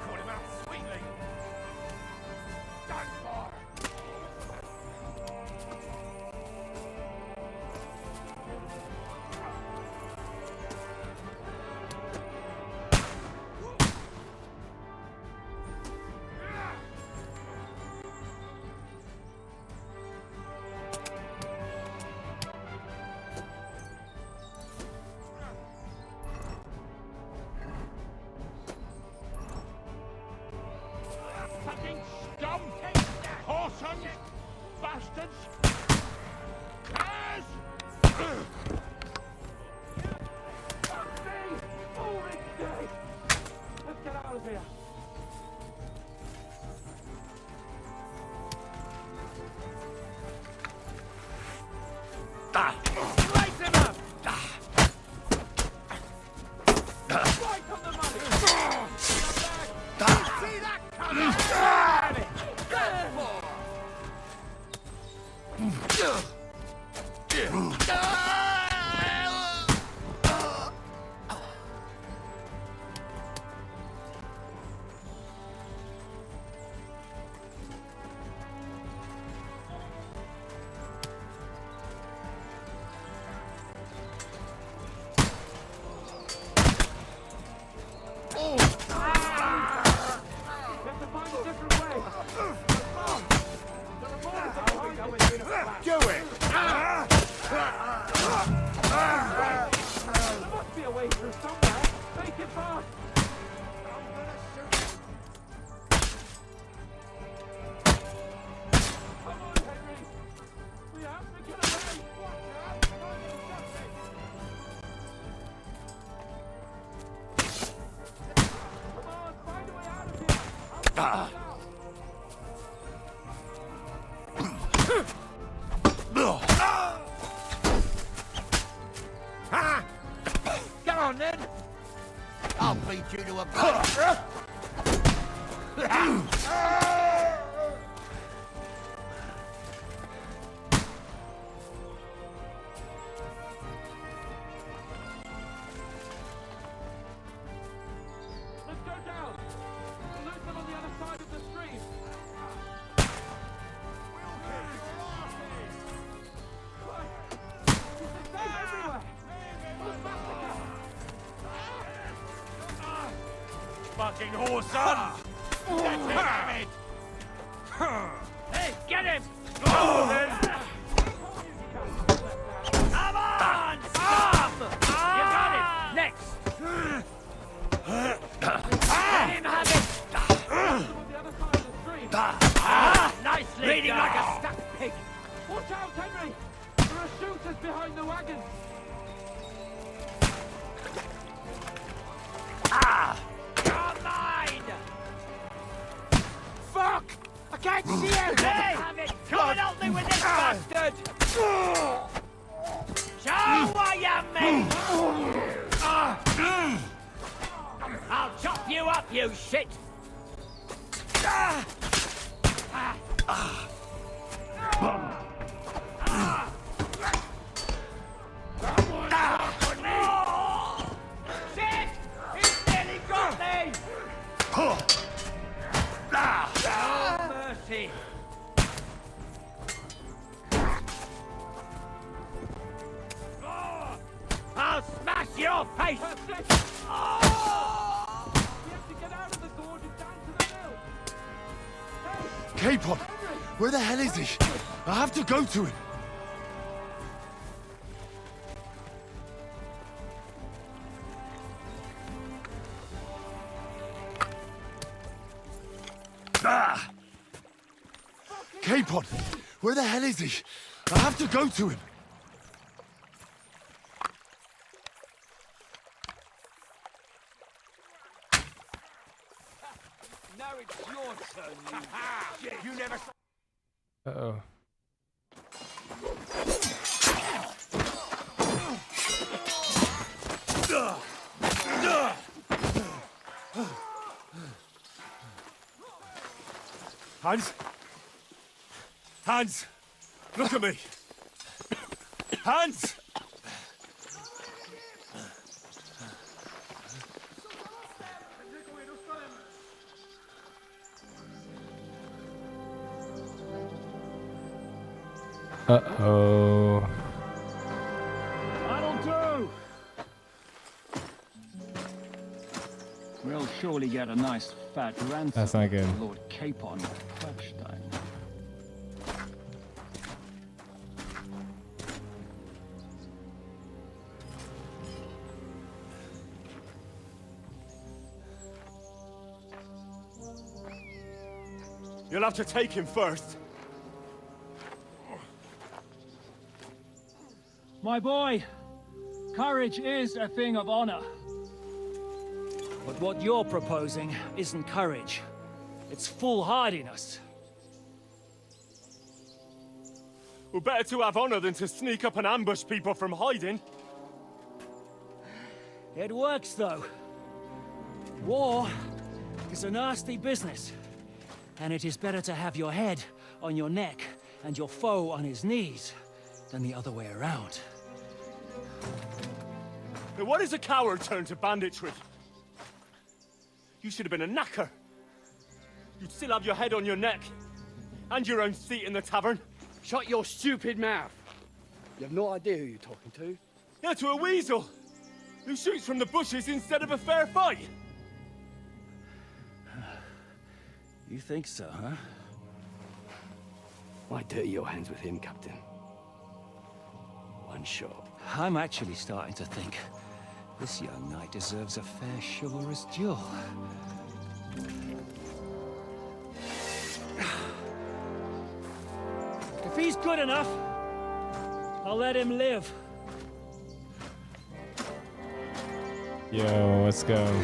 S6: caught him out sweetly. Done for.
S18: Come on, then. I'll beat you to a punch.
S7: Fucking horse on! That's it, damn it! Hey, get him! Go then! Come on! Stop! You got him! Next! Let him have it! Nicely bleeding done. Like a stuck pig!
S20: Watch out, Henry! There are shooters behind the wagon!
S7: Fuck! I can't see him! Hey! Come and help me with this bastard! Show what you mean! I'll chop you up, you shit! Shit! He's nearly got me! No mercy! I'll smash your face! Oh!
S20: We have to get out of the gorge and down to the mill!
S10: Capon! Where the hell is he? I have to go to him! Capon! Where the hell is he? I have to go to him!
S7: Now it's your turn, you shit! You never...
S19: Uh-oh.
S11: Hans? Hans! Look at me! Hans!
S19: Uh-oh.
S8: That'll do! We'll surely get a nice fat ransom.
S19: That's not good.
S8: Lord Capon of Kirkstein.
S11: You'll have to take him first.
S8: My boy, courage is a thing of honor. But what you're proposing isn't courage. It's foolhardiness.
S11: Well, better to have honor than to sneak up and ambush people from hiding.
S8: It works, though. War is a nasty business. And it is better to have your head on your neck and your foe on his knees than the other way around.
S11: Now what is a coward turned to banditry? You should have been a knacker. You'd still have your head on your neck. And your own seat in the tavern.
S16: Shut your stupid mouth. You have no idea who you're talking to.
S11: Yeah, to a weasel. Who shoots from the bushes instead of a fair fight.
S16: You think so, huh? Why dirty your hands with him, Captain? One shot.
S8: I'm actually starting to think this young knight deserves a fair chivalrous duel. If he's good enough, I'll let him live.
S19: Yo, let's go.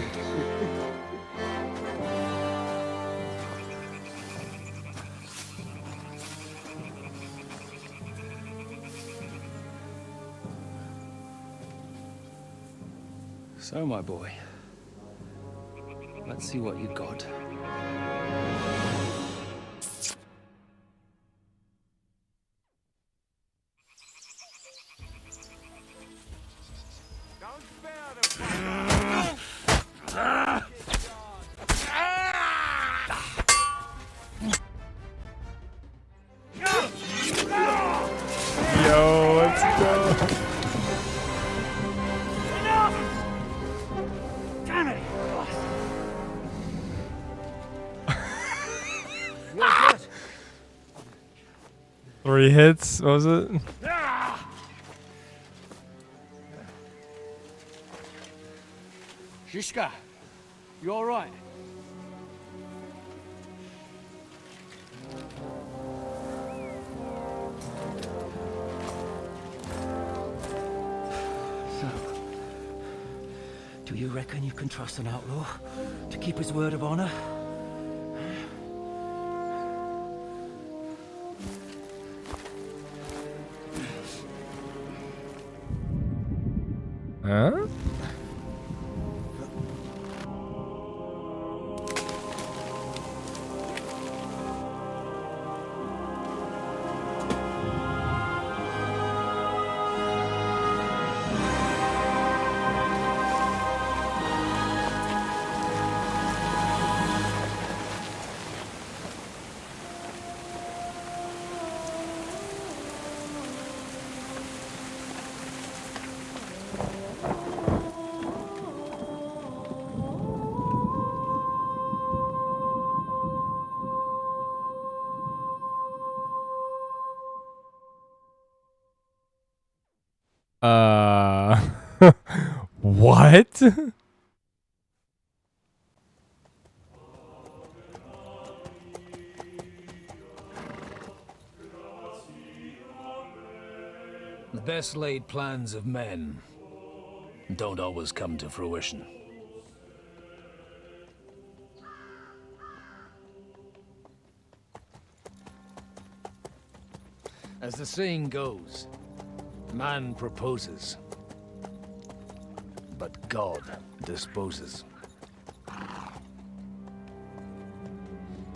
S8: So, my boy, let's see what you got.
S19: Yo, let's go.
S8: Damn it!
S19: 3 hits, what was it?
S16: Shishka, you all right?
S8: Do you reckon you can trust an outlaw to keep his word of honor?
S19: Huh? What?
S21: The best laid plans of men don't always come to fruition. As the saying goes, man proposes, but God disposes.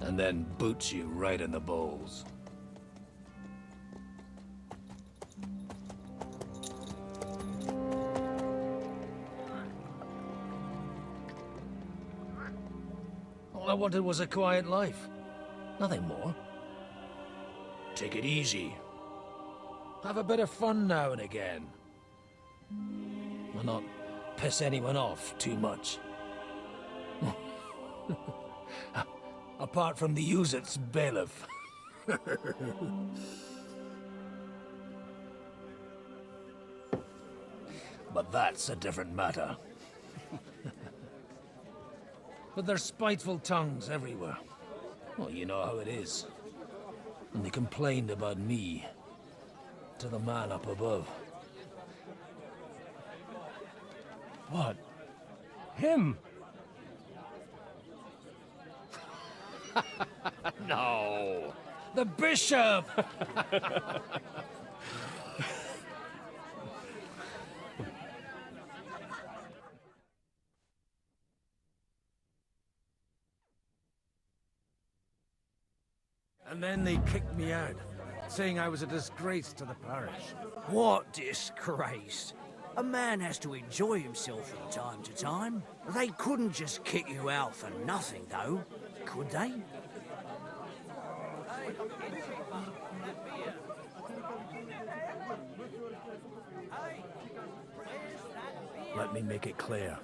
S21: And then boots you right in the balls. All I wanted was a quiet life. Nothing more. Take it easy. Have a bit of fun now and again. And not piss anyone off too much. Apart from the use-its bailiff. But that's a different matter. But there's spiteful tongues everywhere. Well, you know how it is. And they complained about me to the man up above.
S16: What? Him?
S21: No! The bishop!
S16: And then they kicked me out.
S21: saying I was a disgrace to the parish.
S5: What disgrace? A man has to enjoy himself from time to time. They couldn't just kick you out for nothing, though, could they?
S21: Let me make it clear.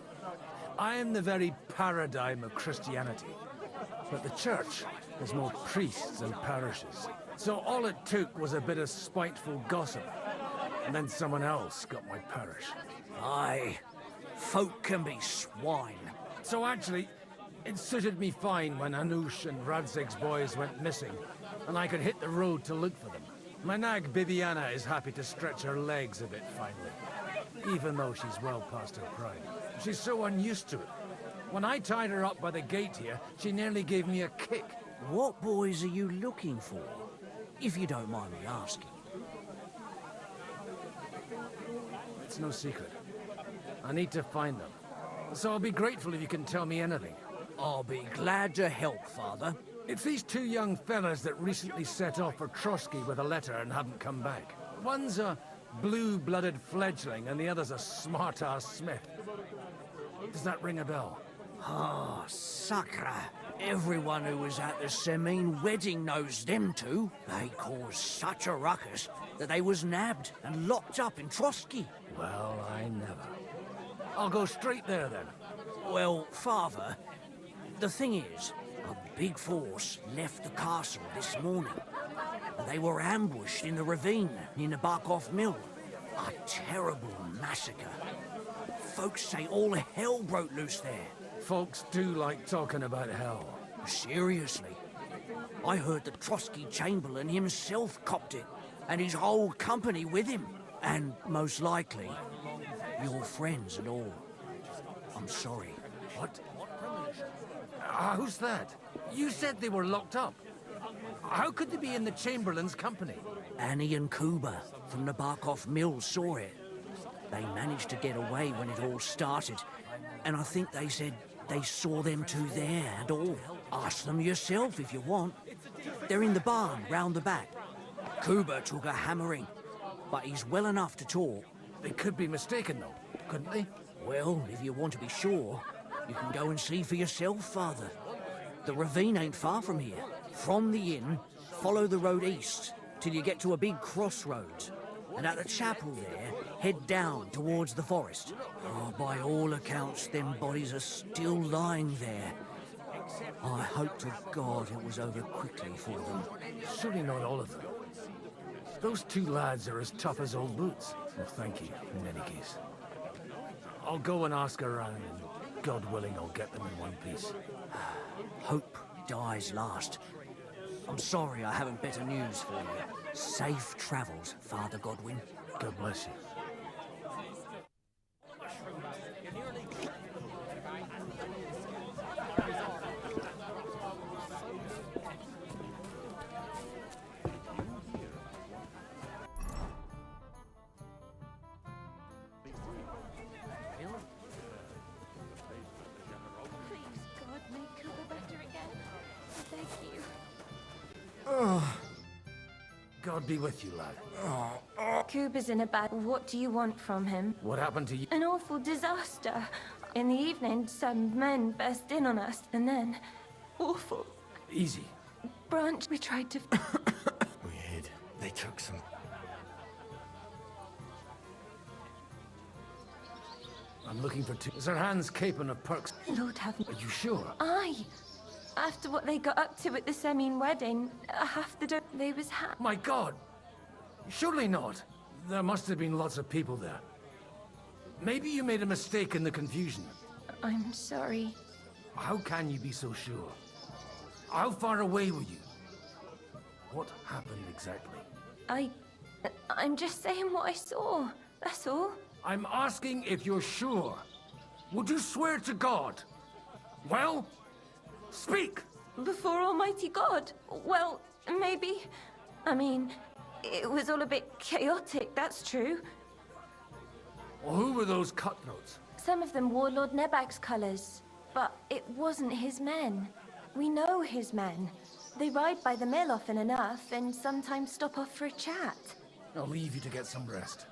S21: I am the very paradigm of Christianity. But the church has more priests than parishes. So all it took was a bit of spiteful gossip. And then someone else got my parish.
S5: Aye. Folk can be swine.
S21: So actually, it suited me fine when Anush and Radzig's boys went missing, and I could hit the road to look for them. My nag Bibiana is happy to stretch her legs a bit finally, even though she's well past her prime. She's so unused to it. When I tied her up by the gate here, she nearly gave me a kick.
S5: What boys are you looking for? If you don't mind me asking.
S21: It's no secret. I need to find them. So I'll be grateful if you can tell me anything.
S5: I'll be glad to help, Father.
S21: It's these two young fellas that recently set off for Trotsky with a letter and haven't come back. One's a blue-blooded fledgling and the other's a smart-ass smith. Does that ring a bell?
S5: Ah, Sakra. Everyone who was at the Semine wedding knows them two. They caused such a ruckus that they was nabbed and locked up in Trotsky.
S21: Well, I never. I'll go straight there, then.
S5: Well, Father, the thing is, a big force left the castle this morning. They were ambushed in the ravine near the Barkov Mill. A terrible massacre. Folks say all hell broke loose there.
S21: Folks do like talking about hell.
S5: Seriously. I heard the Trotsky Chamberlain himself copped it, and his whole company with him. And most likely, your friends and all. I'm sorry.
S21: What? Who's that? You said they were locked up. How could they be in the Chamberlain's company?
S5: Annie and Kuba from the Barkov Mill saw it. They managed to get away when it all started, and I think they said they saw them two there and all. Ask them yourself if you want. They're in the barn round the back. Kuba took a hammering, but he's well enough to talk.
S21: They could be mistaken, though, couldn't they?
S5: Well, if you want to be sure, you can go and see for yourself, Father. The ravine ain't far from here. From the inn, follow the road east till you get to a big crossroads. And at the chapel there, head down towards the forest. Oh, by all accounts, them bodies are still lying there. I hope to God it was over quickly for them.
S21: Surely not all of them. Those two lads are as tough as old boots. Well, thank you, in any case. I'll go and ask around, and God willing, I'll get them in one piece.
S5: Hope dies last. I'm sorry I haven't better news for you. Safe travels, Father Godwin.
S21: God bless you. God be with you, lad.
S12: Kuba's in a bad... What do you want from him?
S21: What happened to you?
S12: An awful disaster. In the evening, some men burst in on us, and then... Awful.
S21: Easy.
S12: Branch, we tried to...
S6: We hid. They took some...
S21: I'm looking for two... Is her hands caping of perks?
S12: Lord have...
S21: Are you sure?
S12: Aye. After what they got up to at the Semine wedding, half the dough they was
S21: My God! Surely not. There must have been lots of people there. Maybe you made a mistake in the confusion.
S12: I'm sorry.
S21: How can you be so sure? How far away were you? What happened exactly?
S12: I'm just saying what I saw. That's all.
S21: I'm asking if you're sure. Would you swear to God? Well, speak!
S12: Before Almighty God? Well, maybe. I mean, it was all a bit chaotic, that's true.
S21: Well, who were those cutthroats?
S12: Some of them wore Lord Nebag's colours, but it wasn't his men. We know his men. They ride by the mill often enough, and sometimes stop off for a chat.
S21: I'll leave you to get some rest.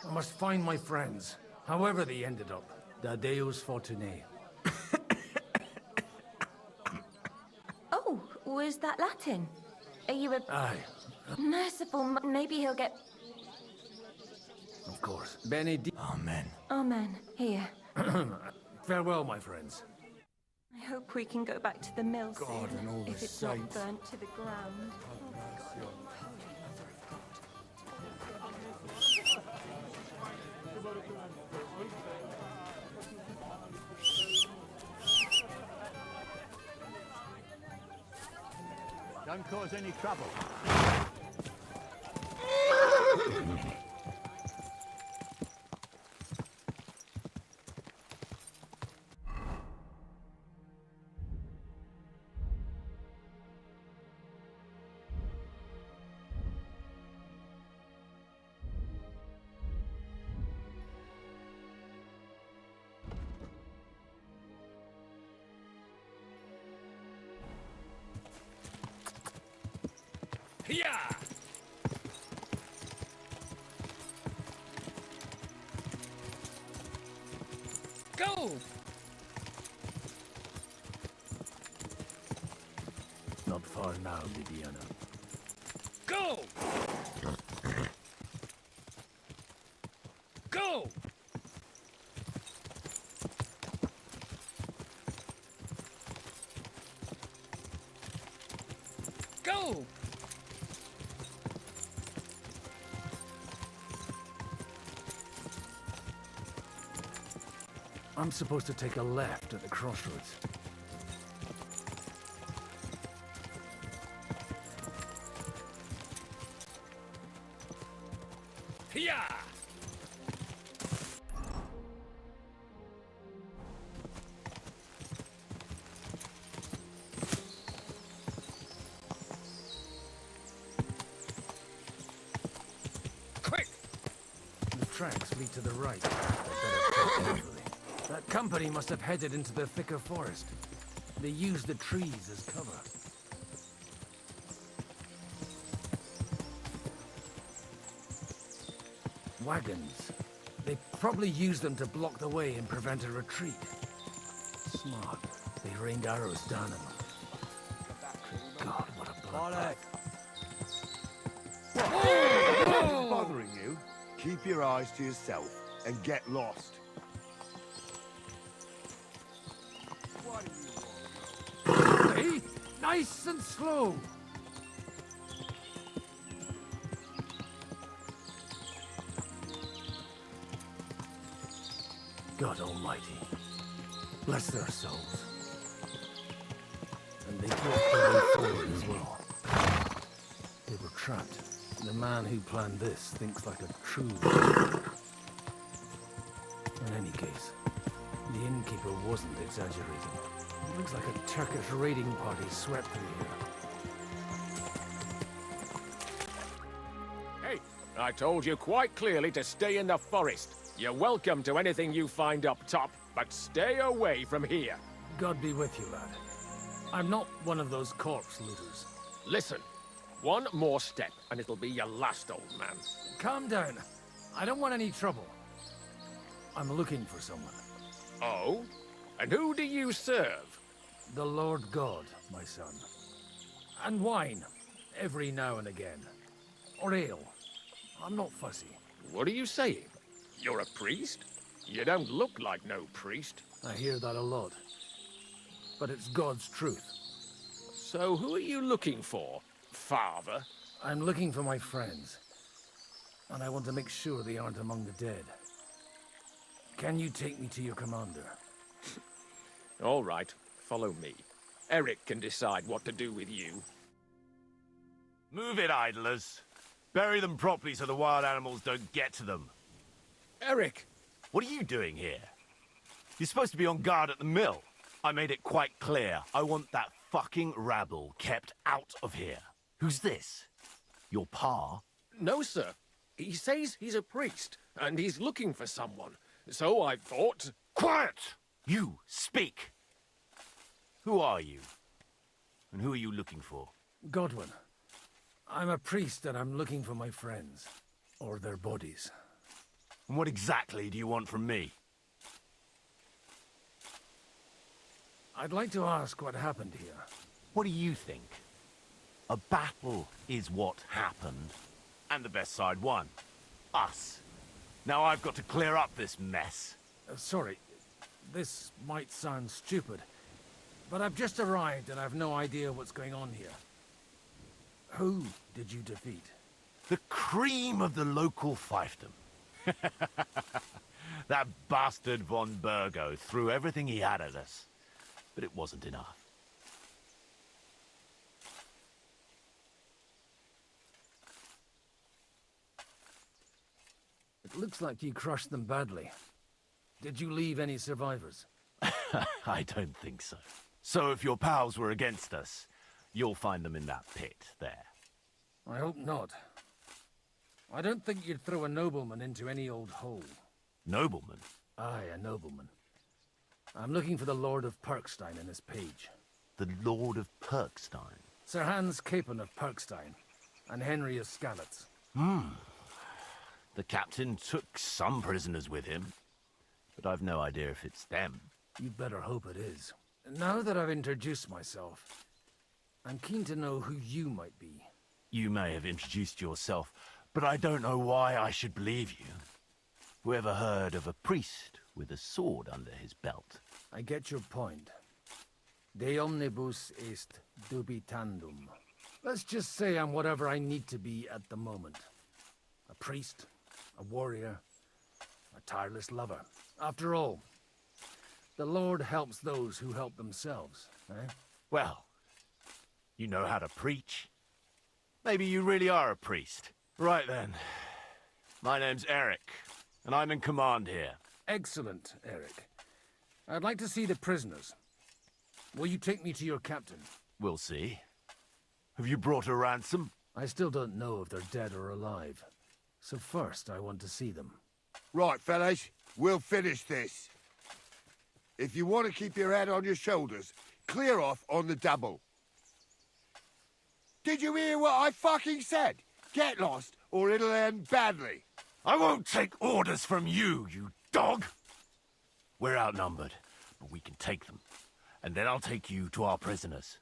S21: I must find my friends, however they ended up. Da Deus Fortunae.
S12: Oh, was that Latin? Are you a...
S21: Aye,
S12: Merciful, maybe he'll get...
S21: of course.
S20: Benedict.
S21: Amen.
S12: Amen. Here.
S21: Farewell, my friends.
S12: I hope we can go back to the mill
S21: God
S12: soon,
S21: and all
S12: if
S21: the
S12: it's not
S21: saints.
S12: burnt to the ground.
S18: Don't cause any trouble.
S21: Yeah!
S12: Go!
S21: Not far now, Viviana.
S12: Go! Go! Go!
S21: I'm supposed to take a left at the crossroads.
S12: Yeah! Quick!
S21: The tracks lead to the right. I better tread carefully. That company must have headed into the thicker forest. They used the trees as cover. Wagons. They probably used them to block the way and prevent a retreat. Smart. They rained arrows down on them. God, what a blood.
S10: What's bothering you? Keep your eyes to yourself and get lost.
S21: Hey, nice and slow. God Almighty, bless their souls. And they blocked their way forward as well. They were trapped. The man who planned this thinks like a true leader. In any case, the innkeeper wasn't exaggerating. It looks like a Turkish raiding party swept through here.
S3: Hey, I told you quite clearly to stay in the forest. You're welcome to anything you find up top, but stay away from here.
S21: God be with you, lad. I'm not one of those corpse looters.
S3: Listen, one more step and it'll be your last, old man.
S21: Calm down. I don't want any trouble. I'm looking for someone.
S3: Oh? And who do you serve?
S21: The Lord God, my son. And wine, every now and again. Or ale. I'm not fussy.
S3: What are you saying? You're a priest? You don't look like no priest.
S21: I hear that a lot. But it's God's truth.
S3: So who are you looking for, Father?
S21: I'm looking for my friends. And I want to make sure they aren't among the dead. Can you take me to your commander?
S3: All right, follow me. Eric can decide what to do with you.
S4: Move it, idlers. Bury them properly so the wild animals don't get to them.
S3: Eric!
S4: What are you doing here? You're supposed to be on guard at the mill. I made it quite clear. I want that fucking rabble kept out of here. Who's this? Your pa?
S3: No, sir. He says he's a priest, and he's looking for someone. So I thought...
S4: Quiet! You, speak! Who are you? And who are you looking for?
S21: Godwin, I'm a priest and I'm looking for my friends. Or their bodies.
S4: And what exactly do you want from me?
S21: I'd like to ask what happened here.
S4: What do you think? A battle is what happened, and the best side won. Us. Now I've got to clear up this mess.
S21: Sorry, this might sound stupid, but I've just arrived and I've no idea what's going on here. Who did you defeat?
S4: The cream of the local fiefdom. That bastard von Burgo threw everything he had at us, but it wasn't enough.
S21: It looks like you crushed them badly. Did you leave any survivors?
S4: I don't think so. So if your pals were against us, you'll find them in that pit there.
S21: I hope not. I don't think you'd throw a nobleman into any old hole.
S4: Nobleman?
S21: Aye, a nobleman. I'm looking for the Lord of Perkstein in this page.
S4: The Lord of Perkstein?
S21: Sir Hans Capon of Perkstein, and Henry of Skalitz.
S4: The captain took some prisoners with him, but I've no idea if it's them.
S21: You'd better hope it is. Now that I've introduced myself, I'm keen to know who you might be.
S4: You may have introduced yourself, but I don't know why I should believe you. Who ever heard of a priest with a sword under his belt?
S21: I get your point. De omnibus est dubitandum. Let's just say I'm whatever I need to be at the moment. A priest, a warrior, a tireless lover. After all, the Lord helps those who help themselves, eh?
S4: Well, you know how to preach. Maybe you really are a priest. Right then. My name's Eric, and I'm in command here.
S21: Excellent, Eric. I'd like to see the prisoners. Will you take me to your captain?
S4: We'll see. Have you brought a ransom?
S21: I still don't know if they're dead or alive. So first, I want to see them.
S10: Right, fellas, we'll finish this. If you want to keep your head on your shoulders, clear off on the double. Did you hear what I fucking said? Get lost, or it'll end badly.
S4: I won't take orders from you, you dog! We're outnumbered, but we can take them. And then I'll take you to our prisoners.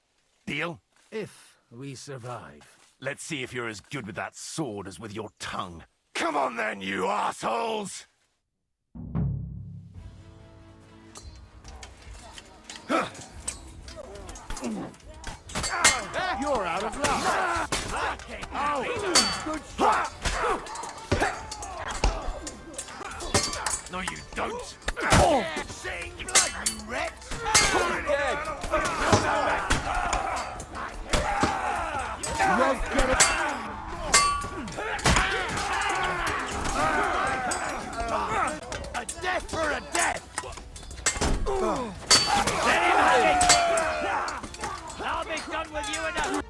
S4: Deal?
S21: If we survive.
S4: Let's see if you're as good with that sword as with your tongue. Come on then, you assholes!
S10: You're out of luck. Oh, good shot.
S4: No, you don't.
S10: Sing blood, you wretch.
S4: A death for a death!
S7: I'll be done with you in a...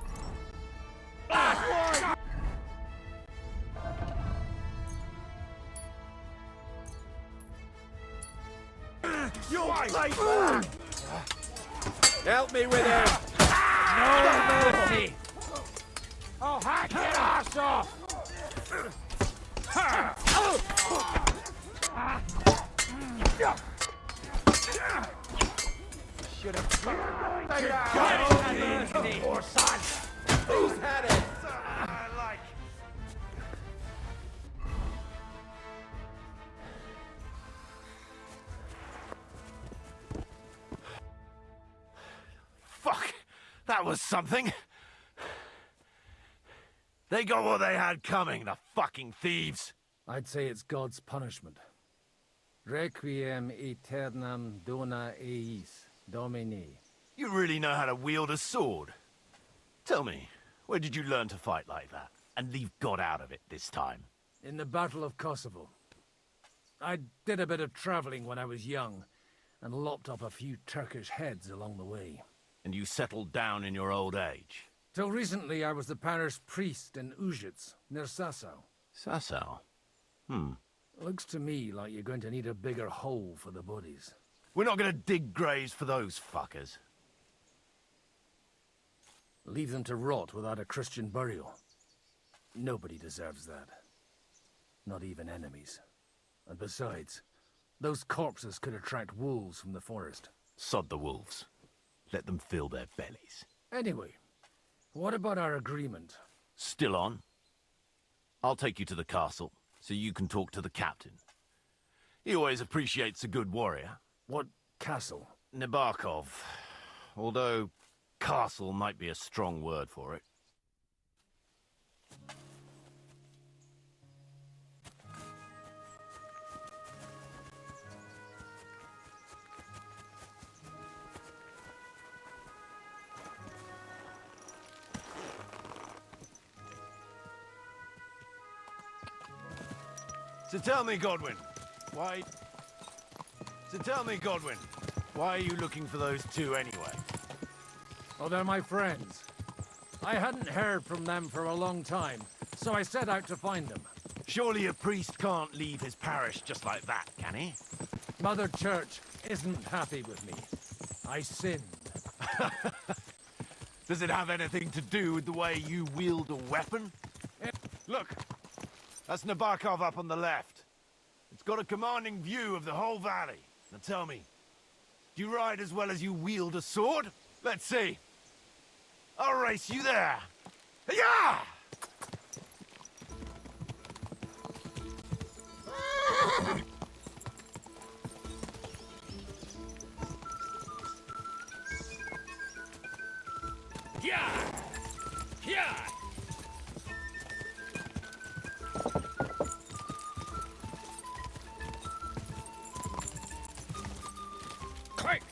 S15: Help me with him!
S7: No mercy! Oh, hack your ass off!
S15: Should have...
S7: Poor son!
S15: Who's had it?
S4: Fuck! That was something! They got what they had coming, the fucking thieves!
S21: I'd say it's God's punishment. Requiem aeternam dona eis, Domini.
S4: You really know how to wield a sword. Tell me, where did you learn to fight like that? And leave God out of it this time?
S21: In the Battle of Kosovo. I did a bit of traveling when I was young, and lopped up a few Turkish heads along the way.
S4: And you settled down in your old age?
S21: Till recently, I was the parish priest in Ujits, near Sasau.
S4: Sasau?
S21: Looks to me like you're going to need a bigger hole for the bodies.
S4: We're not gonna dig graves for those fuckers.
S21: Leave them to rot without a Christian burial. Nobody deserves that. Not even enemies. And besides, those corpses could attract wolves from the forest.
S4: Sod the wolves. Let them fill their bellies.
S21: Anyway, what about our agreement?
S4: Still on? I'll take you to the castle, so you can talk to the captain. He always appreciates a good warrior.
S21: What castle?
S4: Nabokov. Although, castle might be a strong word for it. So tell me, Godwin, why are you looking for those two anyway?
S21: Oh, they're my friends. I hadn't heard from them for a long time, so I set out to find them.
S4: Surely a priest can't leave his parish just like that, can he?
S21: Mother Church isn't happy with me. I sinned.
S4: Does it have anything to do with the way you wield a weapon? Look, that's Nabokov up on the left. It's got a commanding view of the whole valley. Now tell me, do you ride as well as you wield a sword? Let's see. I'll race you there. Yeah!
S21: Yeah! Yeah! Quick!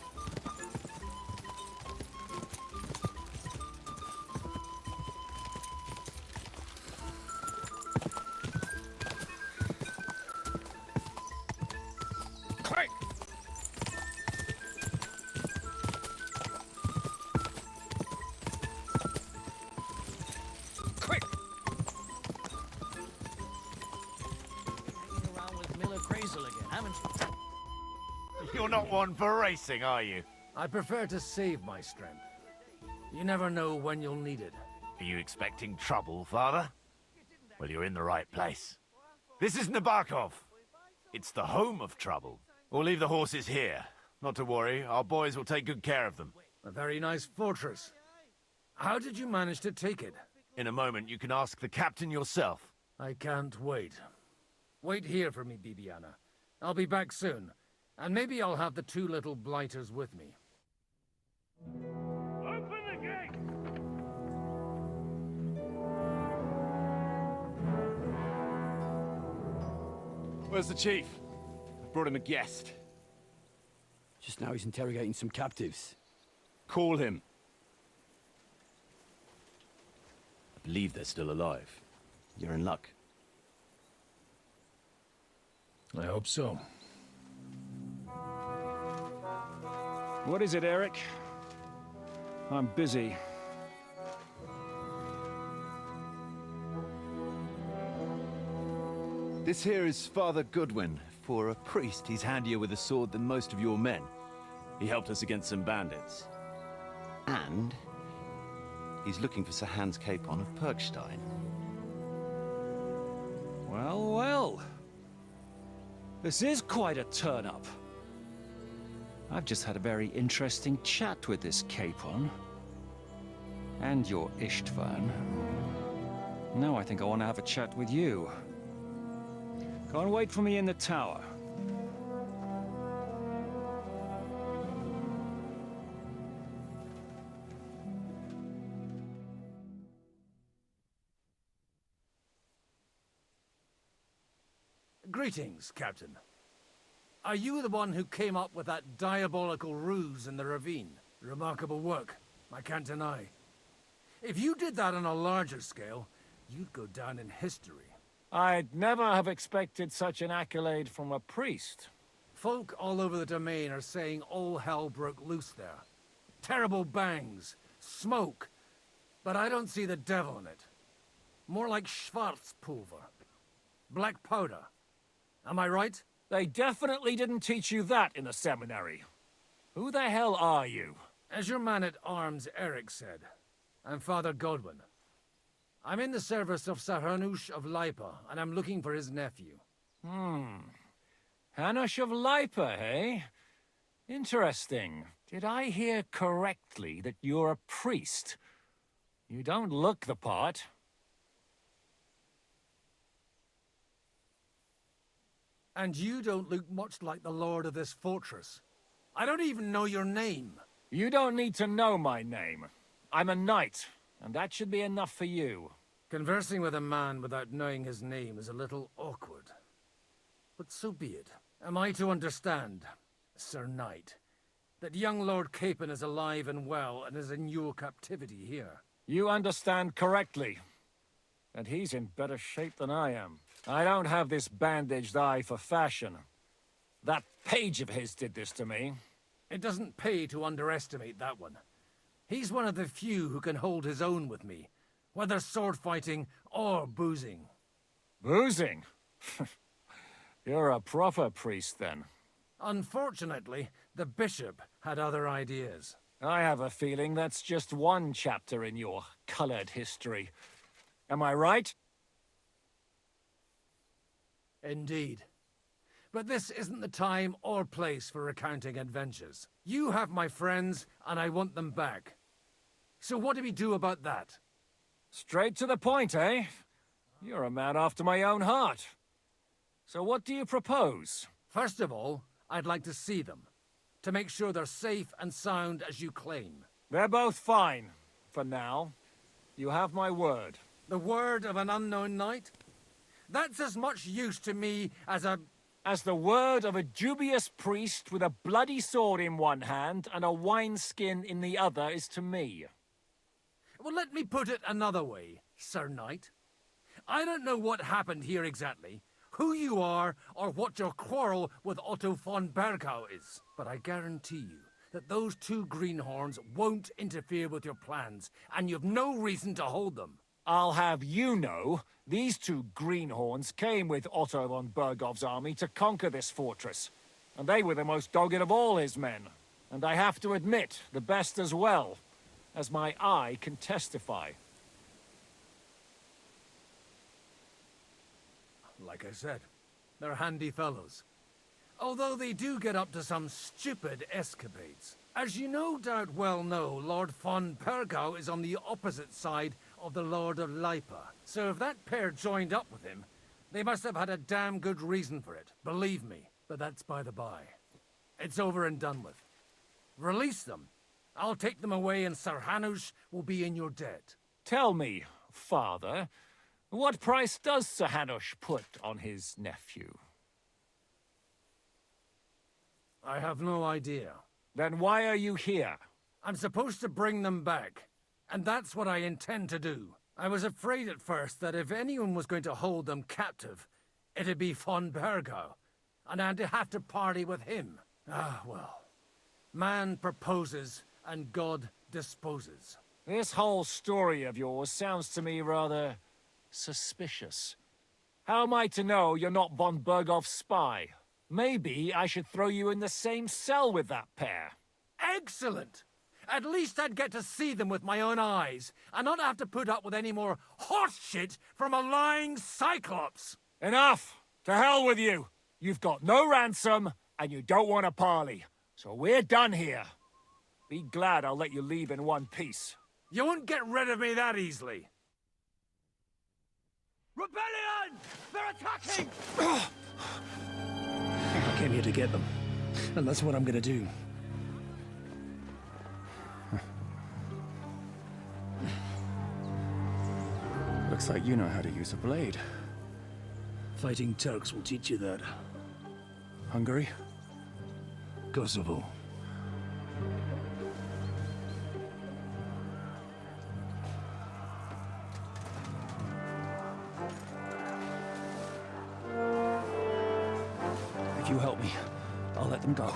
S21: Quick! Quick!
S5: Hanging around with Miller Crazel again, haven't you?
S4: You're not one for racing, are you?
S21: I prefer to save my strength. You never know when you'll need it.
S4: Are you expecting trouble, Father? Well, you're in the right place. This is Nabokov. It's the home of trouble. We'll leave the horses here. Not to worry, our boys will take good care of them.
S21: A very nice fortress. How did you manage to take it?
S4: In a moment, you can ask the captain yourself.
S21: I can't wait. Wait here for me, Bibiana. I'll be back soon. And maybe I'll have the two little blighters with me.
S11: Open the gate!
S2: Where's the chief? I brought him a guest.
S16: Just now he's interrogating some captives.
S2: Call him.
S9: I believe they're still alive. You're in luck.
S21: I hope so.
S8: What is it, Eric? I'm busy.
S9: This here is Father Goodwin. For a priest, he's handier with a sword than most of your men. He helped us against some bandits. And he's looking for Sir Hans Capon of Perkstein.
S8: Well, well. This is quite a turn-up. I've just had a very interesting chat with this Capon. And your Istvan. Now I think I want to have a chat with you. Go and wait for me in the tower.
S21: Greetings, Captain. Are you the one who came up with that diabolical ruse in the ravine? Remarkable work, I can't deny. If you did that on a larger scale, you'd go down in history.
S8: I'd never have expected such an accolade from a priest.
S21: Folk all over the domain are saying all hell broke loose there. Terrible bangs, smoke, but I don't see the devil in it. More like Schwarzpulver. Black powder. Am I right?
S8: They definitely didn't teach you that in the seminary. Who the hell are you?
S21: As your man-at-arms Eric said, I'm Father Godwin. I'm in the service of Sir Hanush of Lipa, and I'm looking for his nephew.
S8: Hanush of Lipa, eh? Interesting. Did I hear correctly that you're a priest? You don't look the part.
S21: And you don't look much like the lord of this fortress. I don't even know your name.
S8: You don't need to know my name. I'm a knight, and that should be enough for you.
S21: Conversing with a man without knowing his name is a little awkward. But so be it. Am I to understand, Sir Knight, that young Lord Capon is alive and well and is in your captivity here?
S8: You understand correctly. And he's in better shape than I am. I don't have this bandaged eye for fashion. That page of his did this to me.
S21: It doesn't pay to underestimate that one. He's one of the few who can hold his own with me, whether sword fighting or boozing.
S8: Boozing? You're a proper priest, then.
S21: Unfortunately, the bishop had other ideas.
S8: I have a feeling that's just one chapter in your colored history. Am I right?
S21: Indeed. But this isn't the time or place for recounting adventures. You have my friends, and I want them back. So what do we do about that?
S8: Straight to the point, eh? You're a man after my own heart. So what do you propose?
S21: First of all, I'd like to see them, to make sure they're safe and sound as you claim.
S8: They're both fine, for now. You have my word.
S21: The word of an unknown knight? That's as much use to me as
S8: the word of a dubious priest with a bloody sword in one hand and a wineskin in the other is to me.
S21: Well, let me put it another way, Sir Knight. I don't know what happened here exactly, who you are, or what your quarrel with Otto von Bergau is. But I guarantee you that those two greenhorns won't interfere with your plans, and you've no reason to hold them.
S8: I'll have you know, these two greenhorns came with Otto von Bergov's army to conquer this fortress. And they were the most dogged of all his men. And I have to admit, the best as well, as my eye can testify.
S21: Like I said, they're handy fellows. Although they do get up to some stupid escapades. As you no doubt well know, Lord von Bergau is on the opposite side of the Lord of Lipa. So if that pair joined up with him, they must have had a damn good reason for it, believe me. But that's by the by. It's over and done with. Release them. I'll take them away and Sir Hanush will be in your debt.
S8: Tell me, Father, what price does Sir Hanush put on his nephew?
S21: I have no idea.
S8: Then why are you here?
S21: I'm supposed to bring them back, and that's what I intend to do. I was afraid at first that if anyone was going to hold them captive, it'd be von Bergau, and I'd have to party with him. Ah, well. Man proposes, and God disposes.
S8: This whole story of yours sounds to me rather suspicious. How am I to know you're not von Bergov's spy? Maybe I should throw you in the same cell with that pair.
S21: Excellent! At least I'd get to see them with my own eyes, and not have to put up with any more horse shit from a lying cyclops!
S8: Enough! To hell with you! You've got no ransom, and you don't want a parley. So we're done here. Be glad I'll let you leave in one piece.
S21: You won't get rid of me that easily.
S7: Rebellion! They're attacking!
S21: I came here to get them, and that's what I'm gonna do.
S13: Looks like you know how to use a blade.
S21: Fighting Turks will teach you that.
S13: Hungary?
S21: Kosovo.
S13: If you help me, I'll let them go.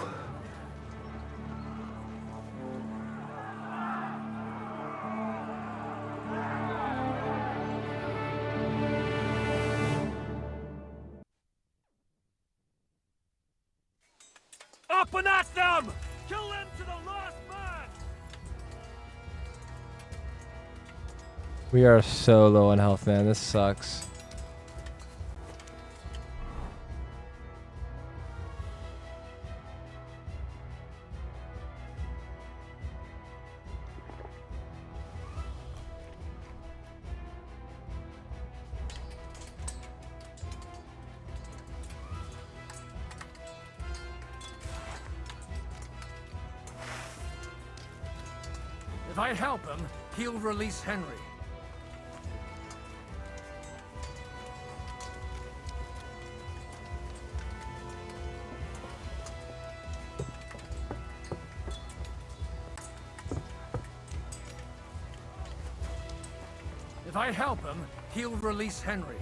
S8: Up and at them!
S7: Kill them to the last man!
S19: We are so low on health, man. This sucks.
S17: If I help him, he'll release Henry. If I help him, he'll release Henry.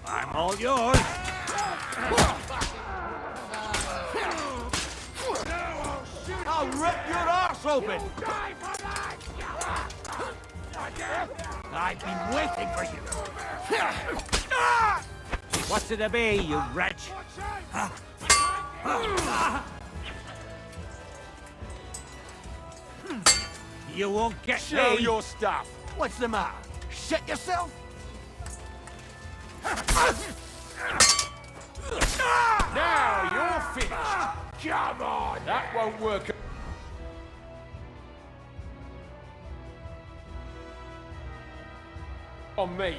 S4: I'm all yours. I'll rip your arse open. I've been waiting for you. What's it to be, you wretch? You won't get
S11: Show
S4: me.
S11: your stuff.
S4: What's the matter? Shit yourself?
S11: Now you're finished. Come on. That won't work. On me.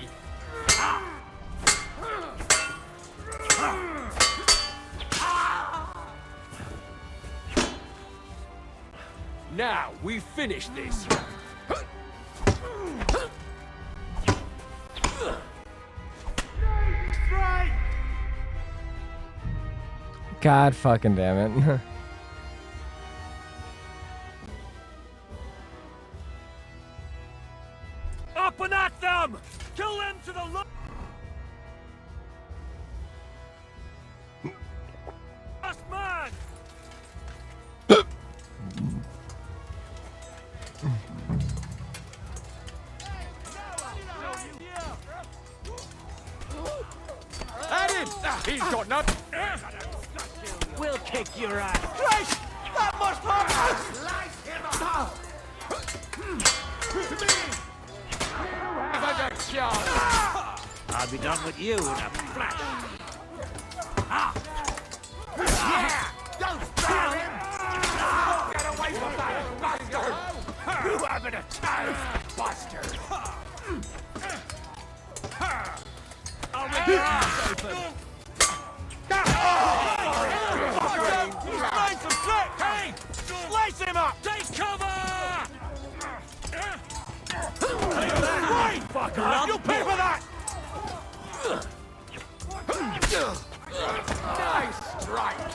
S11: Now we finish this.
S19: God fucking damn it.
S11: Up and at them! Kill them to the last man! At him! He's got nothing.
S4: We'll kick your ass. Christ! That must hurt!
S11: Slice him up! Have a good shot!
S4: I'll be done with you in a flash.
S11: Yeah! Don't spare him! Get away from that bastard! You having a time, bastard! I'll make your ass open!
S4: He's trying some trick! Hey! Slice him up!
S11: Take cover!
S4: Right! Fucker! You'll pay for that!
S11: Nice strike!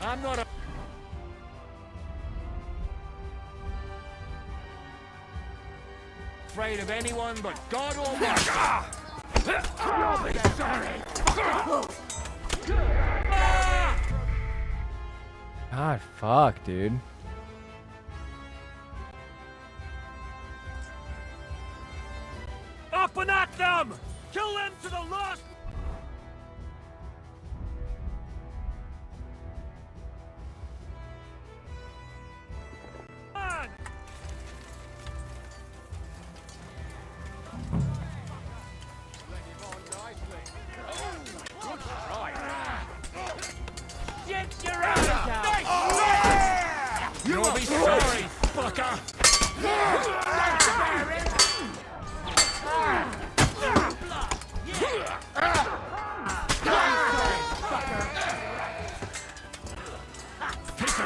S11: I'm not afraid of anyone but God Almighty. You'll be sorry.
S19: God fuck, dude.
S11: Up and at them! Kill them to the last. Man! Get your ass out! You'll be sorry, fucker!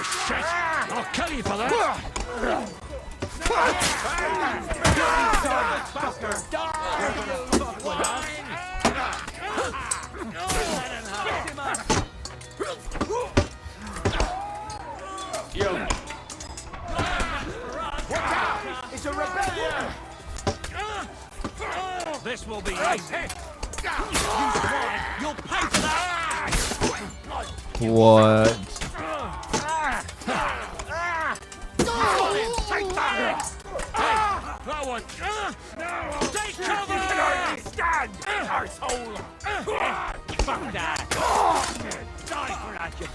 S21: shit! I'll kill you for that!
S7: It's a rebellion!
S21: This will be easy. You swine! You'll pay for that!
S19: What?
S21: Take that! Hey, that one! Take cover!
S7: You can hardly stand, arsehole!
S21: Fuck that!
S7: Die for that, you...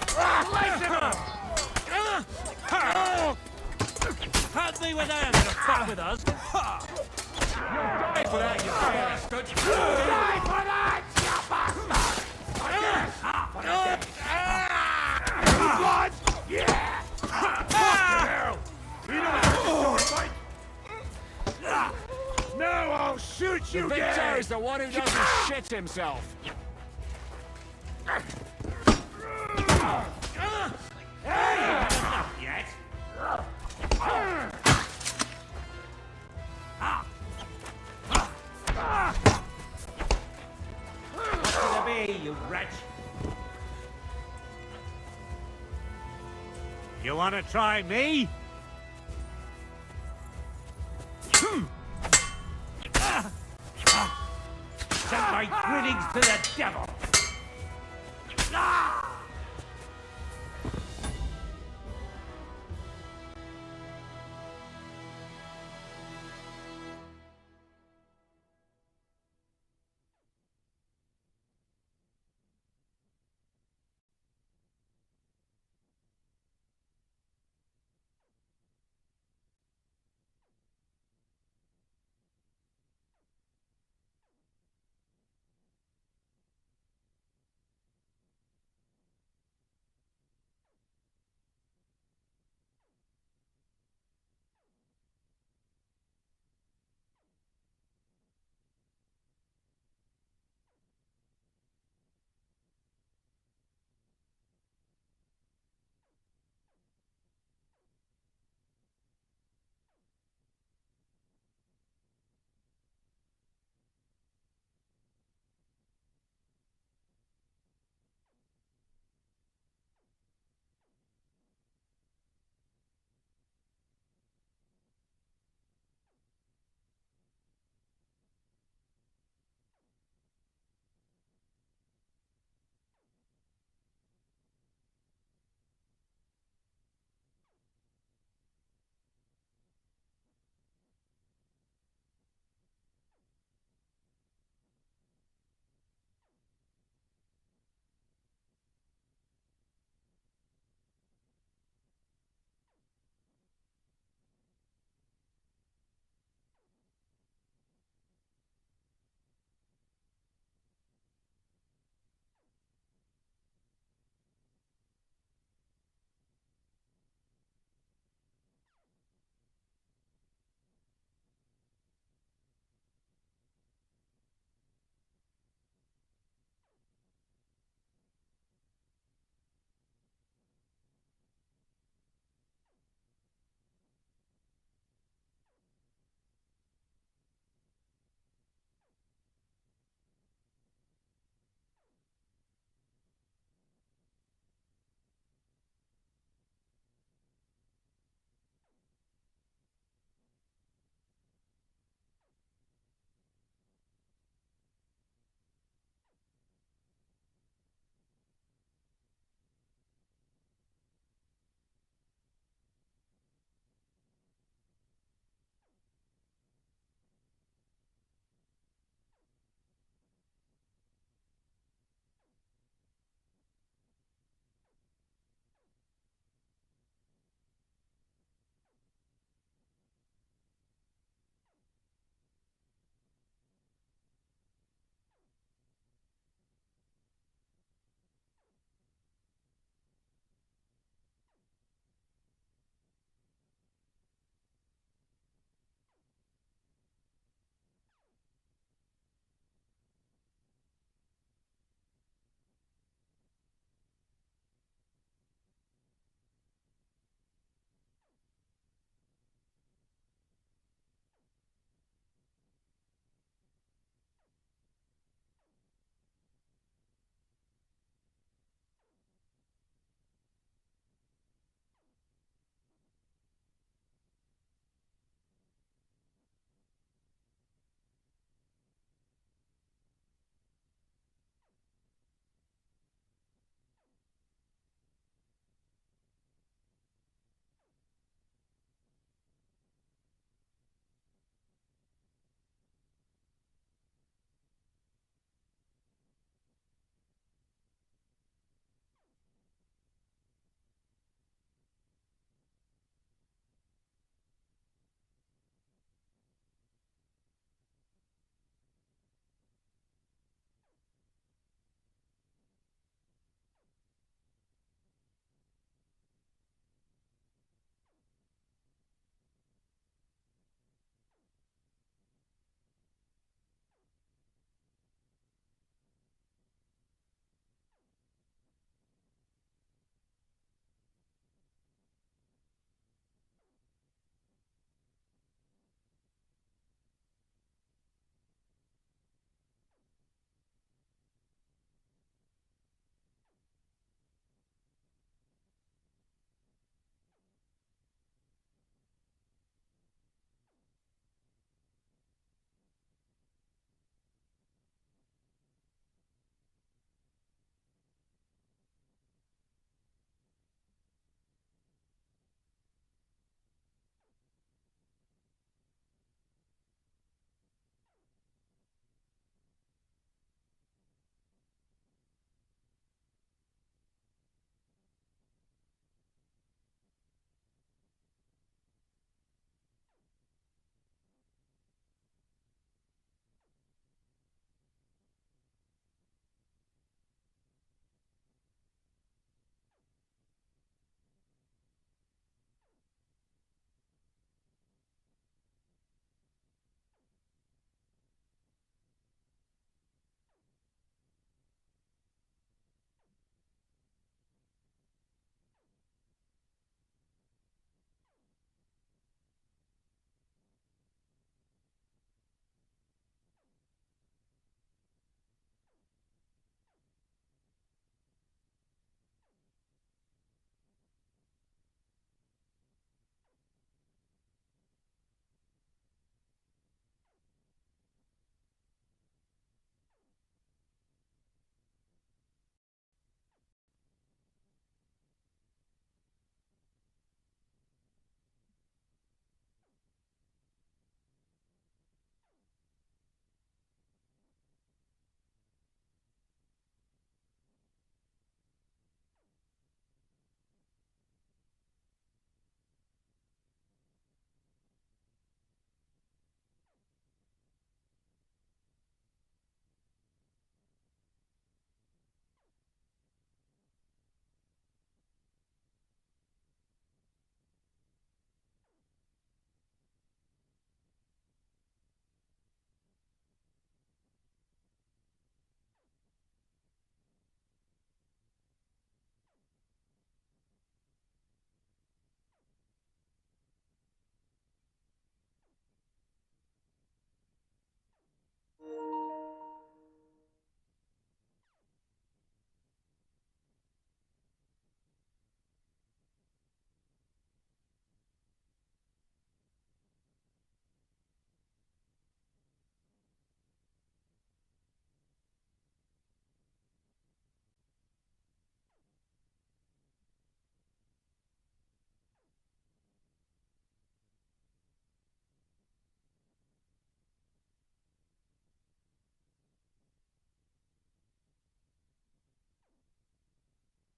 S21: Can't be with them to fuck with us!
S7: Die for that, you bastard! Die for that, you bastard! Blood! Yeah! You know what you're doing, Mike? Now I'll shoot you,
S21: Victor is the one who doesn't shit himself!
S7: Hey! Enough yet? What's gonna be, you wretch? You wanna try me? Send my greetings to the devil!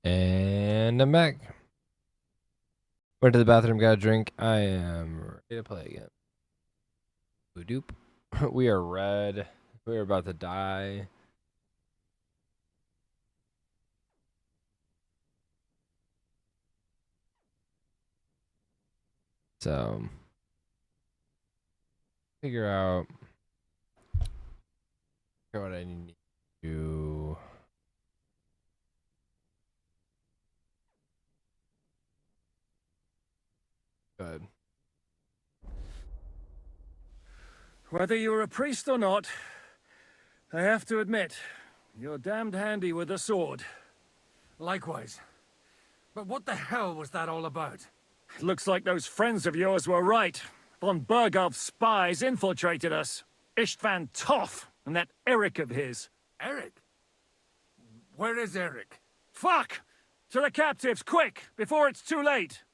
S19: And I'm back. Went to the bathroom, got a drink. I am ready to play again. Vtube. We are red. We are about to die. So, figure out what I need to do. Good.
S21: Whether you're a priest or not, I have to admit, you're damned handy with a sword.
S17: Likewise. But what the hell was that all about?
S21: It looks like those friends of yours were right. Von Berghoff's spies infiltrated us. Istvan Toth and that Eric of his.
S17: Eric? Where is Eric?
S21: Fuck! To the captives, quick, before it's too late!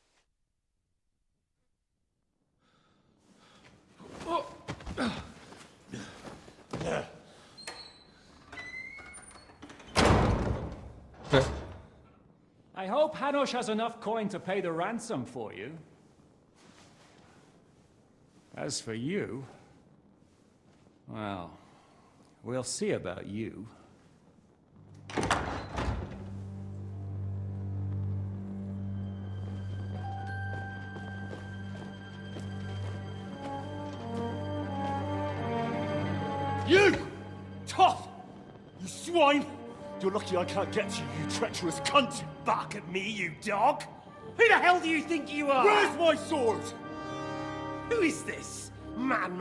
S21: I hope Hanush has enough coin to pay the ransom for you. As for you, well, we'll see about you.
S11: You! Tough! You swine! You're lucky I can't get you, you treacherous cunt! Bark at me, you dog! Who the hell do you think you are? Where's my sword? Who is this? Man.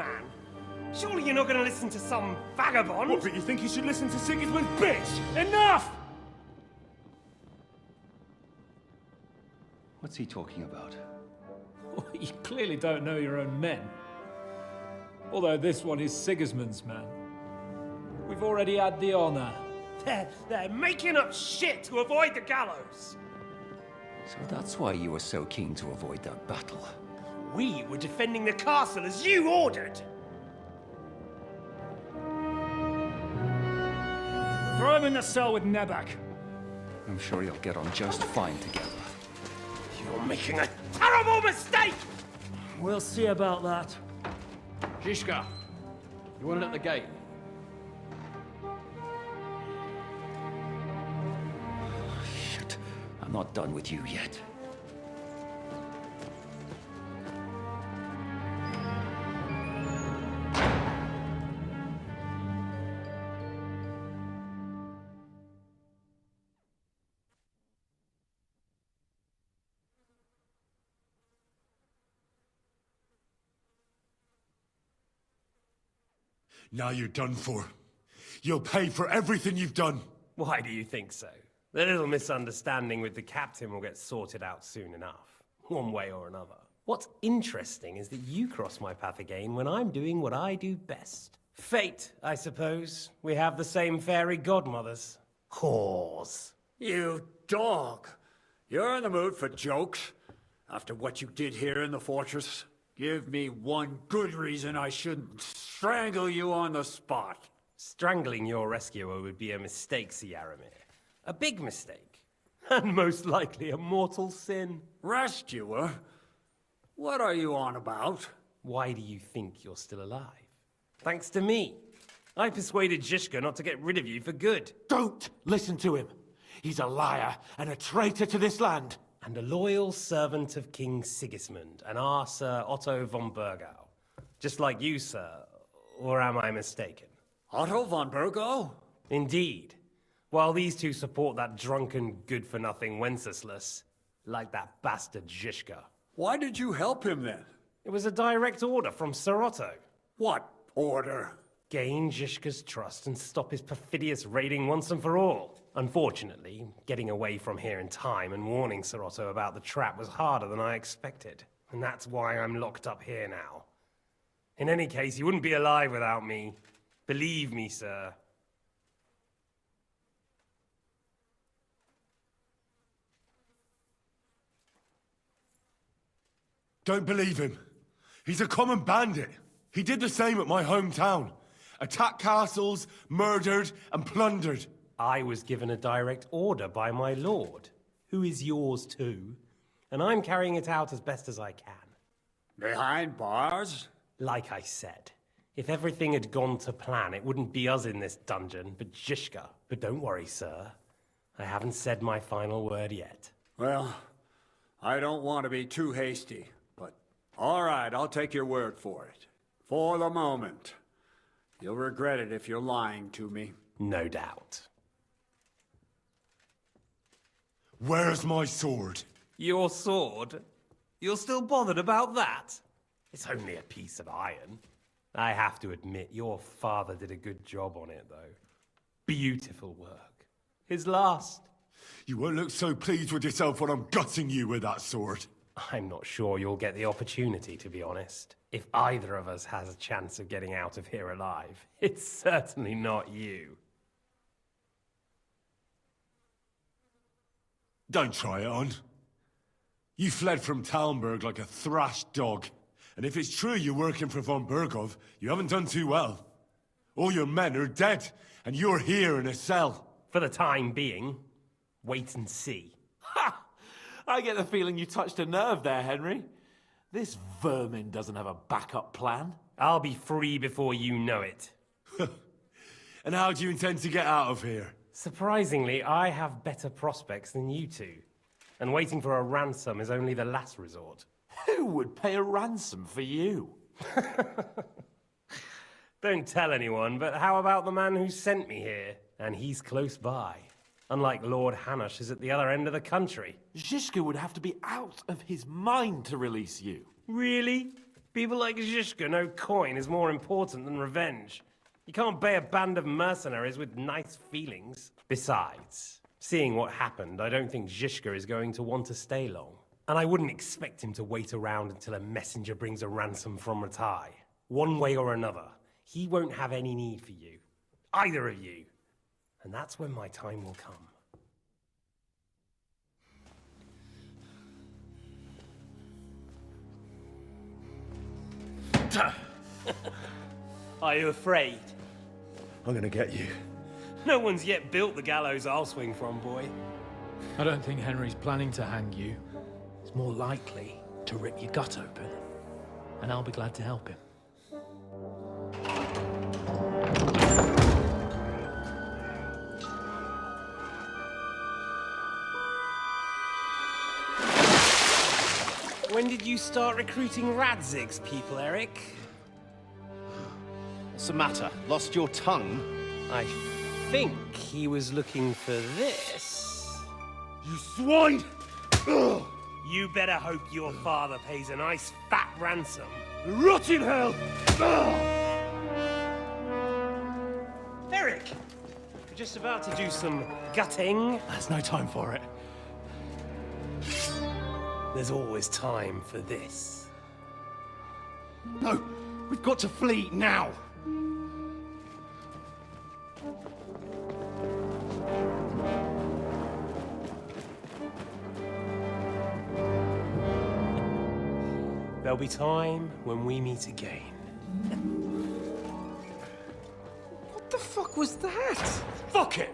S11: Surely you're not gonna listen to some vagabond? What, but you think you should listen to Sigismund's bitch? Enough!
S8: What's he talking about? You clearly don't know your own men. Although this one is Sigismund's man. We've already had the honor.
S11: They're making up shit to avoid the gallows!
S8: So that's why you were so keen to avoid that battle.
S11: We were defending the castle as you ordered!
S21: Throw him in the cell with Nebak.
S8: I'm sure you'll get on just fine together.
S11: You're making a terrible mistake!
S21: We'll see about that.
S16: Zhishka, you want it at the gate?
S8: Shit, I'm not done with you yet.
S1: Now you're done for. You'll pay for everything you've done.
S11: Why do you think so? The little misunderstanding with the captain will get sorted out soon enough, one way or another. What's interesting is that you cross my path again when I'm doing what I do best. Fate, I suppose. We have the same fairy godmothers. Whores.
S22: You dog! You're in the mood for jokes? After what you did here in the fortress? Give me one good reason I shouldn't strangle you on the spot.
S11: Strangling your rescuer would be a mistake, Yaramir. A big mistake. And most likely a mortal sin.
S22: Rescuer? What are you on about?
S11: Why do you think you're still alive? Thanks to me. I persuaded Zhishka not to get rid of you for good.
S22: Don't listen to him. He's a liar and a traitor to this land.
S11: And a loyal servant of King Sigismund and our Sir Otto von Bergau. Just like you, sir. Or am I mistaken?
S22: Otto von Bergau?
S11: Indeed. While these two support that drunken, good-for-nothing Wenceslas, like that bastard Zhishka.
S22: Why did you help him then?
S11: It was a direct order from Sir Otto.
S22: What order?
S11: Gain Zhishka's trust and stop his perfidious raiding once and for all. Unfortunately, getting away from here in time and warning Sir Otto about the trap was harder than I expected. And that's why I'm locked up here now. In any case, he wouldn't be alive without me. Believe me, sir.
S1: Don't believe him. He's a common bandit. He did the same at my hometown. Attacked castles, murdered, and plundered.
S11: I was given a direct order by my lord.
S6: who is yours too, and I'm carrying it out as best as I can.
S22: Behind bars?
S6: Like I said, if everything had gone to plan, it wouldn't be us in this dungeon, but Zizka. But don't worry, sir. I haven't said my final word yet.
S22: Well, I don't want to be too hasty, but all right, I'll take your word for it. For the moment. You'll regret it if you're lying to me.
S6: No doubt.
S1: Where's my sword?
S6: Your sword? You're still bothered about that? It's only a piece of iron. I have to admit, your father did a good job on it, though. Beautiful work. His last.
S1: You won't look so pleased with yourself when I'm gutting you with that sword.
S6: I'm not sure you'll get the opportunity, to be honest. If either of us has a chance of getting out of here alive, it's certainly not you.
S1: Don't try it on. You fled from Talmberg like a thrashed dog. And if it's true you're working for von Bergov, you haven't done too well. All your men are dead, and you're here in a cell.
S6: For the time being, wait and see.
S3: Ha! I get the feeling you touched a nerve there, Henry. This vermin doesn't have a backup plan.
S6: I'll be free before you know it.
S1: And how do you intend to get out of here?
S6: Surprisingly, I have better prospects than you two. And waiting for a ransom is only the last resort.
S3: Who would pay a ransom for you?
S6: Don't tell anyone, but how about the man who sent me here? And he's close by. Unlike Lord Hanush is at the other end of the country.
S3: Zizka would have to be out of his mind to release you.
S6: Really? People like Zizka know coin is more important than revenge. You can't pay a band of mercenaries with nice feelings. Besides, seeing what happened, I don't think Zizka is going to want to stay long. And I wouldn't expect him to wait around until a messenger brings a ransom from Ratai. One way or another, he won't have any need for you. Either of you. And that's when my time will come. Are you afraid?
S1: I'm gonna get you.
S6: No one's yet built the gallows I'll swing from, boy.
S21: I don't think Henry's planning to hang you. He's more likely to rip your gut open. And I'll be glad to help him.
S6: When did you start recruiting Radzig's people, Eric?
S9: What's the matter? Lost your tongue?
S6: I think he was looking for this.
S1: You swine! Ugh.
S6: You better hope your father pays a nice fat ransom.
S1: Rot in hell! Ugh.
S6: Eric! We're just about to do some gutting.
S21: There's no time for it.
S6: There's always time for this.
S21: No! We've got to flee now!
S6: There'll be time when we meet again.
S17: What the fuck was that?
S6: Fuck it!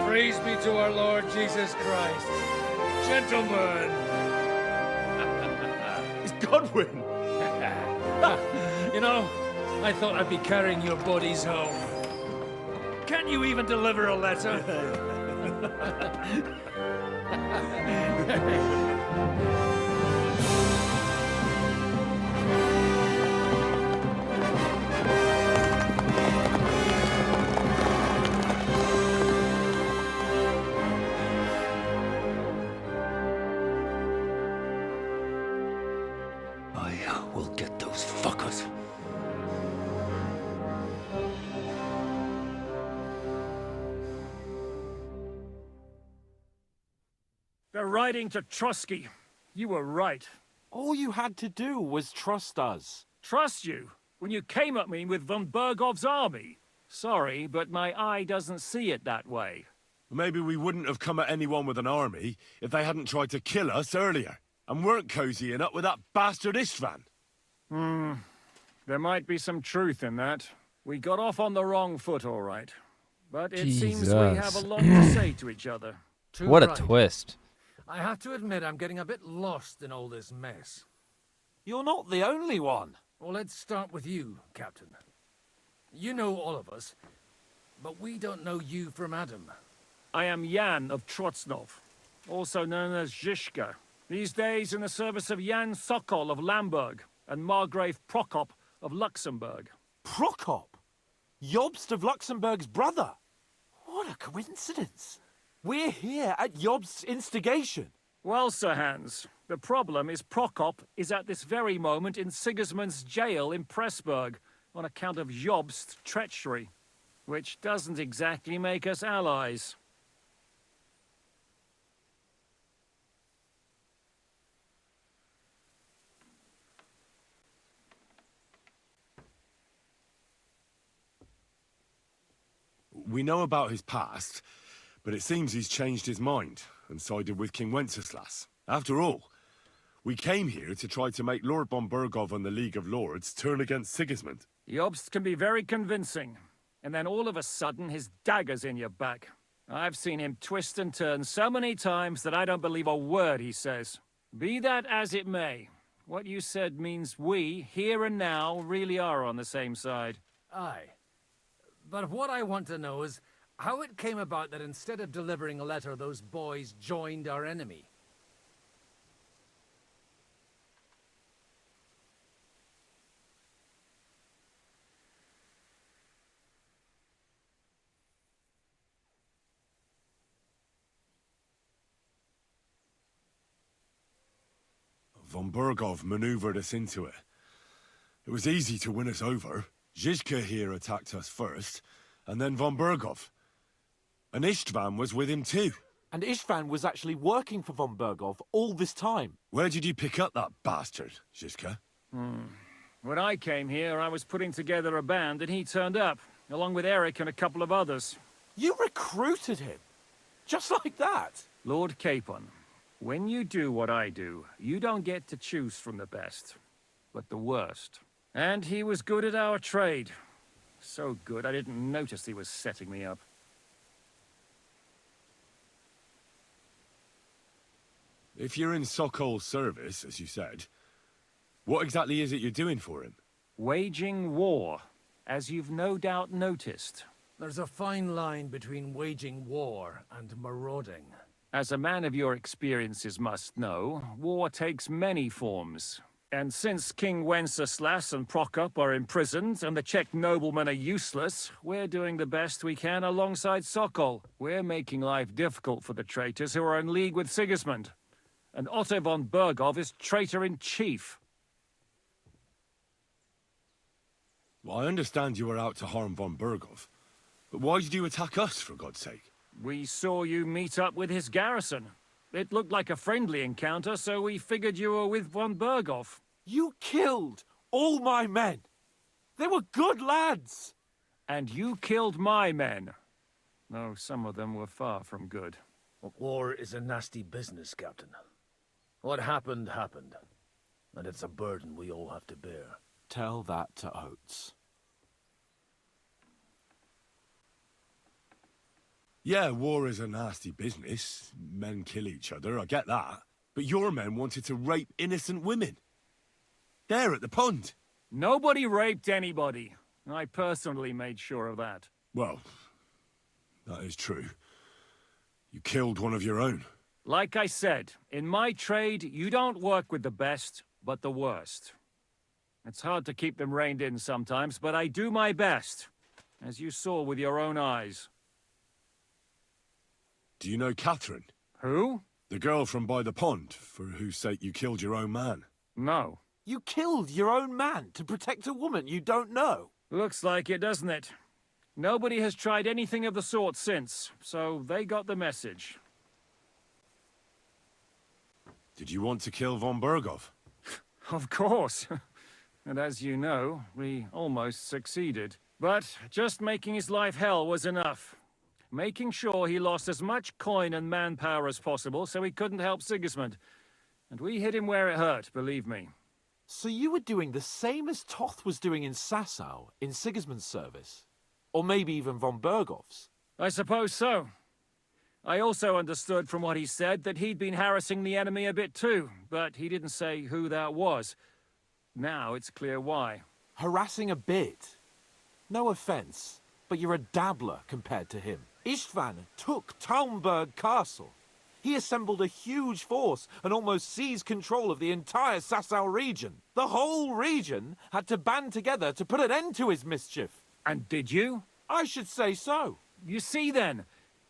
S17: Praise be to our Lord Jesus Christ. Gentlemen!
S1: It's Godwin!
S21: You know, I thought I'd be carrying your bodies home. Can't you even deliver a letter? I will get those fuckers. They're riding to Trusky. You were right.
S3: All you had to do was trust us.
S21: Trust you? When you came at me with von Bergov's army?
S17: Sorry, but my eye doesn't see it that way.
S1: Maybe we wouldn't have come at anyone with an army if they hadn't tried to kill us earlier, and weren't cozying up with that bastard Istvan.
S17: There might be some truth in that. We got off on the wrong foot, all right. But it seems we have a lot to say to each other.
S19: What a twist.
S21: I have to admit I'm getting a bit lost in all this mess.
S3: You're not the only one.
S21: Well, let's start with you, Captain. You know all of us, but we don't know you from Adam.
S17: I am Jan of Trotsnov, also known as Zizka. These days in the service of Jan Sokol of Lamberg and Margrave Prokop of Luxembourg.
S3: Prokop? Jobst of Luxembourg's brother? What a coincidence. We're here at Jobst's instigation.
S17: Well, Sir Hans, the problem is Prokop is at this very moment in Sigismund's jail in Pressburg on account of Jobst's treachery, which doesn't exactly make us allies.
S1: We know about his past, but it seems he's changed his mind and sided with King Wenceslas. After all, we came here to try to make Lord von Burgov and the League of Lords turn against Sigismund.
S17: Jobst can be very convincing, and then all of a sudden his dagger's in your back. I've seen him twist and turn so many times that I don't believe a word he says. Be that as it may, what you said means we, here and now, really are on the same side.
S21: Aye. But what I want to know is how it came about that instead of delivering a letter, those boys joined our enemy.
S1: Von Burgov maneuvered us into it. It was easy to win us over. Zizka here attacked us first, and then von Burgov. And Istvan was with him too.
S3: And Istvan was actually working for von Burgov all this time.
S1: Where did you pick up that bastard, Zizka?
S17: When I came here, I was putting together a band, and he turned up, along with Eric and a couple of others.
S3: You recruited him? Just like that?
S17: Lord Capon, when you do what I do, you don't get to choose from the best, but the worst. And he was good at our trade. So good, I didn't notice he was setting me up.
S1: If you're in Sokol's service, as you said, what exactly is it you're doing for him?
S17: Waging war, as you've no doubt noticed.
S21: There's a fine line between waging war and marauding.
S17: As a man of your experiences must know, war takes many forms. And since King Wenceslas and Prokop are imprisoned and the Czech noblemen are useless, we're doing the best we can alongside Sokol. We're making life difficult for the traitors who are in league with Sigismund. And Otto von Burgov is traitor-in-chief.
S1: Well, I understand you were out to harm von Burgov, but why did you attack us, for God's sake?
S17: We saw you meet up with his garrison. It looked like a friendly encounter, so we figured you were with von Burgov.
S3: You killed all my men. They were good lads.
S17: And you killed my men. Though some of them were far from good.
S21: War is a nasty business, Captain. What happened, happened. And it's a burden we all have to bear.
S3: Tell that to Oates.
S1: Yeah, war is a nasty business. Men kill each other, I get that. But your men wanted to rape innocent women. There at the pond.
S17: Nobody raped anybody. I personally made sure of that.
S1: Well, that is true. You killed one of your own.
S17: Like I said, in my trade, you don't work with the best, but the worst. It's hard to keep them reined in sometimes, but I do my best, as you saw with your own eyes.
S1: Do you know Catherine?
S17: Who?
S1: The girl from by the pond, for whose sake you killed your own man.
S17: No.
S3: You killed your own man to protect a woman you don't know.
S17: Looks like it, doesn't it? Nobody has tried anything of the sort since, so they got the message.
S1: Did you want to kill von Burgov?
S17: Of course. And as you know, we almost succeeded. But just making his life hell was enough. Making sure he lost as much coin and manpower as possible so he couldn't help Sigismund. And we hit him where it hurt, believe me.
S3: So you were doing the same as Toth was doing in Sasau, in Sigismund's service? Or maybe even von Bergov's?
S17: I suppose so. I also understood from what he said that he'd been harassing the enemy a bit too, but he didn't say who that was. Now it's clear why.
S3: Harassing a bit? No offense, but you're a dabbler compared to him. Istvan took Talmberg Castle. He assembled a huge force and almost seized control of the entire Sasau region. The whole region had to band together to put an end to his mischief.
S17: And did you?
S3: I should say so.
S17: You see then,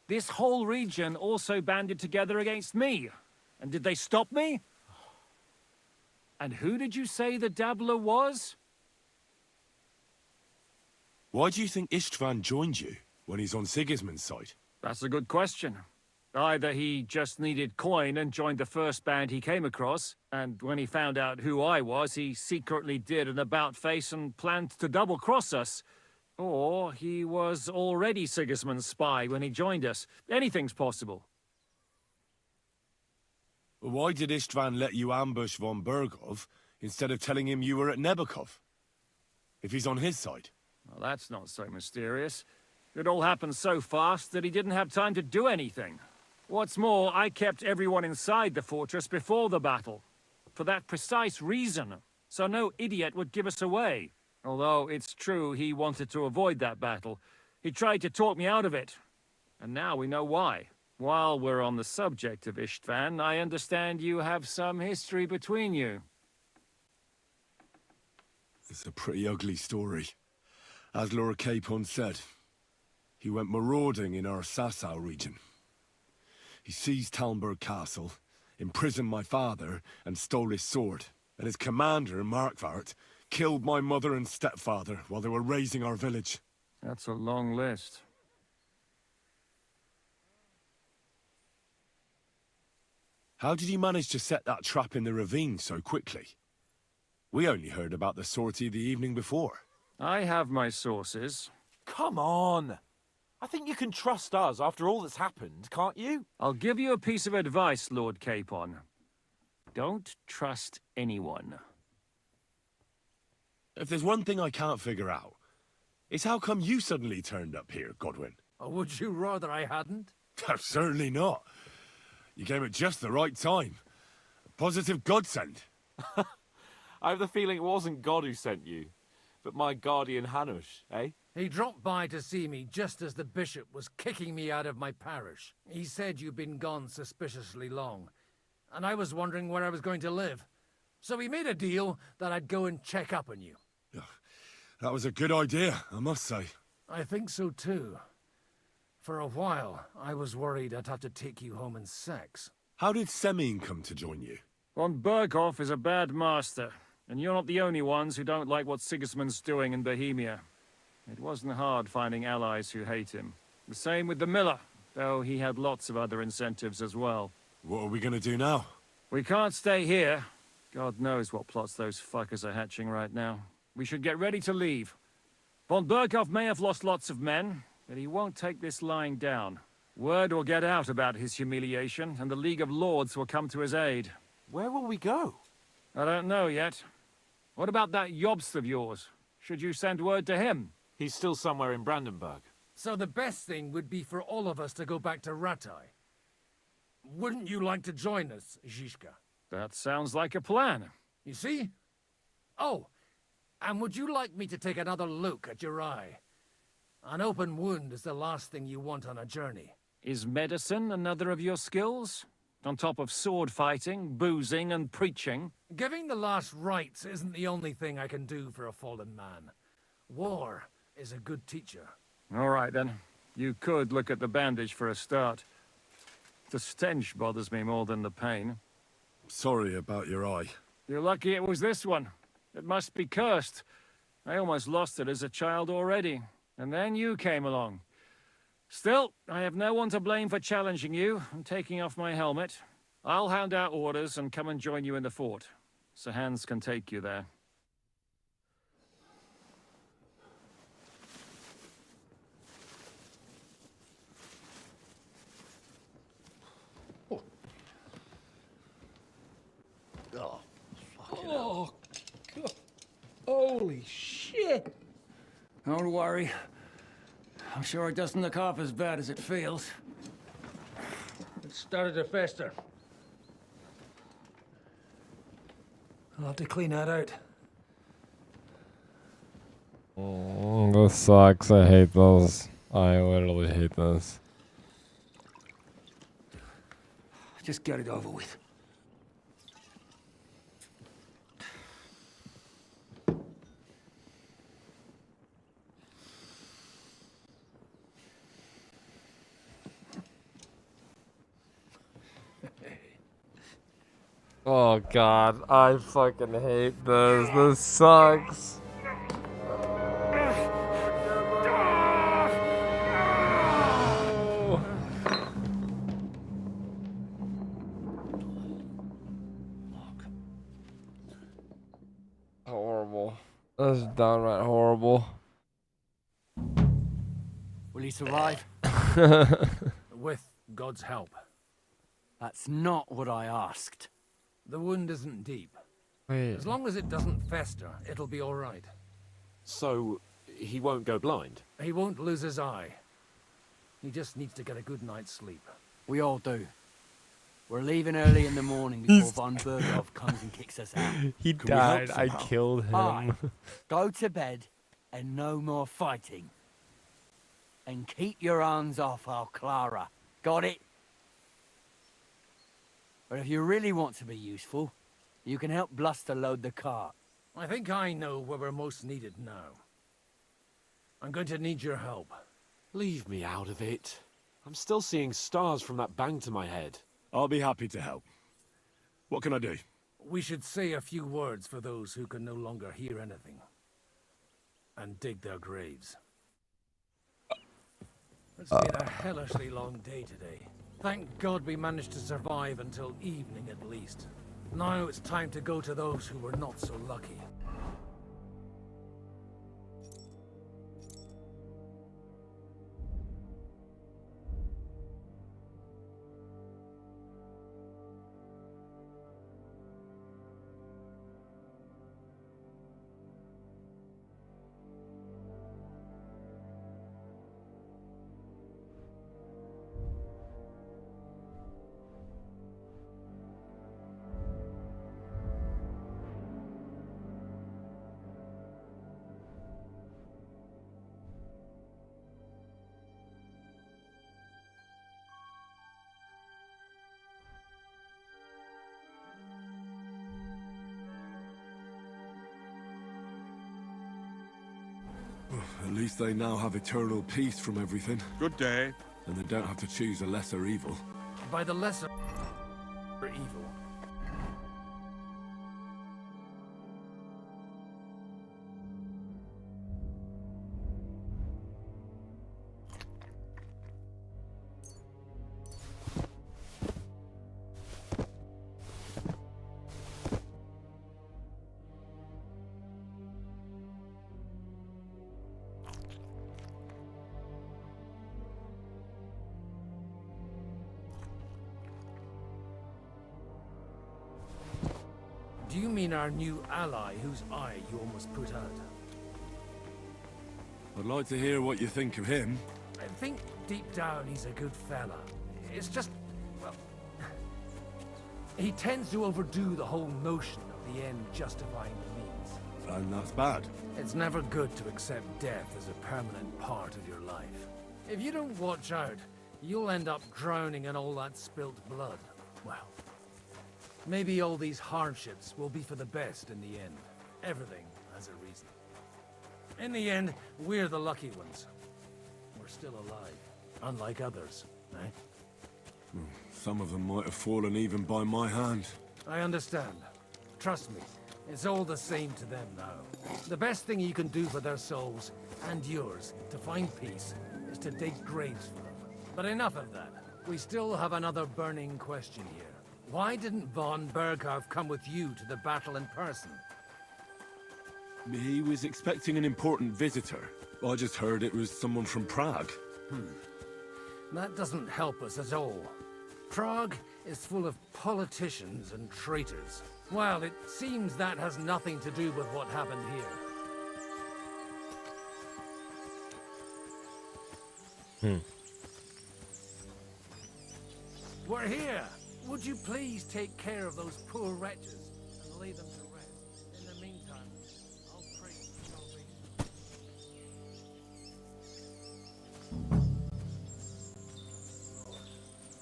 S17: this whole region also banded together against me. And did they stop me? And who did you say the dabbler was?
S1: Why do you think Istvan joined you when he's on Sigismund's side?
S17: That's a good question. Either he just needed coin and joined the first band he came across, and when he found out who I was, he secretly did an about-face and planned to double-cross us. Or he was already Sigismund's spy when he joined us. Anything's possible.
S1: Why did Istvan let you ambush von Bergov instead of telling him you were at Nebakov? If he's on his side.
S17: Well, that's not so mysterious. It all happened so fast that he didn't have time to do anything. What's more, I kept everyone inside the fortress before the battle. For that precise reason, so no idiot would give us away. Although it's true he wanted to avoid that battle. He tried to talk me out of it. And now we know why. While we're on the subject of Istvan, I understand you have some history between you.
S1: It's a pretty ugly story. As Lord Capon said, he went marauding in our Sasau region. He seized Talmberg Castle, imprisoned my father, and stole his sword. And his commander, Markvart, killed my mother and stepfather while they were raising our village.
S17: That's a long list.
S1: How did you manage to set that trap in the ravine so quickly? We only heard about the sortie the evening before.
S17: I have my sources.
S3: Come on! I think you can trust us after all that's happened, can't you?
S17: I'll give you a piece of advice, Lord Capon. Don't trust anyone.
S1: If there's one thing I can't figure out, it's how come you suddenly turned up here, Godwin?
S16: Or would you rather I hadn't?
S1: Certainly not. You came at just the right time. A positive godsend.
S3: I have the feeling it wasn't God who sent you, but my guardian Hanush, eh?
S16: He dropped by to see me just as the bishop was kicking me out of my parish. He said you'd been gone suspiciously long, and I was wondering where I was going to live. So we made a deal that I'd go and check up on you.
S1: That was a good idea, I must say.
S16: I think so too. For a while, I was worried I'd have to take you home in sex.
S1: How did Semyon come to join you?
S17: Von Berghoff is a bad master, and you're not the only ones who don't like what Sigismund's doing in Bohemia. It wasn't hard finding allies who hate him. The same with the miller, though he had lots of other incentives as well.
S1: What are we gonna do now?
S17: We can't stay here. God knows what plots those fuckers are hatching right now. We should get ready to leave. Von Berghoff may have lost lots of men, but he won't take this lying down. Word will get out about his humiliation, and the League of Lords will come to his aid.
S3: Where will we go?
S17: I don't know yet. What about that Jobst of yours? Should you send word to him?
S3: He's still somewhere in Brandenburg.
S16: So the best thing would be for all of us to go back to Ratai. Wouldn't you like to join us, Zizka?
S17: That sounds like a plan.
S16: You see? Oh, and would you like me to take another look at your eye? An open wound is the last thing you want on a journey.
S17: Is medicine another of your skills? On top of sword fighting, boozing, and preaching?
S16: Giving the last rites isn't the only thing I can do for a fallen man. War is a good teacher.
S17: All right, then. You could look at the bandage for a start. The stench bothers me more than the pain.
S1: Sorry about your eye.
S17: You're lucky it was this one. It must be cursed. I almost lost it as a child already. And then you came along. Still, I have no one to blame for challenging you and taking off my helmet. I'll hand out orders and come and join you in the fort. Sir Hans can take you there.
S6: Holy shit!
S13: Don't worry. I'm sure it doesn't look half as bad as it feels.
S21: It started to fester. I'll have to clean that out.
S19: This sucks. I hate those. I literally hate this.
S13: Just get it over with.
S19: Oh god, I fucking hate this. This sucks. Horrible. That's downright horrible.
S14: Will he survive?
S16: With God's help.
S14: That's not what I asked.
S16: The wound isn't deep.
S19: Wait.
S16: As long as it doesn't fester, it'll be all right.
S3: So, he won't go blind?
S16: He won't lose his eye. He just needs to get a good night's sleep.
S14: We all do. We're leaving early in the morning before von Berghoff comes and kicks us out.
S19: He died. I killed him.
S14: Aye. Go to bed and no more fighting. And keep your hands off our Clara. Got it? But if you really want to be useful, you can help Bluster load the cart.
S16: I think I know where we're most needed now. I'm going to need your help.
S3: Leave me out of it. I'm still seeing stars from that bang to my head.
S1: I'll be happy to help. What can I do?
S16: We should say a few words for those who can no longer hear anything. And dig their graves. It's been a hellishly long day today. Thank God we managed to survive until evening at least. Now it's time to go to those who were not so lucky.
S1: At least they now have eternal peace from everything.
S7: Good day.
S1: And they don't have to choose a lesser evil.
S16: By the lesser evil. Do you mean our new ally whose eye you almost put out?
S1: I'd like to hear what you think of him.
S16: I think deep down he's a good fella. It's just, well, he tends to overdo the whole notion of the end justifying the means.
S1: And that's bad.
S16: It's never good to accept death as a permanent part of your life. If you don't watch out, you'll end up drowning in all that spilt blood. Well, maybe all these hardships will be for the best in the end. Everything has a reason. In the end, we're the lucky ones. We're still alive, unlike others, eh?
S1: Some of them might have fallen even by my hand.
S16: I understand. Trust me, it's all the same to them now. The best thing you can do for their souls, and yours, to find peace, is to dig graves for them. But enough of that. We still have another burning question here. Why didn't von Berghoff come with you to the battle in person?
S1: He was expecting an important visitor. I just heard it was someone from Prague.
S16: That doesn't help us at all. Prague is full of politicians and traitors. Well, it seems that has nothing to do with what happened here. We're here. Would you please take care of those poor wretches and lay them to rest? In the meantime, I'll pray for salvation.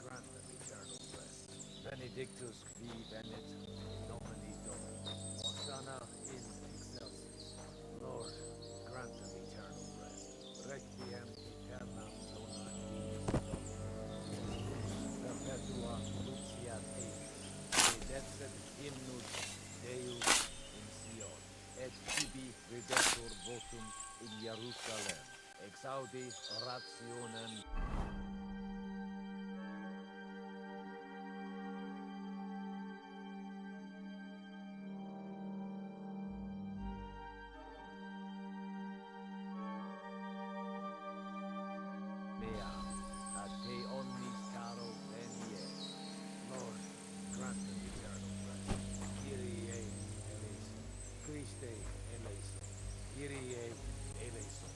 S16: Grant them eternal rest. Benedictus qui venit in nomine Domini. Hosanna in excelsis. Lord, grant them eternal rest. Requiem aeternam dona perpetua luciat eis. Redexet hymnus Deus in Sion. Et tibi redemptor votum in Jerusalem. Exaudi rationem. Christe eleison, Kyrie eleison.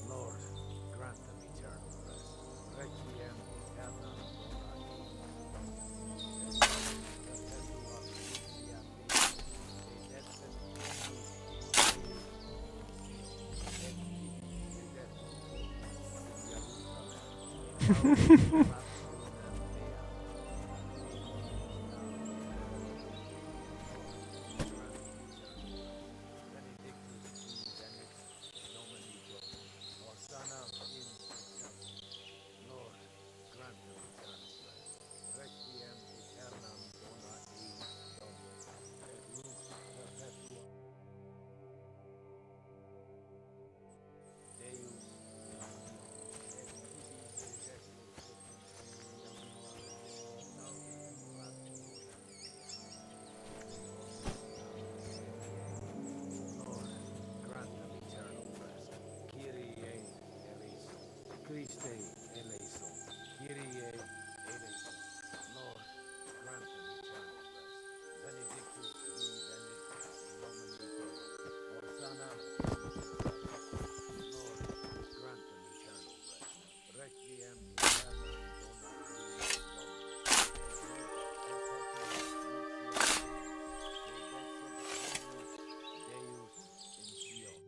S16: Lord, grant them eternal rest. Benedictus qui venit in nomine Domini. Hosanna in excelsis. Lord, grant them eternal rest. Requiem aeternam dona eis Deus in Sion.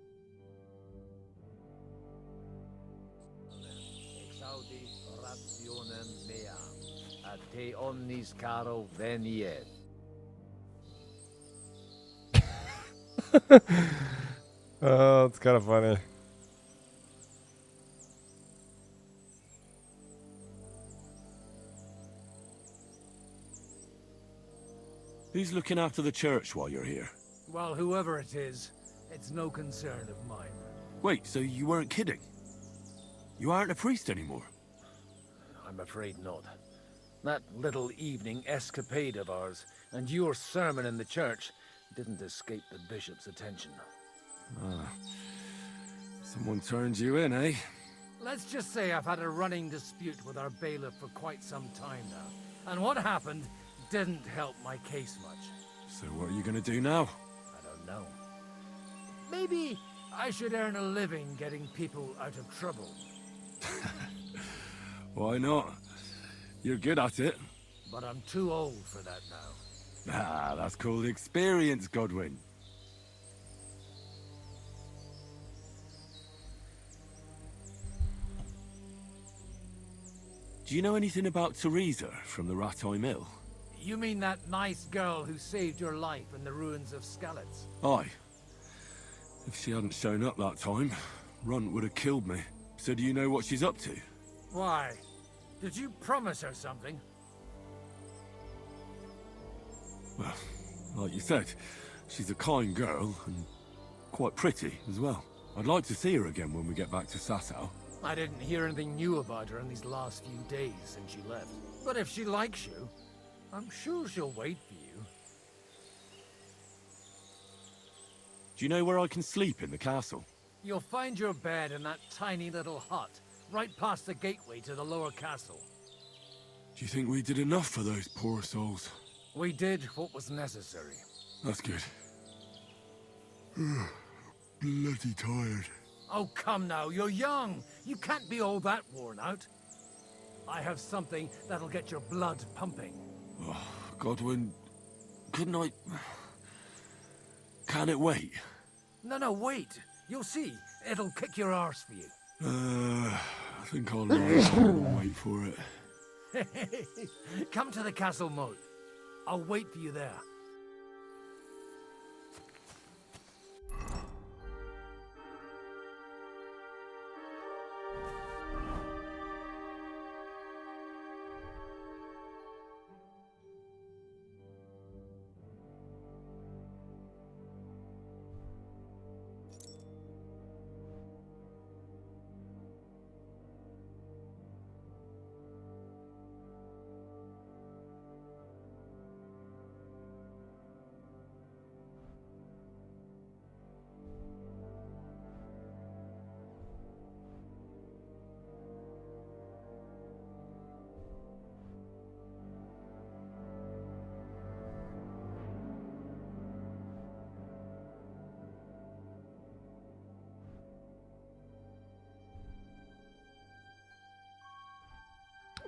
S16: Exaudi rationem meam, a te omnis caro veniet.
S19: Oh, it's kind of funny.
S18: Who's looking after the church while you're here?
S16: Well, whoever it is, it's no concern of mine.
S18: Wait, so you weren't kidding? You aren't a priest anymore?
S16: I'm afraid not. That little evening escapade of ours, and your sermon in the church, didn't escape the bishop's attention.
S18: Ah. Someone turned you in, eh?
S16: Let's just say I've had a running dispute with our bailiff for quite some time now. And what happened didn't help my case much.
S18: So what are you gonna do now?
S16: I don't know. Maybe I should earn a living getting people out of trouble.
S18: Why not? You're good at it.
S16: But I'm too old for that now.
S18: Ah, that's called experience, Godwin. Do you know anything about Teresa from the Rattay Mill?
S16: You mean that nice girl who saved your life in the ruins of Skalitz?
S18: Aye. If she hadn't shown up that time, Runt would have killed me. So do you know what she's up to?
S16: Why? Did you promise her something?
S18: Well, like you said, she's a kind girl, and quite pretty as well. I'd like to see her again when we get back to Sasau.
S16: I didn't hear anything new about her in these last few days since she left. But if she likes you, I'm sure she'll wait for you.
S18: Do you know where I can sleep in the castle?
S16: You'll find your bed in that tiny little hut right past the gateway to the lower castle.
S18: Do you think we did enough for those poor souls?
S16: We did what was necessary.
S18: That's good. Bloody tired.
S16: Oh, come now, you're young. You can't be all that worn out. I have something that'll get your blood pumping.
S18: Oh, Godwin, couldn't I... Can it wait?
S16: No, wait. You'll see. It'll kick your arse for you.
S18: I think I'll wait for it.
S16: Come to the castle moat. I'll wait for you there.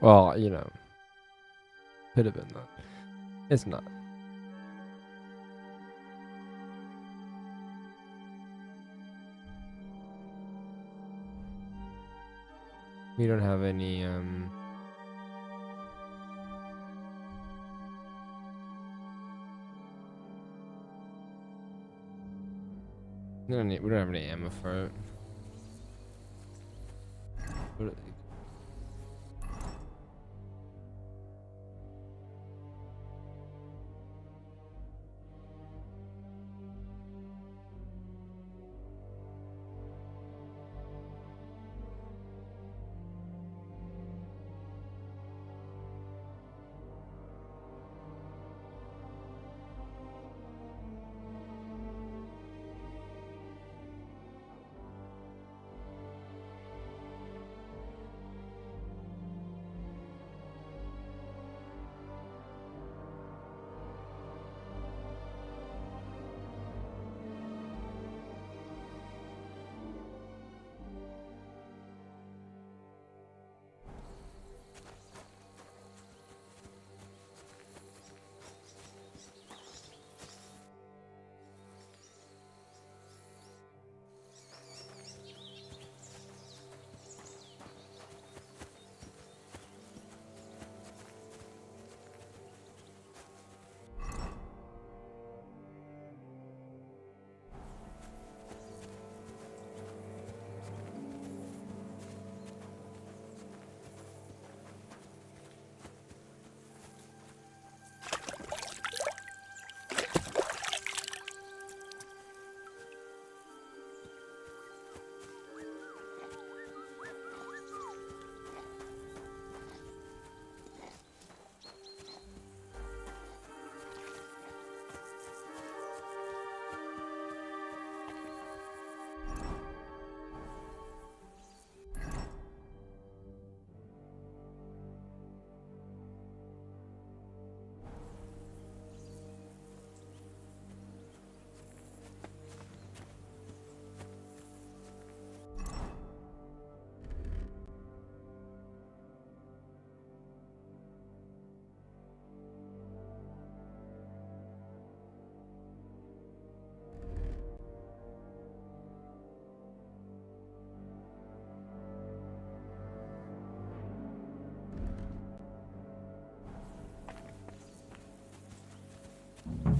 S19: Well, you know, could have been that. It's not. We don't have any, we don't have any ammo for it. But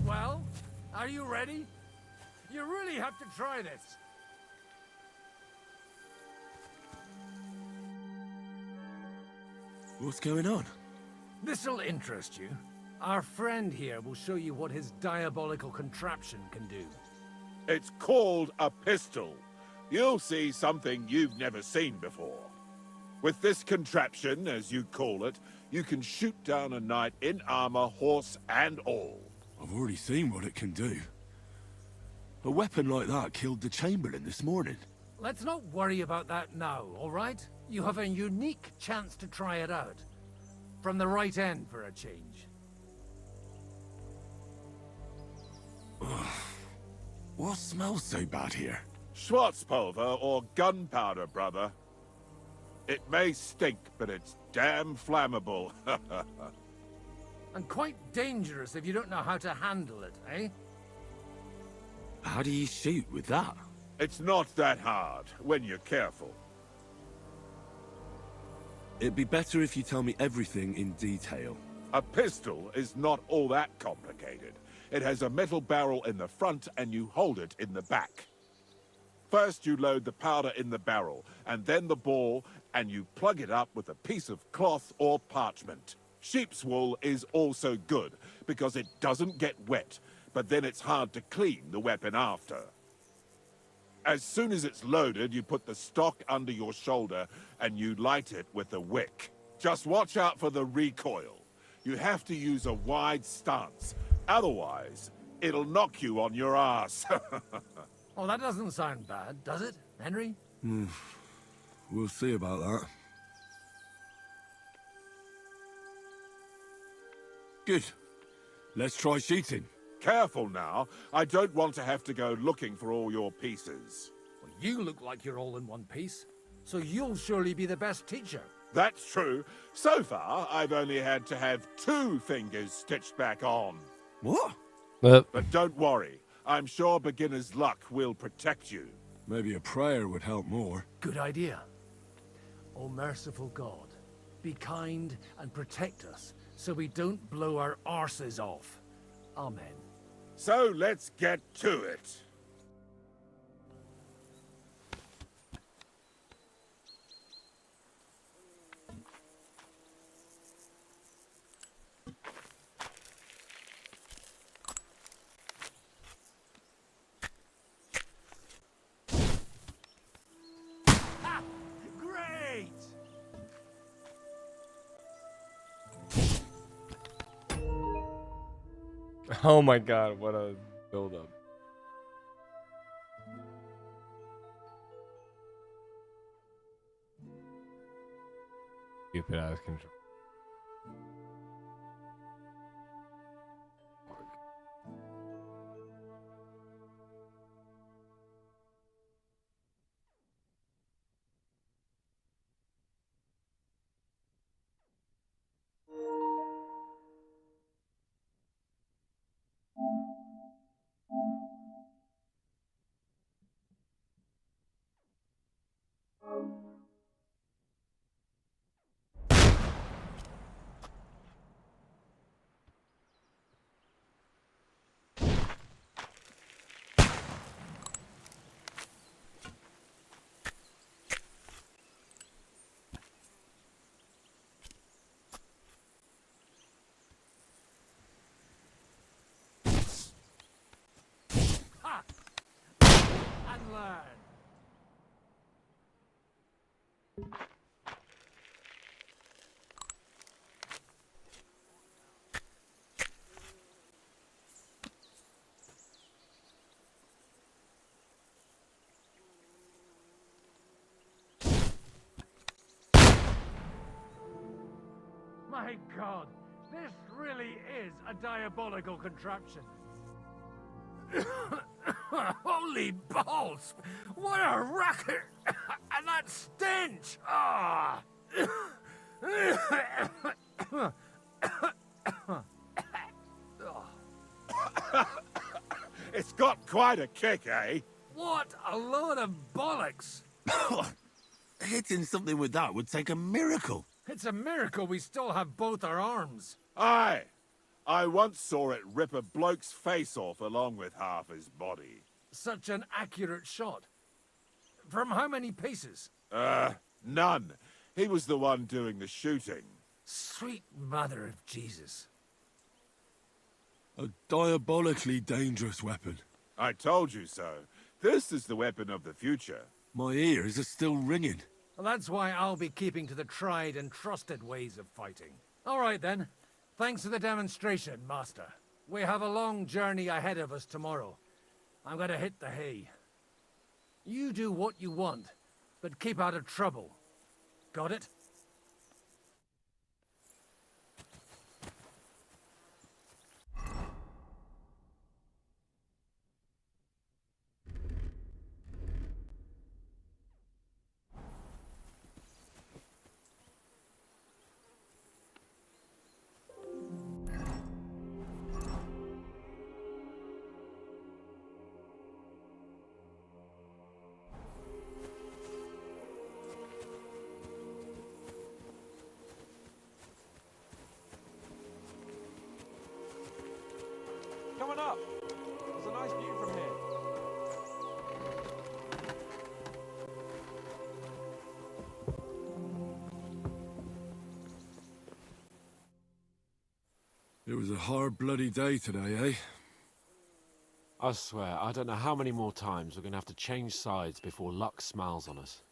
S16: Well, are you ready? You really have to try this.
S18: What's going on?
S16: This'll interest you. Our friend here will show you what his diabolical contraption can do.
S7: It's called a pistol. You'll see something you've never seen before. With this contraption, as you call it, you can shoot down a knight in armor, horse and all.
S18: I've already seen what it can do. A weapon like that killed the Chamberlain this morning.
S16: Let's not worry about that now, all right? You have a unique chance to try it out. From the right end for a change.
S18: What smells so bad here?
S7: Schwarzpulver or gunpowder, brother. It may stink, but it's damn flammable.
S16: And quite dangerous if you don't know how to handle it, eh?
S18: How do you shoot with that?
S7: It's not that hard, when you're careful.
S18: It'd be better if you tell me everything in detail.
S7: A pistol is not all that complicated. It has a metal barrel in the front and you hold it in the back. First you load the powder in the barrel, and then the ball, and you plug it up with a piece of cloth or parchment. Sheep's wool is also good, because it doesn't get wet, but then it's hard to clean the weapon after. As soon as it's loaded, you put the stock under your shoulder, and you light it with a wick. Just watch out for the recoil. You have to use a wide stance, otherwise, it'll knock you on your ass.
S16: Oh, that doesn't sound bad, does it, Henry?
S18: We'll see about that. Good. Let's try shooting.
S7: Careful now. I don't want to have to go looking for all your pieces.
S16: Well, you look like you're all in one piece, so you'll surely be the best teacher.
S7: That's true. So far, I've only had to have 2 fingers stitched back on.
S18: What?
S7: But don't worry. I'm sure beginner's luck will protect you.
S18: Maybe a prayer would help more.
S16: Good idea. O merciful God, be kind and protect us so we don't blow our arses off. Amen.
S7: So let's get to it.
S16: Great!
S19: Oh my god, what a build-up. Stupid ass control.
S16: And learn. My God, this really is a diabolical contraption. Holy balls! What a racket! And that stench! Ah!
S7: It's got quite a kick, eh?
S16: What a load of bollocks!
S18: Hitting something with that would take a miracle.
S16: It's a miracle we still have both our arms.
S7: Aye. I once saw it rip a bloke's face off along with half his body.
S16: Such an accurate shot. From how many paces?
S7: None. He was the one doing the shooting.
S16: Sweet mother of Jesus.
S18: A diabolically dangerous weapon.
S7: I told you so. This is the weapon of the future.
S18: My ears are still ringing.
S16: Well, that's why I'll be keeping to the tried and trusted ways of fighting. All right, then. Thanks for the demonstration, Master. We have a long journey ahead of us tomorrow. I'm gonna hit the hay. You do what you want, but keep out of trouble. Got it?
S3: Coming up. There's a nice view from here.
S18: It was a hard bloody day today, eh?
S3: I swear, I don't know how many more times we're going to have to change sides before luck smiles on us.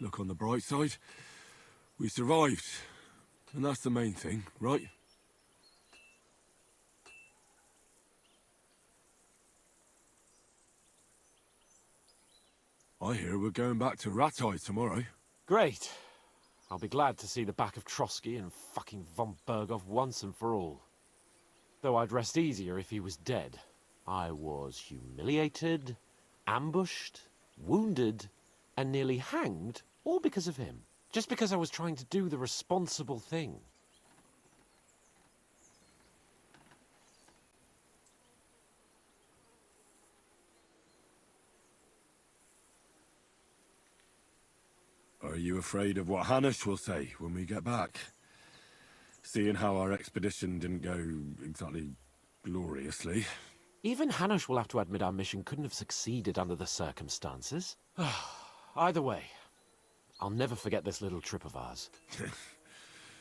S18: Look on the bright side. We survived. And that's the main thing, right? I hear we're going back to Rattay tomorrow.
S3: Great. I'll be glad to see the back of Trotsky and fucking von Berghoff once and for all. Though I'd rest easier if he was dead. I was humiliated, ambushed, wounded, and nearly hanged, all because of him. Just because I was trying to do the responsible thing.
S18: Are you afraid of what Hanush will say when we get back? Seeing how our expedition didn't go exactly gloriously.
S3: Even Hanush will have to admit our mission couldn't have succeeded under the circumstances. Either way, I'll never forget this little trip of ours.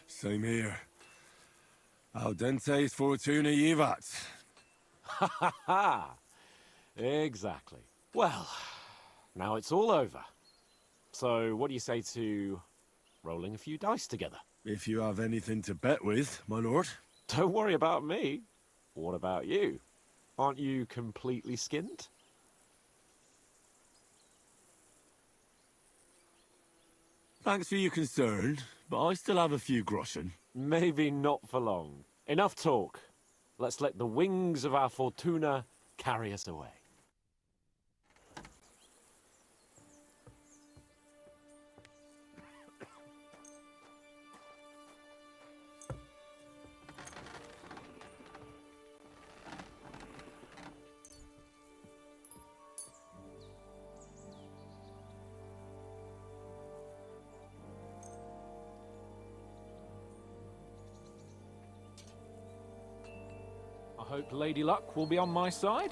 S18: Same here. Al dente's fortuna jivat.
S3: Ha ha ha! Exactly. Well, now it's all over. So, what do you say to rolling a few dice together?
S18: If you have anything to bet with, my lord.
S3: Don't worry about me. What about you? Aren't you completely skinned?
S18: Thanks for your concern, but I still have a few groschen.
S3: Maybe not for long. Enough talk. Let's let the wings of our fortuna carry us away. I hope Lady Luck will be on my side.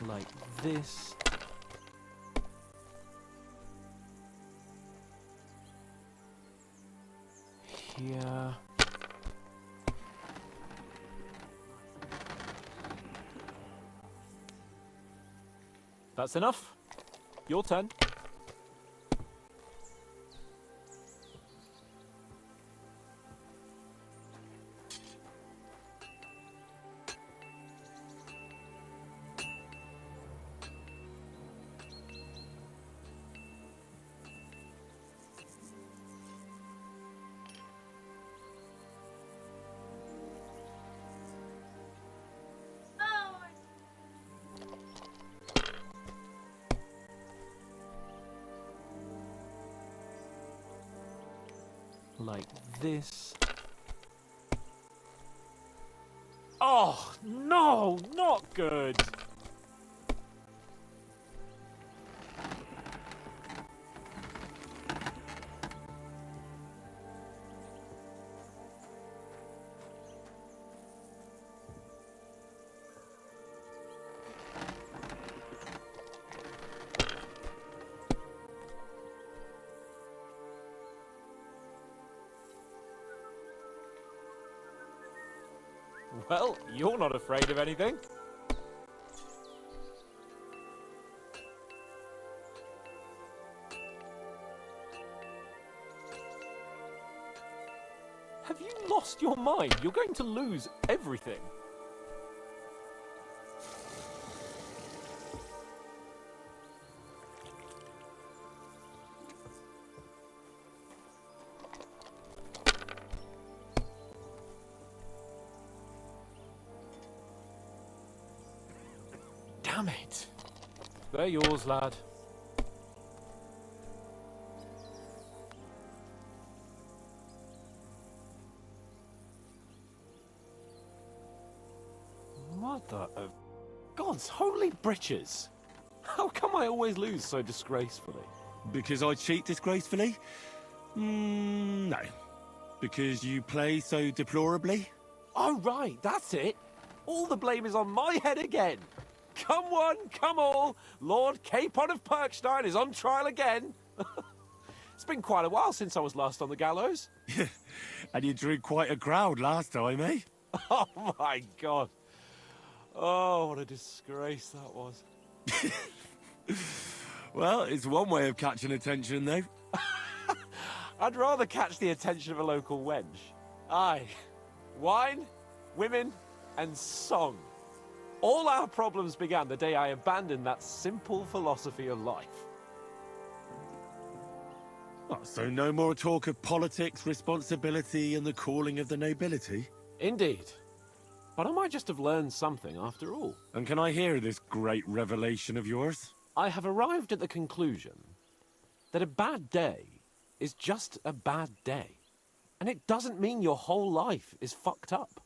S3: Like this. Here. That's enough. Your turn. Like this. Oh, no, not good. Well, you're not afraid of anything. Have you lost your mind? You're going to lose everything. Damn it. They're yours, lad. Mother of God's holy britches! How come I always lose so disgracefully?
S18: Because I cheat disgracefully? No. Because you play so deplorably?
S3: Oh, right, that's it. All the blame is on my head again. Come one, come all. Lord Capon of Perkstein is on trial again. It's been quite a while since I was last on the gallows.
S18: And you drew quite a crowd last time, eh?
S3: Oh, my God. Oh, what a disgrace that was.
S18: Well, it's one way of catching attention, though.
S3: I'd rather catch the attention of a local wench. Aye. Wine, women, and song. All our problems began the day I abandoned that simple philosophy of life.
S18: Oh, so no more talk of politics, responsibility, and the calling of the nobility?
S3: Indeed. But I might just have learned something after all.
S18: And can I hear this great revelation of yours?
S3: I have arrived at the conclusion that a bad day is just a bad day. And it doesn't mean your whole life is fucked up.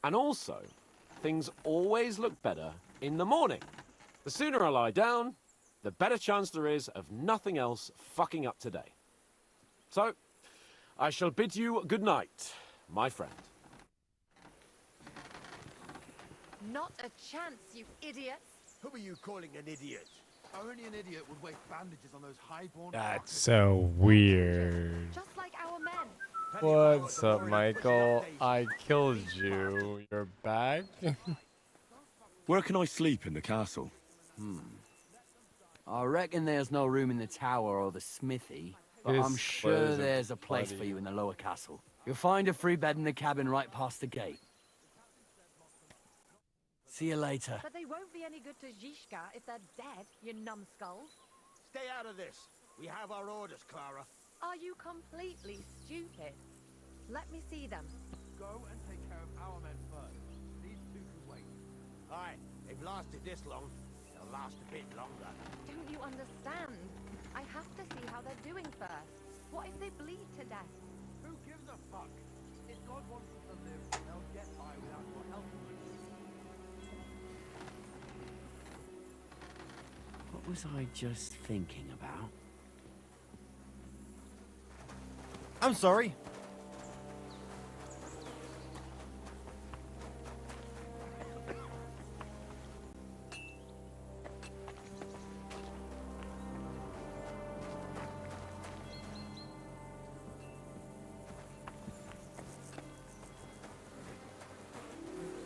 S3: And also, things always look better in the morning. The sooner I lie down, the better chance there is of nothing else fucking up today. So, I shall bid you good night, my friend.
S12: Not a chance, you idiots.
S4: Who are you calling an idiot? Only an idiot would waste bandages on those highborn...
S19: That's so weird.
S12: Just like our men.
S19: What's up, Michael? I killed you. You're back?
S18: Where can I sleep in the castle?
S14: I reckon there's no room in the tower or the smithy, but I'm
S19: This
S14: sure
S19: was a
S14: there's a place for
S19: bloody-
S14: you in the lower castle. You'll find a free bed in the cabin right past the gate. See you later.
S12: But they won't be any good to Zizka if they're dead, you numbskulls.
S4: Stay out of this. We have our orders, Clara.
S12: Are you completely stupid? Let me see them.
S4: Go and take care of our men first. These two can wait. Aye, they've lasted this long. They'll last a bit longer.
S12: Don't you understand? I have to see how they're doing first. What if they bleed to death?
S4: Who gives a fuck? If God wants them to live, they'll get by without your help.
S14: What was I just thinking about?
S20: I'm sorry.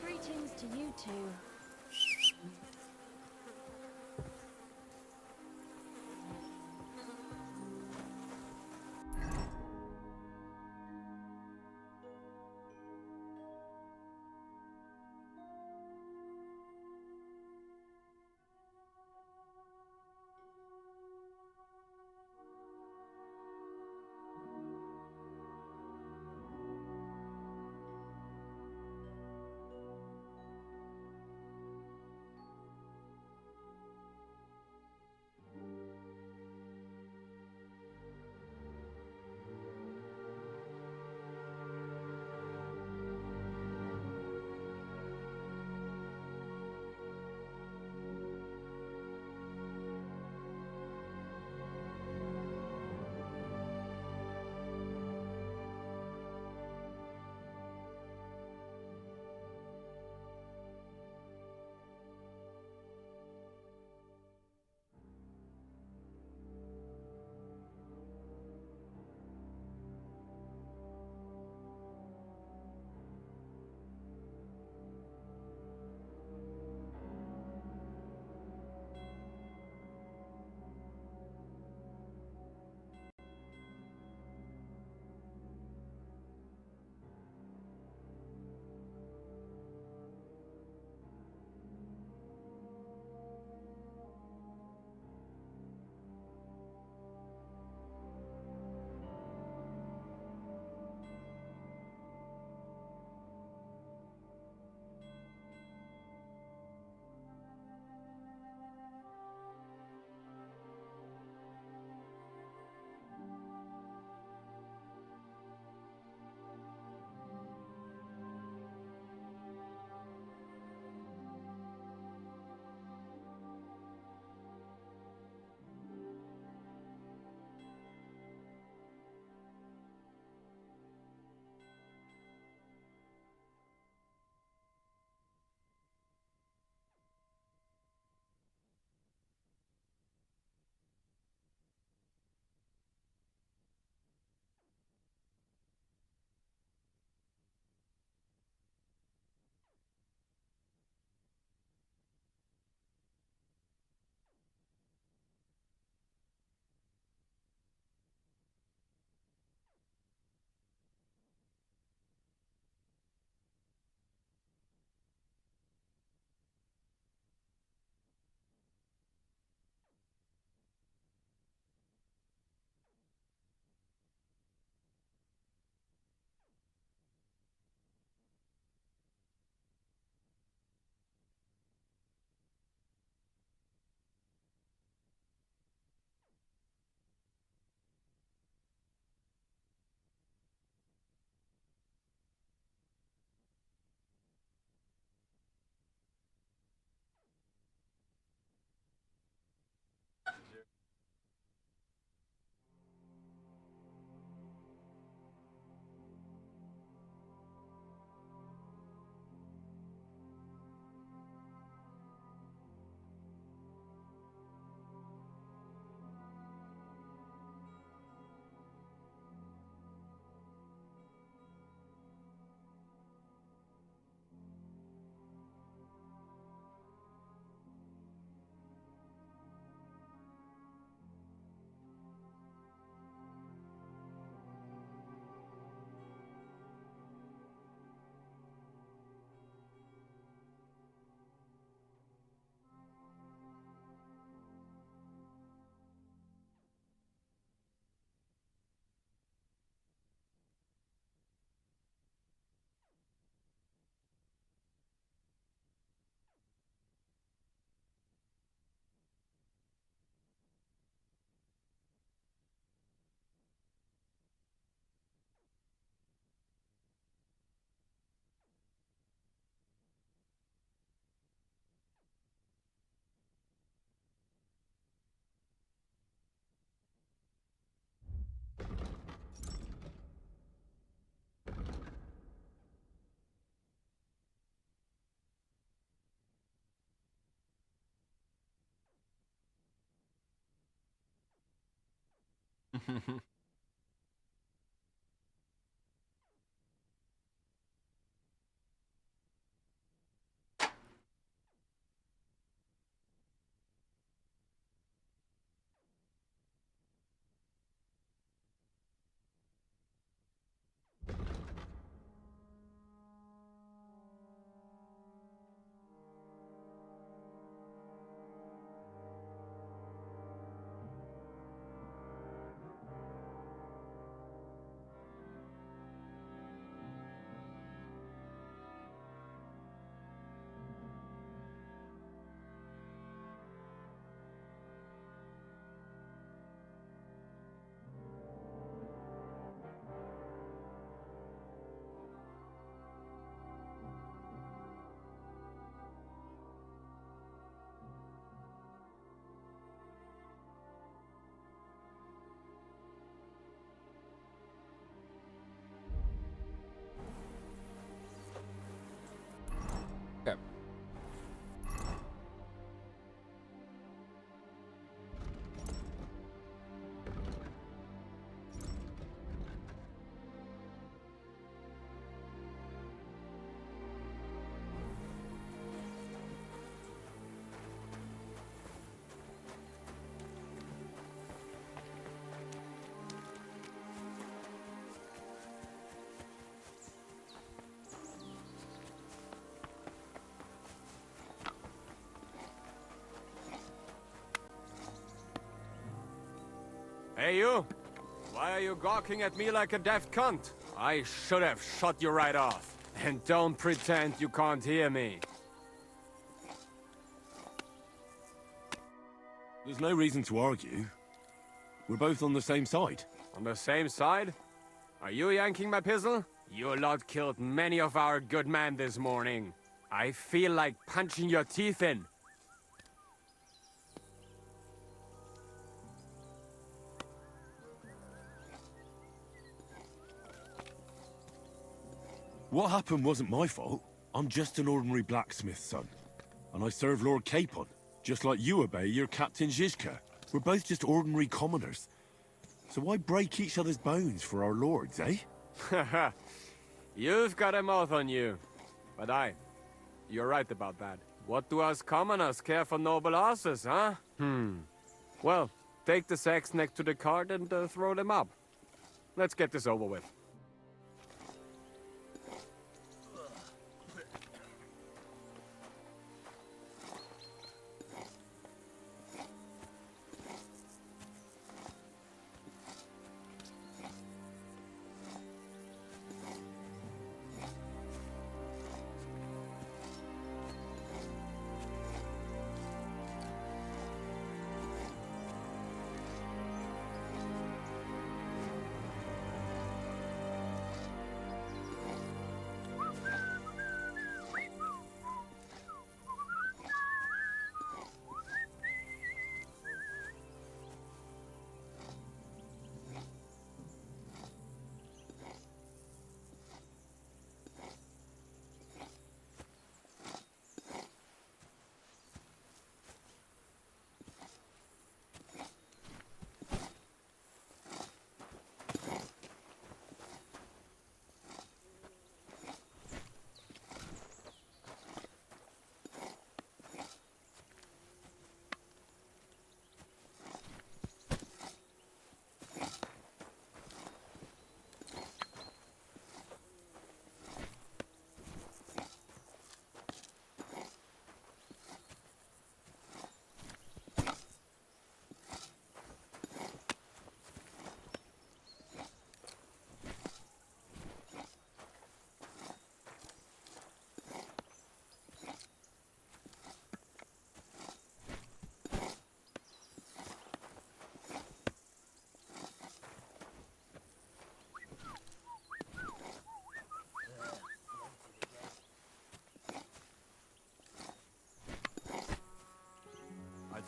S12: Greetings to you two.
S19: Okay.
S2: Hey, you! Why are you gawking at me like a daft cunt? I should have shot you right off. And don't pretend you can't hear me.
S1: There's no reason to argue. We're both on the same side.
S2: On the same side? Are you yanking my pistol? Your lot killed many of our good men this morning. I feel like punching your teeth in.
S1: What happened wasn't my fault. I'm just an ordinary blacksmith's son. And I serve Lord Capon, just like you obey your Captain Zizka. We're both just ordinary commoners. So why break each other's bones for our lords, eh?
S2: Haha. You've got a mouth on you. But you're right about that. What do us commoners care for noble asses, huh? Well, take the sacks next to the cart and throw them up. Let's get this over with.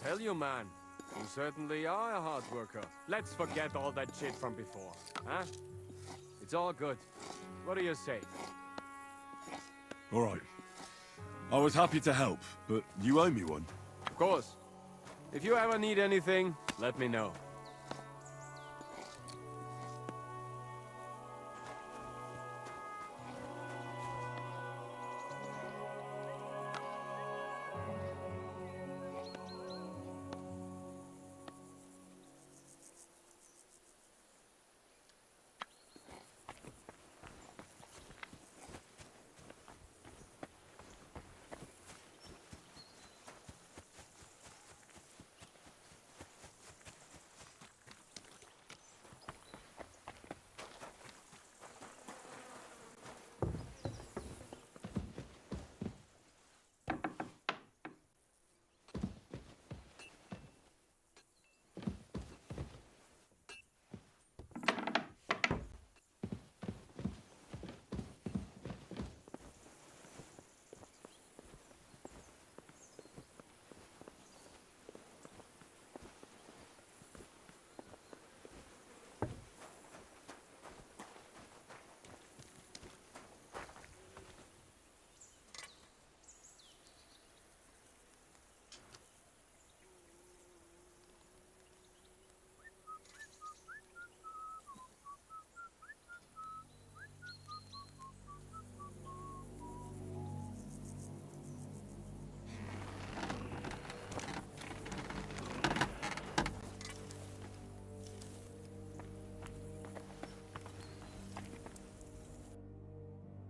S2: Tell you, man, you certainly are a hard worker. Let's forget all that shit from before, huh? It's all good. What do you say?
S1: All right. I was happy to help, but you owe me one.
S2: Of course. If you ever need anything, let me know.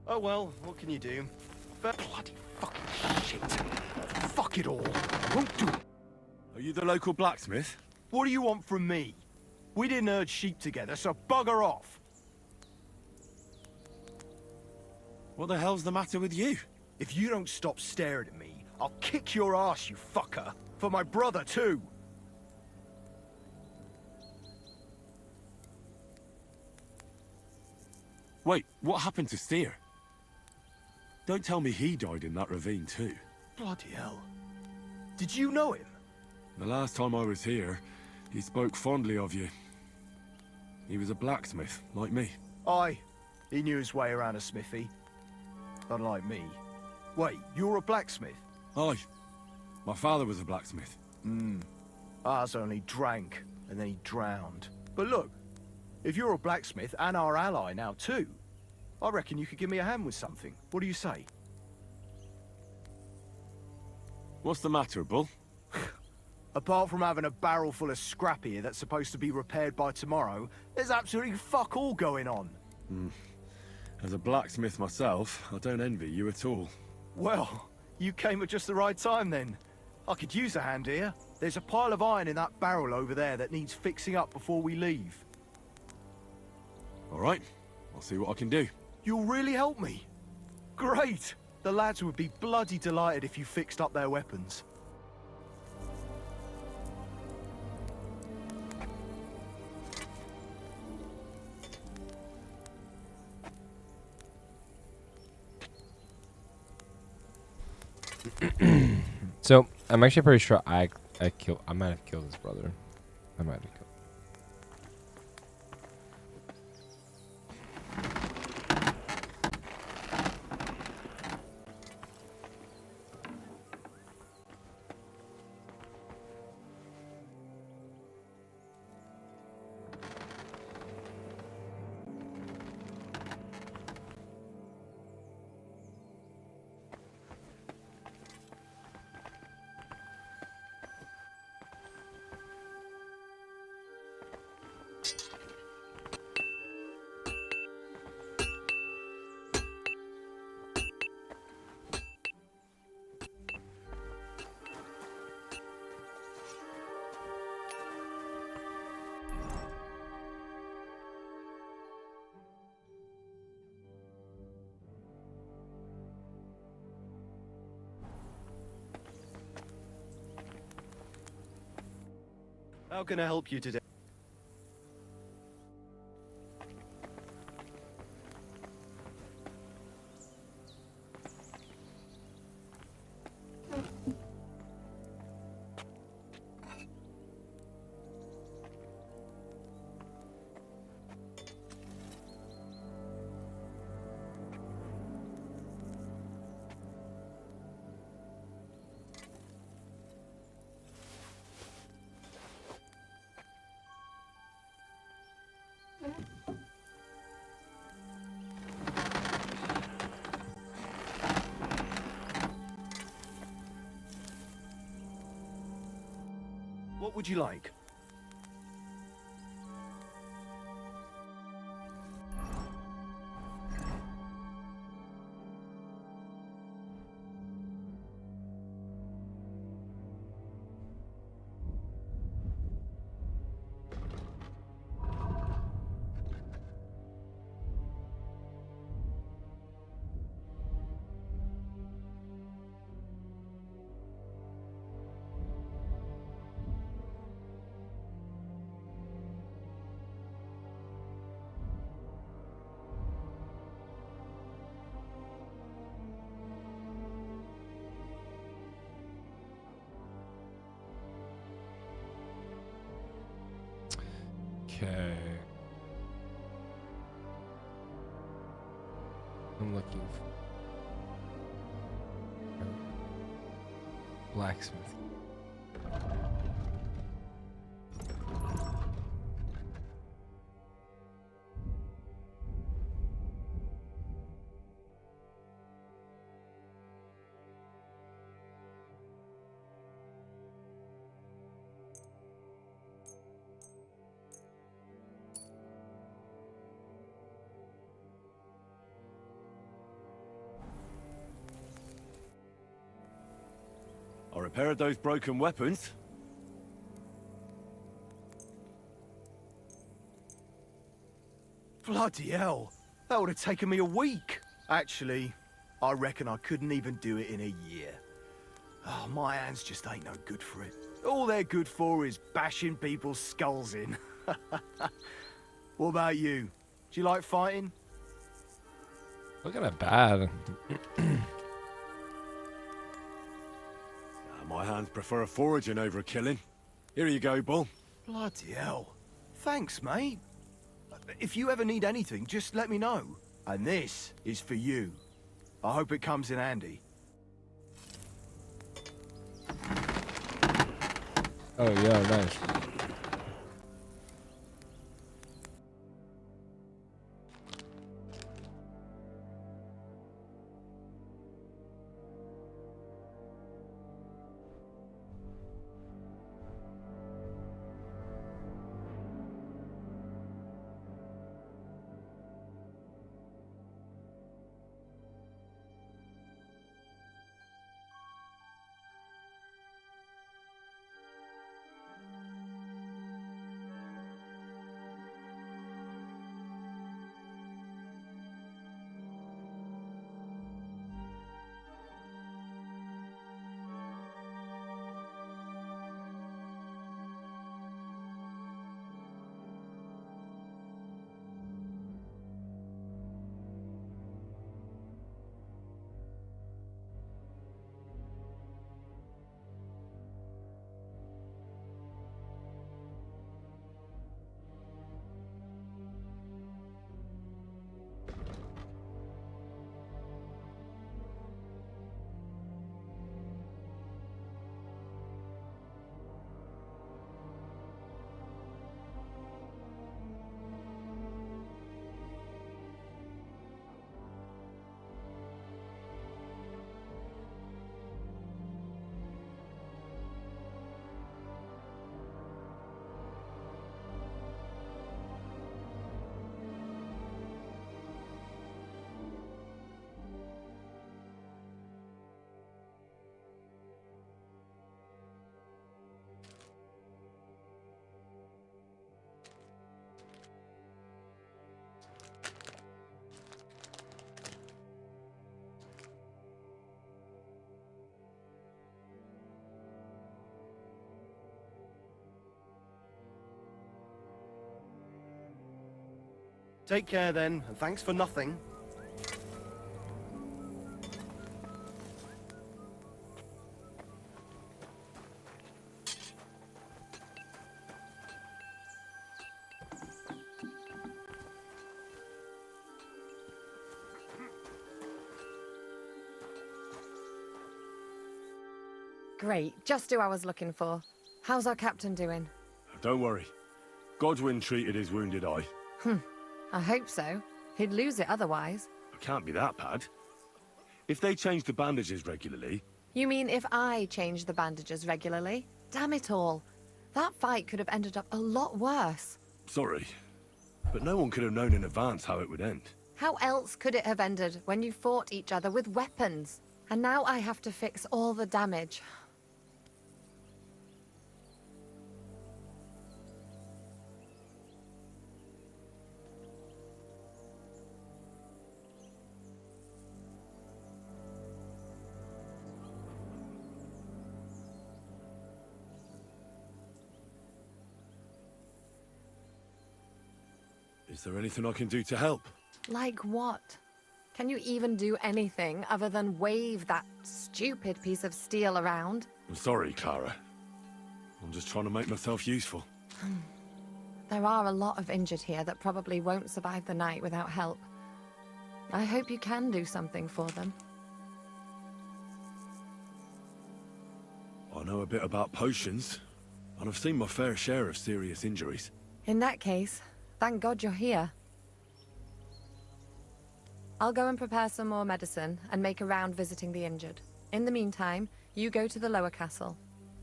S20: Oh well, what can you do? Bloody fucking shit. Fuck it all. I won't do it.
S18: Are you the local blacksmith?
S20: What do you want from me? We didn't herd sheep together, so bugger off.
S18: What the hell's the matter with you?
S20: If you don't stop staring at me, I'll kick your ass, you fucker. For my brother, too.
S18: Wait, what happened to Steer? Don't tell me he died in that ravine too.
S20: Bloody hell. Did you know him?
S18: The last time I was here, he spoke fondly of you. He was a blacksmith, like me.
S20: Aye. He knew his way around a smithy. Unlike me. Wait, you're a blacksmith?
S18: Aye. My father was a blacksmith.
S20: Ours only drank, and then he drowned. But look, if you're a blacksmith and our ally now too, I reckon you could give me a hand with something. What do you say?
S18: What's the matter, Bull?
S20: Apart from having a barrel full of scrap here that's supposed to be repaired by tomorrow, there's absolutely fuck all going on.
S18: As a blacksmith myself, I don't envy you at all.
S20: Well, you came at just the right time then. I could use a hand here. There's a pile of iron in that barrel over there that needs fixing up before we leave.
S18: All right, I'll see what I can do.
S20: You'll really help me? Great! The lads would be bloody delighted if you fixed up their weapons.
S19: So I'm actually pretty sure I might have killed his brother. I might have killed.
S20: How can I help you today? What would you like?
S19: Okay. I'm looking for blacksmith.
S18: repaired those broken weapons.
S20: Bloody hell. That would have taken me a week. Actually, I reckon I couldn't even do it in a year. Oh, my hands just ain't no good for it. All they're good for is bashing people's skulls in. What about you? Do you like fighting?
S19: Look at that bad.
S18: My hands prefer foraging over killing. Here you go, Bull.
S20: Bloody hell. Thanks, mate. If you ever need anything, just let me know. And this is for you. I hope it comes in handy.
S19: Oh, yeah, nice.
S20: Take care then, and thanks for nothing.
S12: Great, just who I was looking for. How's our captain doing?
S18: Don't worry. Godwin treated his wounded eye.
S12: I hope so. He'd lose it otherwise.
S18: It can't be that bad. If they change the bandages regularly...
S12: You mean if I change the bandages regularly? Damn it all. That fight could have ended up a lot worse.
S18: Sorry, but no one could have known in advance how it would end.
S12: How else could it have ended when you fought each other with weapons? And now I have to fix all the damage.
S18: Is there anything I can do to help?
S12: Like what? Can you even do anything other than wave that stupid piece of steel around?
S18: I'm sorry, Clara. I'm just trying to make myself useful.
S12: There are a lot of injured here that probably won't survive the night without help. I hope you can do something for them.
S18: I know a bit about potions, and I've seen my fair share of serious injuries.
S12: In that case, thank God you're here. I'll go and prepare some more medicine and make a round visiting the injured. In the meantime, you go to the lower castle.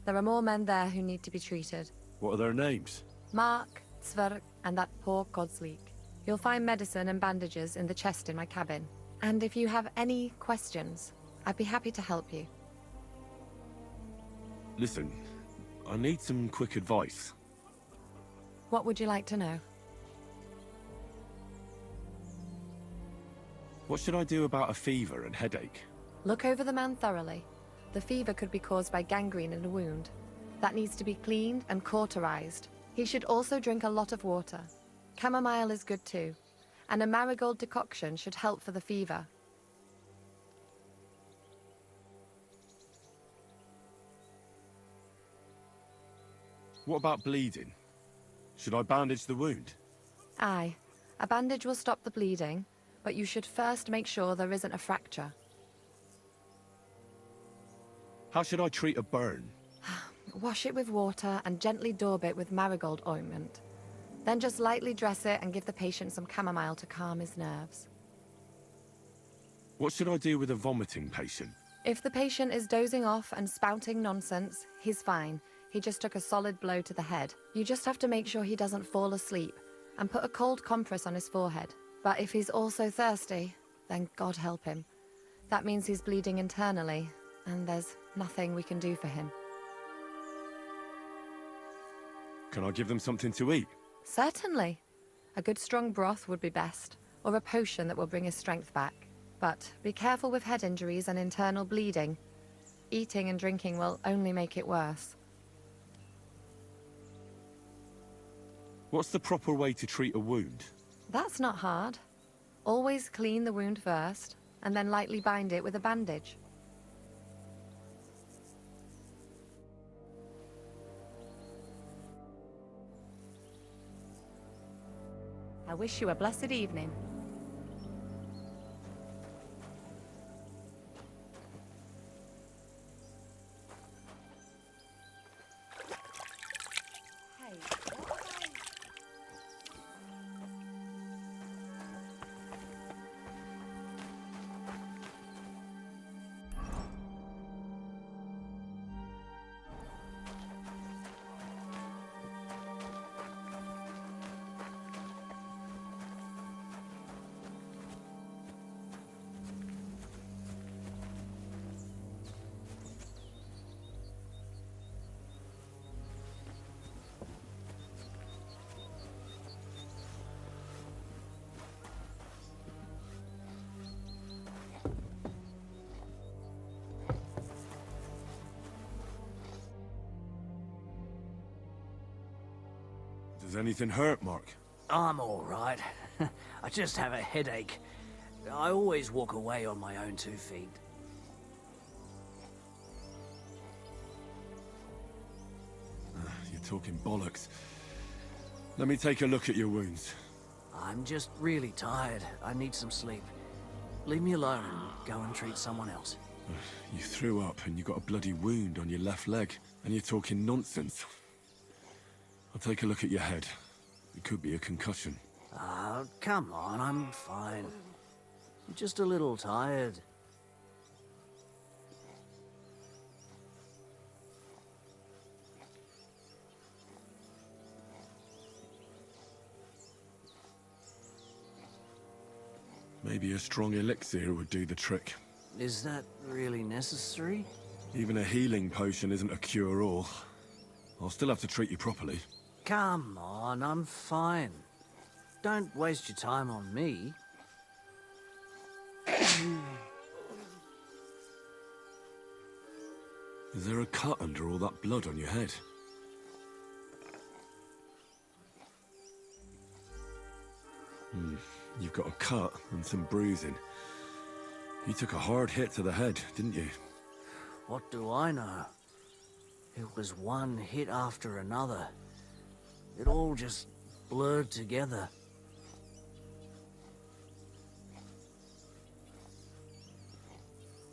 S12: There are more men there who need to be treated.
S18: What are their names?
S12: Mark, Zverk, and that poor Godsleek. You'll find medicine and bandages in the chest in my cabin. And if you have any questions, I'd be happy to help you.
S18: Listen, I need some quick advice.
S12: What would you like to know?
S18: What should I do about a fever and headache?
S12: Look over the man thoroughly. The fever could be caused by gangrene in a wound. That needs to be cleaned and cauterized. He should also drink a lot of water. Chamomile is good too. And a marigold decoction should help for the fever.
S18: What about bleeding? Should I bandage the wound?
S12: Aye. A bandage will stop the bleeding, but you should first make sure there isn't a fracture.
S18: How should I treat a burn?
S12: Wash it with water and gently daub it with marigold ointment. Then just lightly dress it and give the patient some chamomile to calm his nerves.
S18: What should I do with a vomiting patient?
S12: If the patient is dozing off and spouting nonsense, he's fine. He just took a solid blow to the head. You just have to make sure he doesn't fall asleep and put a cold compress on his forehead. But if he's also thirsty, then God help him. That means he's bleeding internally, and there's nothing we can do for him.
S18: Can I give them something to eat?
S12: Certainly. A good strong broth would be best, or a potion that will bring his strength back. But be careful with head injuries and internal bleeding. Eating and drinking will only make it worse.
S18: What's the proper way to treat a wound?
S12: That's not hard. Always clean the wound first, and then lightly bind it with a bandage. I wish you a blessed evening.
S18: Does anything hurt, Mark?
S5: I'm all right. I just have a headache. I always walk away on my own 2 feet.
S18: You're talking bollocks. Let me take a look at your wounds.
S5: I'm just really tired. I need some sleep. Leave me alone and go and treat someone else.
S18: You threw up and you got a bloody wound on your left leg, and you're talking nonsense. I'll take a look at your head. It could be a concussion.
S5: Oh, come on, I'm fine. I'm just a little tired.
S18: Maybe a strong elixir would do the trick.
S5: Is that really necessary?
S18: Even a healing potion isn't a cure-all. I'll still have to treat you properly.
S5: Come on, I'm fine. Don't waste your time on me.
S18: Is there a cut under all that blood on your head? You've got a cut and some bruising. You took a hard hit to the head, didn't you?
S5: What do I know? It was one hit after another. It all just blurred together.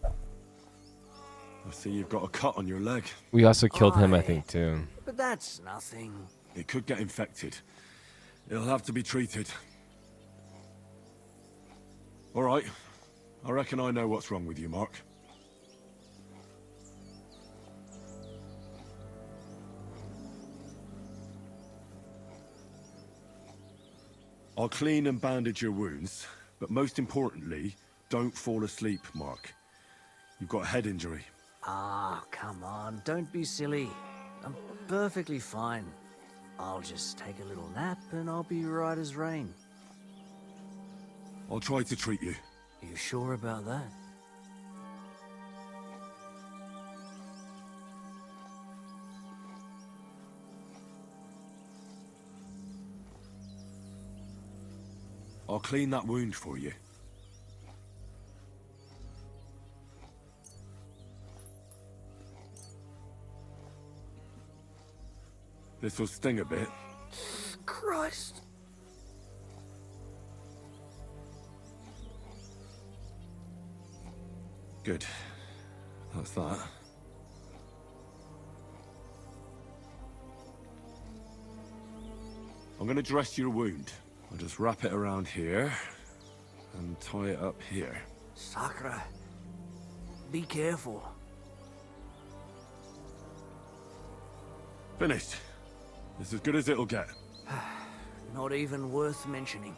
S18: I see you've got a cut on your leg.
S19: We also killed him, I think, too.
S5: But that's nothing.
S18: It could get infected. It'll have to be treated. All right. I reckon I know what's wrong with you, Mark. I'll clean and bandage your wounds, but most importantly, don't fall asleep, Mark. You've got a head injury.
S5: Ah, come on, don't be silly. I'm perfectly fine. I'll just take a little nap and I'll be right as rain.
S1: I'll try to treat you.
S5: You sure about that?
S1: I'll clean that wound for you. This will sting a bit.
S5: Christ.
S1: Good. That's that. I'm gonna dress your wound. I'll just wrap it around here and tie it up here.
S5: Sakra. Be careful.
S1: Finished. This is as good as it'll get.
S5: Not even worth mentioning.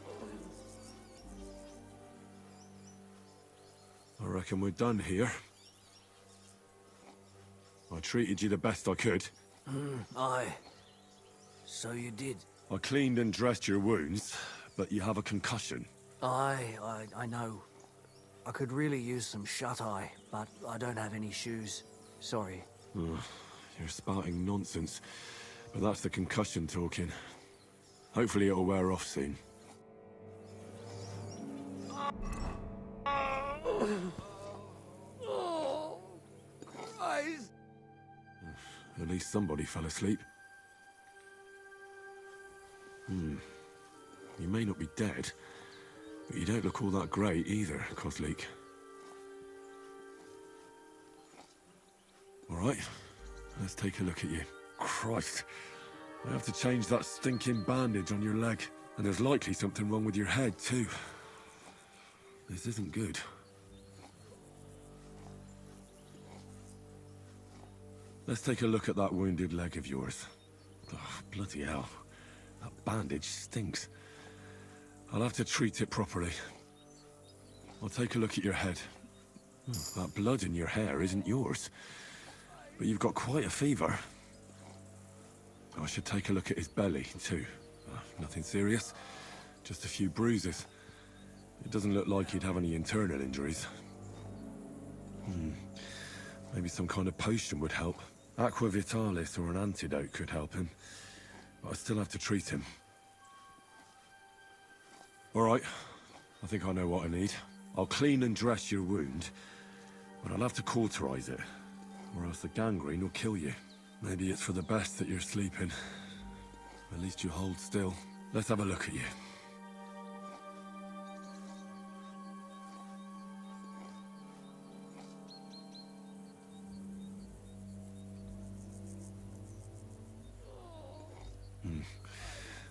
S1: I reckon we're done here. I treated you the best I could.
S5: Aye. So you did.
S1: I cleaned and dressed your wounds, but you have a concussion.
S5: I know. I could really use some shut-eye, but I don't have any shoes. Sorry.
S1: You're spouting nonsense, but that's the concussion talking. Hopefully it'll wear off soon.
S5: Oh, Christ.
S1: At least somebody fell asleep. You may not be dead, but you don't look all that great either, Kozlik. All right, let's take a look at you. Christ, I have to change that stinking bandage on your leg. And there's likely something wrong with your head, too. This isn't good. Let's take a look at that wounded leg of yours. Oh, bloody hell. That bandage stinks. I'll have to treat it properly. I'll take a look at your head. That blood in your hair isn't yours. But you've got quite a fever. I should take a look at his belly, too. Nothing serious. Just a few bruises. It doesn't look like he'd have any internal injuries. Maybe some kind of potion would help. Aqua Vitalis or an antidote could help him. But I still have to treat him. All right. I think I know what I need. I'll clean and dress your wound, but I'll have to cauterize it, or else the gangrene will kill you. Maybe it's for the best that you're sleeping. At least you hold still. Let's have a look at you.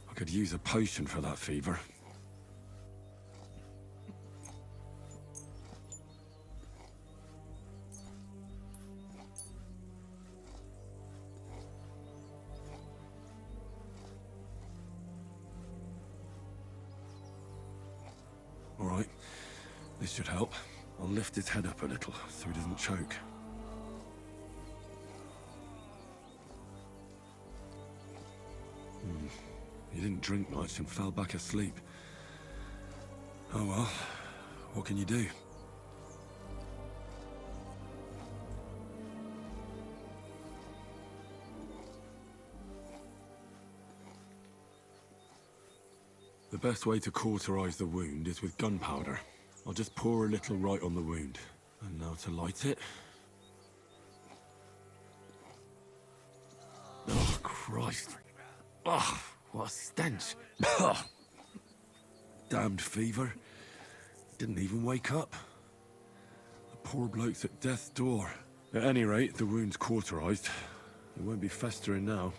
S1: I could use a potion for that fever. All right, this should help. I'll lift his head up a little so he doesn't choke. He didn't drink much and fell back asleep. Oh well, what can you do? The best way to cauterize the wound is with gunpowder. I'll just pour a little right on the wound. And now to light it. Oh, Christ. Oh, what a stench. Damned fever. Didn't even wake up. The poor bloke's at death's door. At any rate, the wound's cauterized. It won't be festering now.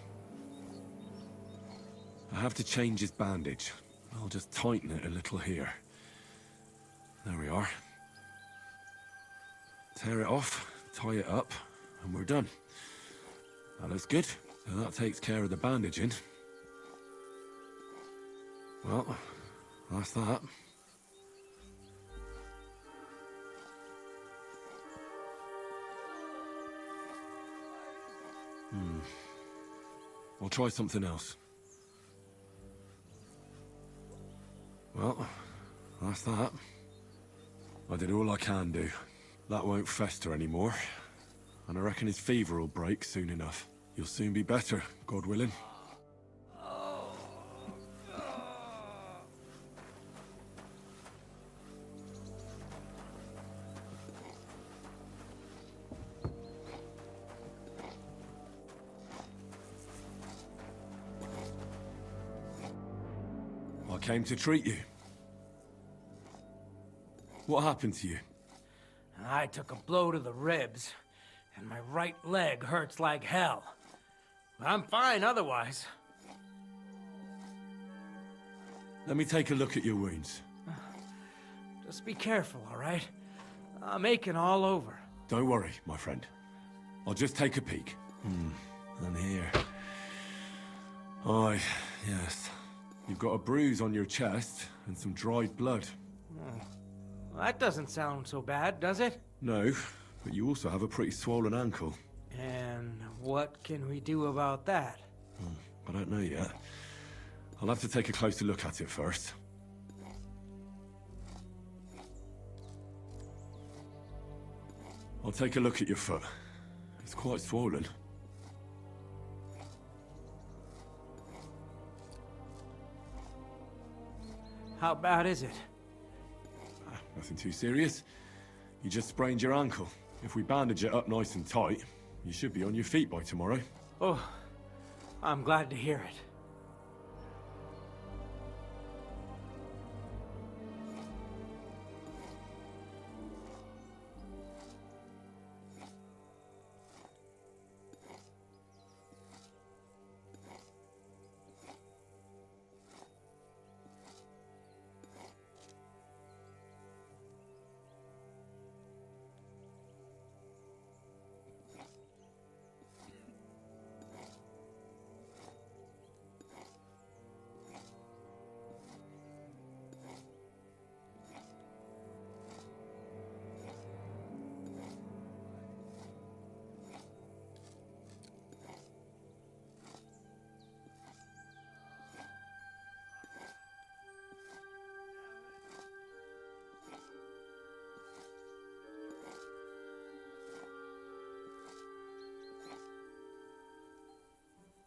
S1: I have to change his bandage. I'll just tighten it a little here. There we are. Tear it off, tie it up, and we're done. That looks good. So that takes care of the bandaging. Well, that's that.
S18: I'll try something else. Well, that's that. I did all I can do. That won't fester anymore. And I reckon his fever will break soon enough. You'll soon be better, God willing. I came to treat you. What happened to you?
S14: I took a blow to the ribs, and my right leg hurts like hell. I'm fine otherwise.
S18: Let me take a look at your wounds.
S14: Just be careful, all right? I'm aching all over.
S18: Don't worry, my friend. I'll just take a peek. And here. Aye, yes. You've got a bruise on your chest and some dried blood.
S14: Well, that doesn't sound so bad, does it?
S18: No, but you also have a pretty swollen ankle.
S14: And what can we do about that?
S18: I don't know yet. I'll have to take a closer look at it first. I'll take a look at your foot. It's quite swollen.
S14: How bad is it?
S18: Nothing too serious. You just sprained your ankle. If we bandage it up nice and tight, you should be on your feet by tomorrow.
S14: Oh, I'm glad to hear it.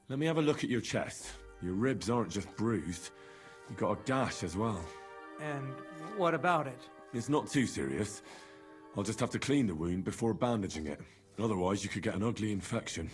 S18: Let me have a look at your chest. Your ribs aren't just bruised. You've got a gash as well.
S14: And what about it?
S18: It's not too serious. I'll just have to clean the wound before bandaging it. Otherwise, you could get an ugly infection.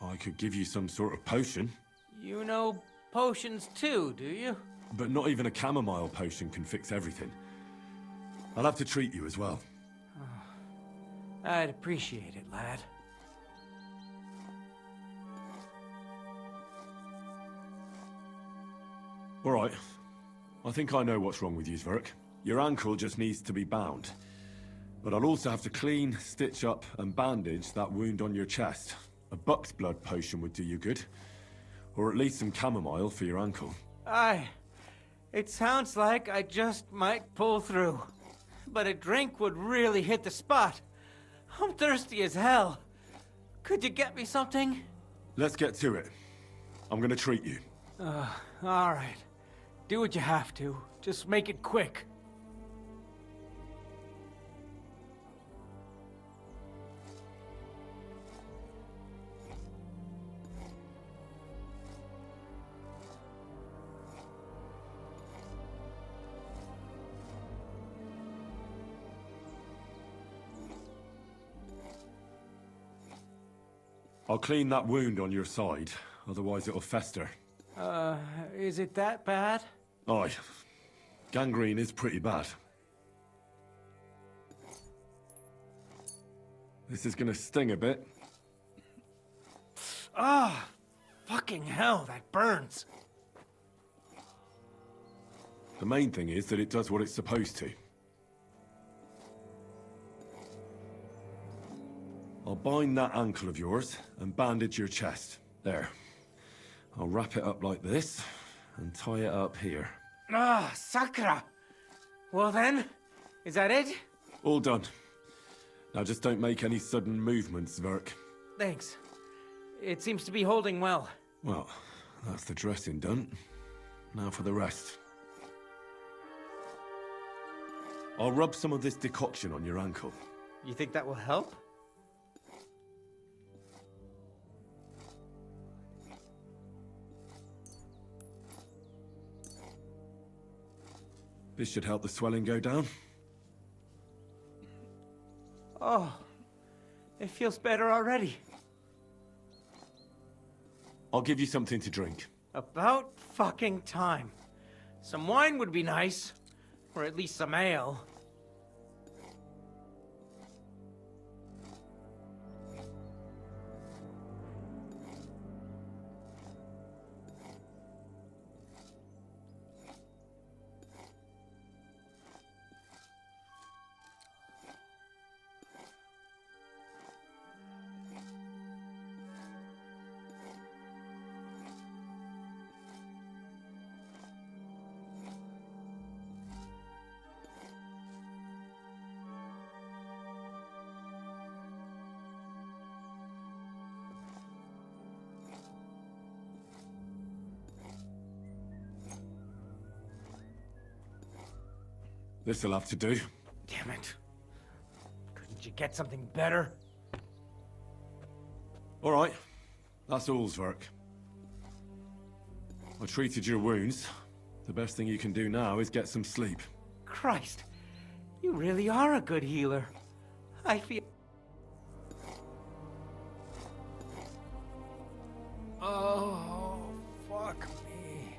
S18: I could give you some sort of potion.
S14: You know potions too, do you?
S18: But not even a chamomile potion can fix everything. I'll have to treat you as well.
S14: I'd appreciate it, lad.
S18: All right. I think I know what's wrong with you, Zverk. Your ankle just needs to be bound. But I'll also have to clean, stitch up, and bandage that wound on your chest. A buck's blood potion would do you good. Or at least some chamomile for your ankle.
S14: It sounds like I just might pull through. But a drink would really hit the spot. I'm thirsty as hell. Could you get me something?
S18: Let's get to it. I'm gonna treat you.
S14: All right. Do what you have to. Just make it quick.
S18: I'll clean that wound on your side, otherwise it'll fester.
S14: Is it that bad?
S18: Aye. Gangrene is pretty bad. This is gonna sting a bit.
S6: Ah, fucking hell, that burns.
S18: The main thing is that it does what it's supposed to. I'll bind that ankle of yours and bandage your chest. There. I'll wrap it up like this and tie it up here.
S14: Ah, Sakra. Well then, is that it?
S18: All done. Now just don't make any sudden movements, Verk.
S14: Thanks. It seems to be holding well.
S18: Well, that's the dressing done. Now for the rest. I'll rub some of this decoction on your ankle.
S14: You think that will help?
S18: This should help the swelling go down.
S14: Oh, it feels better already.
S18: I'll give you something to drink.
S14: About fucking time. Some wine would be nice. Or at least some ale.
S18: This'll have to do.
S14: Damn it. Couldn't you get something better?
S18: All right. That's all, Zverk. I treated your wounds. The best thing you can do now is get some sleep.
S14: Christ, you really are a good healer. I feel...
S16: Oh, fuck me.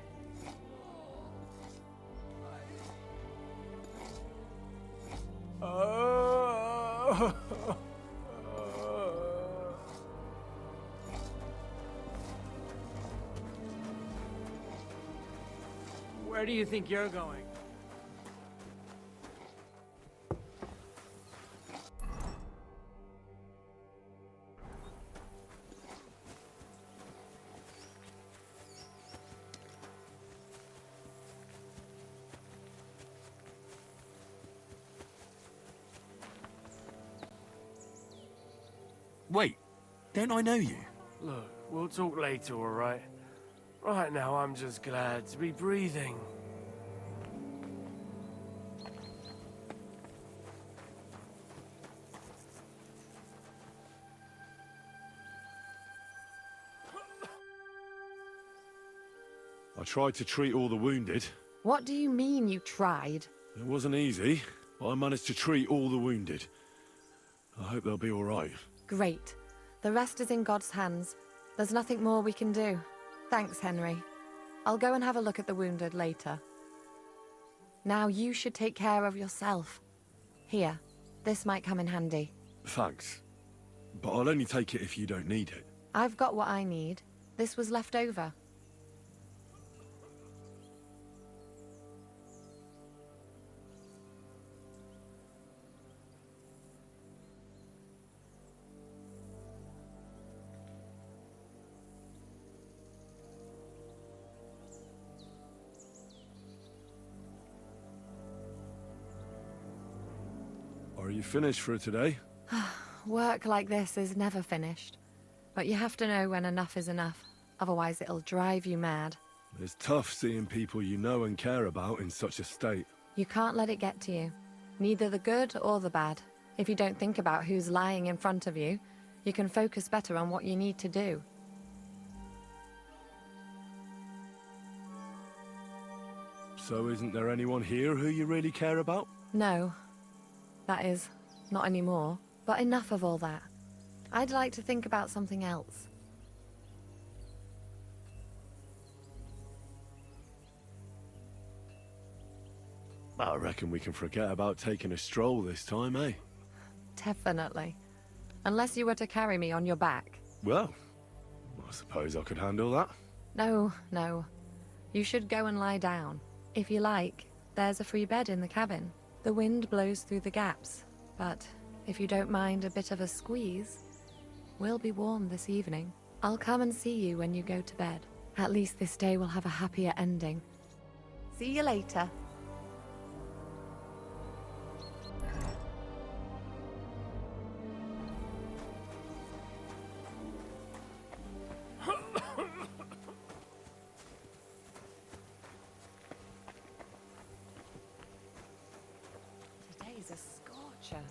S14: Where do you think you're going?
S18: Wait, don't I know you?
S6: Look, we'll talk later, all right? Right now, I'm just glad to be breathing.
S18: I tried to treat all the wounded.
S12: What do you mean you tried?
S18: It wasn't easy, but I managed to treat all the wounded. I hope they'll be all right.
S12: Great. The rest is in God's hands. There's nothing more we can do. Thanks, Henry. I'll go and have a look at the wounded later. Now you should take care of yourself. Here, this might come in handy.
S18: Thanks. But I'll only take it if you don't need it.
S12: I've got what I need. This was left over.
S18: Are you finished for today?
S12: Work like this is never finished. But you have to know when enough is enough. Otherwise it'll drive you mad.
S18: It's tough seeing people you know and care about in such a state.
S12: You can't let it get to you. Neither the good or the bad. If you don't think about who's lying in front of you, you can focus better on what you need to do.
S18: So isn't there anyone here who you really care about?
S12: No. That is, not anymore. But enough of all that. I'd like to think about something else.
S18: I reckon we can forget about taking a stroll this time, eh?
S12: Definitely. Unless you were to carry me on your back.
S18: Well, I suppose I could handle that.
S12: No, no. You should go and lie down. If you like, there's a free bed in the cabin. The wind blows through the gaps, but if you don't mind a bit of a squeeze, we'll be warm this evening. I'll come and see you when you go to bed. At least this day will have a happier ending. See you later. Today's a scorcher.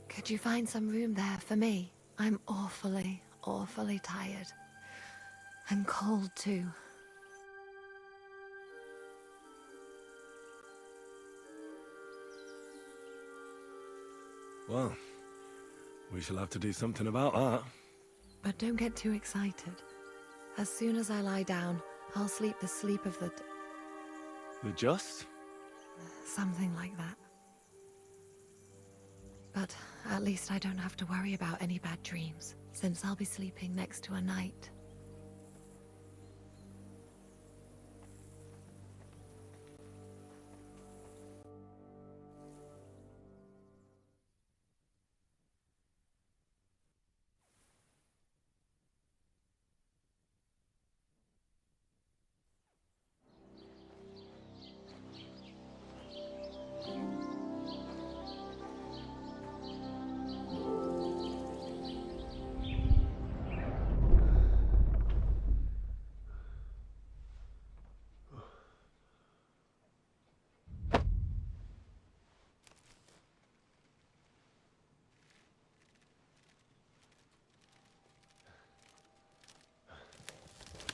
S12: Could you find some room there for me? I'm awfully, awfully tired. And cold too.
S18: Well, we shall have to do something about that.
S12: But don't get too excited. As soon as I lie down, I'll sleep the sleep of the...
S18: The just?
S12: something like that. But at least I don't have to worry about any bad dreams, since I'll be sleeping next to a knight.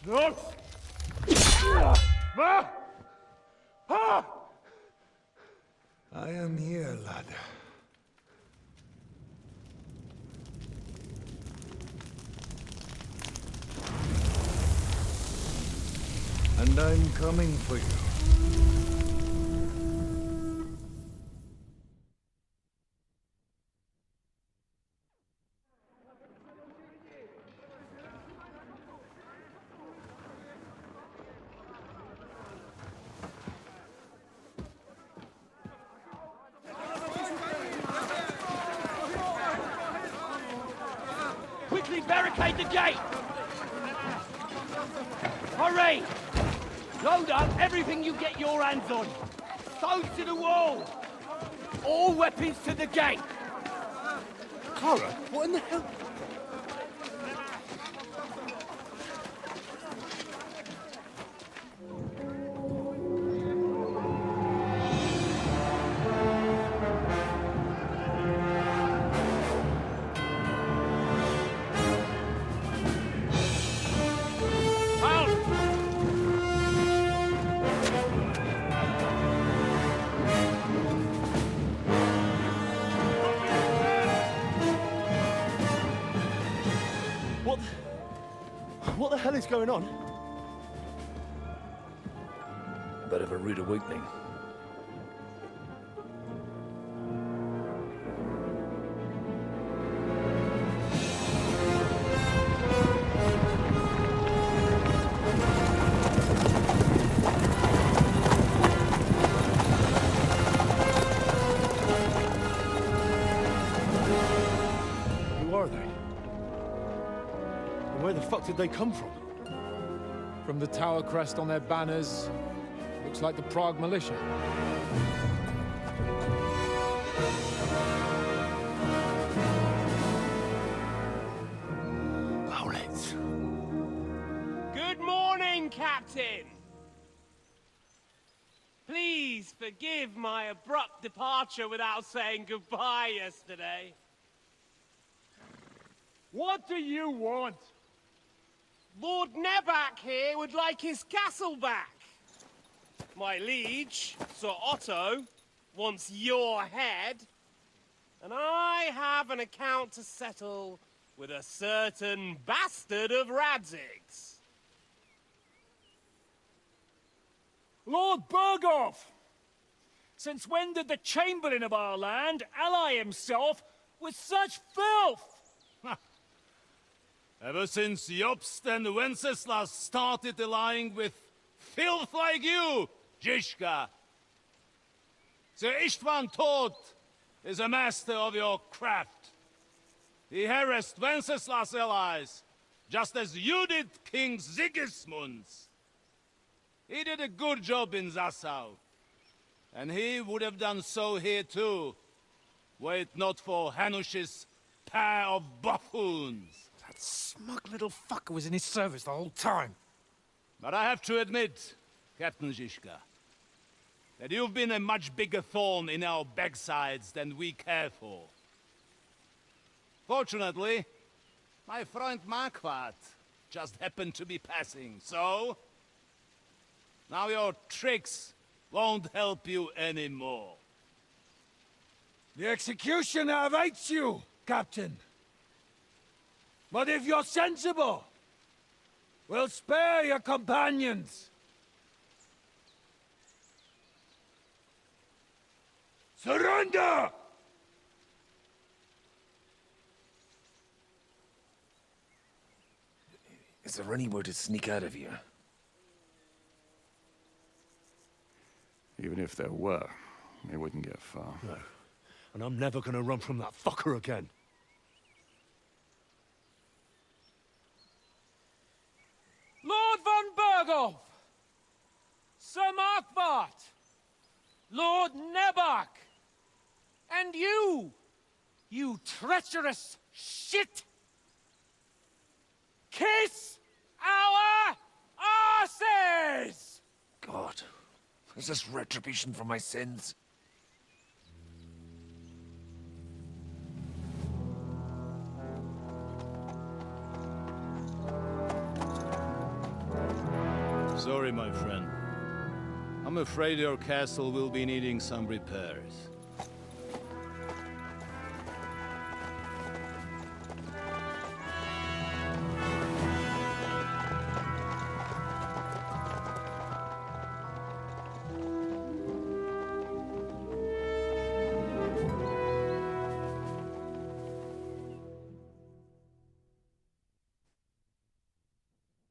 S11: No! I am here, lad. And I'm coming for you.
S10: Quickly barricade the gate! Hurry! Load up everything you get your hands on. Stones to the wall! All weapons to the gate!
S11: Clara, what in the hell?
S20: What the hell is going on?
S11: Bit of a rude awakening.
S20: Who are they? And where the fuck did they come from?
S15: From the tower crest on their banners, looks like the Prague militia.
S20: Owlets.
S10: Good morning, Captain! Please forgive my abrupt departure without saying goodbye yesterday.
S11: What do you want?
S6: Lord Nebak here would like his castle back. My liege, Sir Otto, wants your head. And I have an account to settle with a certain bastard of Radzig's.
S17: Lord Berghoff! Since when did the Chamberlain of our land ally himself with such filth?
S4: Ever since Jobst and Wenceslas started allying with filth like you, Zizka. Sir Istvan Tod is a master of your craft. He harassed Wenceslas' allies, just as you did King Sigismund's. He did a good job in Zassau, and he would have done so here too, were it not for Hanush's pair of buffoons.
S11: That smug little fucker was in his service the whole time.
S4: But I have to admit, Captain Zizka, that you've been a much bigger thorn in our backsides than we care for. Fortunately, my friend MacBatz just happened to be passing, so... now your tricks won't help you anymore.
S11: The executioner awaits you, Captain. But if you're sensible, we'll spare your companions. Surrender!
S8: Is there any way to sneak out of here?
S11: Even if there were, it wouldn't get far.
S8: No. And I'm never gonna run from that fucker again.
S14: Lord von Berghoff! Sir MacBatz! Lord Nebak! And you treacherous shit! Kiss our asses!
S8: God, is this retribution for my sins?
S4: Sorry, my friend. I'm afraid your castle will be needing some repairs.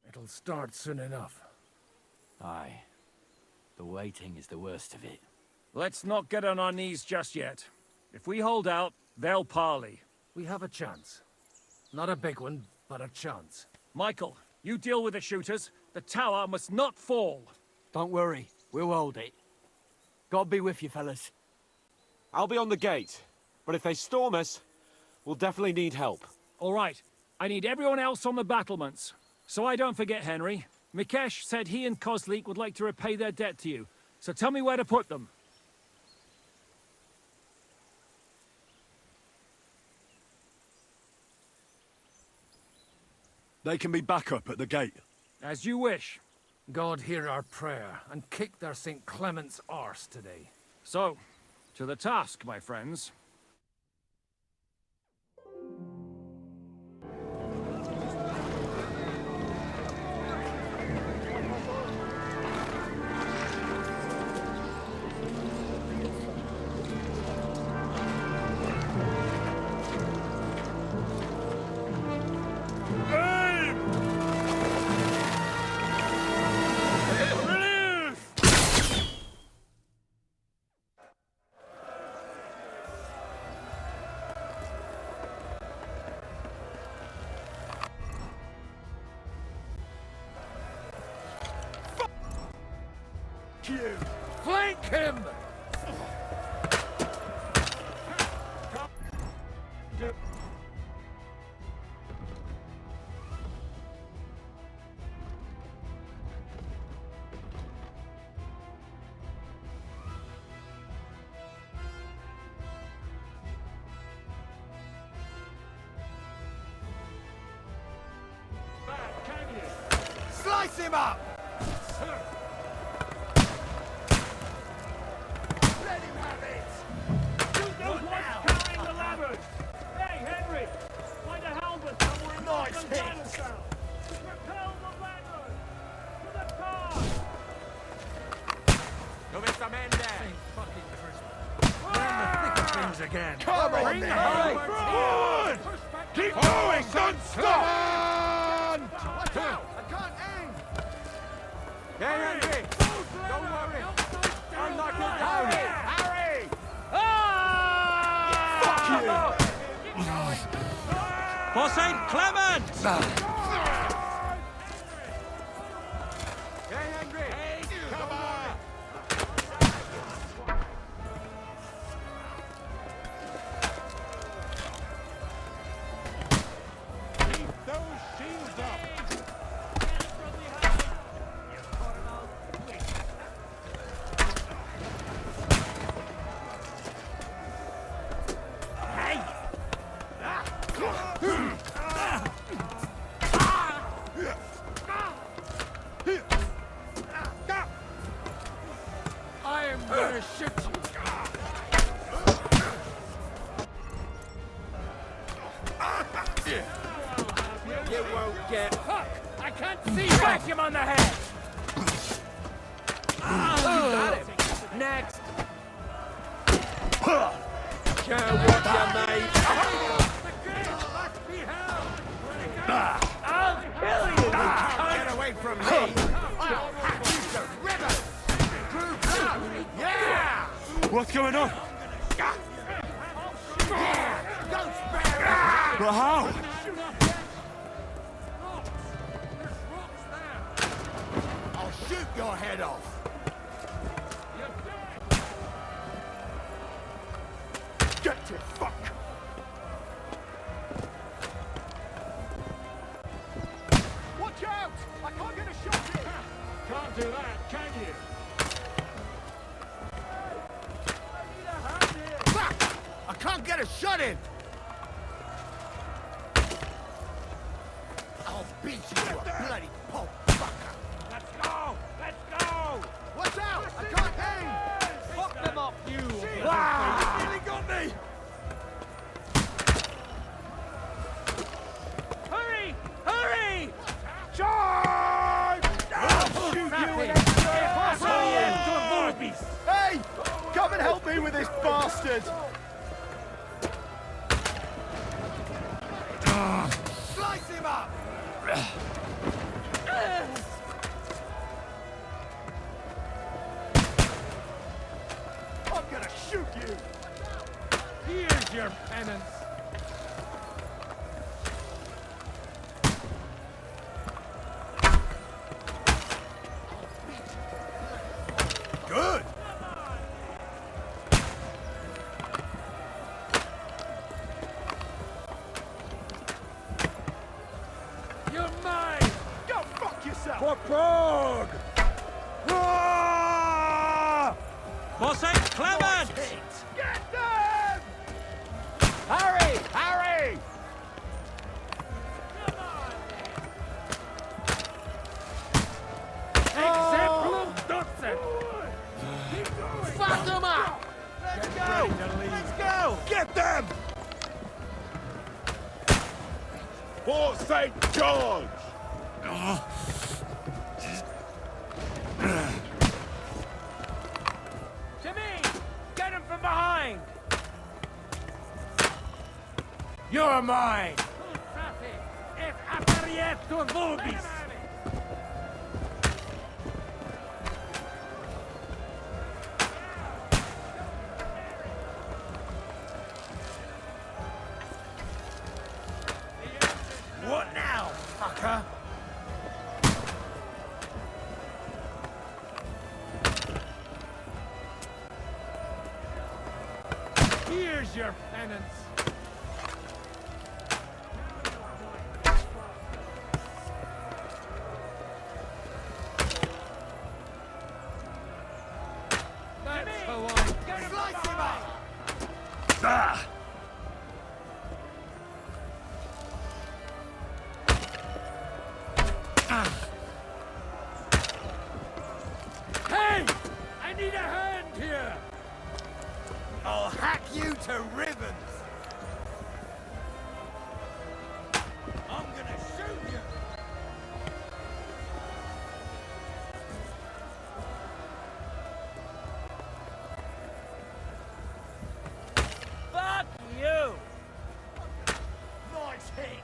S16: It'll start soon enough.
S10: Aye. The waiting is the worst of it.
S17: Let's not get on our knees just yet. If we hold out, they'll parley.
S16: We have a chance. Not a big one, but a chance.
S17: Michael, you deal with the shooters. The tower must not fall.
S10: Don't worry, we'll hold it. God be with you, fellas.
S3: I'll be on the gate, but if they storm us, we'll definitely need help.
S17: All right, I need everyone else on the battlements. So I don't forget, Henry. Mikesh said he and Kozlik would like to repay their debt to you. So tell me where to put them.
S18: They can be back up at the gate.
S17: As you wish.
S16: God hear our prayer and kick their St. Clement's arse today.
S17: So, to the task, my friends.
S16: Flank him!
S4: Slice him up! Let him have it!
S11: Shoot those ones carrying the ladders! Hey, Henry! Find a helmet somewhere in
S4: Nice hit.
S11: Chinatown! Propel the ladders! To the car!
S2: No miss a man there!
S11: We're in the thick of things again.
S4: Come on,
S11: Bring the
S4: then.
S11: helmets
S4: Forward!
S11: in!
S4: Keep going, son! Stop! Watch out! I can't aim!
S2: Hey, Henry! Don't worry! I'll knock you down!
S4: Harry!
S11: For St. Clement!
S2: Hey, Henry!
S4: Come on!
S7: Keep those shields up!
S11: I am gonna shoot you!
S2: You won't get...
S11: Fuck! I can't see you! Whack him on the head!
S2: Got him! Next! Show what you made!
S11: I'll kill you!
S4: Get away from me! I'll hack you to ribbons! True blood! Yeah!
S1: What's going on?
S4: Don't spare us!
S1: But how?
S4: I'll shoot your head off! Get to fuck! Watch out! I can't get a shot in!
S11: Can't do that, can you?
S4: Fuck! I can't get a shot in! I'll beat you, you bloody pulp fucker!
S11: Let's go! Let's go!
S4: Watch out! I can't aim!
S11: Fuck them up, you!
S4: Wow! You nearly got me!
S11: Hurry! Hurry!
S4: Charge! I'll shoot you in Hey! Come and help me with this bastard! Slice him up! I'm gonna shoot you!
S11: Here's your penance!
S4: Good!
S11: You're mine!
S4: Go fuck yourself!
S11: For Prague! For St. Clement!
S4: Get them!
S2: Harry! Harry!
S11: Exemplum docet!
S4: Fuck them up! Let's go! Let's go! Get them!
S7: For St. George!
S11: Jimmy! Get him from behind!
S4: You're mine!
S11: Et apparietto vobis!
S4: What now, fucker?
S11: Here's your penance! That's how I...
S4: Slice him up!
S11: Ah!
S4: I'll hack you to ribbons! I'm gonna shoot you!
S10: Fuck you!
S4: Nice hit!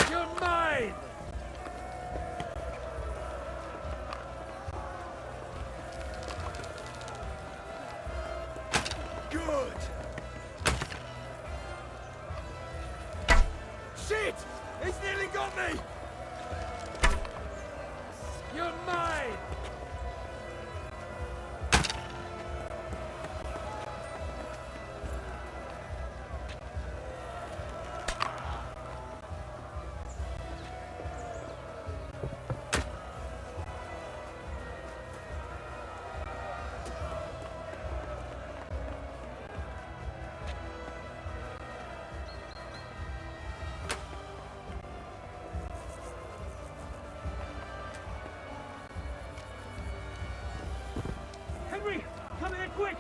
S11: You're mine!
S4: Good! Shit! He's nearly got me!
S11: You're mine! Henry, come here quick!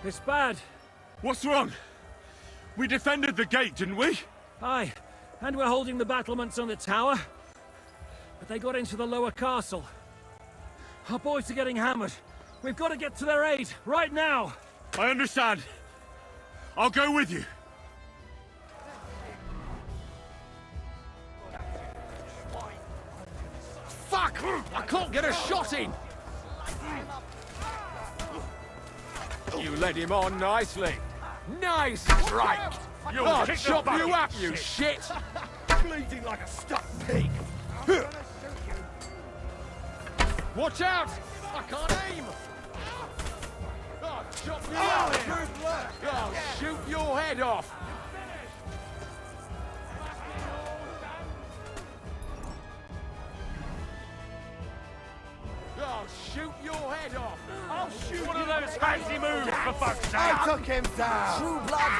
S17: It's bad.
S1: What's wrong? We defended the gate, didn't we?
S17: Aye, and we're holding the battlements on the tower. But they got into the lower castle. Our boys are getting hammered. We've got to get to their aid, right now!
S1: I understand. I'll go with you.
S8: Fuck! I can't get a shot in!
S2: You led him on nicely.
S8: Nice strike!
S11: You'll
S8: I'll
S11: kick the
S8: chop you
S11: bucket,
S8: up, you shit!
S4: Bleeding like a stuck pig!
S8: Watch out! I can't aim! I'll chop you up! I'll shoot your head off! I'll shoot your head off!
S11: I'll shoot one of those fancy moves, for fuck's sake!
S20: I took him down!
S10: True blood!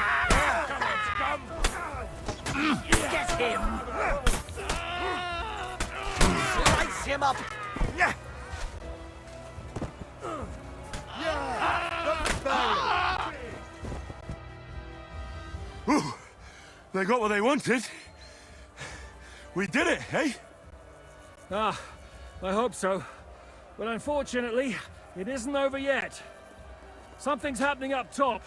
S11: Come on, scum!
S10: Get him! Slice him up!
S1: Ooh, they got what they wanted. We did it, eh?
S17: Ah, I hope so. But unfortunately, it isn't over yet. Something's happening up top.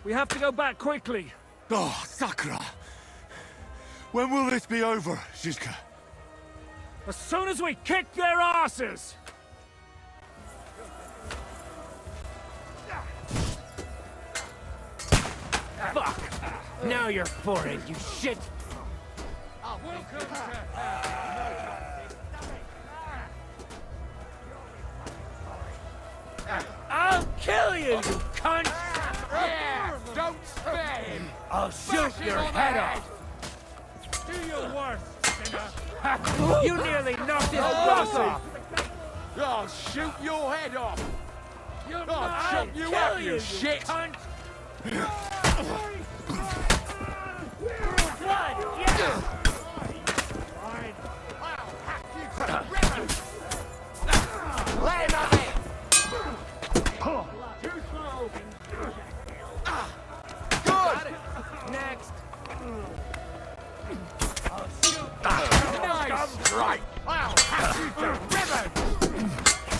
S17: We have to go back quickly.
S1: Oh, Sakura. When will this be over, Shizuka?
S17: As soon as we kick their asses!
S14: Fuck! Now you're for it, you shit! I'll kill you, you cunt!
S8: Yeah! Don't spare him!
S14: I'll shoot your head off!
S11: Do your worst, sinner!
S14: You nearly knocked his boss off!
S8: I'll shoot your head off!
S11: You're
S8: I'll chop you up, you shit!
S14: Cunt! Blood, yeah!
S10: Let him have it!
S11: Too slow!
S10: Good!
S14: Next!
S8: Nice strike! I'll hack you to ribbons!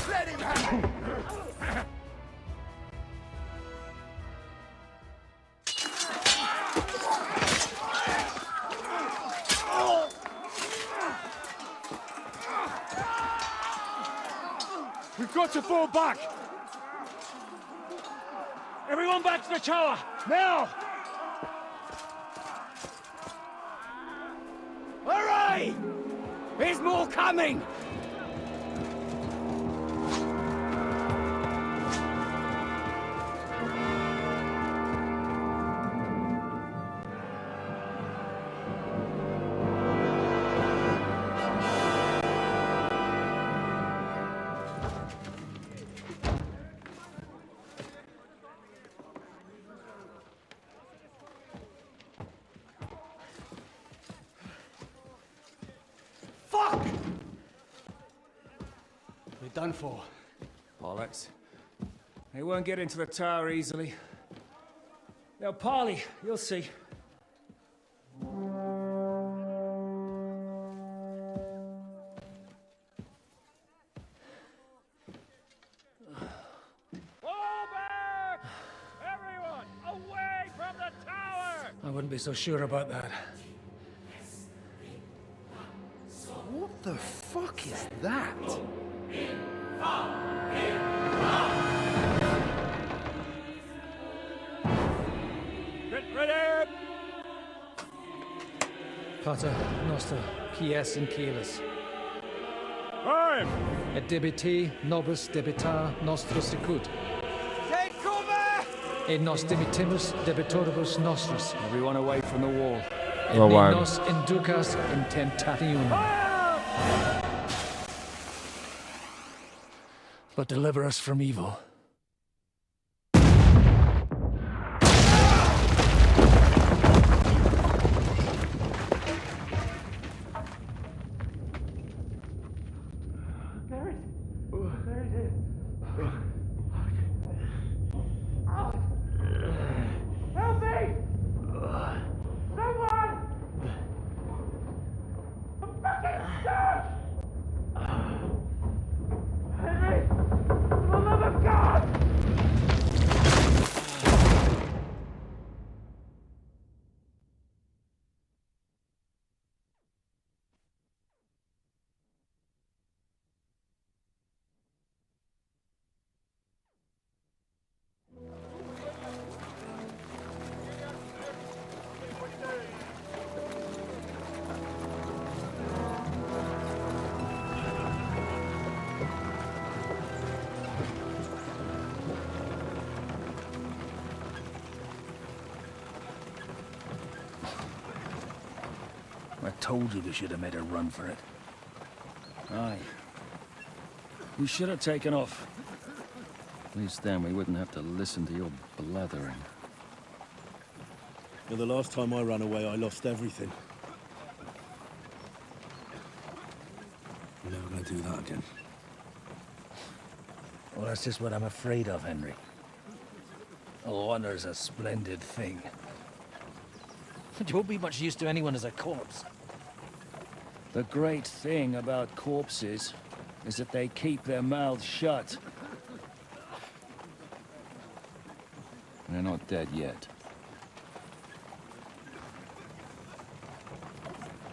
S4: Let him have it!
S11: We've got to fall back! Everyone back to the tower! Now!
S10: Hurry! There's more coming! Done for.
S17: Bollocks. They won't get into the tower easily. Now, Parley, you'll see.
S21: I wouldn't be so sure about that.
S20: What the fuck is that?
S17: Get ready!
S21: Pater, Noster, Quies and Keyless.
S17: Time!
S21: Et debiti nobis debitar nostros sicut.
S10: Take cover!
S21: Et nos dimitimus debitoribus nostris.
S17: Everyone away from the wall.
S21: Et
S19: Well,
S21: ne
S19: one.
S21: nos inducas in temptationem. But deliver us from evil.
S10: Help me! Someone! I'm fucking stuck! Henry! For the love of God!
S21: I told you we should have made a run for it.
S9: Aye. We should have taken off. At least then we wouldn't have to listen to your blathering.
S11: Yeah, the last time I ran away, I lost everything. I'm never gonna do that again.
S21: Well, that's just what I'm afraid of, Henry. Honor's a splendid thing. But you won't be much use to anyone as a corpse.
S9: The great thing about corpses is that they keep their mouths shut. They're not dead yet.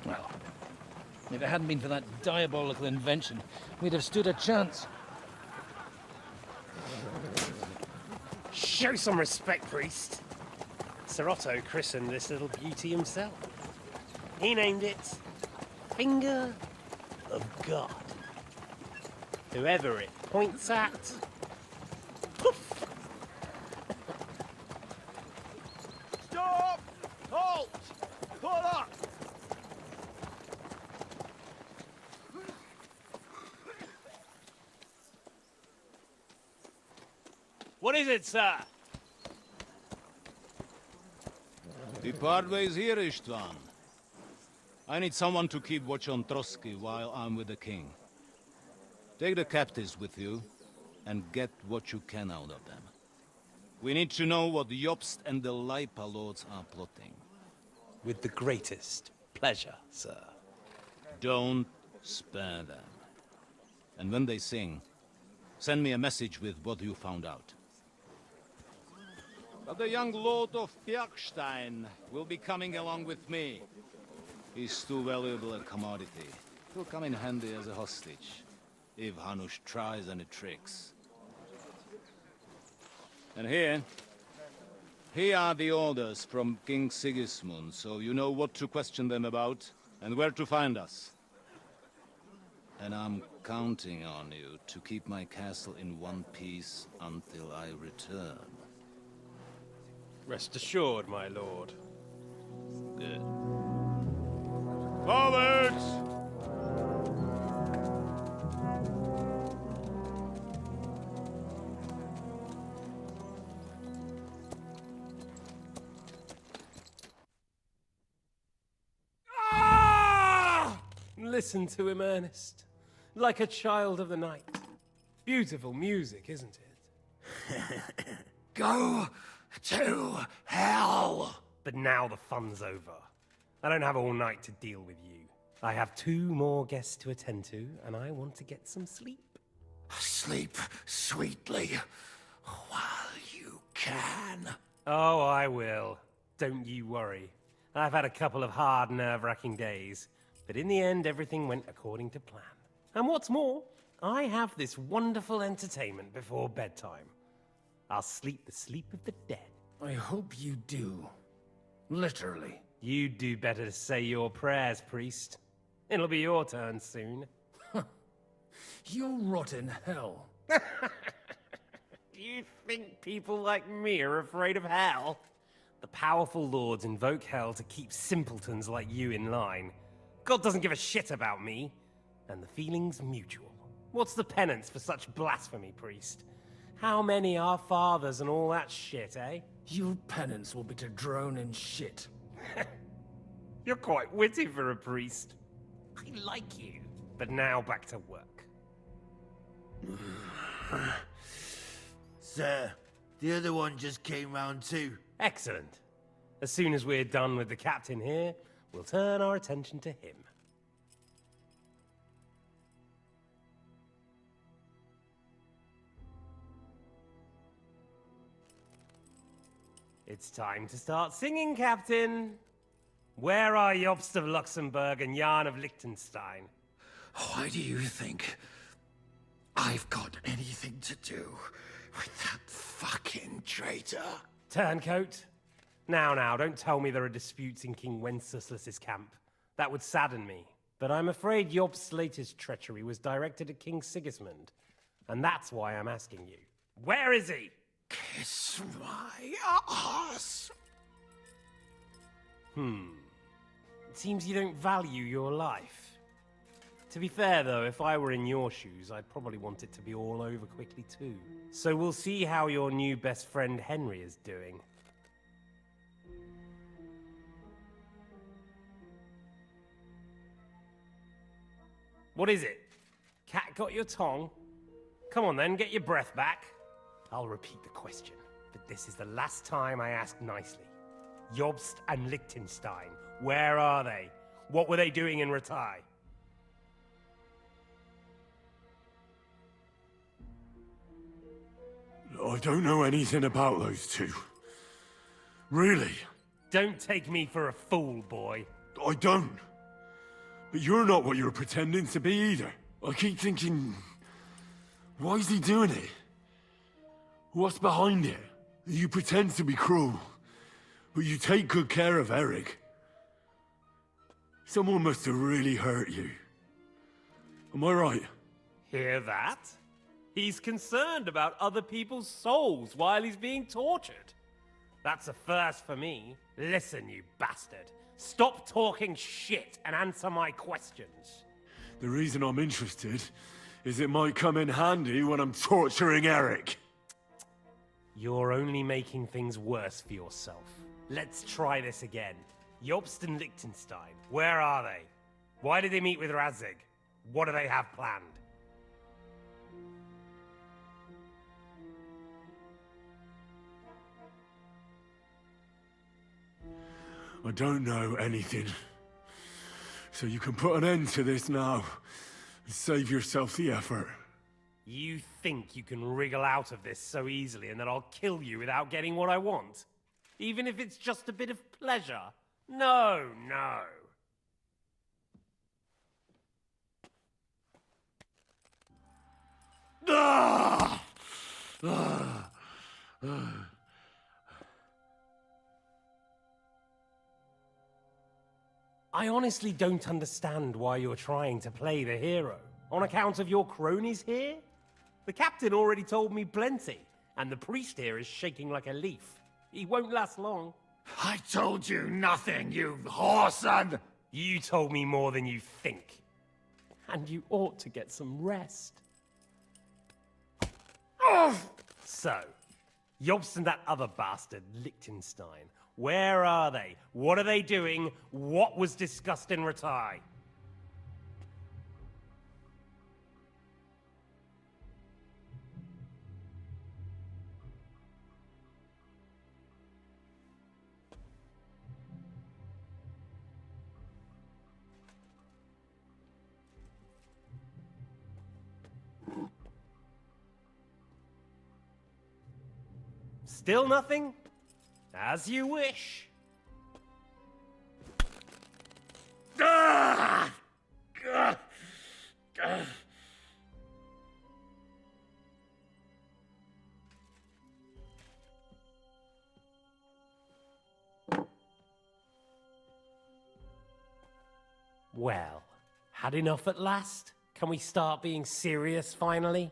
S21: Well, if it hadn't been for that diabolical invention, we'd have stood a chance.
S6: Show some respect, priest. Sir Otto christened this little beauty himself. He named it Finger of God. Whoever it points at, poof!
S4: Stop! Halt! Pull up!
S10: What is it, sir?
S22: The Parway is here, Istvan. I need someone to keep watch on Trotsky while I'm with the king. Take the captives with you, and get what you can out of them. We need to know what the Jobst and the Leipa lords are plotting.
S10: With the greatest pleasure, sir.
S22: Don't spare them. And when they sing, send me a message with what you found out. But the young Lord of Bjergstein will be coming along with me. He's too valuable a commodity. He'll come in handy as a hostage, if Hanush tries any tricks. And here are the orders from King Sigismund, so you know what to question them about, and where to find us. And I'm counting on you to keep my castle in one piece until I return.
S6: Rest assured, my lord.
S22: Good.
S7: Forwards!
S6: Listen to him, Ernest. Like a child of the night. Beautiful music, isn't it?
S21: Go to hell!
S6: But now the fun's over. I don't have all night to deal with you. I have 2 more guests to attend to, and I want to get some sleep.
S21: Sleep sweetly while you can.
S6: Oh, I will. Don't you worry. I've had a couple of hard, nerve-wracking days, but in the end, everything went according to plan. And what's more, I have this wonderful entertainment before bedtime. I'll sleep the sleep of the dead.
S21: I hope you do. Literally.
S6: You'd do better to say your prayers, priest. It'll be your turn soon.
S21: You'll rot in hell.
S6: You think people like me are afraid of hell? The powerful lords invoke hell to keep simpletons like you in line. God doesn't give a shit about me, and the feeling's mutual. What's the penance for such blasphemy, priest? How many are fathers and all that shit, eh?
S21: Your penance will be to drown in shit.
S6: You're quite witty for a priest. I like you. But now back to work.
S5: Sir, the other one just came round too.
S6: Excellent. As soon as we're done with the captain here, we'll turn our attention to him. It's time to start singing, Captain. Where are Jobst of Luxembourg and Jan of Liechtenstein?
S21: Why do you think I've got anything to do with that fucking traitor?
S6: Turncoat. Now, don't tell me there are disputes in King Wenceslas's camp. That would sadden me. But I'm afraid Jobst's latest treachery was directed at King Sigismund. And that's why I'm asking you. Where is he?
S21: Kiss my ass.
S6: It seems you don't value your life. To be fair, though, if I were in your shoes, I'd probably want it to be all over quickly, too. So we'll see how your new best friend Henry is doing. What is it? Cat got your tongue? Come on then, get your breath back. I'll repeat the question, but this is the last time I ask nicely. Jobst and Liechtenstein, where are they? What were they doing in Ratai?
S1: I don't know anything about those two. Really?
S6: Don't take me for a fool, boy.
S1: I don't. But you're not what you're pretending to be either. I keep thinking, why is he doing it? What's behind it? You pretend to be cruel, but you take good care of Eric. Someone must have really hurt you. Am I right?
S6: Hear that? He's concerned about other people's souls while he's being tortured. That's a first for me. Listen, you bastard. Stop talking shit and answer my questions.
S1: The reason I'm interested is it might come in handy when I'm torturing Eric.
S6: You're only making things worse for yourself. Let's try this again. Jobst and Liechtenstein, where are they? Why did they meet with Radzig? What do they have planned?
S1: I don't know anything. So you can put an end to this now and save yourself the effort.
S6: You think you can wriggle out of this so easily and that I'll kill you without getting what I want? Even if it's just a bit of pleasure? No. I honestly don't understand why you're trying to play the hero. On account of your cronies here? The captain already told me plenty, and the priest here is shaking like a leaf. He won't last long.
S21: I told you nothing, you whoreson!
S6: You told me more than you think. And you ought to get some rest. So, Jobst and that other bastard, Liechtenstein, where are they? What are they doing? What was discussed in Ratai? Still nothing? As you wish. Well, had enough at last? Can we start being serious finally?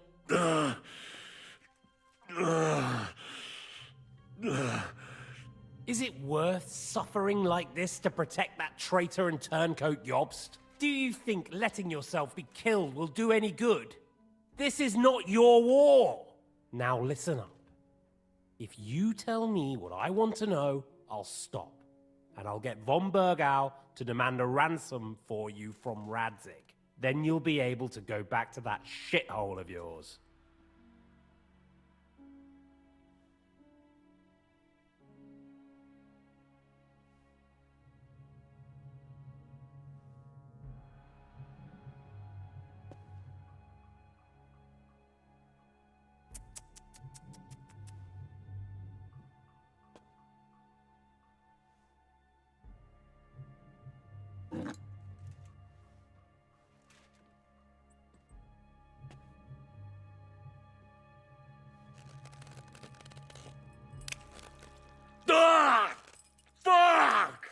S6: Is it worth suffering like this to protect that traitor and turncoat Jobst? Do you think letting yourself be killed will do any good? This is not your war! Now listen up. If you tell me what I want to know, I'll stop. And I'll get von Bergau to demand a ransom for you from Radzig. Then you'll be able to go back to that shithole of yours. Fuck!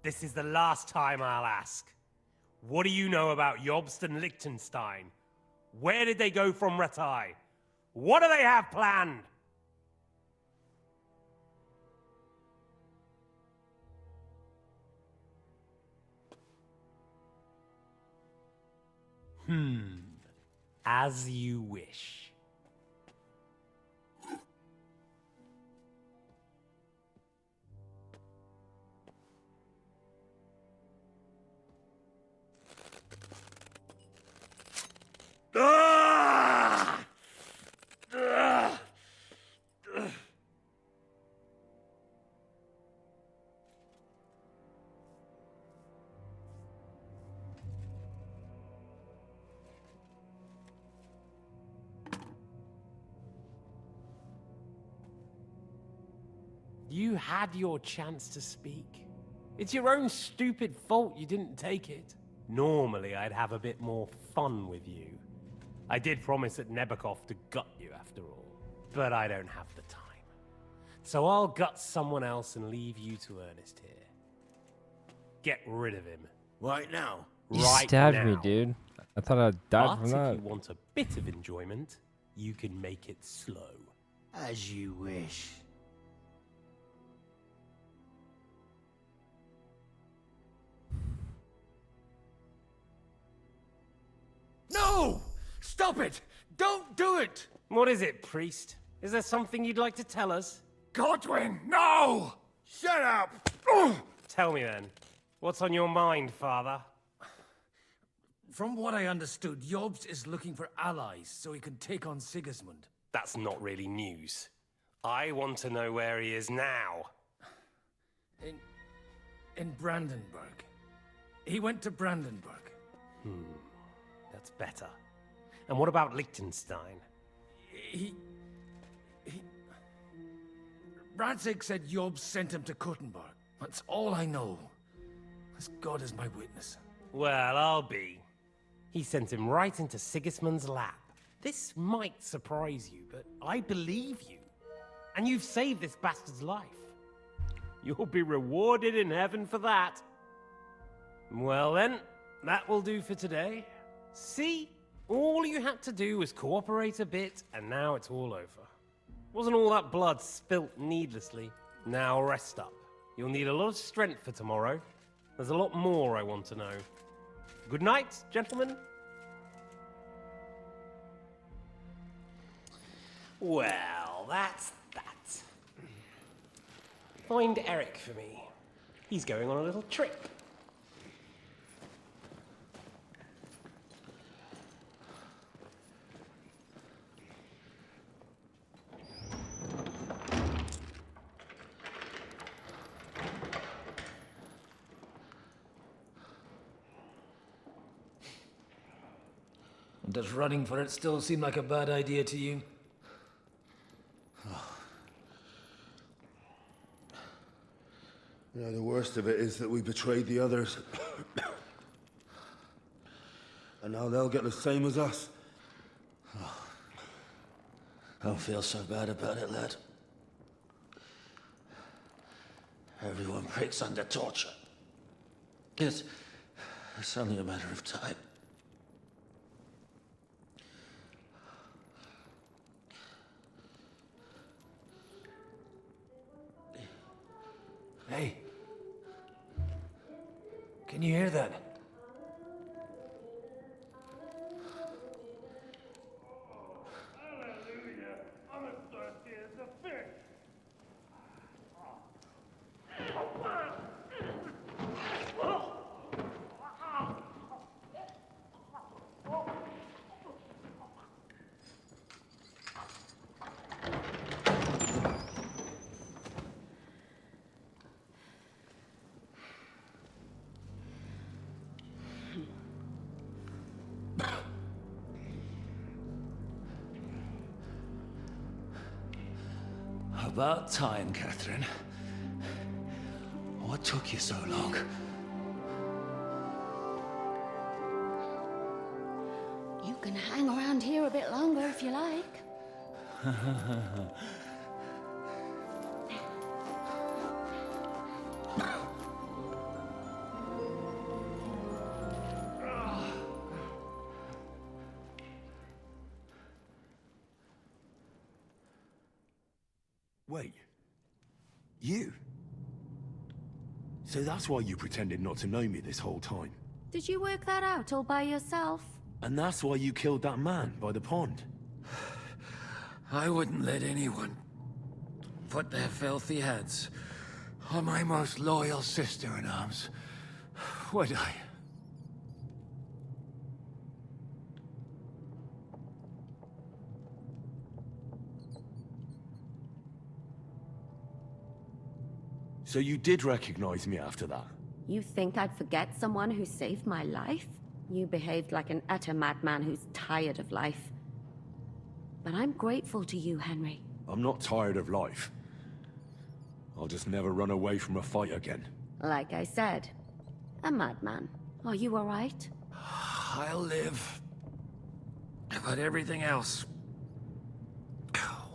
S6: This is the last time I'll ask. What do you know about Jobst and Liechtenstein? Where did they go from Ratai? What do they have planned? As you wish. You had your chance to speak. It's your own stupid fault you didn't take it. Normally, I'd have a bit more fun with you. I did promise at Nebakov to gut you after all, but I don't have the time. So I'll gut someone else and leave you to Ernest here. Get rid of him.
S5: Right now?
S19: You
S6: Right
S19: stabbed
S6: now.
S19: me, dude. I thought I'd died from
S6: But
S19: that.
S6: if you want a bit of enjoyment, you can make it slow.
S5: As you wish.
S16: No! Stop it! Don't do it!
S6: What is it, priest? Is there something you'd like to tell us?
S16: Godwin, no!
S6: Shut up! Tell me then. What's on your mind, father?
S16: From what I understood, Jobst is looking for allies so he can take on Sigismund.
S6: That's not really news. I want to know where he is now.
S16: In Brandenburg. He went to Brandenburg.
S6: That's better. And what about Liechtenstein?
S16: Radzig said Jobst sent him to Kuttenberg. That's all I know. As God is my witness.
S6: Well, I'll be. He sent him right into Sigismund's lap. This might surprise you, but I believe you. And you've saved this bastard's life. You'll be rewarded in heaven for that. Well then, that will do for today. See? All you had to do was cooperate a bit, and now it's all over. Wasn't all that blood spilt needlessly? Now rest up. You'll need a lot of strength for tomorrow. There's a lot more I want to know. Good night, gentlemen. Well, that's that. Find Eric for me. He's going on a little trip.
S21: Does running for it still seem like a bad idea to you?
S5: You know, the worst of it is that we betrayed the others. And now they'll get the same as us. Don't feel so bad about it, lad. Everyone breaks under torture. It's only a matter of time.
S21: Hey. Can you hear that?
S5: About time, Catherine. What took you so long?
S12: You can hang around here a bit longer if you like.
S1: Wait. You? So that's why you pretended not to know me this whole time?
S12: Did you work that out all by yourself?
S1: And that's why you killed that man by the pond?
S21: I wouldn't let anyone put their filthy hands on my most loyal sister-in-arms, would I?
S1: So you did recognize me after that?
S12: You think I'd forget someone who saved my life? You behaved like an utter madman who's tired of life. But I'm grateful to you, Henry.
S1: I'm not tired of life. I'll just never run away from a fight again.
S12: Like I said, a madman. Are you all right?
S21: I'll live. But everything else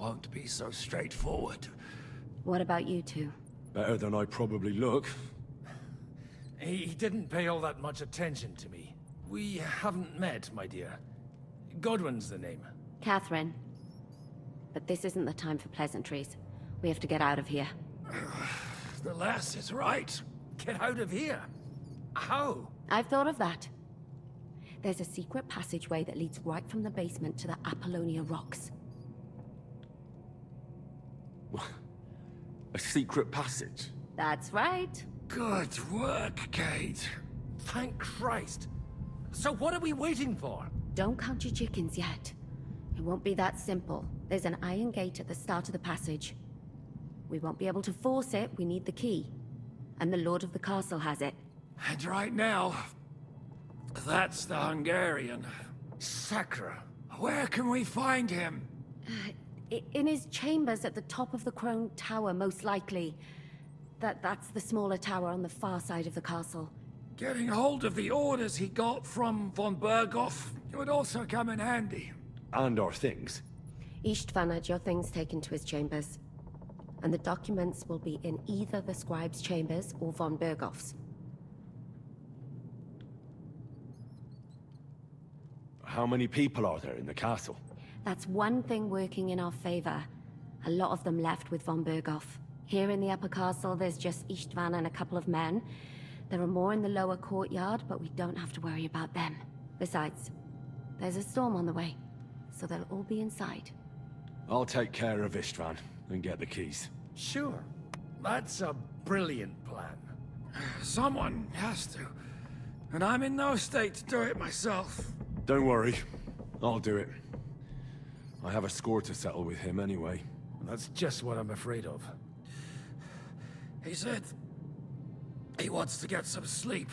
S21: won't be so straightforward.
S12: What about you two?
S1: Better than I probably look.
S16: He didn't pay all that much attention to me. We haven't met, my dear. Godwin's the name.
S12: Catherine. But this isn't the time for pleasantries. We have to get out of here.
S21: The lass is right.
S16: Get out of here? How?
S12: I've thought of that. There's a secret passageway that leads right from the basement to the Apollonia Rocks.
S1: A secret passage?
S12: That's right.
S21: Good work, Kate.
S16: Thank Christ. So what are we waiting for?
S12: Don't count your chickens yet. It won't be that simple. There's an iron gate at the start of the passage. We won't be able to force it, we need the key. And the Lord of the Castle has it.
S21: And right now, that's the Hungarian.
S16: Sacra.
S21: Where can we find him?
S12: In his chambers at the top of the Crone Tower, most likely. That's the smaller tower on the far side of the castle.
S21: Getting hold of the orders he got from von Berghoff would also come in handy.
S1: And our things.
S12: Istvan had your things taken to his chambers. And the documents will be in either the scribe's chambers or von Berghoff's.
S1: How many people are there in the castle?
S12: That's one thing working in our favor. A lot of them left with von Berghoff. Here in the upper castle, there's just Istvan and a couple of men. There are more in the lower courtyard, but we don't have to worry about them. Besides, there's a storm on the way, so they'll all be inside.
S1: I'll take care of Istvan and get the keys.
S16: Sure. That's a brilliant plan.
S21: Someone has to. And I'm in no state to do it myself.
S1: Don't worry. I'll do it. I have a score to settle with him anyway.
S16: That's just what I'm afraid of.
S21: He said he wants to get some sleep.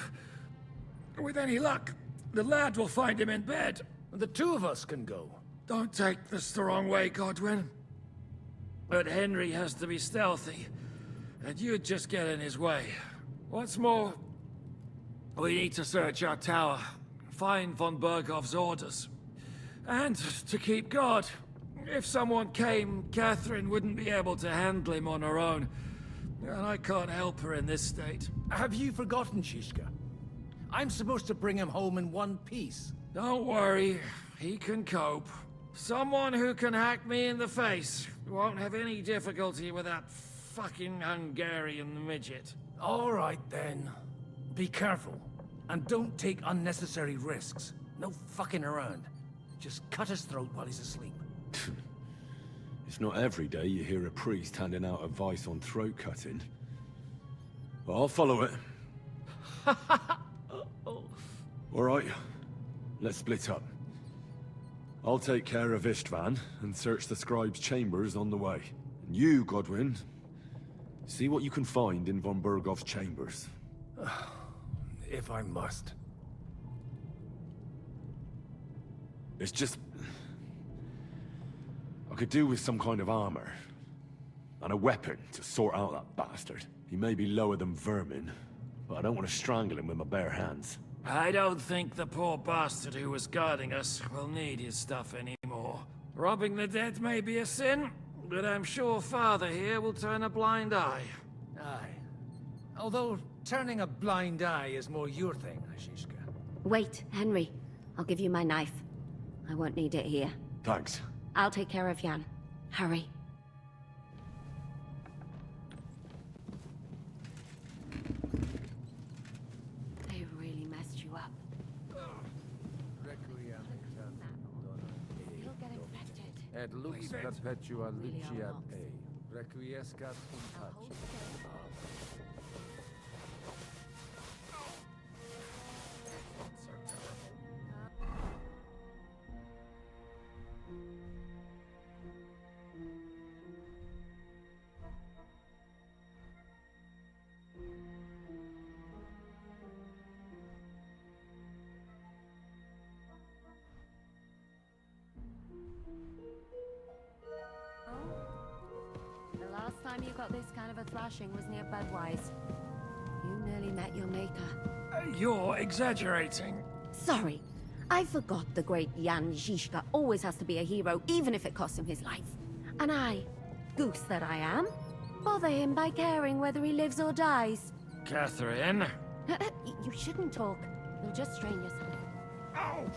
S21: With any luck, the lad will find him in bed. The two of us can go.
S17: Don't take this the wrong way, Godwin. But Henry has to be stealthy, and you'd just get in his way. What's more, we need to search our tower, find von Bergov's orders, and to keep guard. If someone came, Catherine wouldn't be able to handle him on her own, and I can't help her in this state.
S21: Have you forgotten, Shishka? I'm supposed to bring him home in one piece.
S17: Don't worry, he can cope. Someone who can hack me in the face won't have any difficulty with that fucking Hungarian midget.
S21: All right, then. Be careful, and don't take unnecessary risks. No fucking around. Just cut his throat while he's asleep.
S18: It's not every day you hear a priest handing out advice on throat cutting. But I'll follow it. All right, let's split up. I'll take care of Istvan and search the scribe's chambers on the way. And you, Godwin, see what you can find in von Bergov's chambers.
S21: If I must.
S18: It's just... I could do with some kind of armor. And a weapon to sort out that bastard. He may be lower than vermin, but I don't want to strangle him with my bare hands.
S17: I don't think the poor bastard who was guarding us will need his stuff anymore. Robbing the dead may be a sin, but I'm sure Father here will turn a blind eye.
S21: Aye. Although turning a blind eye is more your thing, Shishka.
S12: Wait, Henry. I'll give you my knife. I won't need it here.
S18: Thanks.
S12: I'll take care of Jan. Hurry. They really messed you up. He'll get infected.
S2: Et lux perpetua luciat e, requiescat in pace.
S12: The last time you got this kind of a thrashing was near Budweiser. You nearly met your maker.
S17: You're exaggerating.
S12: Sorry. I forgot the great Jan Zizka always has to be a hero, even if it costs him his life. And I, goose that I am, bother him by caring whether he lives or dies.
S17: Catherine?
S12: You shouldn't talk. You'll just strain yourself.
S17: Ow!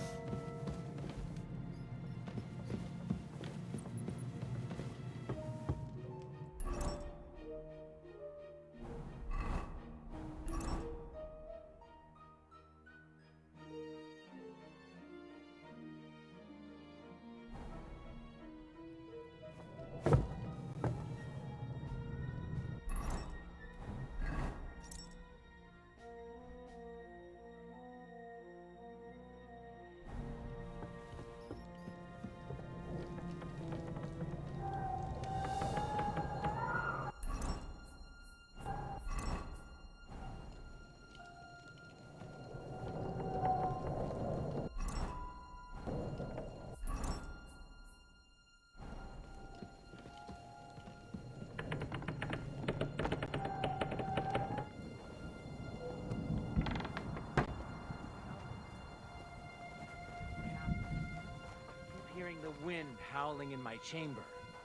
S14: Hearing the wind howling in my chamber,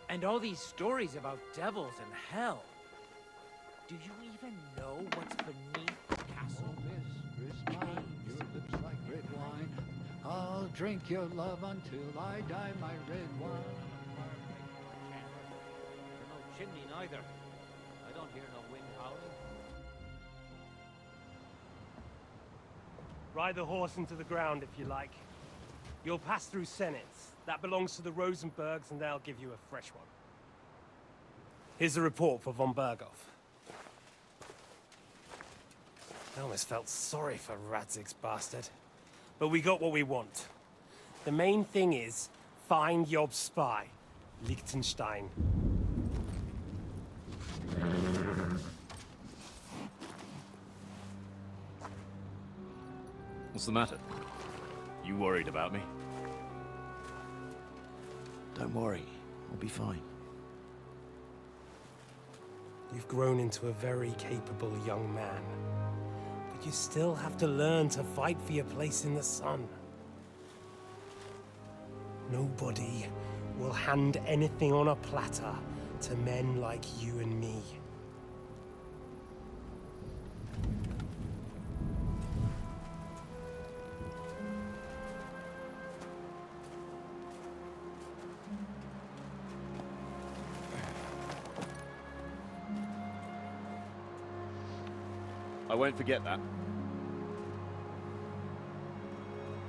S14: and all these stories about devils and hell. Do you even know what's beneath the castle?
S13: Mistress mine, your lips like red wine. I'll drink your love until I die, my red wine.
S14: There's no chimney neither. I don't hear no wind howling.
S6: Ride the horse into the ground if you like. You'll pass through Senates. That belongs to the Rosenbergs, and they'll give you a fresh one. Here's a report for von Bergov. I almost felt sorry for Radzig's bastard. But we got what we want. The main thing is, find Job's spy, Liechtenstein.
S15: What's the matter? You worried about me?
S20: Don't worry, I'll be fine.
S6: You've grown into a very capable young man. But you still have to learn to fight for your place in the sun. Nobody will hand anything on a platter to men like you and me.
S8: I won't forget that.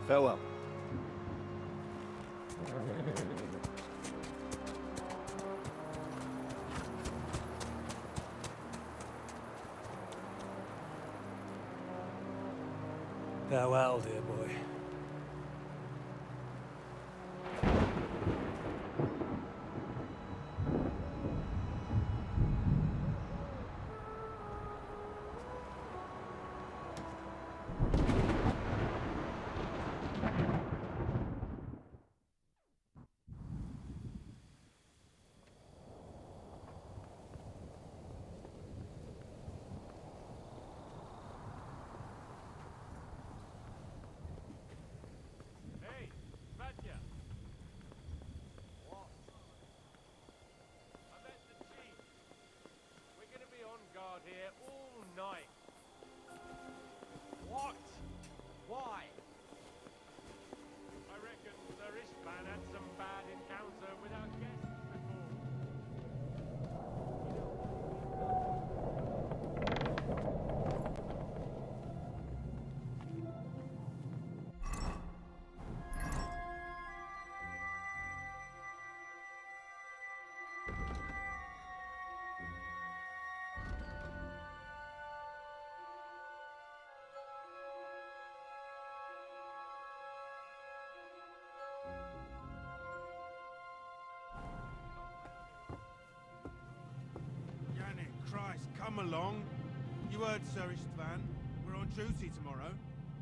S20: Farewell.
S6: Farewell, dear boy.
S2: Here all night. What? Why? I reckon the Ishvan had some bad encounter with our guests
S4: Christ, come along. You heard Sir Istvan. We're on duty tomorrow.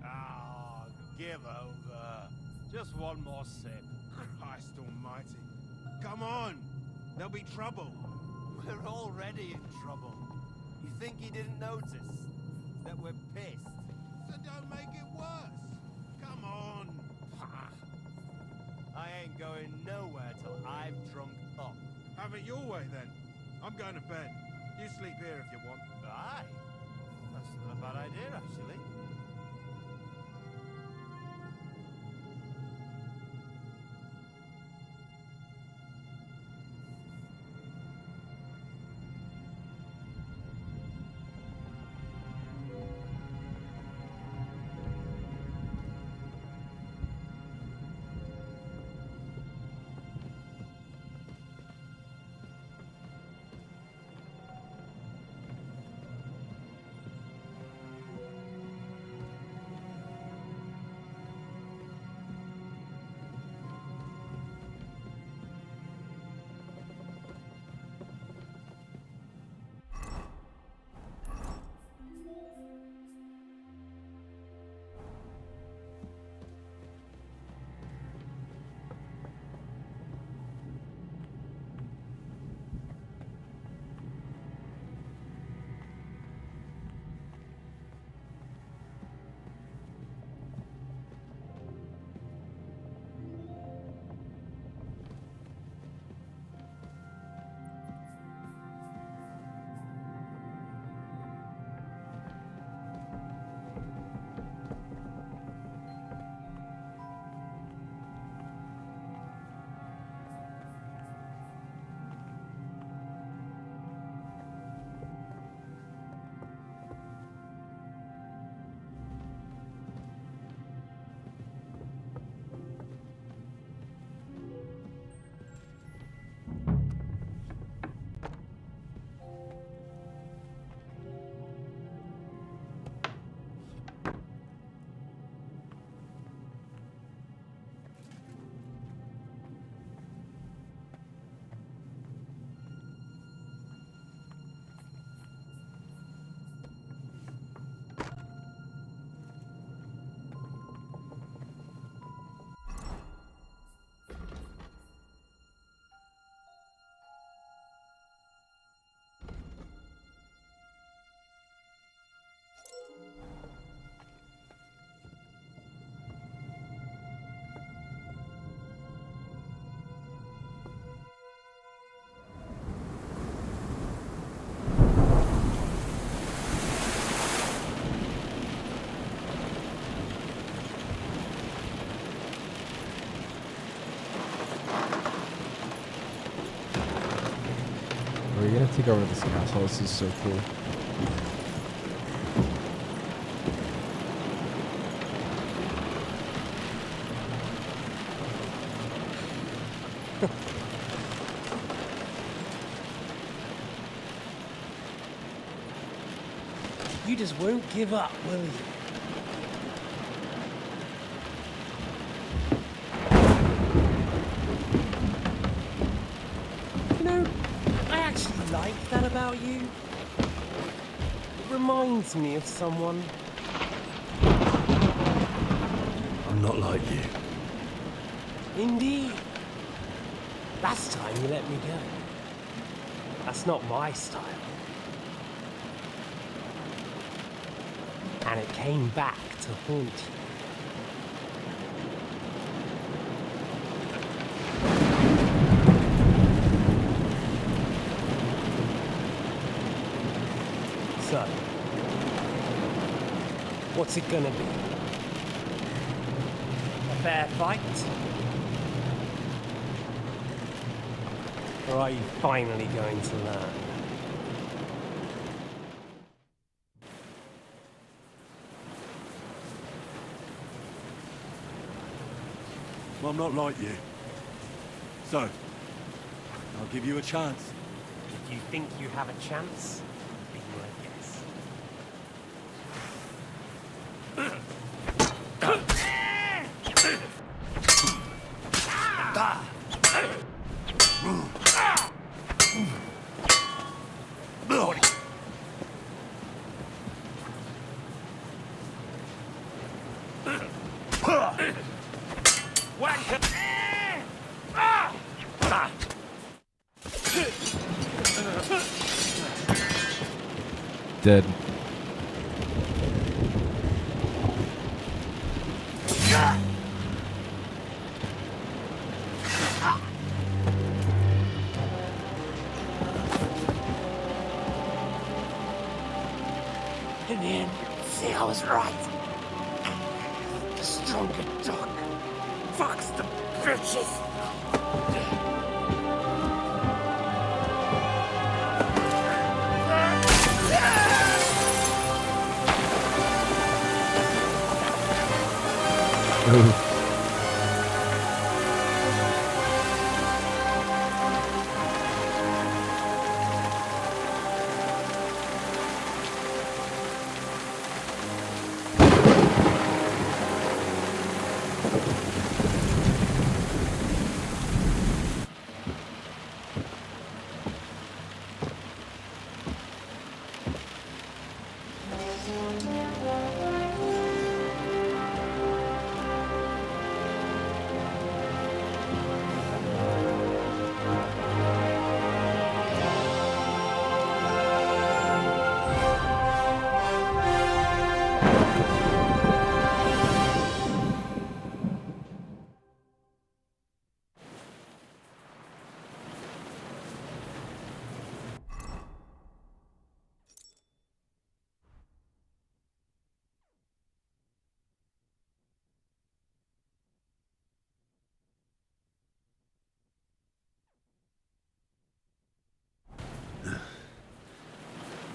S10: Ah, give over. Just one more sip.
S4: Christ almighty. Come on. There'll be trouble.
S10: We're already in trouble. You think he didn't notice that we're pissed?
S4: So don't make it worse. Come on.
S10: I ain't going nowhere till I've drunk up.
S4: Have it your way then. I'm going to bed. You sleep here if you want.
S10: Aye. That's not a bad idea, actually.
S19: gonna take over this castle. This is so cool.
S6: You just won't give up, will you? You know, I actually like that about you. It reminds me of someone.
S11: I'm not like you.
S6: Indeed. Last time you let me go. That's not my style. And it came back to haunt you. So, what's it gonna be? A fair fight? Or are you finally going to learn?
S1: I'm not like you. So, I'll give you a chance.
S6: If you think you have a chance, be my guest.
S19: Dead.
S6: In the end, see, I was right. The stronger dog fucks the bitches.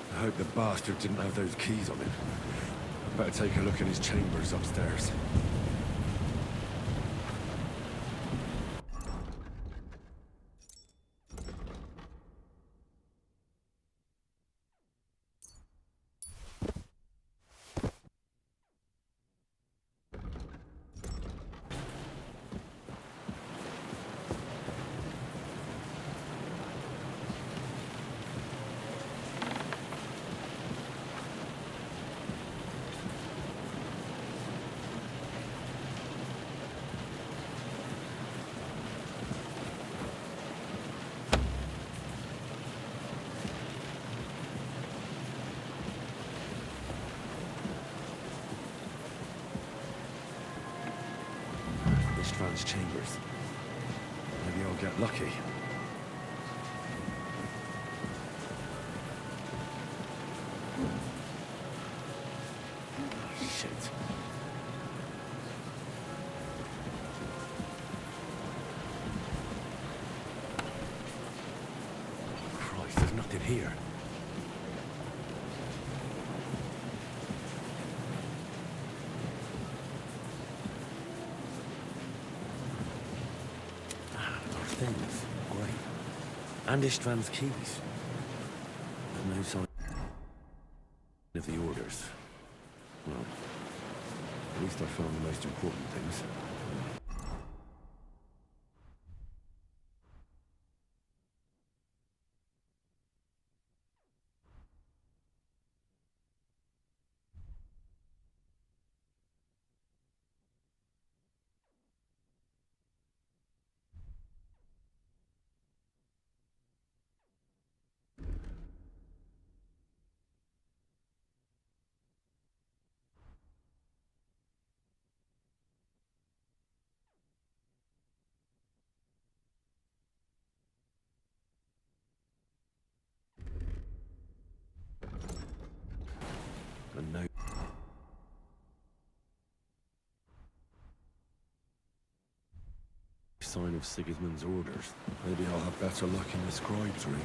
S1: I hope the bastard didn't have those keys on him. I'd better take a look in his chambers upstairs. Istvan's chambers. Maybe I'll get lucky. Oh, shit. Christ, there's nothing
S18: here?
S5: Our things. Great. And István's keys. But no sign of the orders. Well, at least I found the most important things. And no sign of Sigismund's orders. Maybe I'll have better luck in the scribe's room.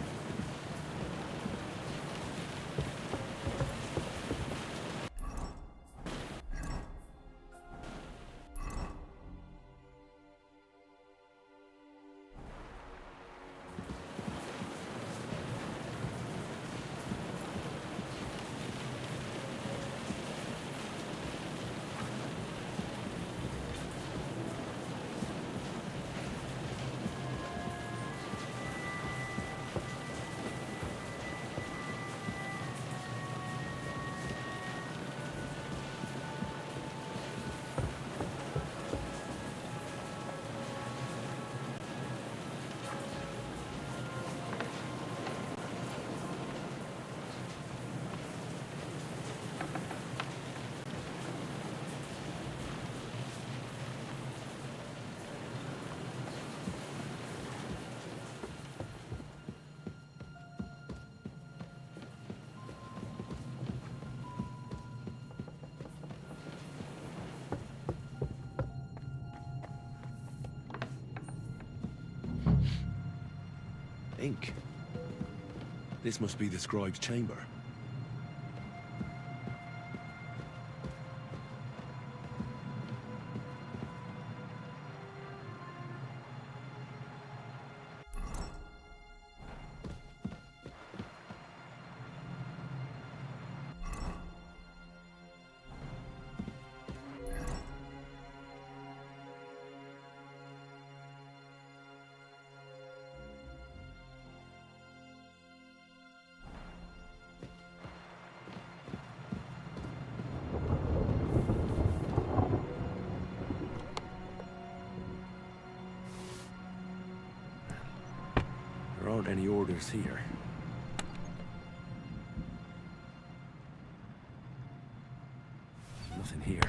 S5: Ink. This must be the scribe's chamber. There aren't any orders here. Nothing here.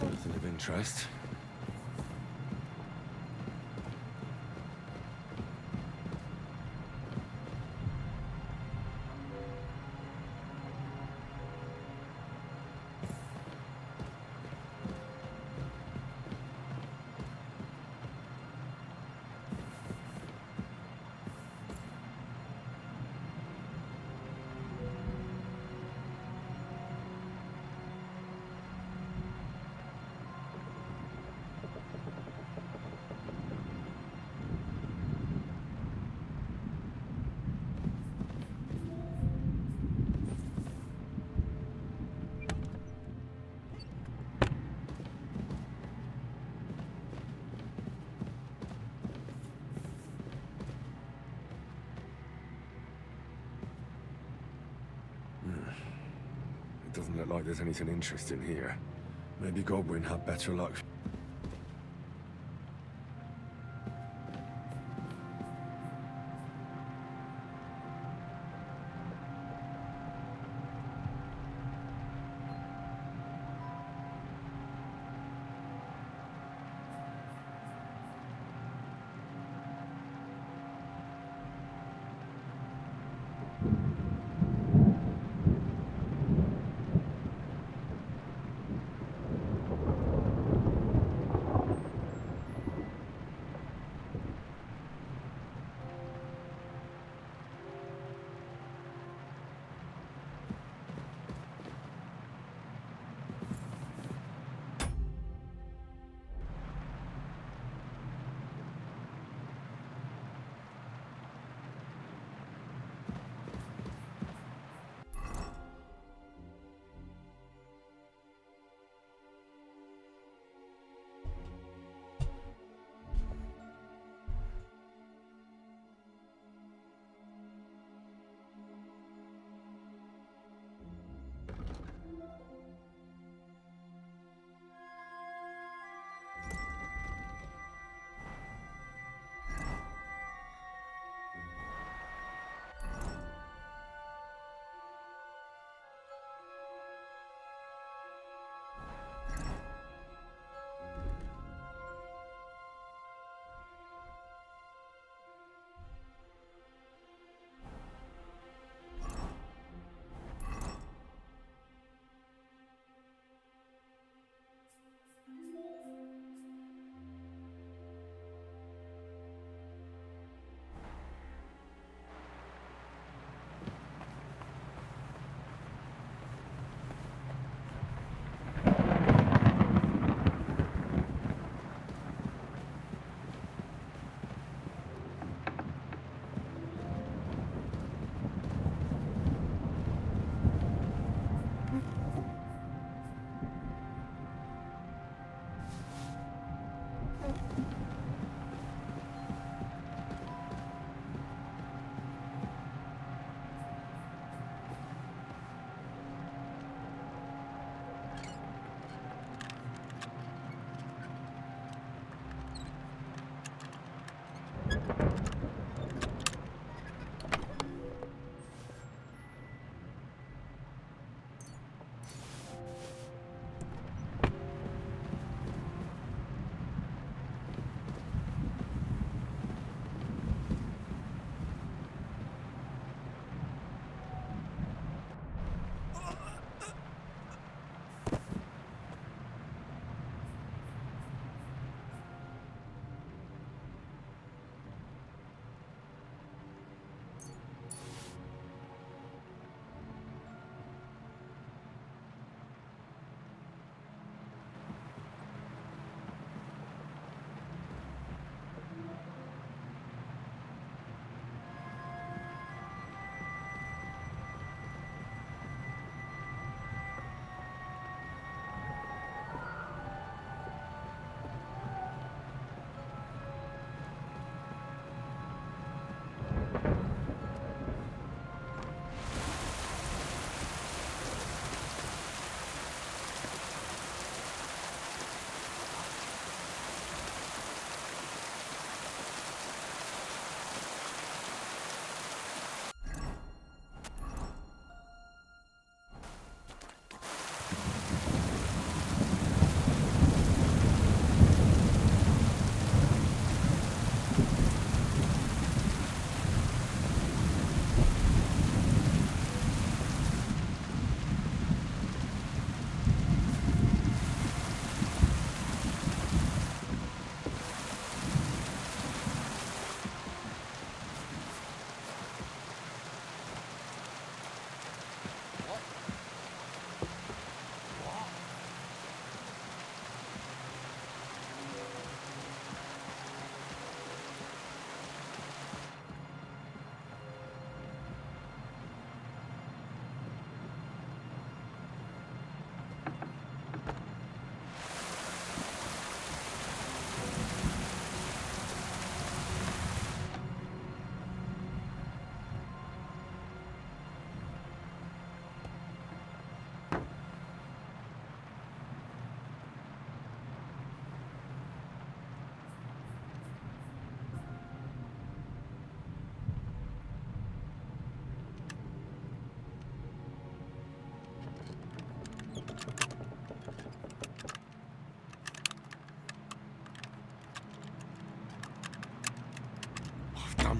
S5: Nothing of interest.
S18: It doesn't look like there's anything interesting here. Maybe Godwin had better luck.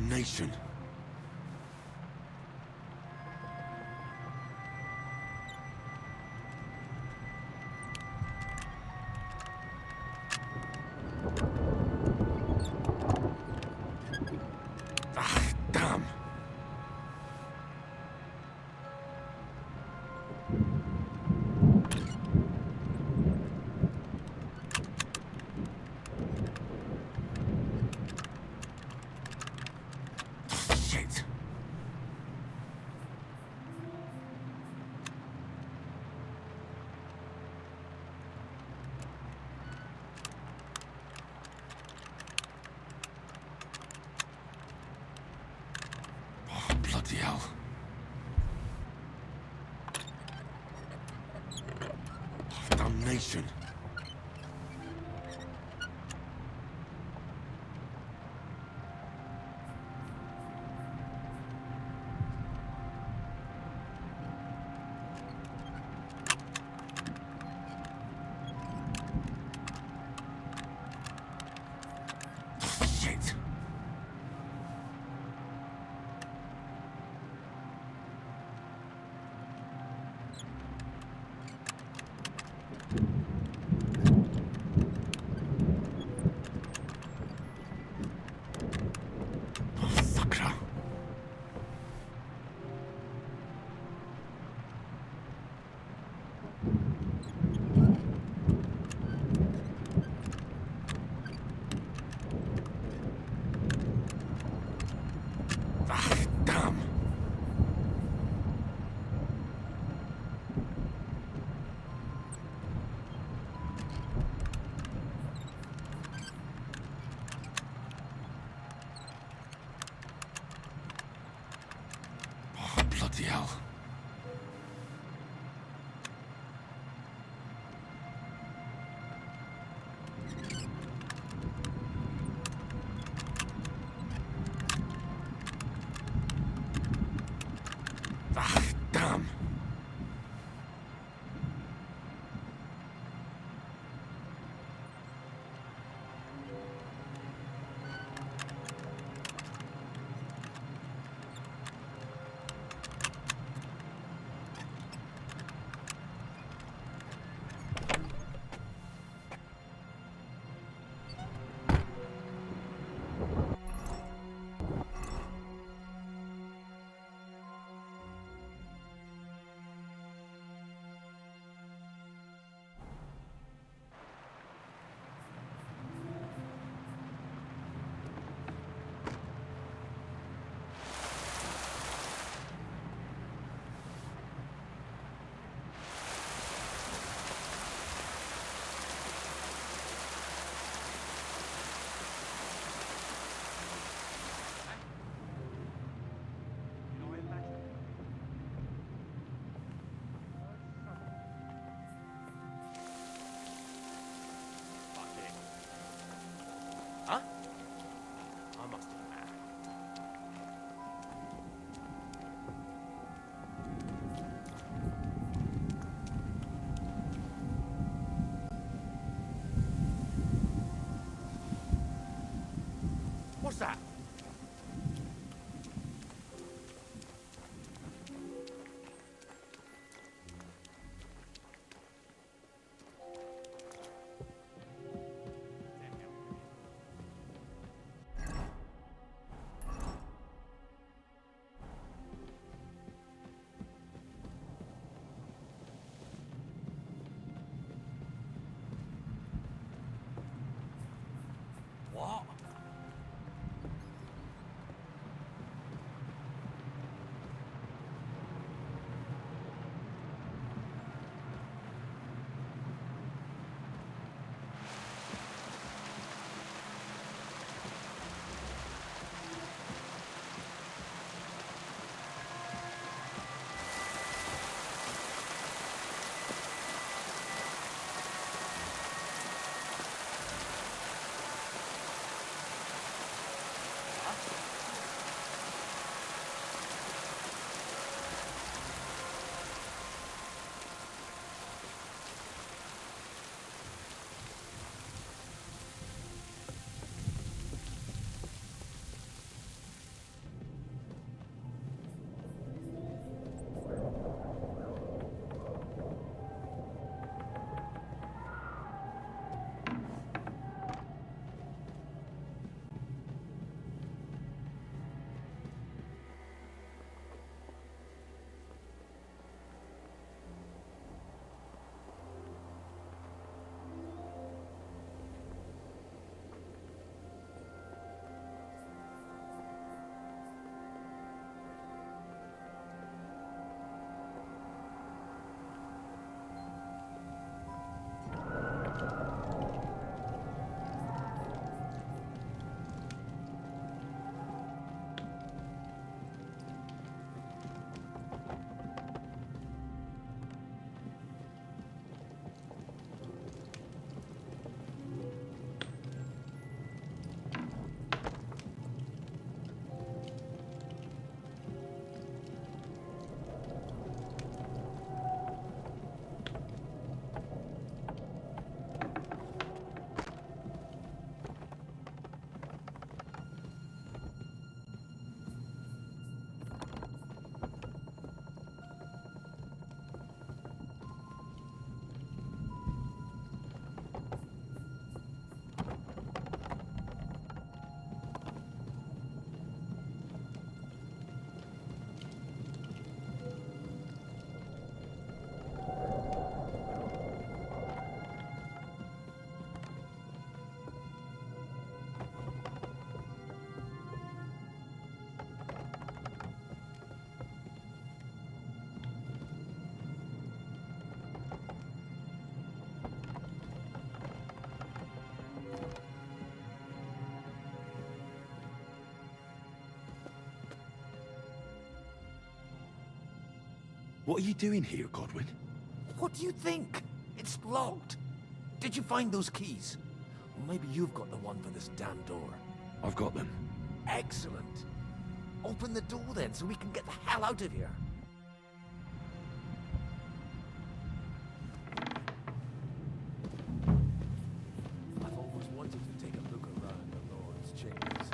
S18: Damnation. Ah, damn. Shit. Oh, bloody hell. Oh, damnation. Shit. Oh, sucker. Ah, damn. Oh, bloody hell. Ah, damn.
S6: Huh? I must be mad. What's that? What?
S18: What are you doing here, Godwin?
S3: What do you think? It's locked. Did you find those keys? Or maybe you've got the one for this damn door.
S18: I've got them.
S3: Excellent. Open the door then, so we can get the hell out of here. I've always wanted to take a look around the Lord's chambers.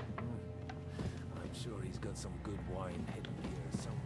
S3: I'm sure he's got some good wine hidden here somewhere.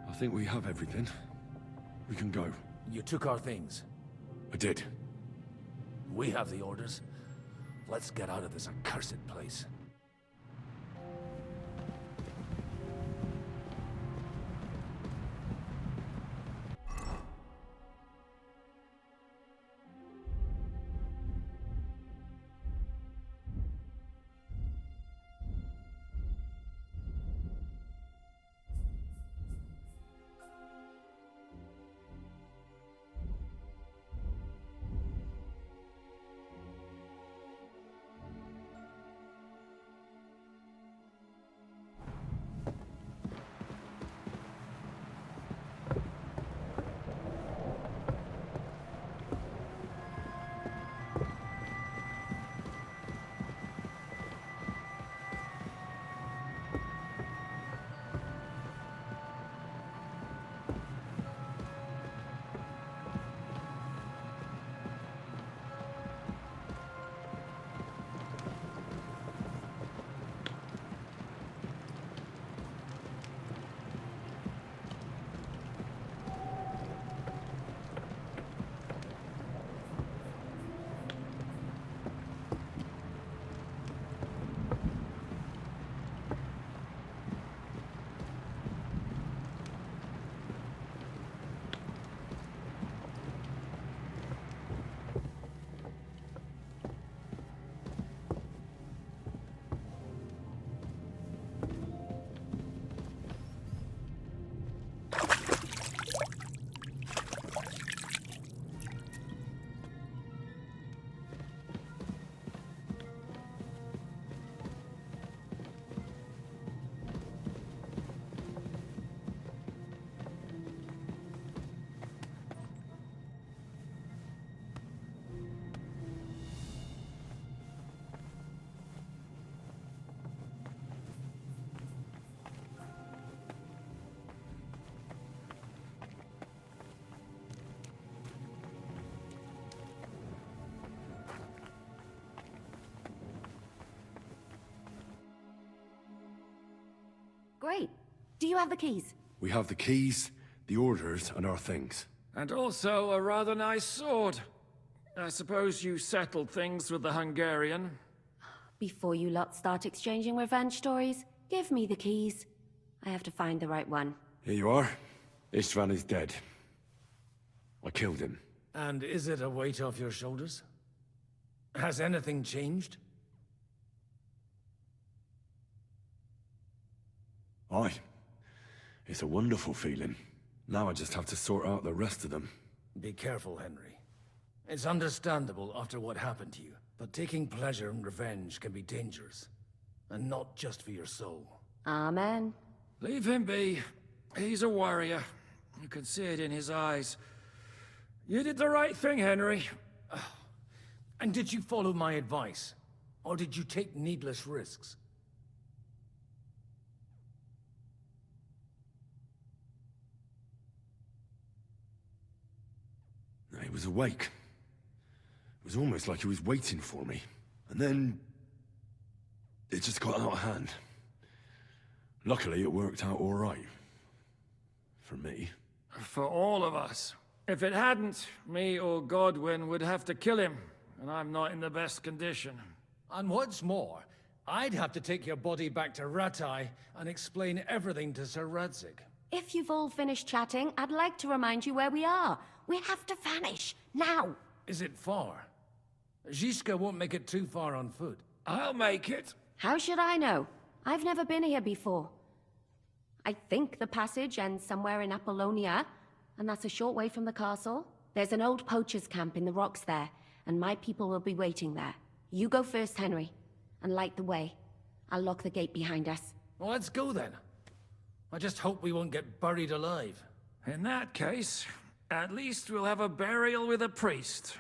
S18: I think we have everything. We can go.
S3: You took our things.
S18: I did.
S3: We have the orders. Let's get out of this accursed place.
S12: Great. Do you have the keys?
S18: We have the keys, the orders, and our things.
S17: And also a rather nice sword. I suppose you settled things with the Hungarian.
S12: Before you lot start exchanging revenge stories, give me the keys. I have to find the right one.
S18: Here you are. Istvan is dead. I killed him.
S16: And is it a weight off your shoulders? Has anything changed?
S18: Aye. It's a wonderful feeling. Now I just have to sort out the rest of them.
S16: Be careful, Henry. It's understandable after what happened to you, but taking pleasure in revenge can be dangerous. And not just for your soul.
S12: Amen.
S17: Leave him be. He's a warrior. You can see it in his eyes. You did the right thing, Henry.
S16: And did you follow my advice? Or did you take needless risks?
S18: He was awake. It was almost like he was waiting for me. And then... it just got out of hand. Luckily, it worked out all right. For me.
S17: For all of us. If it hadn't, me or Godwin would have to kill him, and I'm not in the best condition.
S16: And what's more, I'd have to take your body back to Ratai and explain everything to Sir Radzig.
S12: If you've all finished chatting, I'd like to remind you where we are. We have to vanish, now!
S16: Is it far? Zizka won't make it too far on foot.
S17: I'll make it.
S12: How should I know? I've never been here before. I think the passage ends somewhere in Apollonia, and that's a short way from the castle. There's an old poacher's camp in the rocks there, and my people will be waiting there. You go first, Henry, and light the way. I'll lock the gate behind us.
S16: Well, let's go then. I just hope we won't get buried alive.
S17: In that case, at least we'll have a burial with a priest.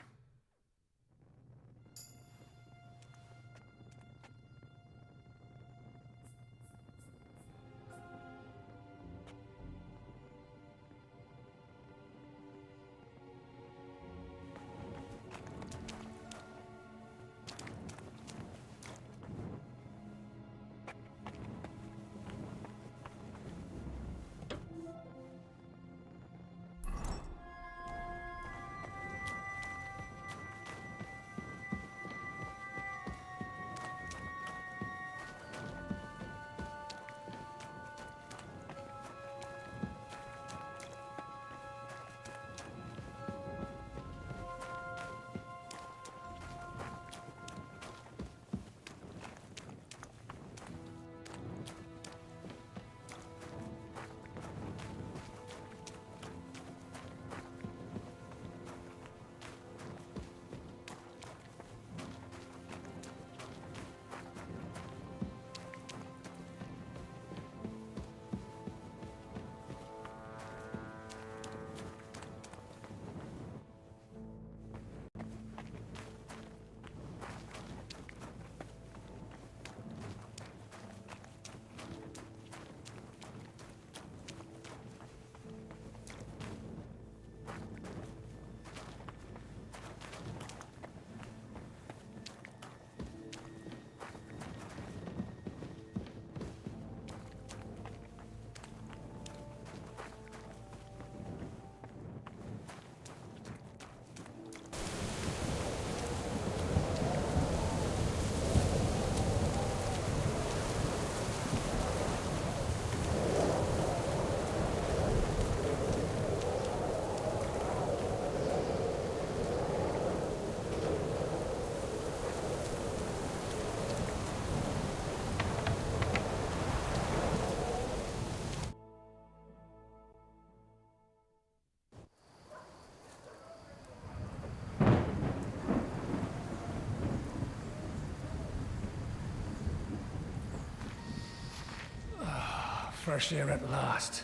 S11: Fresh air at last.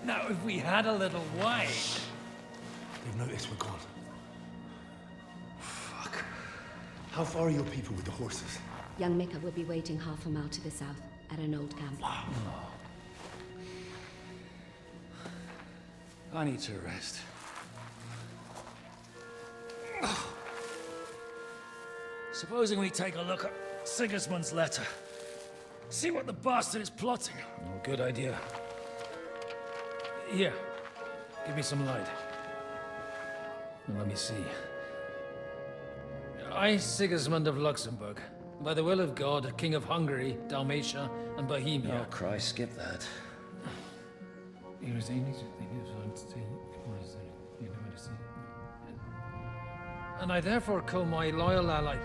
S11: Now, if we had a little wine...
S1: They've noticed we're gone. Fuck. How far are your people with the horses?
S12: Young Mika will be waiting half a mile to the south, at an old camp.
S17: I need to rest. Supposing we take a look at Sigismund's letter.
S21: See what the bastard is plotting. Oh, good idea. Here, give me some light. Now, let me see. I, Sigismund of Luxembourg, by the will of God, King of Hungary, Dalmatia, and Bohemia.
S5: Oh, Christ, skip that.
S21: And I therefore call my loyal ally.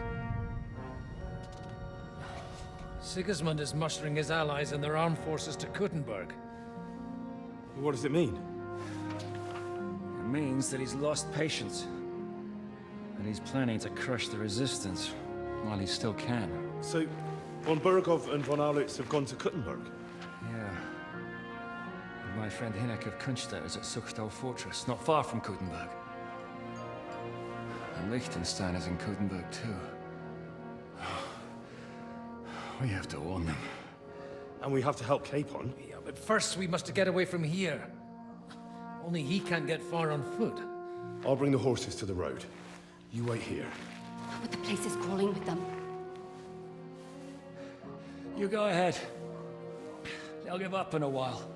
S21: Sigismund is mustering his allies and their armed forces to Kuttenberg.
S18: What does it mean?
S5: It means that he's lost patience. And he's planning to crush the resistance while he still can.
S18: So, von Burgov and von Aulitz have gone to Kuttenberg?
S5: Yeah. And my friend Hinek of Kunstad is at Suchtal Fortress, not far from Kuttenberg. And Liechtenstein is in Kuttenberg too. We have to warn them.
S18: And we have to help Capon?
S21: Yeah, but first we must get away from here. Only he can't get far on foot.
S18: I'll bring the horses to the road. You wait here.
S12: But the place is crawling with them.
S5: You go ahead. They'll give up in a while.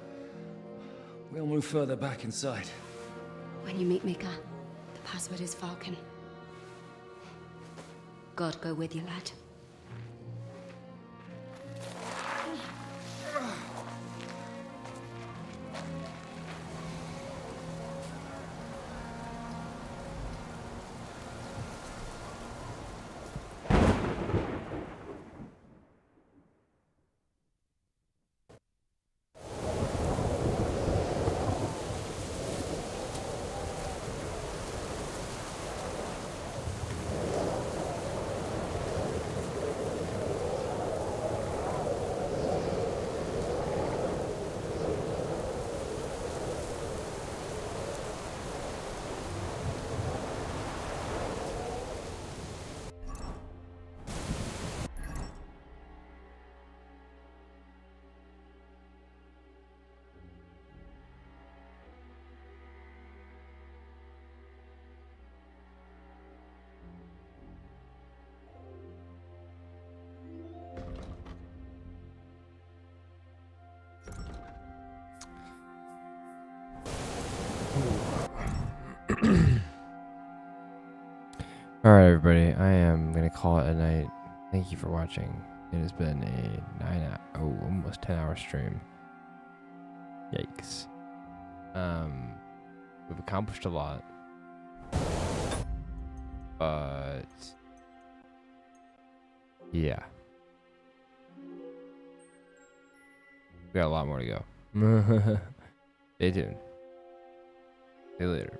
S5: We'll move further back inside.
S12: When you meet Mika, the password is Falcon. God go with you, lad.
S19: Alright, everybody, I am going to call it a night. Thank you for watching. It has been a almost 10-hour stream. Yikes. We've accomplished a lot. But yeah. We got a lot more to go. Stay tuned. See you later.